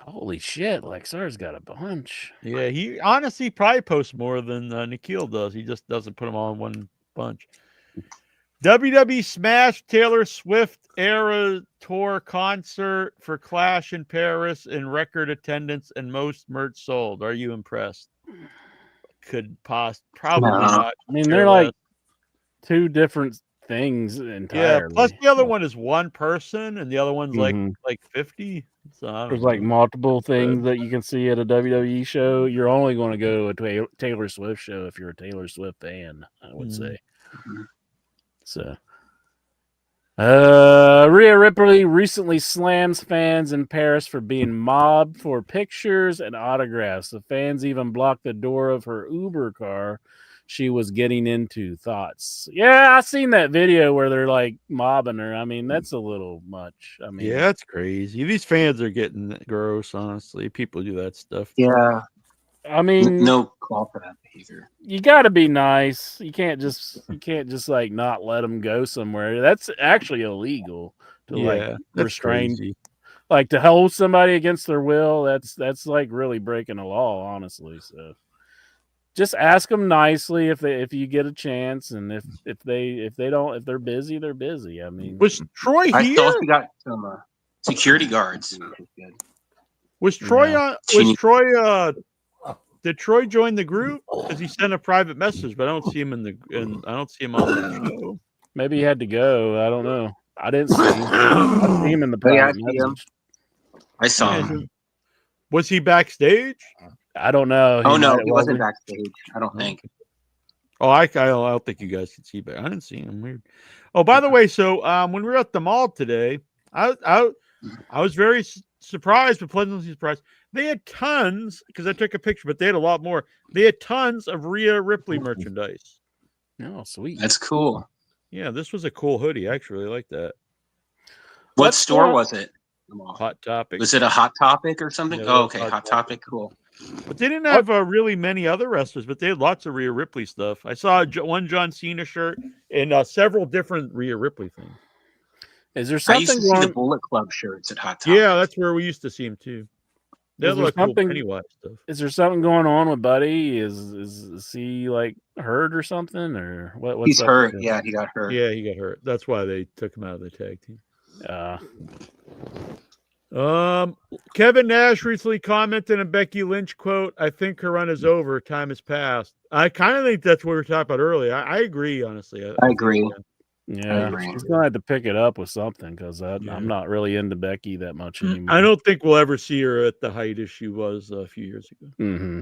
Holy shit, Lexar's got a bunch. Yeah, he honestly probably posts more than Nikhil does. He just doesn't put them all in one bunch. WWE Smash Taylor Swift era tour concert for Clash in Paris in record attendance and most merch sold. Are you impressed? Probably not. I mean, they're like two different things entirely. Yeah, plus the other one is one person and the other one's Mhm. like 50. So I don't There's know. like multiple things that you can see at a WWE show. You're only going to go to a Taylor Swift show if you're a Taylor Swift fan, I would say. So, Rhea Ripley recently slams fans in Paris for being mobbed for pictures and autographs. The fans even blocked the door of her Uber car she was getting into. Thoughts? Yeah, I seen that video where they're like mobbing her. I mean, that's a little much. I mean, Yeah, that's crazy. These fans are getting gross, honestly. People do that stuff. Yeah. I mean, No call for that behavior. you got to be nice. You can't just like not let them go somewhere. That's actually illegal to Yeah, like that's restrain, crazy. like to hold somebody against their will. That's like really breaking a law, honestly. So just ask them nicely if you get a chance, and if they're busy, they're busy. I mean, Was Troy I here? thought he got some security guards. Was Troy Yeah. on? Was Troy? Did Troy join the group? Because he sent a private message, but I don't see him I don't see him on the show. maybe he had to go. I don't know. I didn't see him. I see him in the Oh, yeah, I private see him. message. I saw him. Was he backstage? I don't know. Oh He no, might- he wasn't backstage. I don't think. Oh, I don't think you guys can see, but I didn't see him. Weird. Oh, by the way, so when we were at the mall today, I was very surprised, but pleasantly surprised. They had tons, because I took a picture, but they had a lot more. They had tons of Rhea Ripley merchandise. Oh, sweet. That's cool. Yeah, this was a cool hoodie. I actually really like that. What store was it? Hot Topic. Was it a Hot Topic or something? Yeah, Oh, okay, Hot Hot Topic. Cool. But they didn't have really many other wrestlers, but they had lots of Rhea Ripley stuff. I saw one John Cena shirt and several different Rhea Ripley things. Is there I used something to see the going? Bullet Club shirts at Hot Topic. Yeah, that's where we used to see him too. They Is had there like cool something- Pennywise stuff. Is there something going on with Buddy? Is he like hurt or something, or what? What's He's up hurt. with him? Yeah, he got hurt. Yeah, he got hurt. That's why they took him out of the tag team. Kevin Nash recently commented on Becky Lynch quote, "I think her run is over. Time has passed." I kind of think that's what we were talking about earlier. I agree, honestly. I agree. Yeah, she's gonna have to pick it up with something because I'm not really into Becky that much anymore. I don't think we'll ever see her at the height as she was a few years ago. Mm-hmm.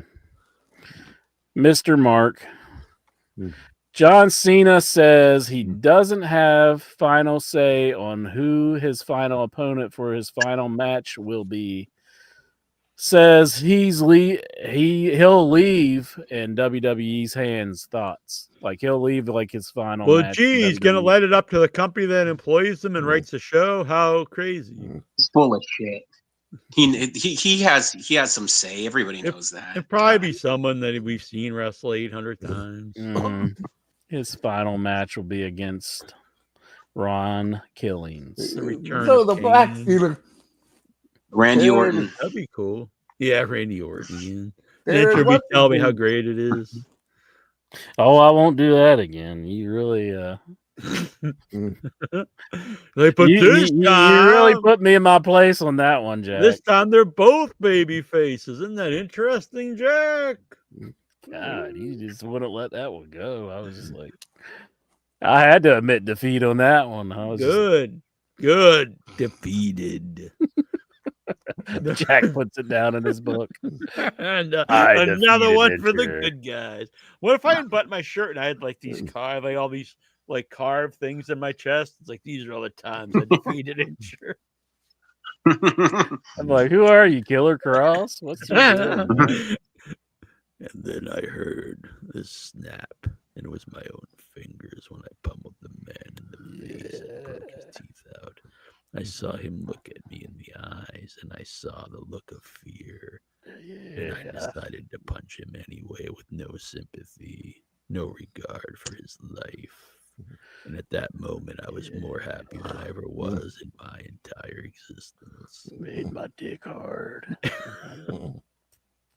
Mr. Mark. John Cena says he doesn't have final say on who his final opponent for his final match will be. says he'll leave in WWE's hands. Thoughts? Like he'll leave like his final. Well, match gee, in he's gonna WWE. let it up to the company that employs him and writes the show. How crazy! It's full of shit. He has some say. Everybody knows that. It'd probably be someone that we've seen wrestle 800 times. His final match will be against Ron Killings. The return So of the Kane. Black Steelers. Randy Orton. That'd be cool. Yeah, Randy Orton. There's Then what tell me to how do. great it is. Oh, I won't do that again. You really, They put this you time. really put me in my place on that one, Jack. This time they're both baby faces. Isn't that interesting, Jack? God, you just wouldn't let that one go. I was just like, I had to admit defeat on that one. I was Good. Defeated. Jack puts it down in his book. And I another defeated one for the Ventura. good guys. What if I didn't button my shirt and I had like these like all these like carved things in my chest? It's like these are all the times I defeated Incher. I'm like, who are you, Killer Cross? What's your deal, man? And then I heard this snap, and it was my own fingers when I pummeled the man in the face and broke his teeth out. I saw him look at me in the eyes, and I saw the look of fear. And I decided to punch him anyway with no sympathy, no regard for his life. And at that moment, I was more happy than I ever was in my entire existence. Made my dick hard.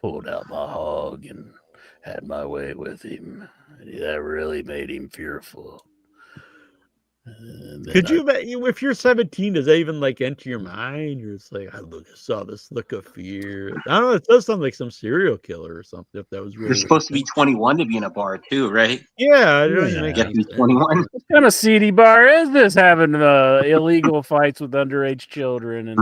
Pulled out my hog and had my way with him. That really made him fearful. Could you imagine if you're 17? Does that even like enter your mind? You're just like, I saw this look of fear. I don't know. It does sound like some serial killer or something. If that was really, You're supposed to be 21 to be in a bar too, right? yeah, I don't even You make have to any be 21. What kind of seedy bar is this having illegal fights with underage children?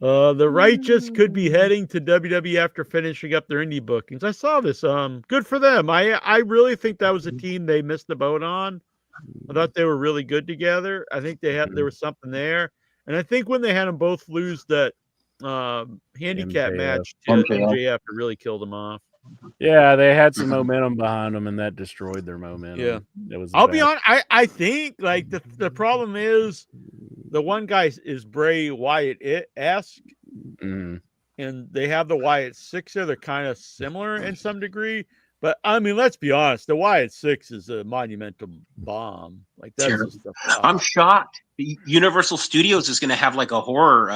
And the Righteous could be heading to WWE after finishing up their indie bookings. I saw this. Good for them. I really think that was a team they missed the boat on. I thought they were really good together. I think there was something there, and I think when they had them both lose that handicap MJF. match to MJF, it really killed them off. yeah, they had some momentum behind them, and that destroyed their momentum. Yeah. It was. I'll be bad. honest. I think like the problem is the one guy is Bray Wyatt-esque, Mm. and they have the Wyatt Six there. They're kind of similar in some degree, but I mean, let's be honest. The Wyatt Six is a monumental bomb. Like that's Sure. just I'm shocked. Universal Studios is going to have like a horror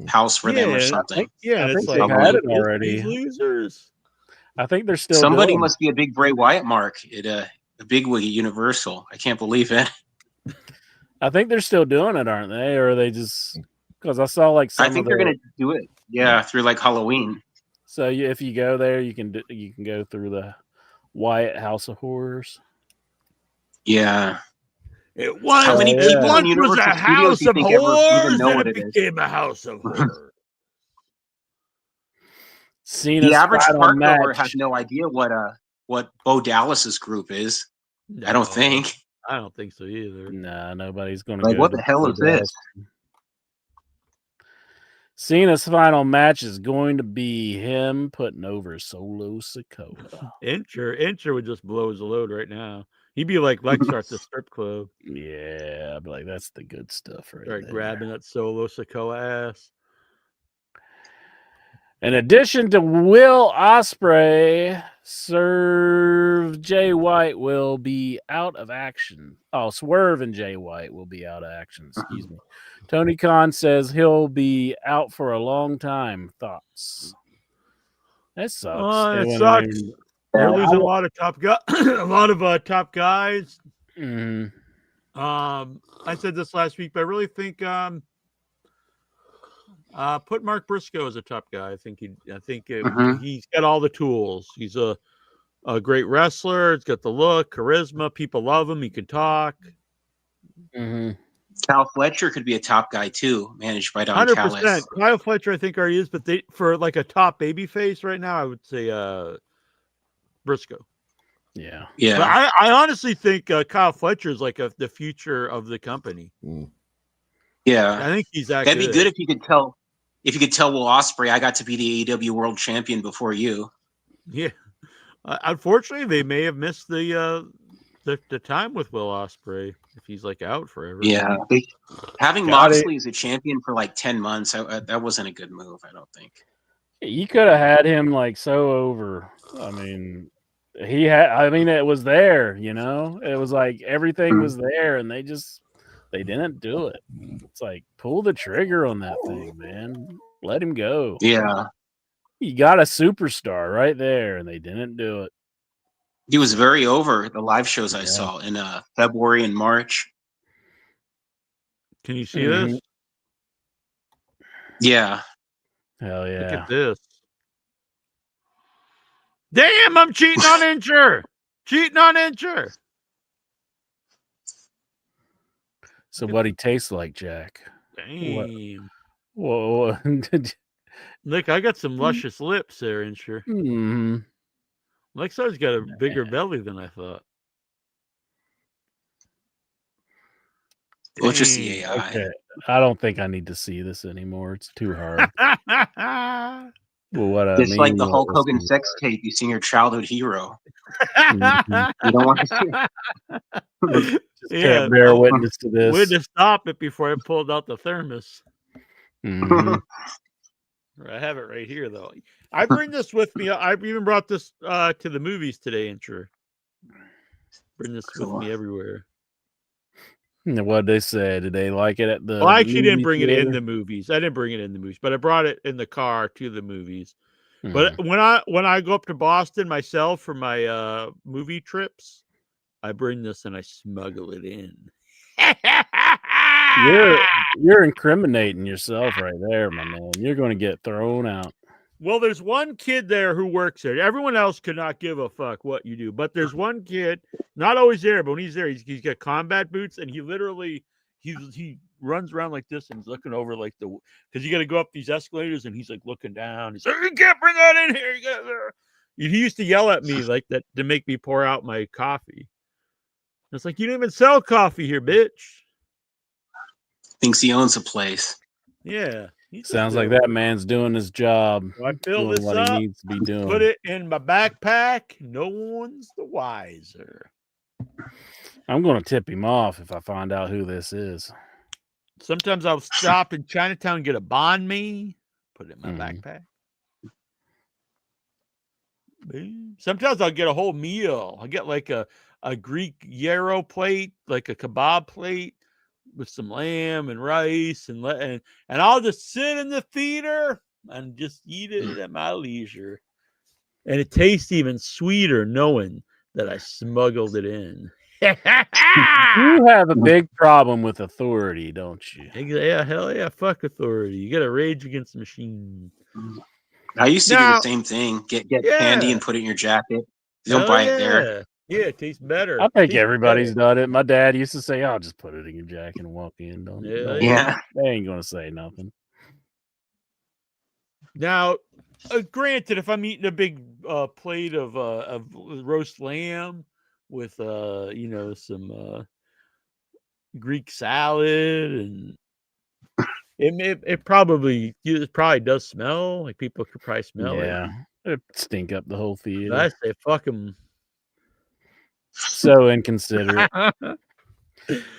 house for them or something. Yeah, I it's think like they've had it these already. losers. I think they're still. Somebody doing it. must be a big Bray Wyatt mark at a big wig at Universal. I can't believe it. I think they're still doing it, aren't they? Or are they just because I saw like some I think of they're the- going to do it. Yeah, through like Halloween. So if you go there, you can go through the Wyatt House of Horrors. Yeah. It was. How many Oh, people yeah. in Once was Universal a Studios house do you of think ever horrors, even know and what it it is? became a house of horror. Cena's The average final park goer match. has no idea what Bo Dallas's group is. I don't think. I don't think so either. Nah, nobody's going to Like, go. what to the hell is Bo this? Dallas. Cena's final match is going to be him putting over Solo Sikoa. Incher would just blow his load right now. He'd be like Lexar at the strip club. Yeah, I'd be like, that's the good stuff right Start there. grabbing that Solo Sikoa ass. In addition to Will Ospreay, Swerve Jay White will be out of action. Oh, Swerve and Jay White will be out of action. Excuse me. Tony Khan says he'll be out for a long time. Thoughts? That sucks. It They sucks. went in- They're losing a lot of top guys. A lot of top guys. Mhm. I said this last week, but I really think put Mark Briscoe as a top guy. I think he's got all the tools. He's a great wrestler. He's got the look, charisma. People love him. He can talk. Mhm. Cal Fletcher could be a top guy too, managed by Don 100%. Callis. Kyle Fletcher, I think, already is, but for like a top baby face right now, I would say Briscoe. Yeah. Yeah. But I honestly think Kyle Fletcher is like the future of the company. Yeah. I think he's that That'd be good if you could tell if you could tell Will Ospreay, I got to be the AEW World Champion before you. Yeah. Unfortunately, they may have missed the time with Will Ospreay if he's like out forever. Yeah, having Moxley as a champion for like 10 months, that wasn't a good move. I don't think. You could have had him like so over. I mean, it was there. You know, it was like everything was there, and they didn't do it. It's like pull the trigger on that thing, man. Let him go. Yeah. You got a superstar right there, and they didn't do it. He was very over the live shows I saw in February and March. Can you see this? Yeah. Hell yeah. Look at this. Damn, I'm cheating on Incher. Cheating on Incher. So what he tastes like, Jack? Damn. Whoa. Look, I got some luscious lips there, Incher. Mm-hmm. Lexar's got a bigger belly than I thought. Well, it's just the AI. Okay. I don't think I need to see this anymore. It's too hard. Well, what I Just mean like the Hulk was- Hogan sex tape you seen your childhood hero. Mhm. You don't want to see it. Just can't bear witness to this. Way to stop it before I pulled out the thermos. Mhm. I have it right here, though. I bring this with me. I've even brought this to the movies today, Incher. Bring this with me everywhere. What they said? Did they like it at the? Well, I actually didn't movie bring it in theater? the movies. I didn't bring it in the movies, but I brought it in the car to the movies. Hmm. But when I go up to Boston myself for my movie trips, I bring this and I smuggle it in. You're incriminating yourself right there, my man. You're going to get thrown out. Well, there's one kid there who works there. Everyone else could not give a fuck what you do. But there's one kid, not always there, but when he's there, he's got combat boots, and he literally he runs around like this and he's looking over like because you got to go up these escalators, and he's like looking down. He's like, "You can't bring that in here." He used to yell at me like that to make me pour out my coffee. It's like, you don't even sell coffee here, bitch. Thinks he owns a place. Yeah. Sounds like that man's doing his job. I fill doing this what up, he needs to be doing. put it in my backpack. No one's the wiser. I'm going to tip him off if I find out who this is. Sometimes I'll stop in Chinatown and get a banh mi, put it in my backpack. Boom. Sometimes I'll get a whole meal. I'll get like a Greek gyro plate, like a kebab plate with some lamb and rice, and I'll just sit in the theater and just eat it at my leisure. And it tastes even sweeter knowing that I smuggled it in. You have a big problem with authority, don't you? Yeah, hell yeah, fuck authority. You got to rage against the machine. I used to do Now- the same thing. Get Yeah. candy and put it in your jacket. You don't Hell buy it there. Yeah, it tastes better. I think Tastes everybody's better. done it. My dad used to say, "I'll just put it in your jacket and walk in." Don't Yeah. They ain't gonna say nothing. Now, granted, if I'm eating a big plate of roast lamb with some Greek salad, and it probably does smell like people could probably smell Yeah, it. it'd stink up the whole theater. But I say fuck them. So inconsiderate.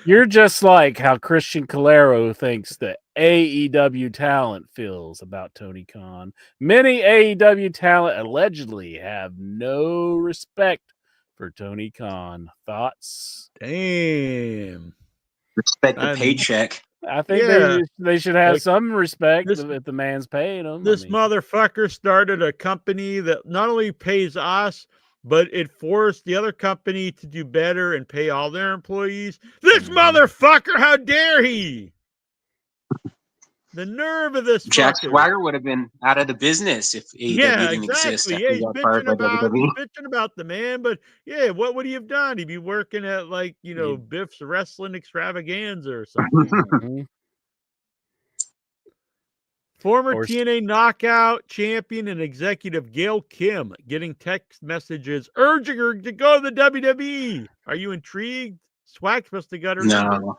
You're just like how Christian Calero thinks that AEW talent feels about Tony Khan. Many AEW talent allegedly have no respect for Tony Khan. Thoughts? Damn. Respect the paycheck. I think Yeah. they should have Like, some respect this- if the man's paying them. This motherfucker started a company that not only pays us, but it forced the other company to do better and pay all their employees. This motherfucker, how dare he? The nerve of this Jack fucker. Swagger would have been out of the business if AEW Yeah, didn't exist exactly. after Yeah, he he's got fired by WWE. bitching about the man, but yeah, what would he have done? He'd be working at Biff's Wrestling Extravaganza or something. Former Or- TNA Knockout champion and executive Gail Kim getting text messages urging her to go to the WWE. Are you intrigued? Swag must have got her number. No.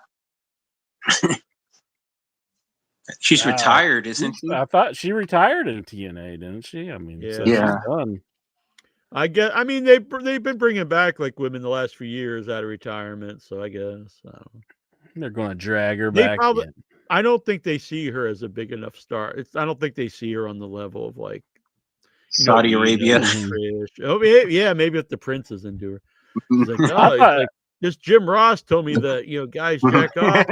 She's retired, isn't she? I thought she retired in TNA, didn't she? I mean, so she's done. I guess. I mean, they've been bringing back like women the last few years out of retirement. So I guess I don't know. They're going to drag her back. I don't think they see her as a big enough star. I don't think they see her on the level of like Saudi Arabia. Oh yeah, maybe if the prince is into her. He's like, oh, this Jim Ross told me that guys jack off.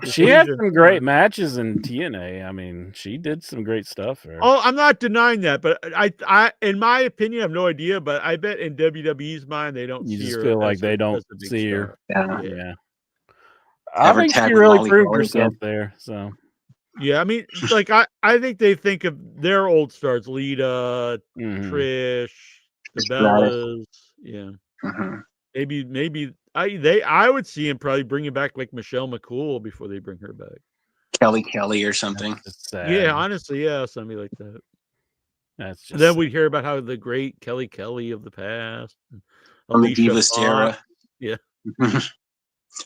She had some great matches in TNA. I mean, she did some great stuff there. Oh, I'm not denying that, but I, in my opinion, I have no idea. But I bet in WWE's mind, they don't. You see just her feel like as they don't a big see star. her. Yeah. I think she really proved herself there. So. Yeah, I mean, like I think they think of their old stars, Lita, Trish, the Bellas. Yeah. Maybe I would see him probably bringing back like Michelle McCool before they bring her back. Kelly or something. Yeah, honestly, yeah, somebody like that. That's just. And then we'd hear about how the great Kelly of the past, From the Divas era. Yeah.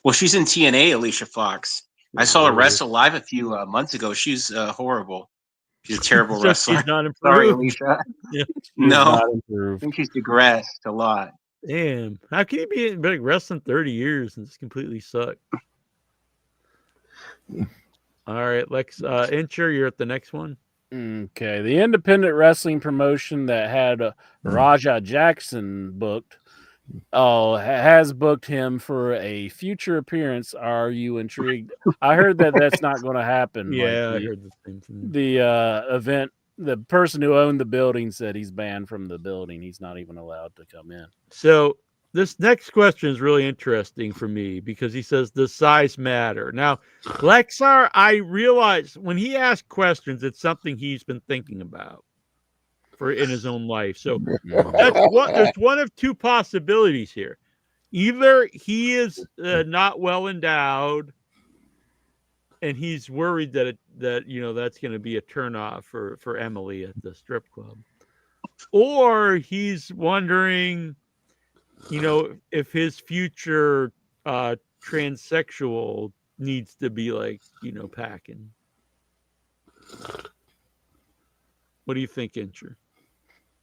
Well, she's in TNA, Alicia Fox. I saw her wrestle live a few months ago. She's horrible. She's a terrible wrestler. She's not improved. Sorry, Alicia. Yeah. No, I think she's digressed a lot. Damn, how can you be like wrestling 30 years and just completely suck? All right, Lex, Incher, you're at the next one. Okay, the independent wrestling promotion that had Raja Jackson booked, has booked him for a future appearance. Are you intrigued? I heard that that's not going to happen. Yeah, I heard the same thing. The event. The person who owned the building said he's banned from the building. He's not even allowed to come in. So this next question is really interesting for me because he says, does size matter? Now, Lexar, I realize when he asks questions, it's something he's been thinking about in his own life. So there's one of two possibilities here. Either he is not well endowed and he's worried that that's going to be a turnoff for Emily at the strip club, or he's wondering, if his future transsexual needs to be like, packing. What do you think, Incher?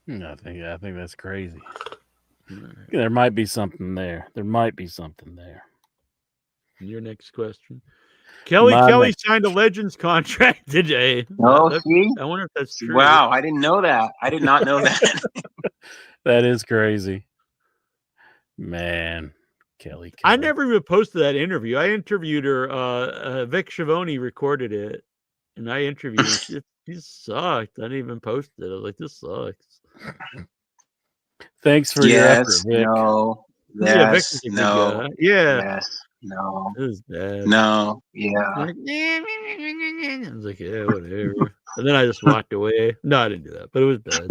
I think that's crazy. Right. There might be something there. Your next question. Kelly signed a Legends contract today. Oh, see? I wonder if that's true. Wow, I didn't know that. I did not know that. That is crazy. Man, Kelly. I never even posted that interview. I interviewed her. Vic Schiavone recorded it, and I interviewed her. She sucked. I didn't even post it. I was like, this sucks. Thanks for your effort, Vic. No. Yeah, Vic Yes. is a good No. guy. Yeah. Yes. No. It was bad. No. Yeah. I was like, yeah, whatever. And then I just walked away. No, I didn't do that, but it was bad.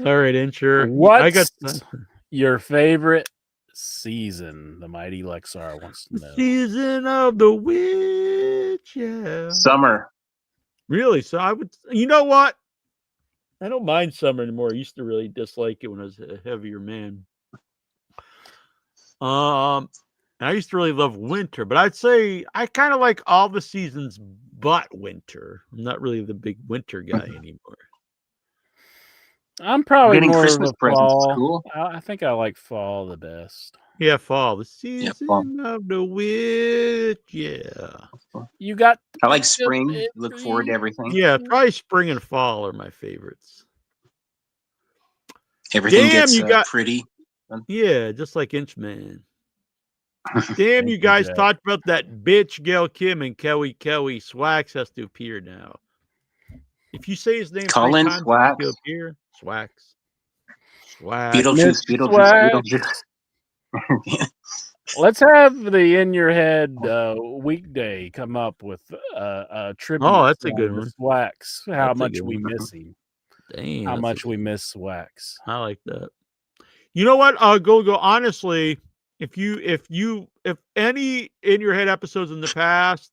All right, Incher. What's your favorite season? The mighty Lexar wants to know. Season of the Witch. Yeah. Summer. Really? So I would. You know what? I don't mind summer anymore. I used to really dislike it when I was a heavier man. I used to really love winter, but I'd say I kind of like all the seasons but winter. I'm not really the big winter guy anymore. I'm probably Getting more Christmas of a presents is fall. cool. I think I like fall the best. Yeah, fall. The season of the witch. Yeah. You got. I like spring. Look forward to everything. Yeah, probably spring and fall are my favorites. Everything Damn, gets you got pretty. Yeah, just like Inchman. Damn, you guys talked about that bitch Gail Kim and Kelly. Swax has to appear now. If you say his name Colin 3 times, Swax. he'll appear. Swax. Beetlejuice. Let's have the In Your Head weekday come up with a tribute. Oh, that's a good one. Swax. How That's a much good we one. miss him. Damn, How that's much we miss Swax. I like that. You know what? Go. Honestly, if any In Your Head episodes in the past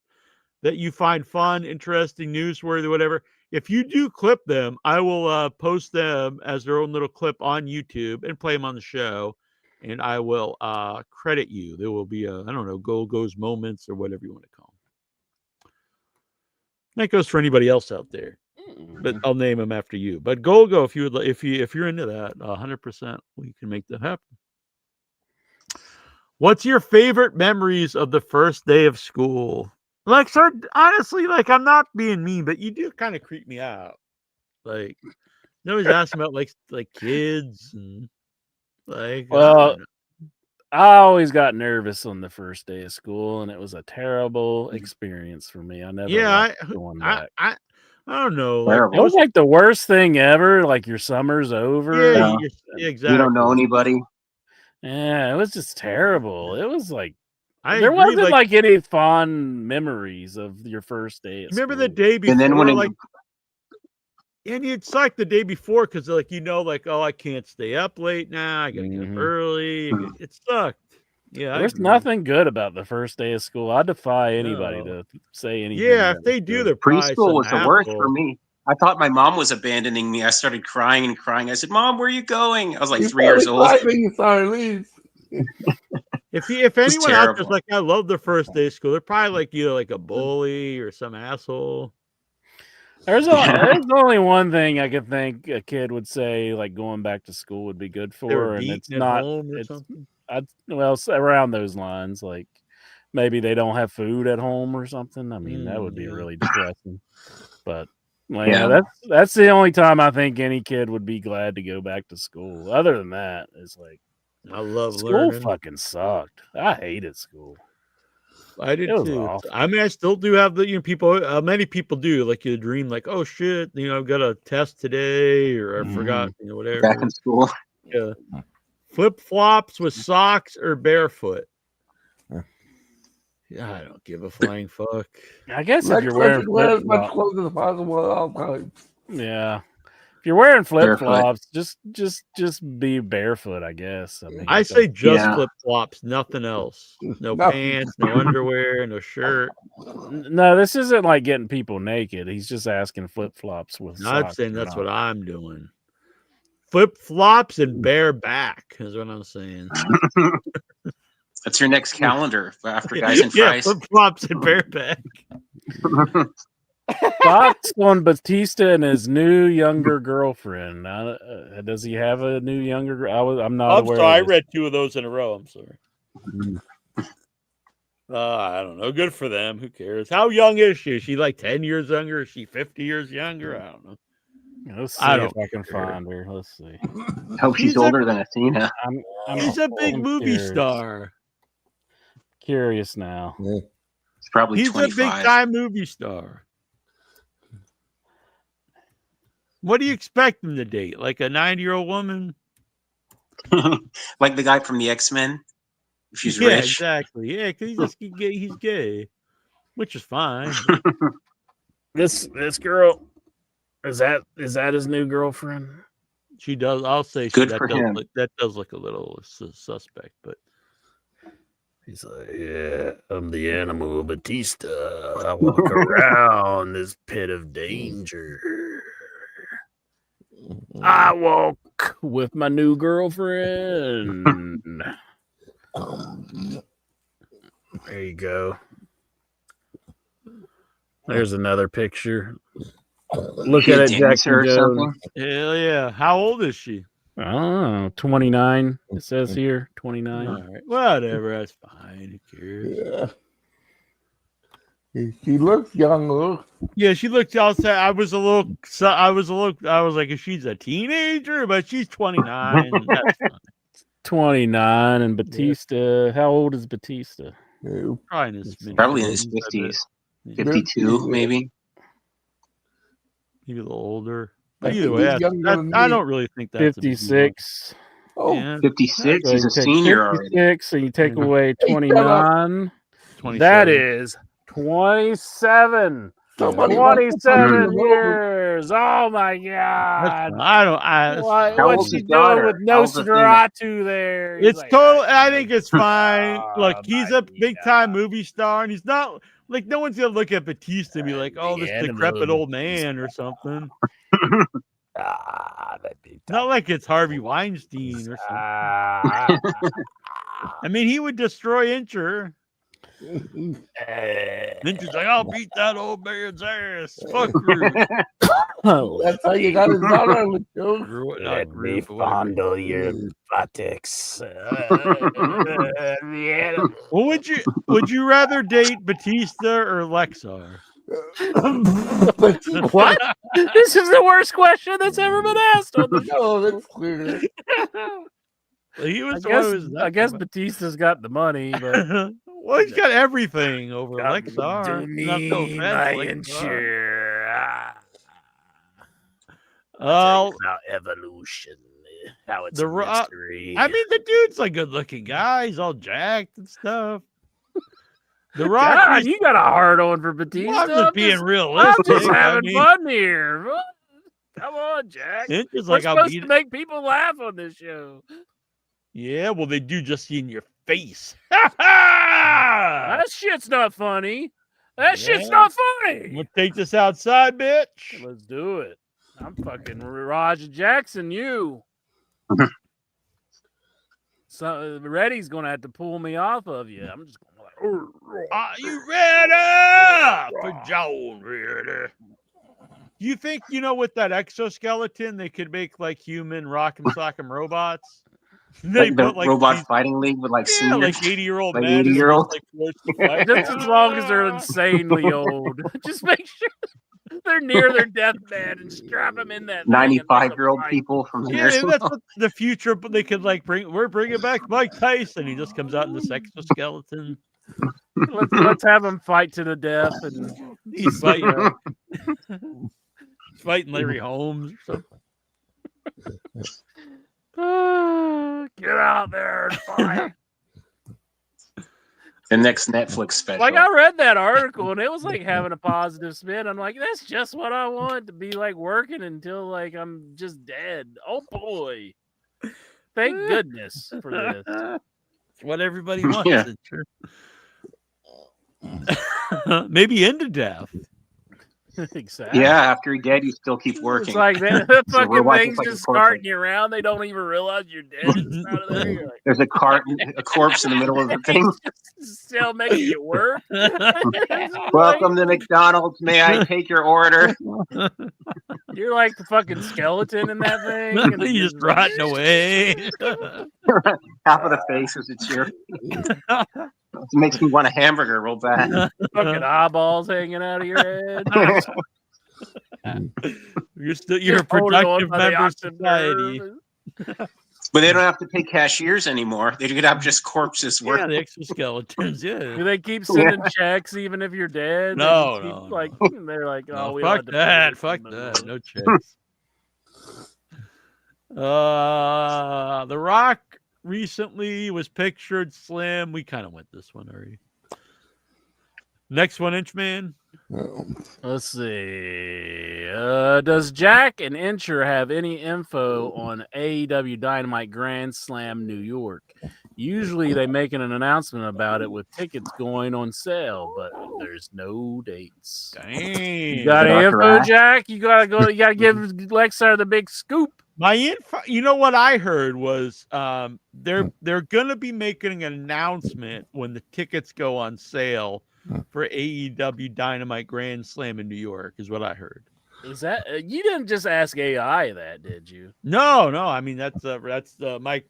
that you find fun, interesting, newsworthy, whatever, if you do clip them, I will post them as their own little clip on YouTube and play them on the show, and I will credit you. There will be I don't know, Goes moments or whatever you want to call them. That goes for anybody else out there. But I'll name them after you. But Golgo, if you would, if you're into that, 100%, we can make that happen. What's your favorite memories of the first day of school? Like, sir, honestly, like, I'm not being mean, but you do kind of creep me out. Like, nobody's asking about like kids and like. Well, I always got nervous on the first day of school, and it was a terrible experience for me. I never liked going back. I don't know. Like, It was like the worst thing ever. Like your summer's over. Yeah, exactly. You don't know anybody. Yeah, it was just terrible. It was like there wasn't like any fond memories of your first day. At Remember school. the day before, And then when and it's like the day before because like like, oh, I can't stay up late now. I gotta get up early. It sucked. Yeah, There's nothing good about the first day of school. I defy anybody to say anything. Yeah, if they do, they're preschool was the worst for me. I thought my mom was abandoning me. I started crying and crying. I said, "Mom, where are you going?" I was like 3 years old. If anyone out there's like, I love the first day of school, they're probably like either like a bully or some asshole. There's only one thing I could think a kid would say, like going back to school would be good for, and it's not. It's around those lines, like maybe they don't have food at home or something. I mean, that would be really depressing. But that's the only time I think any kid would be glad to go back to school. Other than that, it's like I love school. learning. Fucking sucked. I hated school. I did It was too. awful. I mean, I still do have the people. Many people do like you dream, like, oh shit, I've got a test today, or I forgot, whatever. Back in school. Yeah. Flip flops with socks or barefoot. Yeah, I don't give a flying fuck. I guess if you're wearing wear as much clothes as possible at all times. Yeah. If you're wearing flip flops, just be barefoot, I guess. I mean, I say just flip flops, nothing else. No pants, no underwear, no shirt. No, this isn't like getting people naked. He's just asking flip flops with I'm socks saying or that's not. what I'm doing. Flip flops and bare back is what I'm saying. That's your next calendar after Guys and Fries. Flip flops and bare back. Thoughts on Batista and his new younger girlfriend? Does he have a new younger? I'm not aware. Sorry, I of this. read 2 of those in a row. I'm sorry. I don't know. Good for them. Who cares? How young is she? Is she like 10 years younger? Is she 50 years younger? I don't know. Let's see if I can find her. Let's see. I hope she's older than Athena. He's a big movie curious. star. Curious now. He's probably He's 25. a big time movie star. What do you expect him to date? Like a 90-year-old woman? Like the guy from the X-Men. If she's Yeah, rich. exactly. Yeah, because he's gay, which is fine. This girl is that his new girlfriend? She does. I'll say Good that for does him. that does look a little suspect, but he's like, yeah, I'm the animal Batista. I walk around this pit of danger. I walk with my new girlfriend. There you go. There's another picture. Look at it, Jackson or Jones. something. Hell yeah. How old is she? I don't know. 29. It says here 29. All right. Whatever. That's fine. Who cares? Yeah. She looks younger. Yeah, she looked outside. I was like, if she's a teenager, but she's 29. That's fine. 29. And Batista, how old is Batista? Probably in his Probably in his 50s. 52, maybe. Maybe a little older. I But either think way, he's younger than I me. don't really think that's 56. Oh, yeah, 56? So He's a you take senior already. 56, and you take away Hey, 29. 27. That is 27. somebody 27 years. Oh my God. I don't. How What's old's she his doing daughter? with How old's Athena? Nosferatu there? He's It's like, total. I think it's fine. Look, he's my a big time movie star, and he's not like no one's gonna look at Batista and be like, "Oh, this animal. decrepit old man" or something. that'd be Not like it's Harvey Weinstein or something. I mean, he would destroy Incher. Ninja's like, I'll beat that old man's ass. Fuck you. That's how you got his daughter on the show. Let me fondle your buttocks. Well, would you rather date Batista or Lexar? What? This is the worst question that's ever been asked on the show. No, that's clear. He was I guess Batista's got the money, but well, he's got everything over Lexar. Do me Not no offense, my Lexar. insure. Oh, about evolution. How it's The a Rock. mystery. I mean, the dude's a good-looking guy. He's all jacked and stuff. The Rock. God, you got a hard on for Batista. Well, I'm just being realistic. I'm just having I mean, fun here. Come on, Jack. It's just We're like I'll supposed beat to it. make people laugh on this show. Yeah, well, they do just see in your face. That shit's not funny. That shit's Yeah. not funny. We'll take this outside, bitch. Let's do it. I'm fucking Roger Jackson, you. So Reddy's gonna have to pull me off of you. I'm just gonna like, Are you ready for John Ritter? You think, with that exoskeleton, they could make like human rock'em sock'em robots? They Like the put, like, robot these- fighting league with like Yeah, seniors, like 80-year-old like men. 80-year-old. just as long as they're insanely old. Just make sure they're near their deathbed and strap them in that thing and make 95-year-old them fight. people from the Yeah, nursing that's home. what the future. But they could we're bringing back Mike Tyson. He just comes out in this exoskeleton. Let's have them fight to the death, and He's fighting, fighting Larry Holmes or something. Get out there and fight. The next Netflix special. Like, I read that article and it was like having a positive spin. I'm like, that's just what I want, to be like working until like I'm just dead. Oh boy. Thank goodness for this. It's what everybody wants. Yeah. It's true. Maybe into death. Exactly. Yeah, after you're dead, you still keep working. It's like the So fucking robots thing's look like a just corpse. carting you around. They don't even realize you're dead. It's out of there. You're like, There's a corpse in the middle of the thing. still making you work. Welcome to McDonald's. May I take your order? You're like the fucking skeleton in that thing. And You just rotting away. Half of the face is a cheer. It makes me want a hamburger real bad. Fucking eyeballs hanging out of your head. You're a Just holding on productive by the member of octave society. nerve. But they don't have to pay cashiers anymore. They could have just corpses Yeah, working. the exoskeletons. Yeah. Do they keep sending checks even if you're dead? They No, just keep, no, like they're like, oh, No, we fuck had to pay that. this Fuck and that. No checks. The Rock recently was pictured slim. We kind of went this one already. Next one, Inchman. Let's see. Does Jack and Incher have any info on AEW Dynamite Grand Slam New York? Usually they make an announcement about it with tickets going on sale, but there's no dates. Dang. You got any Dr. info, Ash. Jack? You gotta go. You gotta give Lexar the big scoop. My info, you know what I heard was they're gonna be making an announcement when the tickets go on sale for AEW Dynamite Grand Slam in New York, is what I heard. Is that you didn't just ask AI that, did you? No, I mean that's my.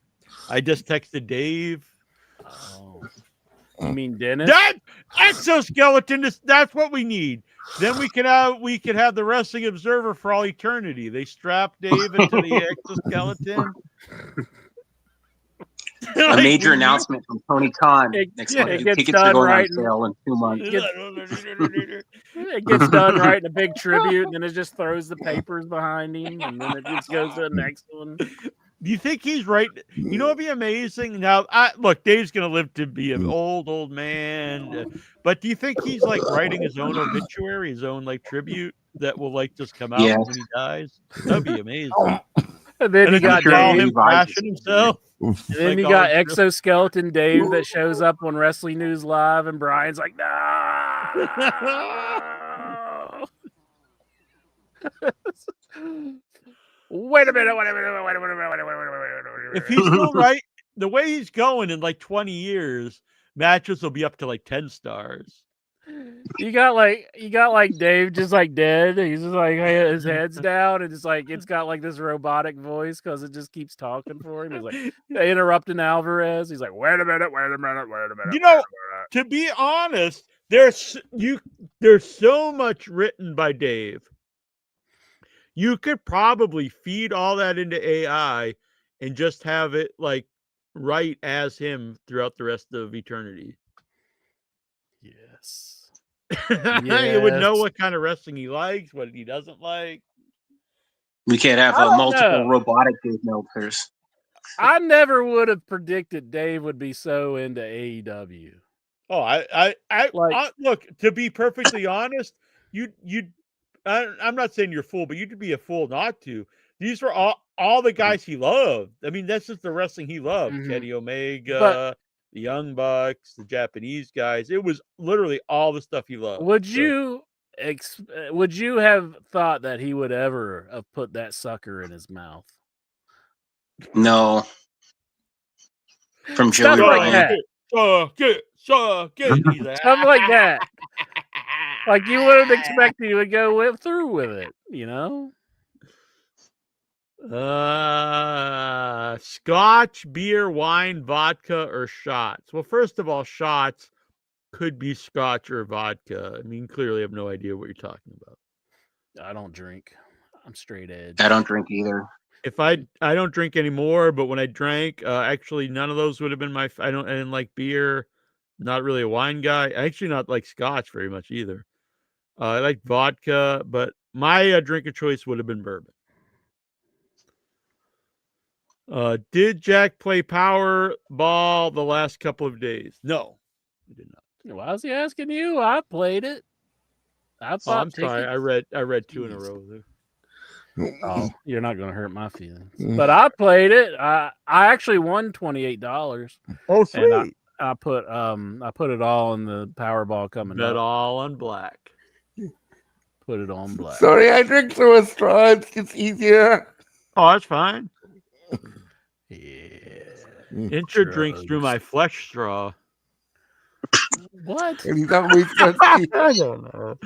I just texted Dave. Oh. You mean Dennis? That exoskeleton that's what we need. Then we could have the Wrestling Observer for all eternity. They strap Dave into the exoskeleton. A major announcement from Tony Khan next month. it gets Tickets are done going right on sale in 2 months. It gets done right in a big tribute, and then it just throws the papers behind him, and then it just goes to the next one. Do you think he's right? You know, it'd be amazing. Now, look, Dave's gonna live to be an old man, but do you think he's like writing his own obituary, his own like tribute that will like just come out Yes. when he dies? That'd be amazing. And then you got just all Dave. him crashing himself. And then Like you all got his- Exoskeleton Dave that shows up on Wrestling News Live, and Brian's like, no. Wait a minute. If he's still right, the way he's going in like 20 years, matches will be up to like 10 stars. You got like Dave just like dead. He's just like his head's down, and it's like it's got like this robotic voice because it just keeps talking for him. He's like interrupting Alvarez. He's like, wait a minute. You know, to be honest, there's so much written by Dave. You could probably feed all that into AI and just have it like write as him throughout the rest of eternity. Yes. You would know what kind of wrestling he likes, what he doesn't like. We can't have multiple robotic Dave Meltzers. I never would have predicted Dave would be so into AEW. Oh, I look, to be perfectly honest, I'm not saying you're a fool, but you'd be a fool not to. These were all the guys he loved. I mean, that's just the wrestling he loved. Kenny Omega, the Young Bucks, the Japanese guys. It was literally all the stuff he loved. Would you have thought that he would ever have put that sucker in his mouth? No. From Joey Ryan. Stuff like that. Like you wouldn't expect he would go through with it, you know? Scotch, beer, wine, vodka, or shots. Well, first of all, shots could be scotch or vodka. I mean, clearly I have no idea what you're talking about. I don't drink. I'm straight edge. I don't drink either. If I don't drink anymore, but when I drank, actually none of those would have been I didn't like beer. Not really a wine guy. I actually not like scotch very much either. I like vodka, but my drink of choice would have been bourbon. Did Jack play Powerball the last couple of days? No, he did not. Why was he asking you? I played it. I'm sorry. I read two in a row there. Oh, you're not going to hurt my feelings. But I played it. I actually won $28. Oh, sweet. And I put it all in the Powerball coming Bet up. all on black. Put it on black. Sorry, I drink through a straw. It's easier. Oh, that's fine. Yeah. Intra drinks through my flesh straw. What? And he's always I don't know.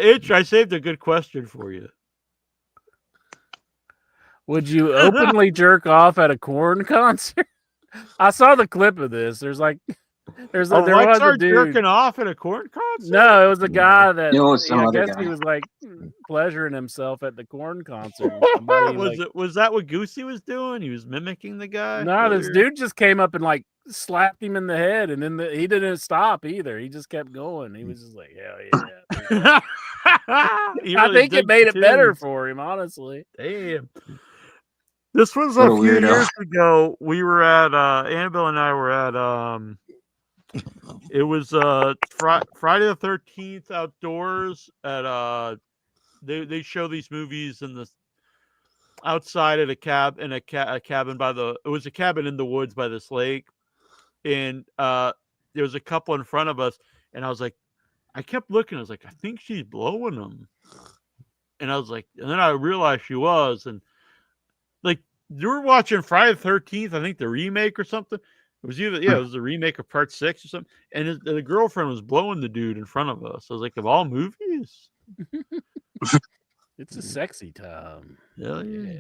Itch, I saved a good question for you. Would you openly jerk off at a Korn concert? I saw the clip of this. There was a dude jerking off at a Korn concert. No, it was a guy that I guess guy. he was like pleasuring himself at the Korn concert. Was that what Goosey was doing? He was mimicking the guy. No, this dude just came up and like slapped him in the head, and then he didn't stop either. He just kept going. He was just like, hell yeah. I think it made it better for him, honestly. Damn. This was a few years ago. We were at Annabelle and I were at it was Friday the 13th outdoors at they show these movies in the outside at a cabin by it was a cabin in the woods by this lake, and there was a couple in front of us, and I was like, I kept looking, I was like, I think she's blowing them, and I was like, and then I realized she was, and like you were watching Friday the 13th, I think the remake or something. It was it was the remake of Part 6 or something, and the girlfriend was blowing the dude in front of us. I was like, of all movies, it's a sexy time. Hell yeah.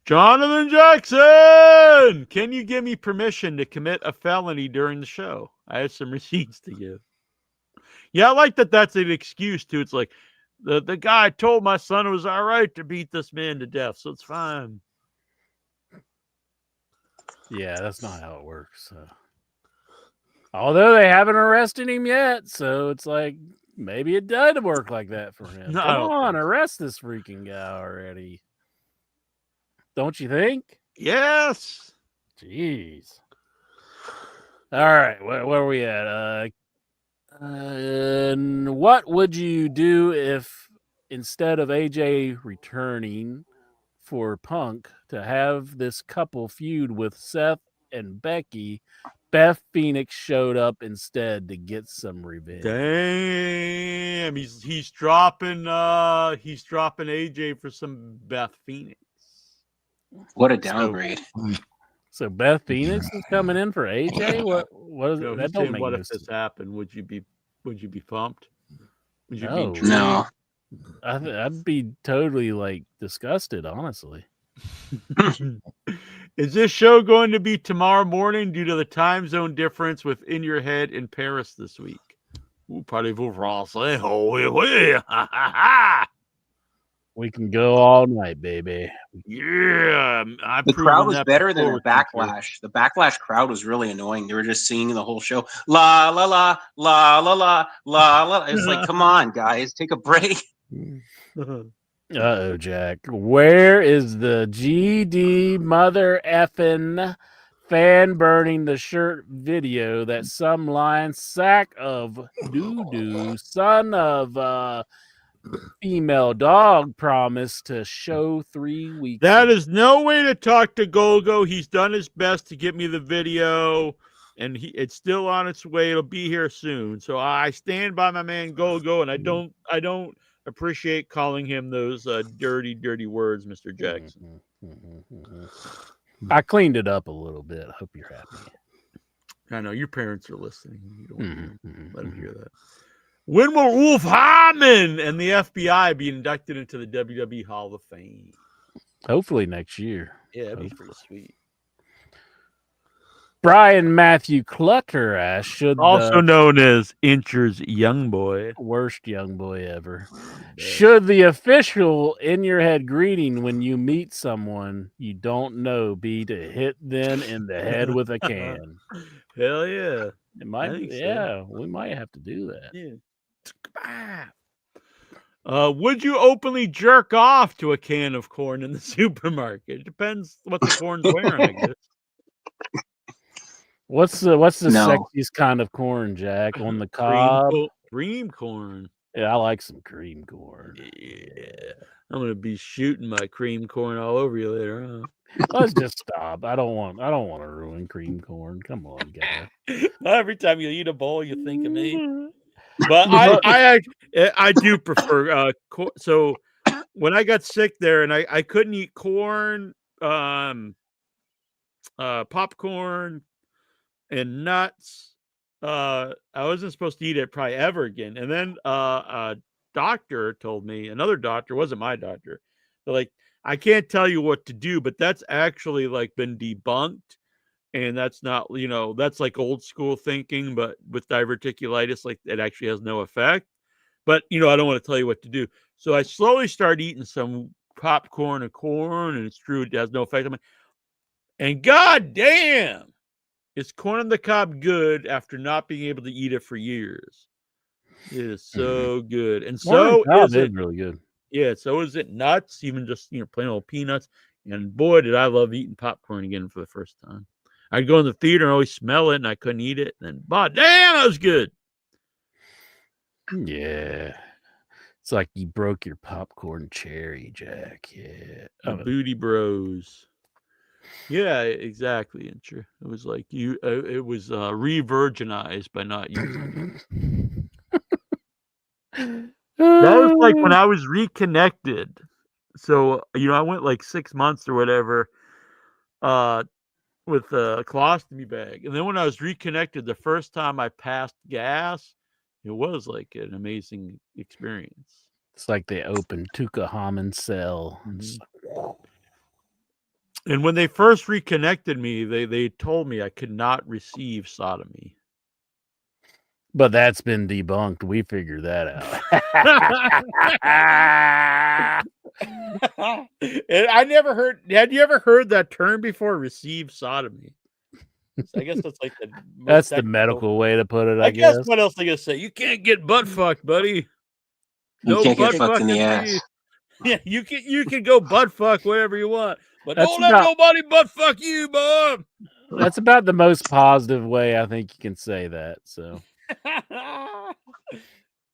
Jonathan Jackson, can you give me permission to commit a felony during the show? I have some receipts to give. Yeah, I like that. That's an excuse too. It's like the guy told my son it was all right to beat this man to death, so it's fine. Yeah, that's not how it works. Although they haven't arrested him yet, so it's like maybe it does work like that for him. No, Come on, arrest this freaking guy already. Don't you think? Yes. Jeez. All right, where are we at? What would you do if instead of AJ returning for Punk to have this couple feud with Seth and Becky, Beth Phoenix showed up instead to get some revenge? Damn, he's dropping AJ for some Beth Phoenix. What a downgrade. So Beth Phoenix is coming in for AJ. What is No, that? he's Don't saying, make what no if this sense. happened? Would you be pumped? Would you be No, intrigued? No. I'd be totally like disgusted, honestly. Is this show going to be tomorrow morning due to the time zone difference with In Your Head in Paris this week? Ooh, parlez-vous français? Oh, oui, oui. Ha, ha, ha. We can go all night, baby. Yeah, I've The crowd proven was that better than before the with you. backlash. The backlash crowd was really annoying. They were just singing the whole show. La la la la la la la la. It's like, come on, guys, take a break. Uh-oh, Jack. Where is the GD mother effing fan burning the shirt video that some lying sack of doo-doo son of female dog promised to show 3 weeks That ago? is no way to talk to Golgo. He's done his best to get me the video, and it's still on its way. It'll be here soon. So I stand by my man Golgo, and I don't appreciate calling him those dirty, dirty words, Mr. Jackson. I cleaned it up a little bit. I hope you're happy. I know your parents are listening. You don't let them hear that. When will Wolf Hartman and the FBI be inducted into the WWE Hall of Fame? Hopefully next year. Yeah, that'd be pretty sweet. Brian Matthew Clutter should Also known as Incher's young boy. Worst young boy ever. Should the official in your head greeting when you meet someone you don't know be to hit them in the head with a can? Hell yeah. It might, think so. yeah, we might have to do that. Yeah. Would you openly jerk off to a can of corn in the supermarket? It depends what the corn's wearing, I guess. What's the No. sexiest kind of corn, Jack? On the cob? Cream corn. Yeah, I like some cream corn. Yeah. I'm gonna be shooting my cream corn all over you later, huh? Let's just stop. I don't want to ruin cream corn. Come on, guy. Every time you eat a bowl, you think of me. But I do prefer so when I got sick there and I couldn't eat corn, popcorn, and nuts. I wasn't supposed to eat it probably ever again. And then a doctor told me, another doctor, wasn't my doctor, they're like, I can't tell you what to do, but that's actually like been debunked. And that's not, that's like old school thinking, but with diverticulitis, like it actually has no effect. But, I don't want to tell you what to do. So I slowly started eating some popcorn and corn, and it's true, it has no effect on me. And god damn, is corn on the cob good after not being able to eat it for years. It is so good. And so is it really good. Yeah, so is it nuts, even just plain old peanuts. And boy, did I love eating popcorn again for the first time. I'd go in the theater and always smell it, and I couldn't eat it. And then, damn, that was good. Yeah. It's like you broke your popcorn cherry, Jack. Yeah. The Booty Bros. Yeah, exactly. And sure, it was like it was re-virginized by not using it. That was like when I was reconnected. So, I went like 6 months or whatever with a colostomy bag. And then when I was reconnected, the first time I passed gas, it was like an amazing experience. It's like they opened Tukahamen cell. And when they first reconnected me, they told me I could not receive sodomy. But that's been debunked. We figured that out. And I never heard. Had you ever heard that term before? Receive sodomy. I guess that's like that's the medical way to put it. I guess. guess. What else are you gonna say? You can't get butt fucked, buddy. You can't get fucked in the ass. Yeah, you can go butt fuck whatever you want, but That's don't let nobody butt fuck you, Bob. That's about the most positive way I think you can say that. So.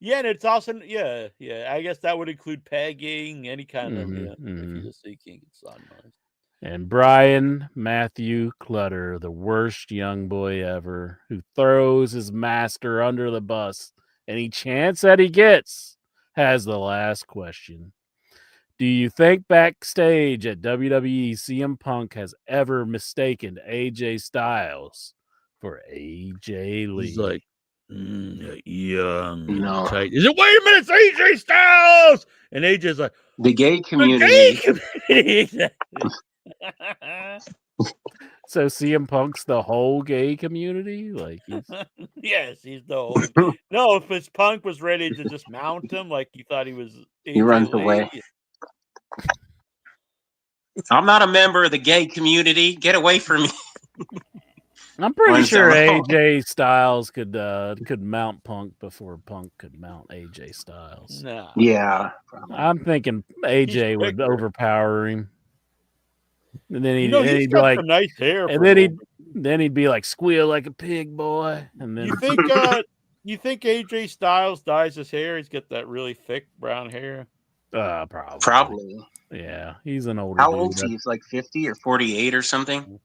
Yeah, and it's also yeah. I guess that would include pegging, any kind of if you just say you can't get sodomized. And Brian Matthew Clutter, the worst young boy ever, who throws his master under the bus any chance that he gets, has the last question. Do you think backstage at WWE, CM Punk has ever mistaken AJ Styles for AJ Lee? He's like, young, No. tight. Is it? Wait a minute, it's AJ Styles, and AJ's like, The gay the community. gay community. Exactly. So CM Punk's the whole gay community? Like, he's... Yes, he's the old. No, if his Punk was ready to just mount him, like you thought he was. He runs AJ Lee. away. I'm not a member of the gay community. Get away from me. I'm pretty Runs sure alone. AJ Styles could mount Punk before Punk could mount AJ Styles. No. Yeah. I'm thinking AJ would bigger. overpower him. And then he'd, You know, and he's he'd be got like, some nice hair. and for then him. he'd be like, squeal like a pig, boy. And then You think AJ Styles dyes his hair? He's got that really thick brown hair. Probably. Probably. Yeah, he's an older How dude. old is he? He's like 50 or 48 or something.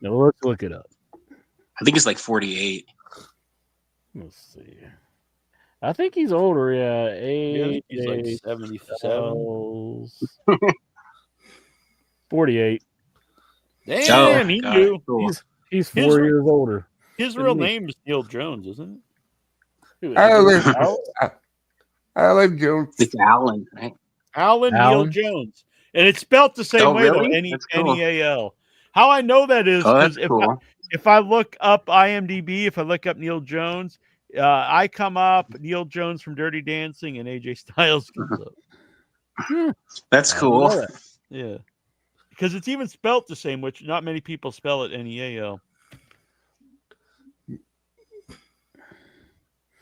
No, let's look it up. I think he's like 48. Let's see. I think he's older. Yeah, Yeah, he's like AJ 77. Styles. 48. Damn, he God, knew. cool. He's 4 His- years older. His real name is Neil Jones, isn't it? Alan Jones. It's Alan, right? Alan Alan? Neil Jones. And it's spelled the same Oh, way, though. really? That's cool. N-E-A-L. How I know that is Oh, because that's cool. if I look up IMDb, if I look up Neil Jones, I come up Neil Jones from Dirty Dancing and AJ Styles comes up. That's cool. Yeah. Because it's even spelt the same, which not many people spell it N-E-A-L.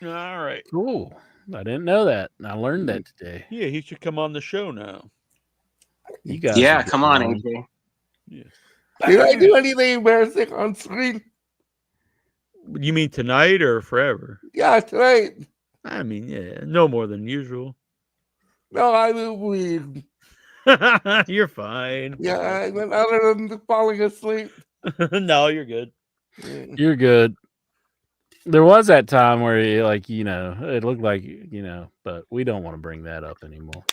All right. Cool. I didn't know that. I learned that today. Yeah, he should come on the show now. You guys. Yeah, should come get on, along. AJ. Yeah. Did I do anything embarrassing on screen? You mean tonight or forever? Yeah, tonight. I mean, yeah, no more than usual. No, I do weird. You're fine. Yeah, I mean, other than falling asleep. No, you're good. You're good. There was that time where, it looked like, but we don't want to bring that up anymore.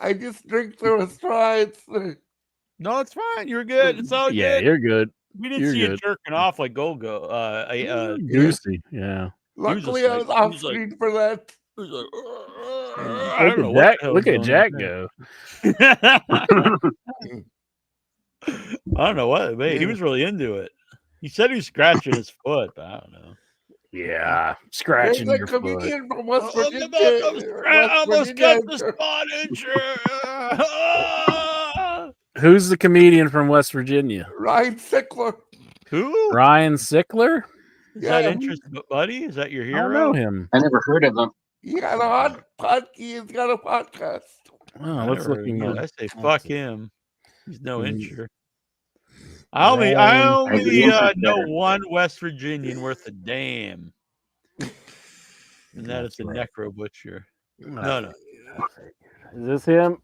I just drink through a straw. No, it's fine. You're good. It's all Yeah, good. you're good. We didn't You're see you good. jerking off like Golgo. Goosey, yeah. Luckily, I was off screen for that. He was like, I don't know Look what at the hell Look was at going Jack on go. I don't know what, man. He was really into it. He said he was scratching his foot, but I don't know. Yeah, There's scratching a your foot. comedian from West Oh, Virginia. I almost got the spot injury. Who's the comedian from West Virginia? Ryan Sickler. Who? Ryan Sickler? Is that interest, buddy? Is that your I hero? don't know him. I never heard of him. He got a hot podcast. He's got a podcast. Oh, I let's never look heard him of up. him. I say fuck him. He's no Mm. insurer. I only know one West Virginian worth a damn, and that is the Necro Butcher. No. Is this him?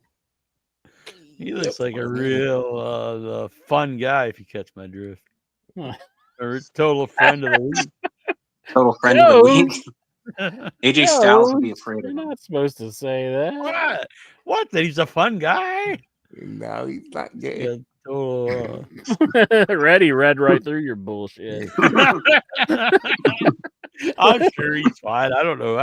He looks like a real fun guy, if you catch my drift. A total friend of the week. Total friend of the week. AJ Styles would be afraid You're of him. not supposed to say that. What? That he's a fun guy? No, he's not gay. Yeah, total, Ready, read right through your bullshit. I'm sure he's fine. I don't know.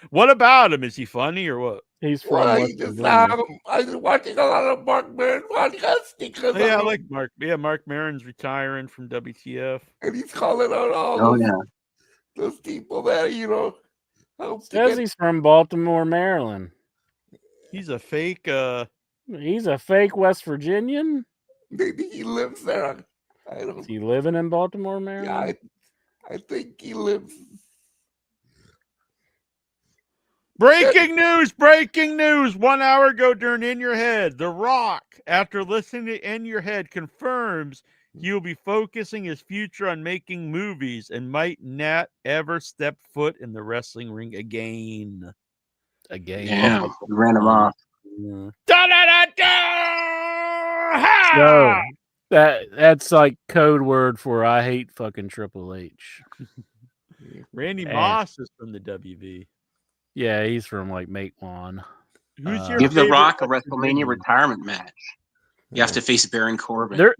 What about him? Is he funny or what? He's from Well, West he just, Virginia. I was watching a lot of Mark Maron podcasts because Yeah, I like Mark. Yeah, Mark Maron's retiring from WTF. and he's calling out all Oh, yeah. those people that help to Says get he's from Baltimore, Maryland. He's a fake. He's a fake West Virginian. maybe he lives there. I don't. Is he living in Baltimore, Maryland? Yeah, I think he lives. Breaking news! Breaking news! 1 hour ago during In Your Head, The Rock, after listening to In Your Head, confirms he will be focusing his future on making movies and might not ever step foot in the wrestling ring again. Yeah, ran him off. So that's like code word for I hate fucking Triple H. Randy And- Moss is from the WB. Yeah, he's from like Matewan. Who's your Give The favorite Rock a West WrestleMania Virginian? retirement match. You have to face Baron Corbin. They're,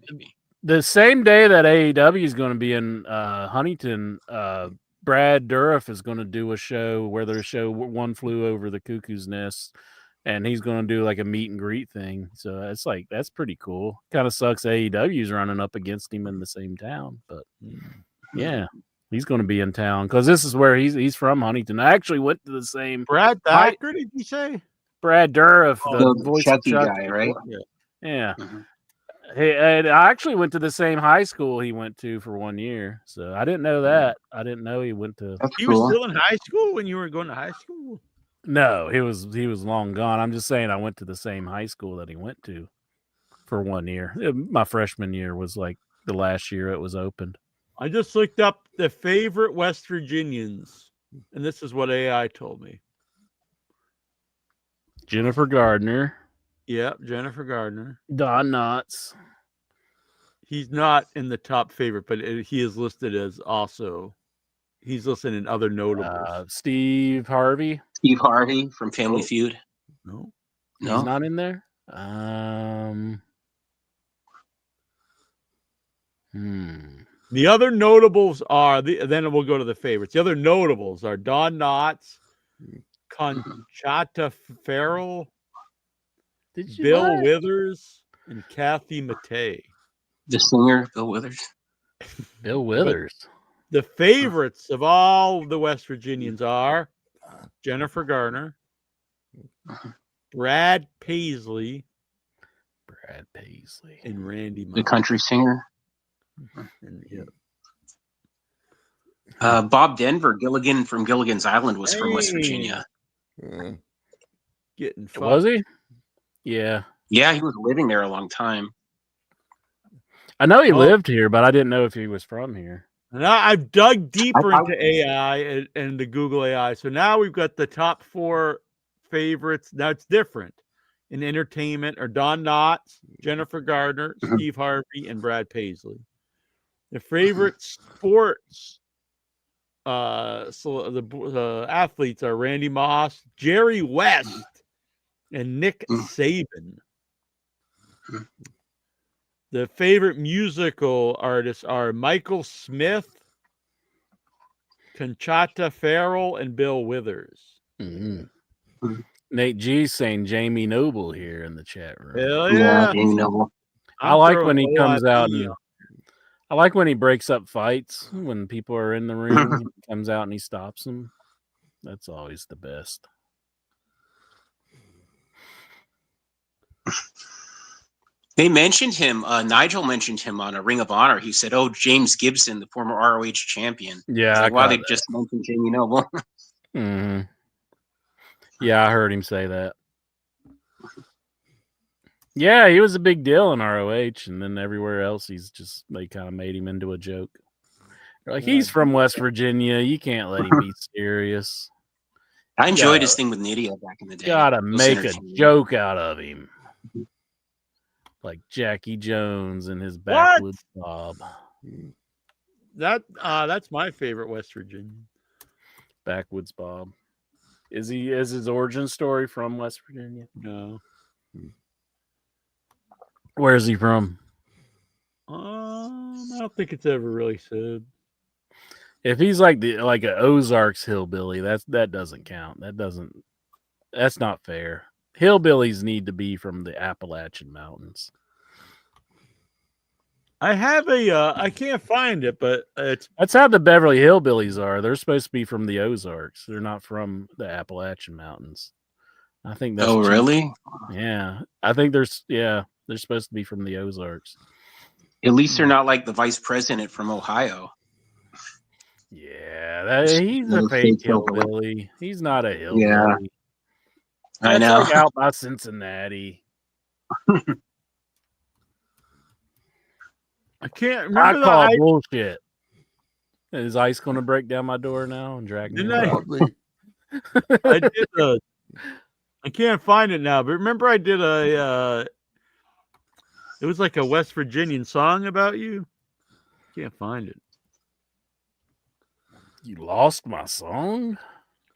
the same day that AEW is going to be in Huntington, Brad Dourif is going to do a show where their show One Flew Over the Cuckoo's Nest, and he's going to do like a meet and greet thing. So it's like that's pretty cool. Kind of sucks AEW's running up against him in the same town, but yeah, he's going to be in town because this is where he's from, Huntington. I actually went to the same Brad Thacker, did you say? Brad Dourif, the voice of Chucky Chucky guy, right? Yeah. Hey, and I actually went to the same high school he went to for 1 year, so I didn't know that. I didn't know he went to. He was still in high school when you were going to high school? No, he was long gone. I'm just saying I went to the same high school that he went to for 1 year. My freshman year was like the last year it was opened. I just looked up the favorite West Virginians, and this is what AI told me. Jennifer Gardner. Yeah, Jennifer Gardner. Don Knotts. He's not in the top favorite, but he is listed as also. He's listed in other notables. Steve Harvey. Steve Harvey from Family Feud. No. He's not in there. The other notables are then we'll go to the favorites. The other notables are Don Knotts, Conchata Farrell, Bill Withers, and Kathy Matei. The singer, Bill Withers. Bill Withers. The favorites of all the West Virginians are Jennifer Garner, Brad Paisley, and Randy The country singer. And, yeah. Bob Denver, Gilligan from Gilligan's Island, was from West Virginia. Getting fucked. Was he? Yeah. Yeah, he was living there a long time. I know he lived here, but I didn't know if he was from here. Now I've dug deeper into AI and the Google AI. So now we've got the top 4 favorites. Now it's different. In entertainment are Don Knotts, Jennifer Gardner, Steve Harvey, and Brad Paisley. The favorite sports the athletes are Randy Moss, Jerry West, and Nick Saban. The favorite musical artists are Michael Smith, Conchata Farrell, and Bill Withers. Nate G saying Jamie Noble here in the chat room. Hell yeah. Jamie Noble. I like when he comes out and I like when he breaks up fights when people are in the ring. He comes out and he stops them. That's always the best. They mentioned him. Nigel mentioned him on a Ring of Honor. He said, "Oh, James Gibson, the former ROH champion." Yeah, Like, wow, they just mentioned Jamie Noble. Yeah, I heard him say that. Yeah, he was a big deal in ROH, and then everywhere else, they kind of made him into a joke. They're like, he's from West Virginia. You can't let him be serious. I enjoyed his thing with Nydia back in the day. Gotta make a joke out of him. Like Jackie Jones and his backwoods Bob. That's my favorite West Virginian. Backwoods Bob. Is his origin story from West Virginia? No. Where is he from? I don't think it's ever really said. If he's like an Ozarks hillbilly, that doesn't count. That's not fair. Hillbillies need to be from the Appalachian Mountains. I have I can't find it, but that's how the Beverly Hillbillies are. They're supposed to be from the Ozarks. They're not from the Appalachian Mountains. I think that's really? Yeah. I think they're supposed to be from the Ozarks. At least they're not like the vice president from Ohio. Yeah, he's a fake hillbilly. He's not a hillbilly. Yeah. I That's know. like out by Cincinnati. I can't remember. I call bullshit. Is Ice going to break down my door now and drag me? I did I can't find it now, but remember I did it was like a West Virginian song about you. Can't find it. You lost my song?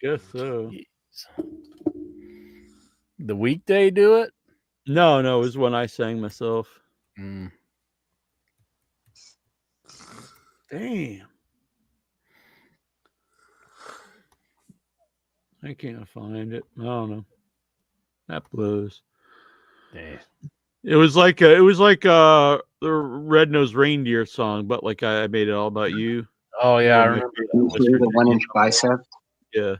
Guess so. The weekday do it? No, it was when I sang myself. Mm. Damn. I can't find it. I don't know. That blows. Damn. It was like the Red-Nosed Reindeer song, but like I made it all about you. Oh yeah, I remember that. The 1-inch bicep. Yeah.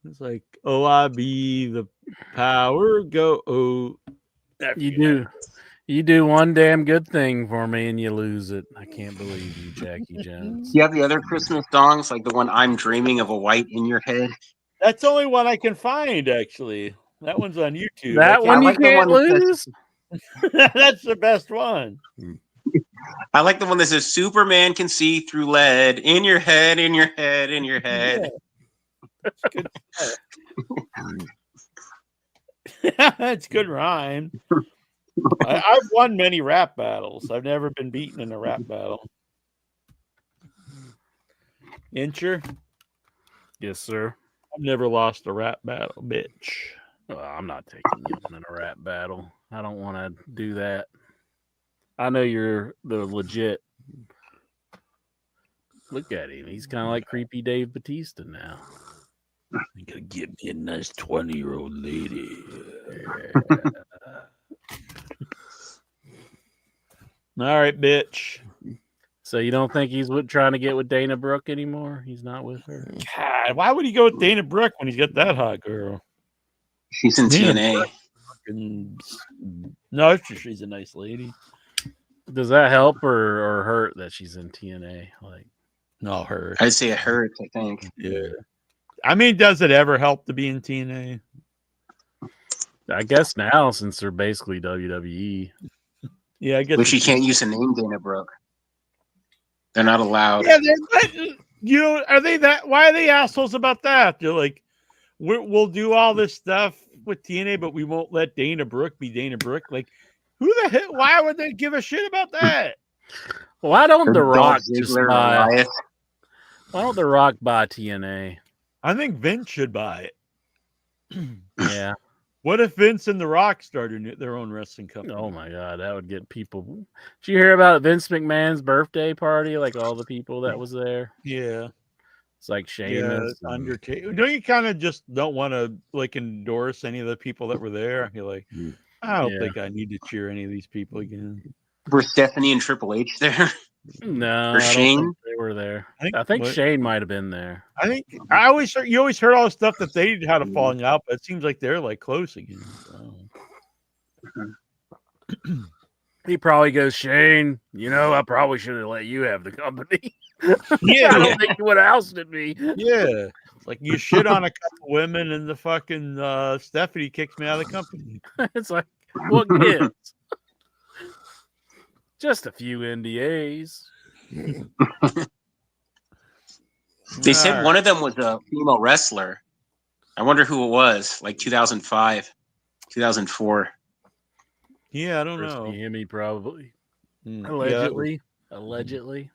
It's like, oh, I be the power go. Oh, You do one damn good thing for me and you lose it. I can't believe you, Jackie Jones. You have the other Christmas songs, like the one "I'm Dreaming of a White in Your Head." That's the only one I can find, actually. That one's on YouTube. That one you can't lose? That's the best one. I like the one that says Superman can see through lead in your head, in your head, in your head. That's good. That's good rhyme. I've won many rap battles. I've never been beaten in a rap battle. Incher? Yes, sir. I've never lost a rap battle, bitch. Well, I'm not taking you on in a rap battle. I don't want to do that. I know you're the legit. Look at him. He's kind of like creepy Dave Bautista now. You gotta give me a nice 20-year-old lady. All right, bitch. So you don't think he's trying to get with Dana Brooke anymore? He's not with her? God, why would he go with Dana Brooke when he's got that hot girl? She's in TNA. No, she's a nice lady. Does that help or hurt that she's in TNA? Like, no, hurt. I'd say it hurts, I think. Yeah. I mean, does it ever help to be in TNA? I guess now, since they're basically WWE. Yeah, I guess. But she can't use the name Dana Brooke. They're not allowed. Yeah, are they that? Why are they assholes about that? They're like, we'll do all this stuff with TNA, but we won't let Dana Brooke be Dana Brooke. Like, who the hell? Why would they give a shit about that? Why don't The Rock just Ziggler, buy? Elias. Why don't The Rock buy TNA? I think Vince should buy it. Yeah. What if Vince and The Rock started their own wrestling company? Oh my God, that would get people. Did you hear about Vince McMahon's birthday party? Like all the people that was there. Yeah. It's like Sheamus. Yeah, Undertaker. Don't you kind of just don't want to like endorse any of the people that were there? You're like, I don't think I need to cheer any of these people again. Were Stephanie and Triple H there? No, Or I don't Shane? think they were there. I think what- Shane might have been there. I think you always heard all the stuff that they had a falling out, but it seems like they're like close again. So. He probably goes, Shane, I probably should have let you have the company. Yeah. I don't think you would have ousted me. Yeah. Like you shit on a couple women and the fucking Stephanie kicks me out of the company. It's like, what gives? Just a few NDAs. They said one of them was a female wrestler. I wonder who it was, like 2005, 2004. Yeah, I don't know. Christy Hemme, probably. Yeah, Allegedly,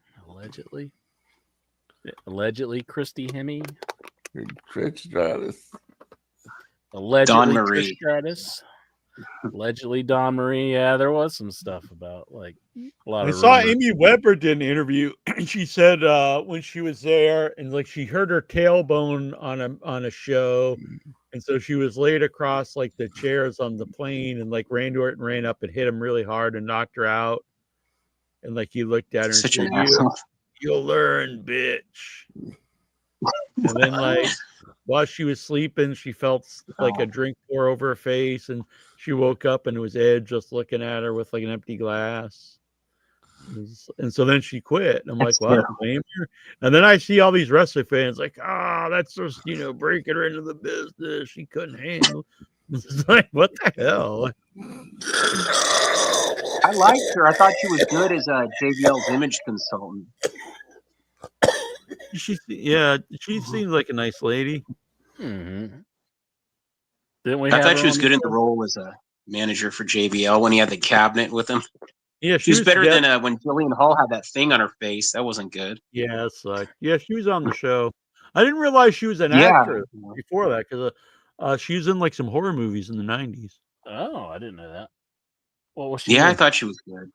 Christy Hemme. Trish Stratus. Allegedly, Dawn Marie. Trish Stratus. Allegedly, Dawn Marie. Yeah, there was some stuff about like a lot I of. saw rumors. Amy Weber did an interview. She said when she was there and like she hurt her tailbone on a show, and so she was laid across like the chairs on the plane, and like Randy Orton ran up and hit him really hard and knocked her out. And like he looked at her and Such said, an asshole. "You'll learn, bitch." And then like while she was sleeping, she felt like a drink pour over her face, and she woke up and it was Ed just looking at her with like an empty glass. And so then she quit. And I'm That's like, well, I terrible. don't blame her. And then I see all these wrestling fans like, that's just, breaking her into the business. She couldn't handle. It's like, what the hell? I liked her. I thought she was good as a JBL's image consultant. She seems like a nice lady. Mm-hmm. Didn't we? I have thought her she was on good the in the role as a manager for JBL when he had the cabinet with him. Yeah, She was better yeah. than when Jillian Hall had that thing on her face. That wasn't good. Yeah, it's like, yeah, she was on the show. I didn't realize she was an Yeah. actress before that because she was in like some horror movies in the 90s. Oh, I didn't know that. What was she? Yeah, I in? thought she was good.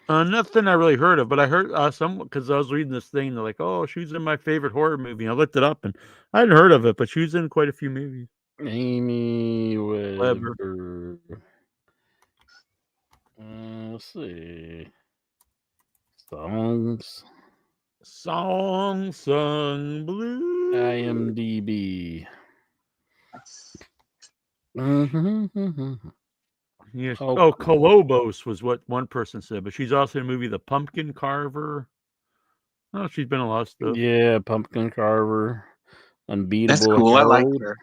Nothing I really heard of, but I heard some because I was reading this thing. They're like, "Oh, she was in my favorite horror movie." I looked it up, and I hadn't heard of it, but she was in quite a few movies. Amy Weber. Weber. Let's see. Songs. Song sung blue. IMDb. Yes. Oh, Oh, Colobos was what one person said, but she's also in the movie The Pumpkin Carver. Oh, she's been in a lot of stuff. Yeah, Pumpkin Carver. Unbeatable. That's cool. I like Code, her.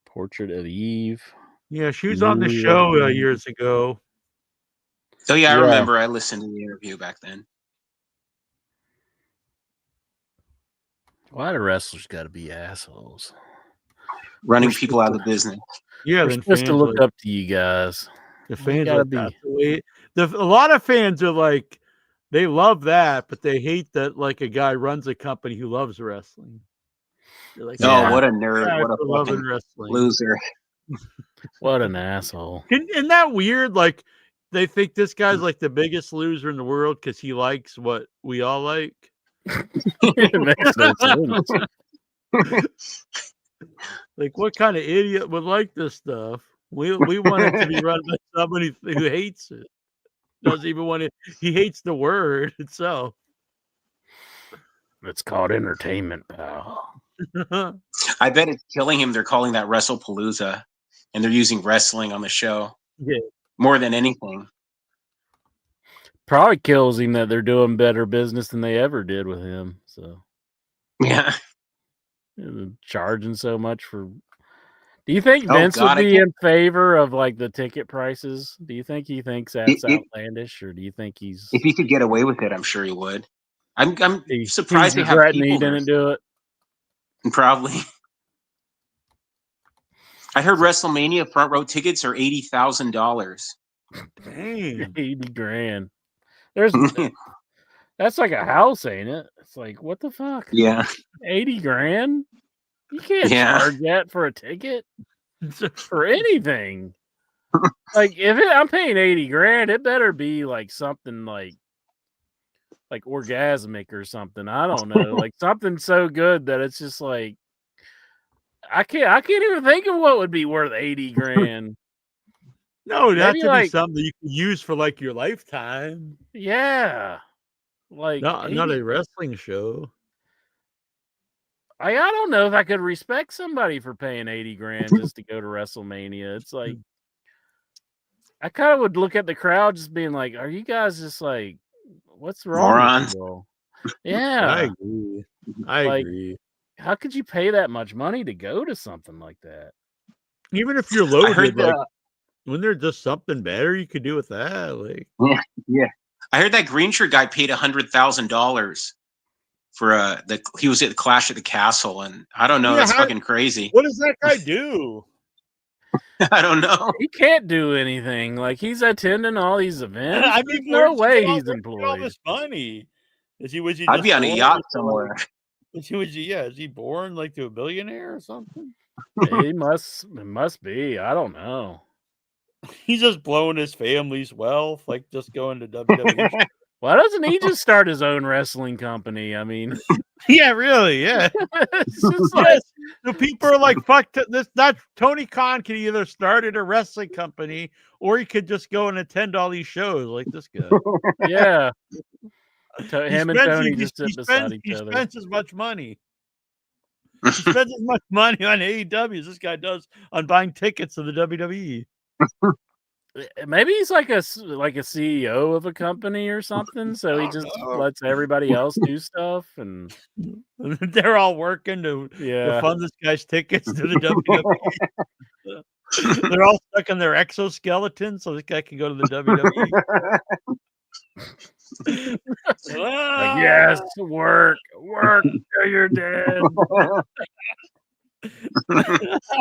Portrait of Eve. Yeah, she was on the show years ago. Oh yeah, I Yeah. remember. I listened to the interview back then. Why do wrestlers got to be assholes? Running We're people out of business. Yeah, We're then supposed to fans look like- up to you guys. The We fans gotta are that's the way. A lot of fans are like, they love that, but they hate that like a guy runs a company who loves wrestling. They're like, Oh, what a nerd! guy What for a loving fucking wrestling. loser! What an asshole. Isn't that weird? Like they think this guy's like the biggest loser in the world because he likes what we all like. It makes no sense. Like, what kind of idiot would like this stuff? We want it to be run by somebody who hates it. Doesn't even want it. He hates the word itself. It's called entertainment, pal. I bet it's killing him. They're calling that WrestlePalooza, and they're using wrestling on the show. Yeah. More than anything. Probably kills him that they're doing better business than they ever did with him. So Yeah. Charging so much for. Do you think Oh, Vince God, would I be can't- in favor of like the ticket prices? Do you think he thinks that's It- outlandish, or do you think he's If he could get away with it, I'm sure he would. I'm he's surprised they have regretting people he didn't do it? Probably. I heard WrestleMania front row tickets are $80,000. Dang. 80 grand. There's that's like a house, ain't it? It's like, what the fuck? Yeah. 80 grand? You can't Yeah. charge that for a ticket for anything. Like I'm paying 80 grand, it better be like something like orgasmic or something. I don't know. Like something so good that it's just like I can't even think of what would be worth 80 grand. No, it has Maybe to be like- something you can use for like your lifetime. Yeah. Like Not 80 a wrestling show. I don't know if I could respect somebody for paying 80 grand just to go to WrestleMania. It's like I kind of would look at the crowd just being like, are you guys just like, what's wrong Morons. with you all? Yeah. I agree. I Like, agree. How could you pay that much money to go to something like that? Even if you're I heard loaded, like that. when there's just something better you could do with that, like Yeah. I heard that green shirt guy paid $100,000 for he was at the Clash at the Castle, and I don't know. Yeah, That's how- fucking crazy. what does that guy do? I don't know. He can't do anything. Like he's attending all these events. I There's mean, no where's way he he's get all employed. this money. Was he I'd just be on a born yacht with, somewhere. like- is he born like to a billionaire or something? It must be. I don't know. He's just blowing his family's wealth, like just going to WWE. Why doesn't he just start his own wrestling company? I mean, Yeah, really, yeah. it's just like, Yes. The people are like, fuck this. That Tony Khan could either started a wrestling company or he could just go and attend all these shows like this guy. yeah. He Him and spends- Tony he- just sit he beside spends- each he other. spends as much money. He spends as much money on AEW as this guy does on buying tickets to the WWE. Maybe he's like a CEO of a company or something, so he just lets everybody else do stuff, and They're all working to yeah, fund this guy's tickets to the WWE. They're all stuck in their exoskeleton, so this guy can go to the WWE. like yes, work till you're dead.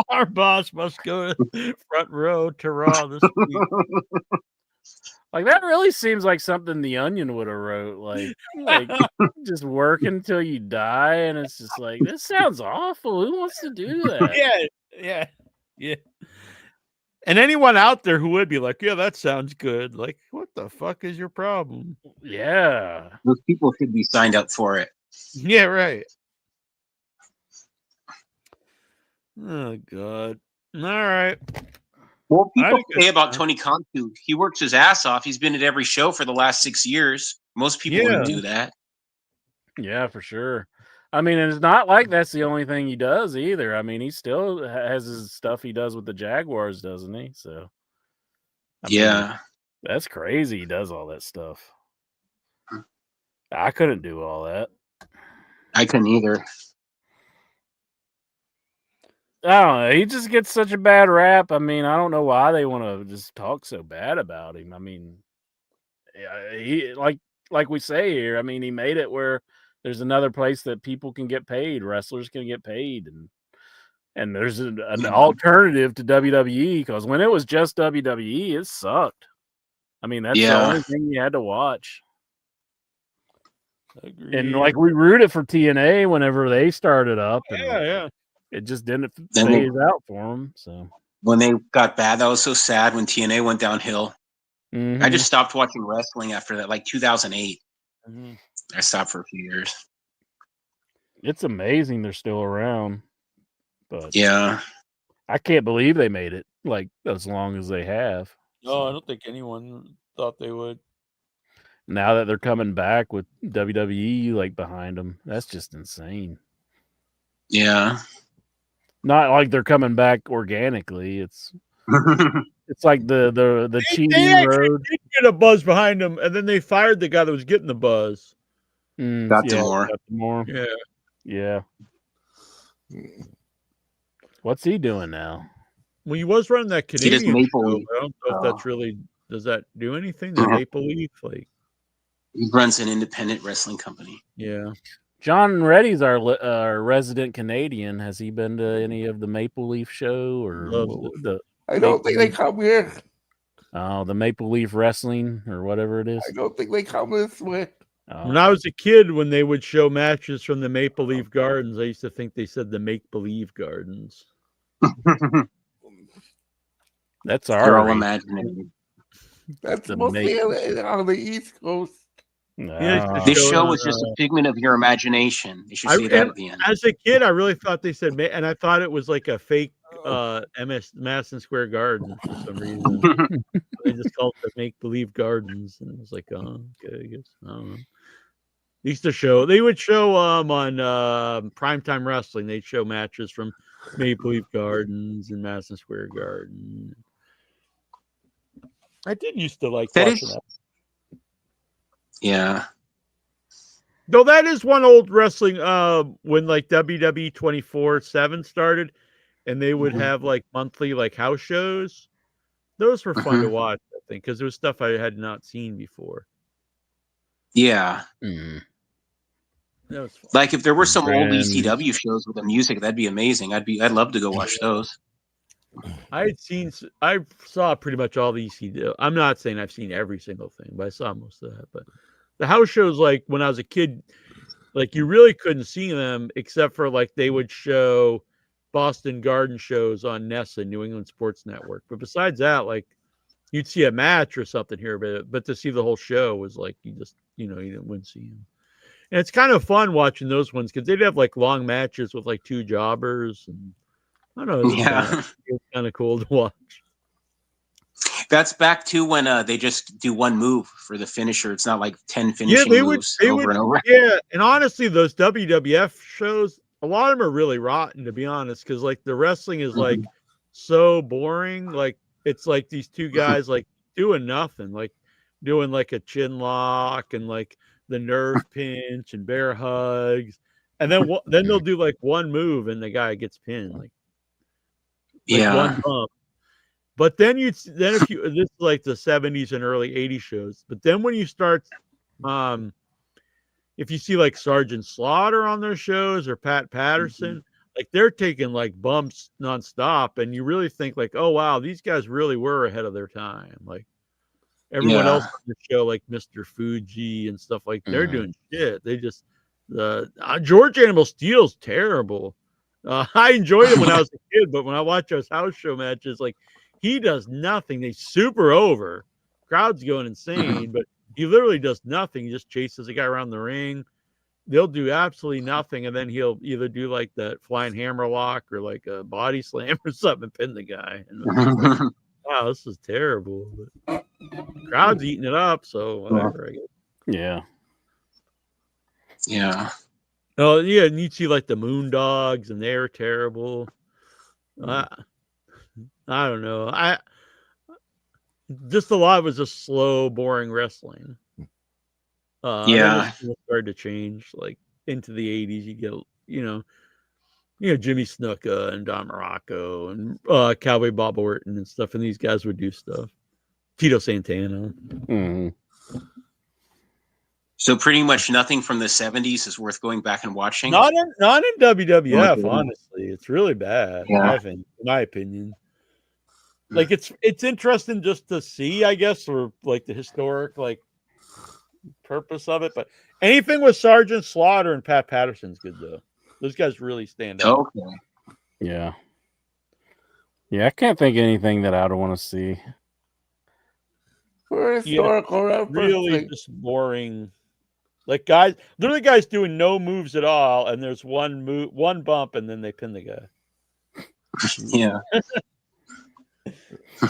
Our boss must go to front row to Raw this week. Like that really seems like something the Onion would have wrote. Like just work until you die, and it's just like this sounds awful. Who wants to do that? Yeah. And anyone out there who would be like, yeah, that sounds good. Like, what the fuck is your problem? Yeah. Those people should be signed up for it. Yeah, right. Oh God. All right. Well, people say about Tony Khan too. He works his ass off. He's been at every show for the last 6 years. Most people wouldn't do that. Yeah, for sure. I mean, and it's not like that's the only thing he does either. I mean, he still has his stuff he does with the Jaguars, doesn't he? So, I mean, that's crazy. He does all that stuff. I couldn't do all that. I couldn't either. I don't know. He just gets such a bad rap. I mean, I don't know why they want to just talk so bad about him. I mean, he like we say here. I mean, he made it where there's another place that people can get paid, wrestlers can get paid, and there's an alternative to WWE, because when it was just WWE, it sucked. I mean, that's the only thing you had to watch. Agreed. And like we rooted for TNA whenever they started up. Yeah. It just didn't phase out for them. So when they got bad, that was so sad when TNA went downhill. Mhm. I just stopped watching wrestling after that, like 2008. Mhm. I stopped for a few years. It's amazing they're still around. But yeah, I can't believe they made it like as long as they have. No, I don't think anyone thought they would. Now that they're coming back with WWE like behind them, that's just insane. Yeah. Not like they're coming back organically. It's like the cheating They road. did get a buzz behind them, and then they fired the guy that was getting the buzz. Got to more. Yeah. What's he doing now? Well, he was running that He does Canadian Maple show. Leaf. I don't know if that's really does that do anything. The Maple Leaf, like He runs an independent wrestling company. yeah. John Reddy's our resident Canadian. Has he been to any of the Maple Leaf show or the? I don't think they come here. Oh, the Maple Leaf Wrestling or whatever it is. I don't think they come this way. When I was a kid, when they would show matches from the Maple Leaf Gardens, I used to think they said the Make Believe Gardens. That's They're all our imaginary. That's The mostly Make- on the East Coast. This show was just a figment of your imagination. They should say that at the end. As a kid, I really thought they said, and I thought it was like a fake Madison Square Garden for some reason. They just called it Make Believe Gardens, and it was like, oh, okay, I guess I don't know. They would show on Primetime Wrestling. They'd show matches from Maple Leaf Gardens and Madison Square Garden. I did used to like watching that. Yeah. Though that is one old wrestling when like WWE 24/7 started and they would have like monthly like house shows. Those were fun to watch, I think, because there was stuff I had not seen before. Yeah. That was fun. Like if there were some old ECW shows with the music, that'd be amazing. I'd love to go watch those. I saw pretty much all the ECW. I'm not saying I've seen every single thing, but I saw most of that. But the house shows, like when I was a kid, like you really couldn't see them except for like they would show Boston Garden shows on NESN, New England Sports Network. But besides that, like you'd see a match or something here, but to see the whole show was like you just you wouldn't see them. And it's kind of fun watching those ones because they'd have like long matches with like two jobbers and. I don't know. It's kind of cool to watch. That's back to when they just do one move for the finisher. It's not like 10 finishing moves over and over. Yeah, and honestly, those WWF shows, a lot of them are really rotten, to be honest, because like the wrestling is like so boring. Like it's like these two guys like doing nothing, like doing like a chin lock and like the nerve pinch and bear hugs, and then they'll do like one move and the guy gets pinned. Like one bump. But then this is like the 70s and early 80s shows. But then when you start if you see like Sergeant Slaughter on their shows or Pat Patterson, like they're taking like bumps nonstop, and you really think like, oh wow, these guys really were ahead of their time. Like Everyone Yeah. else on the show, like Mr. Fuji and stuff like, they're doing shit. They just George Animal Steel's terrible. I enjoyed him when I was a kid, but when I watch those house show matches, like he does nothing. They super over. Crowd's going insane, but he literally does nothing. He just chases a guy around the ring. They'll do absolutely nothing, and then he'll either do like that flying hammer lock or like a body slam or something and pin the guy. And wow, this is terrible. But crowd's eating it up, so whatever. I guess. Yeah. Yeah. Oh yeah, and you see like the Moondogs, and they're terrible. I don't know. Just a lot was just slow, boring wrestling. Yeah. Then it started to change. Like into the 80s, you get Jimmy Snuka and Don Morocco and Cowboy Bob Orton and stuff, and these guys would do stuff. Tito Santana. Mm-hmm. So pretty much nothing from the 70s is worth going back and watching. Not in WWF, honestly. It's really bad, Yeah. I think, in my opinion. Like it's interesting just to see, I guess, or like the historic like purpose of it. But anything with Sergeant Slaughter and Pat Patterson's good though. Those guys really stand out. Okay. Yeah. Yeah, I can't think of anything that I don't want to see. For historical reference. Really just boring. Like guys, literally guys doing no moves at all, and there's one bump, and then they pin the guy. Yeah.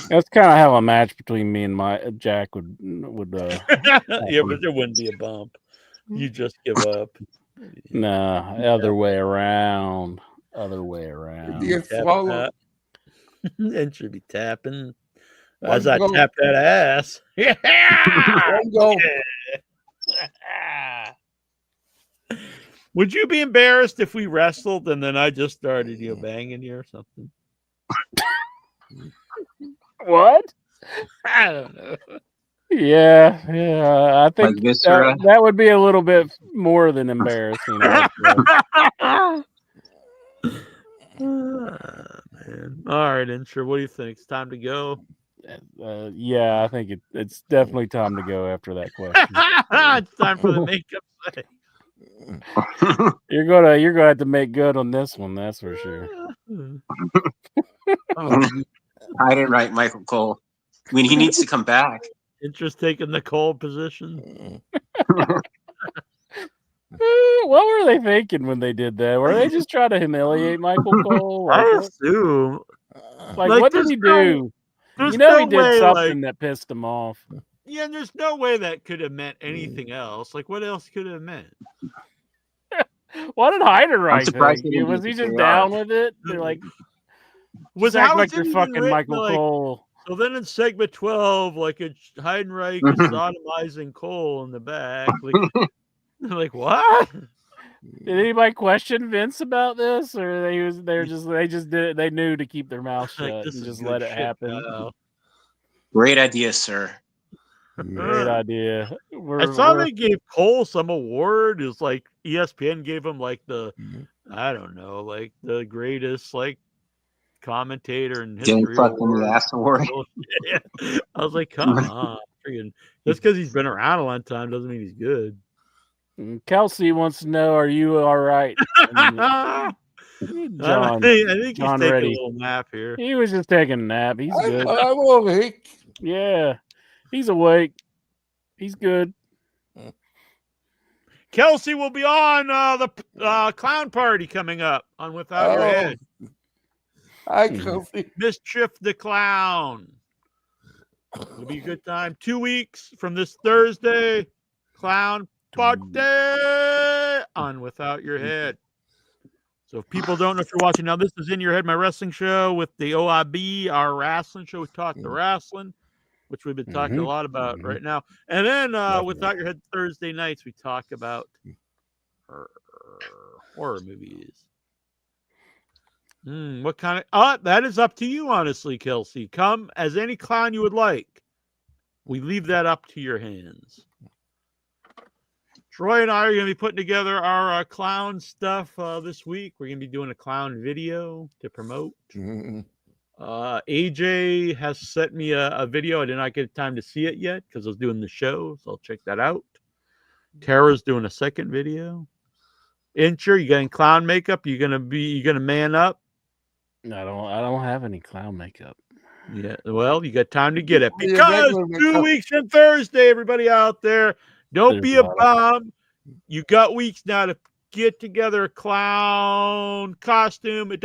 That's kind of how a match between me and Jack would Yeah, but there wouldn't be a bump. You just give up. Nah, other way around. Other way around. You swallow. And should be tapping One as I go. tap that ass. Yeah. One go. Would you be embarrassed if we wrestled and then I just started banging you or something? What? I don't know. Yeah, I think Like Viscera? that would be a little bit more than embarrassing. Man. All right, Insure, what do you think? It's time to go. Yeah, I think it's definitely time to go after that question. It's time for the makeup set. You're gonna have to make good on this one, that's for sure. Hide it right, Michael Cole. I mean, he needs to come back. Interest taking the cold position. What were they thinking when they did that? Were they just trying to humiliate Michael Cole? I assume. Like what did he do? There's You know he no did way, something that pissed him off. Yeah, and there's no way that could have meant anything else. Like, what else could it have meant? What did Heidenreich surprised think? he didn't Was do he the just KR. down with it? They're like, Was act how like is it you're even fucking written, Michael like- Cole. So then in segment 12, like Heidenreich is sodomizing Cole in the back. Like what? Did anybody question Vince about this, or they just did it? They knew to keep their mouth Like, shut this and is just good let it shit happen. now. Great idea, sir. Great idea. I saw they gave Cole some award. It was like ESPN gave him like the, I don't know, like the greatest like commentator in Getting history. fucked in the award. ass award. Yeah. I was like, come on. Freaking, just because he's been around a long time doesn't mean he's good. Kelsey wants to know, are you all right? I John, think John he's taking Reddy. a little nap here. He was just taking a nap. He's good. I'm awake. Yeah, he's awake. He's good. Kelsey will be on the clown party coming up on Without Your Oh. Head. Hi, Kelsey. Mischief the Clown. It'll be a good time. 2 weeks from this Thursday. Clown party on Without Your Head. So if people don't know if you're watching now, this is In Your Head, my wrestling show with the OIB, our wrestling show. We talk the wrestling, which we've been talking a lot about right now. And then Without Your Head Thursday nights, we talk about horror movies. What kind of that is up to you, honestly, Kelsey. Come as any clown you would like. We leave that up to your hands. Troy and I are going to be putting together our clown stuff this week. We're going to be doing a clown video to promote. AJ has sent me a video. I did not get time to see it yet because I was doing the show, so I'll check that out. Tara's doing a second video. Incher, you getting clown makeup? You gonna man up? I don't have any clown makeup. Yeah, well, you got time to get it because 2 weeks from Thursday, everybody out there, don't be a bum. You got weeks now to get together a clown costume. It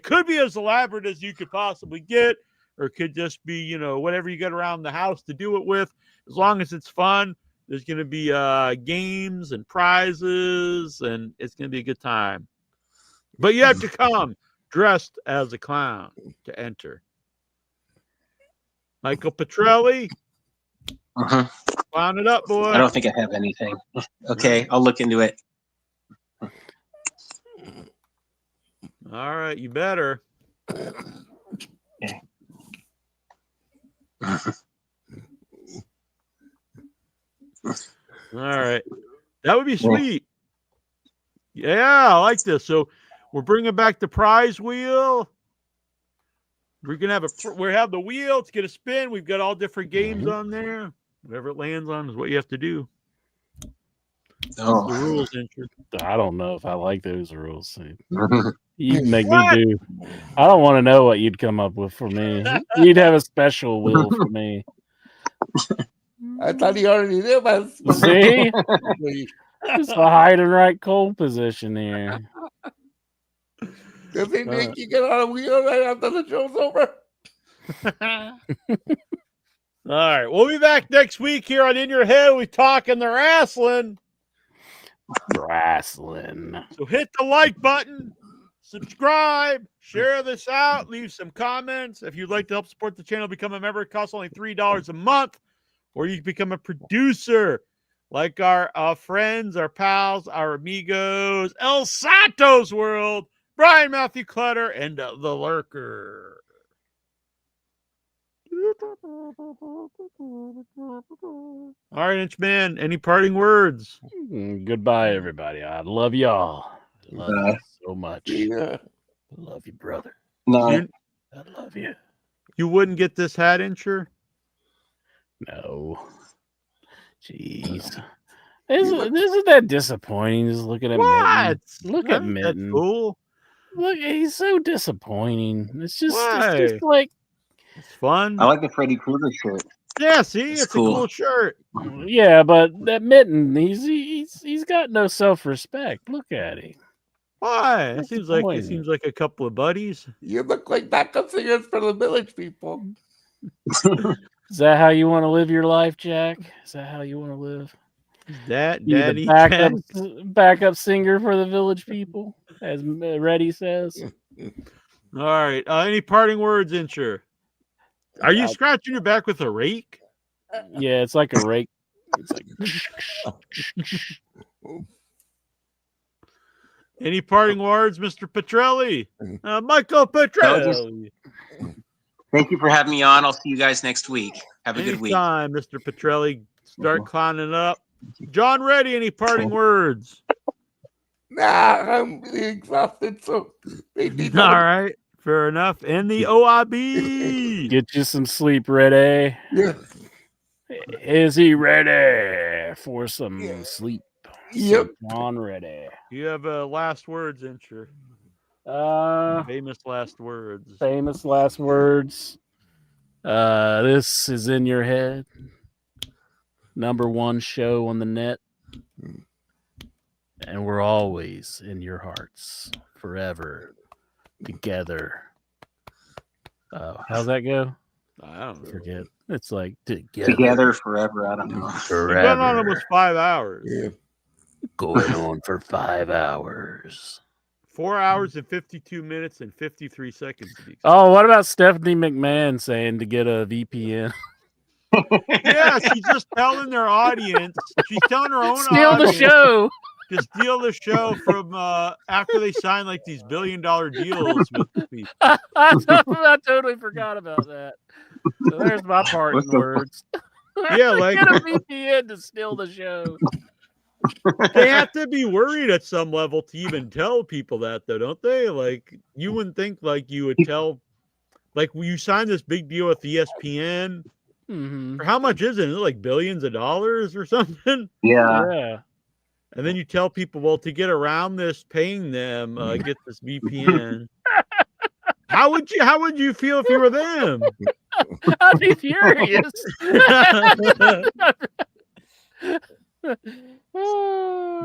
could be as elaborate as you could possibly get, or it could just be, whatever you got around the house to do it with. As long as it's fun, there's going to be games and prizes, and it's going to be a good time. But you have to come dressed as a clown to enter. Michael Petrelli, clown it up, boy. I don't think I have anything. Okay, I'll look into it. All right, you better. Okay. All right. That would be sweet. Yeah, I like this. So we're bringing back the prize wheel. We're going to have the wheel to get a spin. We've got all different games on there. Whatever it lands on is what you have to do. Oh. The rules, interest. I don't know if I like those rules. You make me do. I don't want to know what you'd come up with for me. You'd have a special wheel for me. I thought he already knew about See? It's a hide and right cold position here. Does he make you get on a wheel right after the show's over? All right. We'll be back next week here on In Your Head. We talking the wrestling. So hit the like button, subscribe, share this out, leave some comments. If you'd like to help support the channel, become a member. It costs only $3 a month, or you can become a producer like our friends, our pals, our amigos, El Santos World, Brian Matthew Clutter, and the Lurker. All right, Inchman, any parting words? Goodbye, everybody. I love y'all. I love you so much. Yeah. I love you, brother. No. I love you. You wouldn't get this hat, Incher? No. Jeez. Isn't that disappointing? Just looking at Mitten. Look at Mitten. Cool. Look, he's so disappointing. It's just like it's fun. I like the Freddy Krueger shirt. Yeah, see, it's cool. a cool shirt. Yeah, but that Mitten, he's got no self-respect. Look at him. Why? It seems like a couple of buddies. You look like backup singers for the Village People. Is that how you want to live your life, Jack? Is that how you want to live? That You daddy the backup singer for the Village People, as Reddy says. All right. Any parting words, Incher? Are you scratching your back with a rake? Yeah, it's like a rake. It's like. Any parting words, Mr. Petrelli? Michael Petrelli. Thank you for having me on. I'll see you guys next week. Have a good week. Anytime, Mr. Petrelli. Start clowning up. John Reddy, any parting words? Nah, I'm really exhausted, so maybe All right. Fair enough. And the OIB. Get you some sleep, Reddy. Yeah. Is he ready for some sleep? Yep. On ready. You have last words, Incher. Famous last words. Famous last words. This is In Your Head. #1 show on the net. And we're always in your hearts. Forever. Together. How's that go? I don't forget. It's like together. Together forever. I don't know. You've been on almost 5 hours. Yeah. Going on for 5 hours. 4 hours and 52 minutes and 53 seconds. Oh, what about Stephanie McMahon saying to get a VPN? Yeah, she's just telling their audience. She's telling her own Steal audience the show. to steal the show from after they sign like these $1 billion deals with people. I totally forgot about that. So there's my parting words. Yeah, like get a VPN to steal the show. They have to be worried at some level to even tell people that, though, don't they? Like, you wouldn't think like you would tell like you sign this big deal with ESPN. For how much is it? Is it like billions of dollars or something? Yeah. And then you tell people, well, to get around this, paying them, get this VPN. How would you feel if you were them? I'd be furious.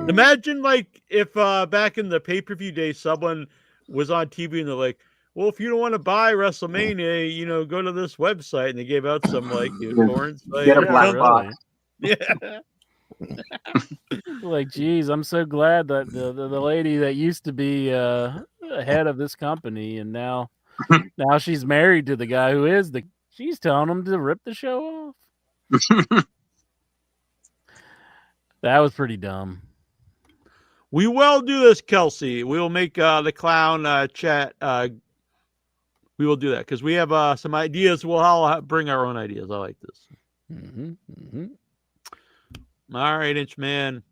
Imagine like if back in the pay-per-view days, someone was on TV and they're like, well, if you don't want to buy WrestleMania, go to this website, and they gave out some like torrent site. Get a black box. Yeah. Like, geez, I'm so glad that the lady that used to be head of this company, and now she's married to the guy who is she's telling him to rip the show off. That was pretty dumb. We will do this, Kelsey. We will make the clown chat. We will do that because we have some ideas. We'll all bring our own ideas. I like this. All right, Inchman.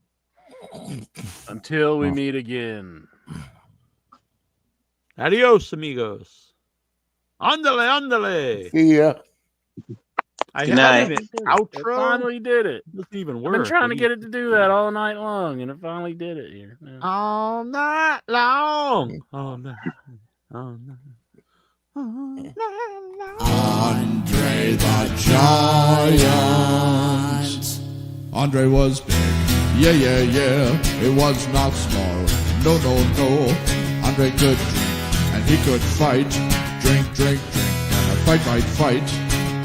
Until we meet again. Adios, amigos. Andale. See ya. I Good night. have an outro. It finally did it. Doesn't even I've work. been trying to get it to do that all night long, and it finally did it here. Yeah. All night long. All night. All night. Andre the Giant. Andre was big. Yeah. It was not small. No. Andre could drink and he could fight. Drink. And a fight.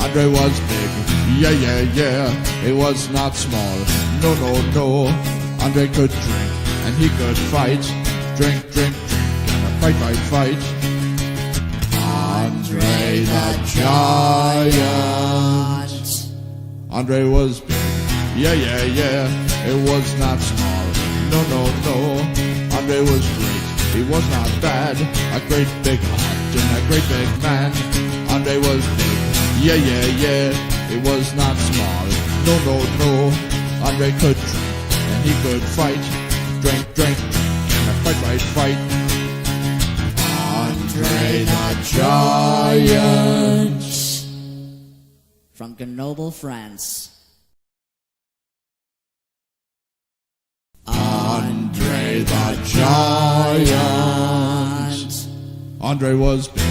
Andre was big. Yeah. It was not small. No. Andre could drink and he could fight. Drink. And a fight. Andre the Giant. Andre was big. Yeah. It was not small. No. Andre was great. He was not bad. A great big heart and a great big man. Andre was big. Yeah. It was not small. No. Andre could drink and he could fight. Drink. And a fight. Andre the Giant. From Grenoble, France. Andre the Giant. Andre was big.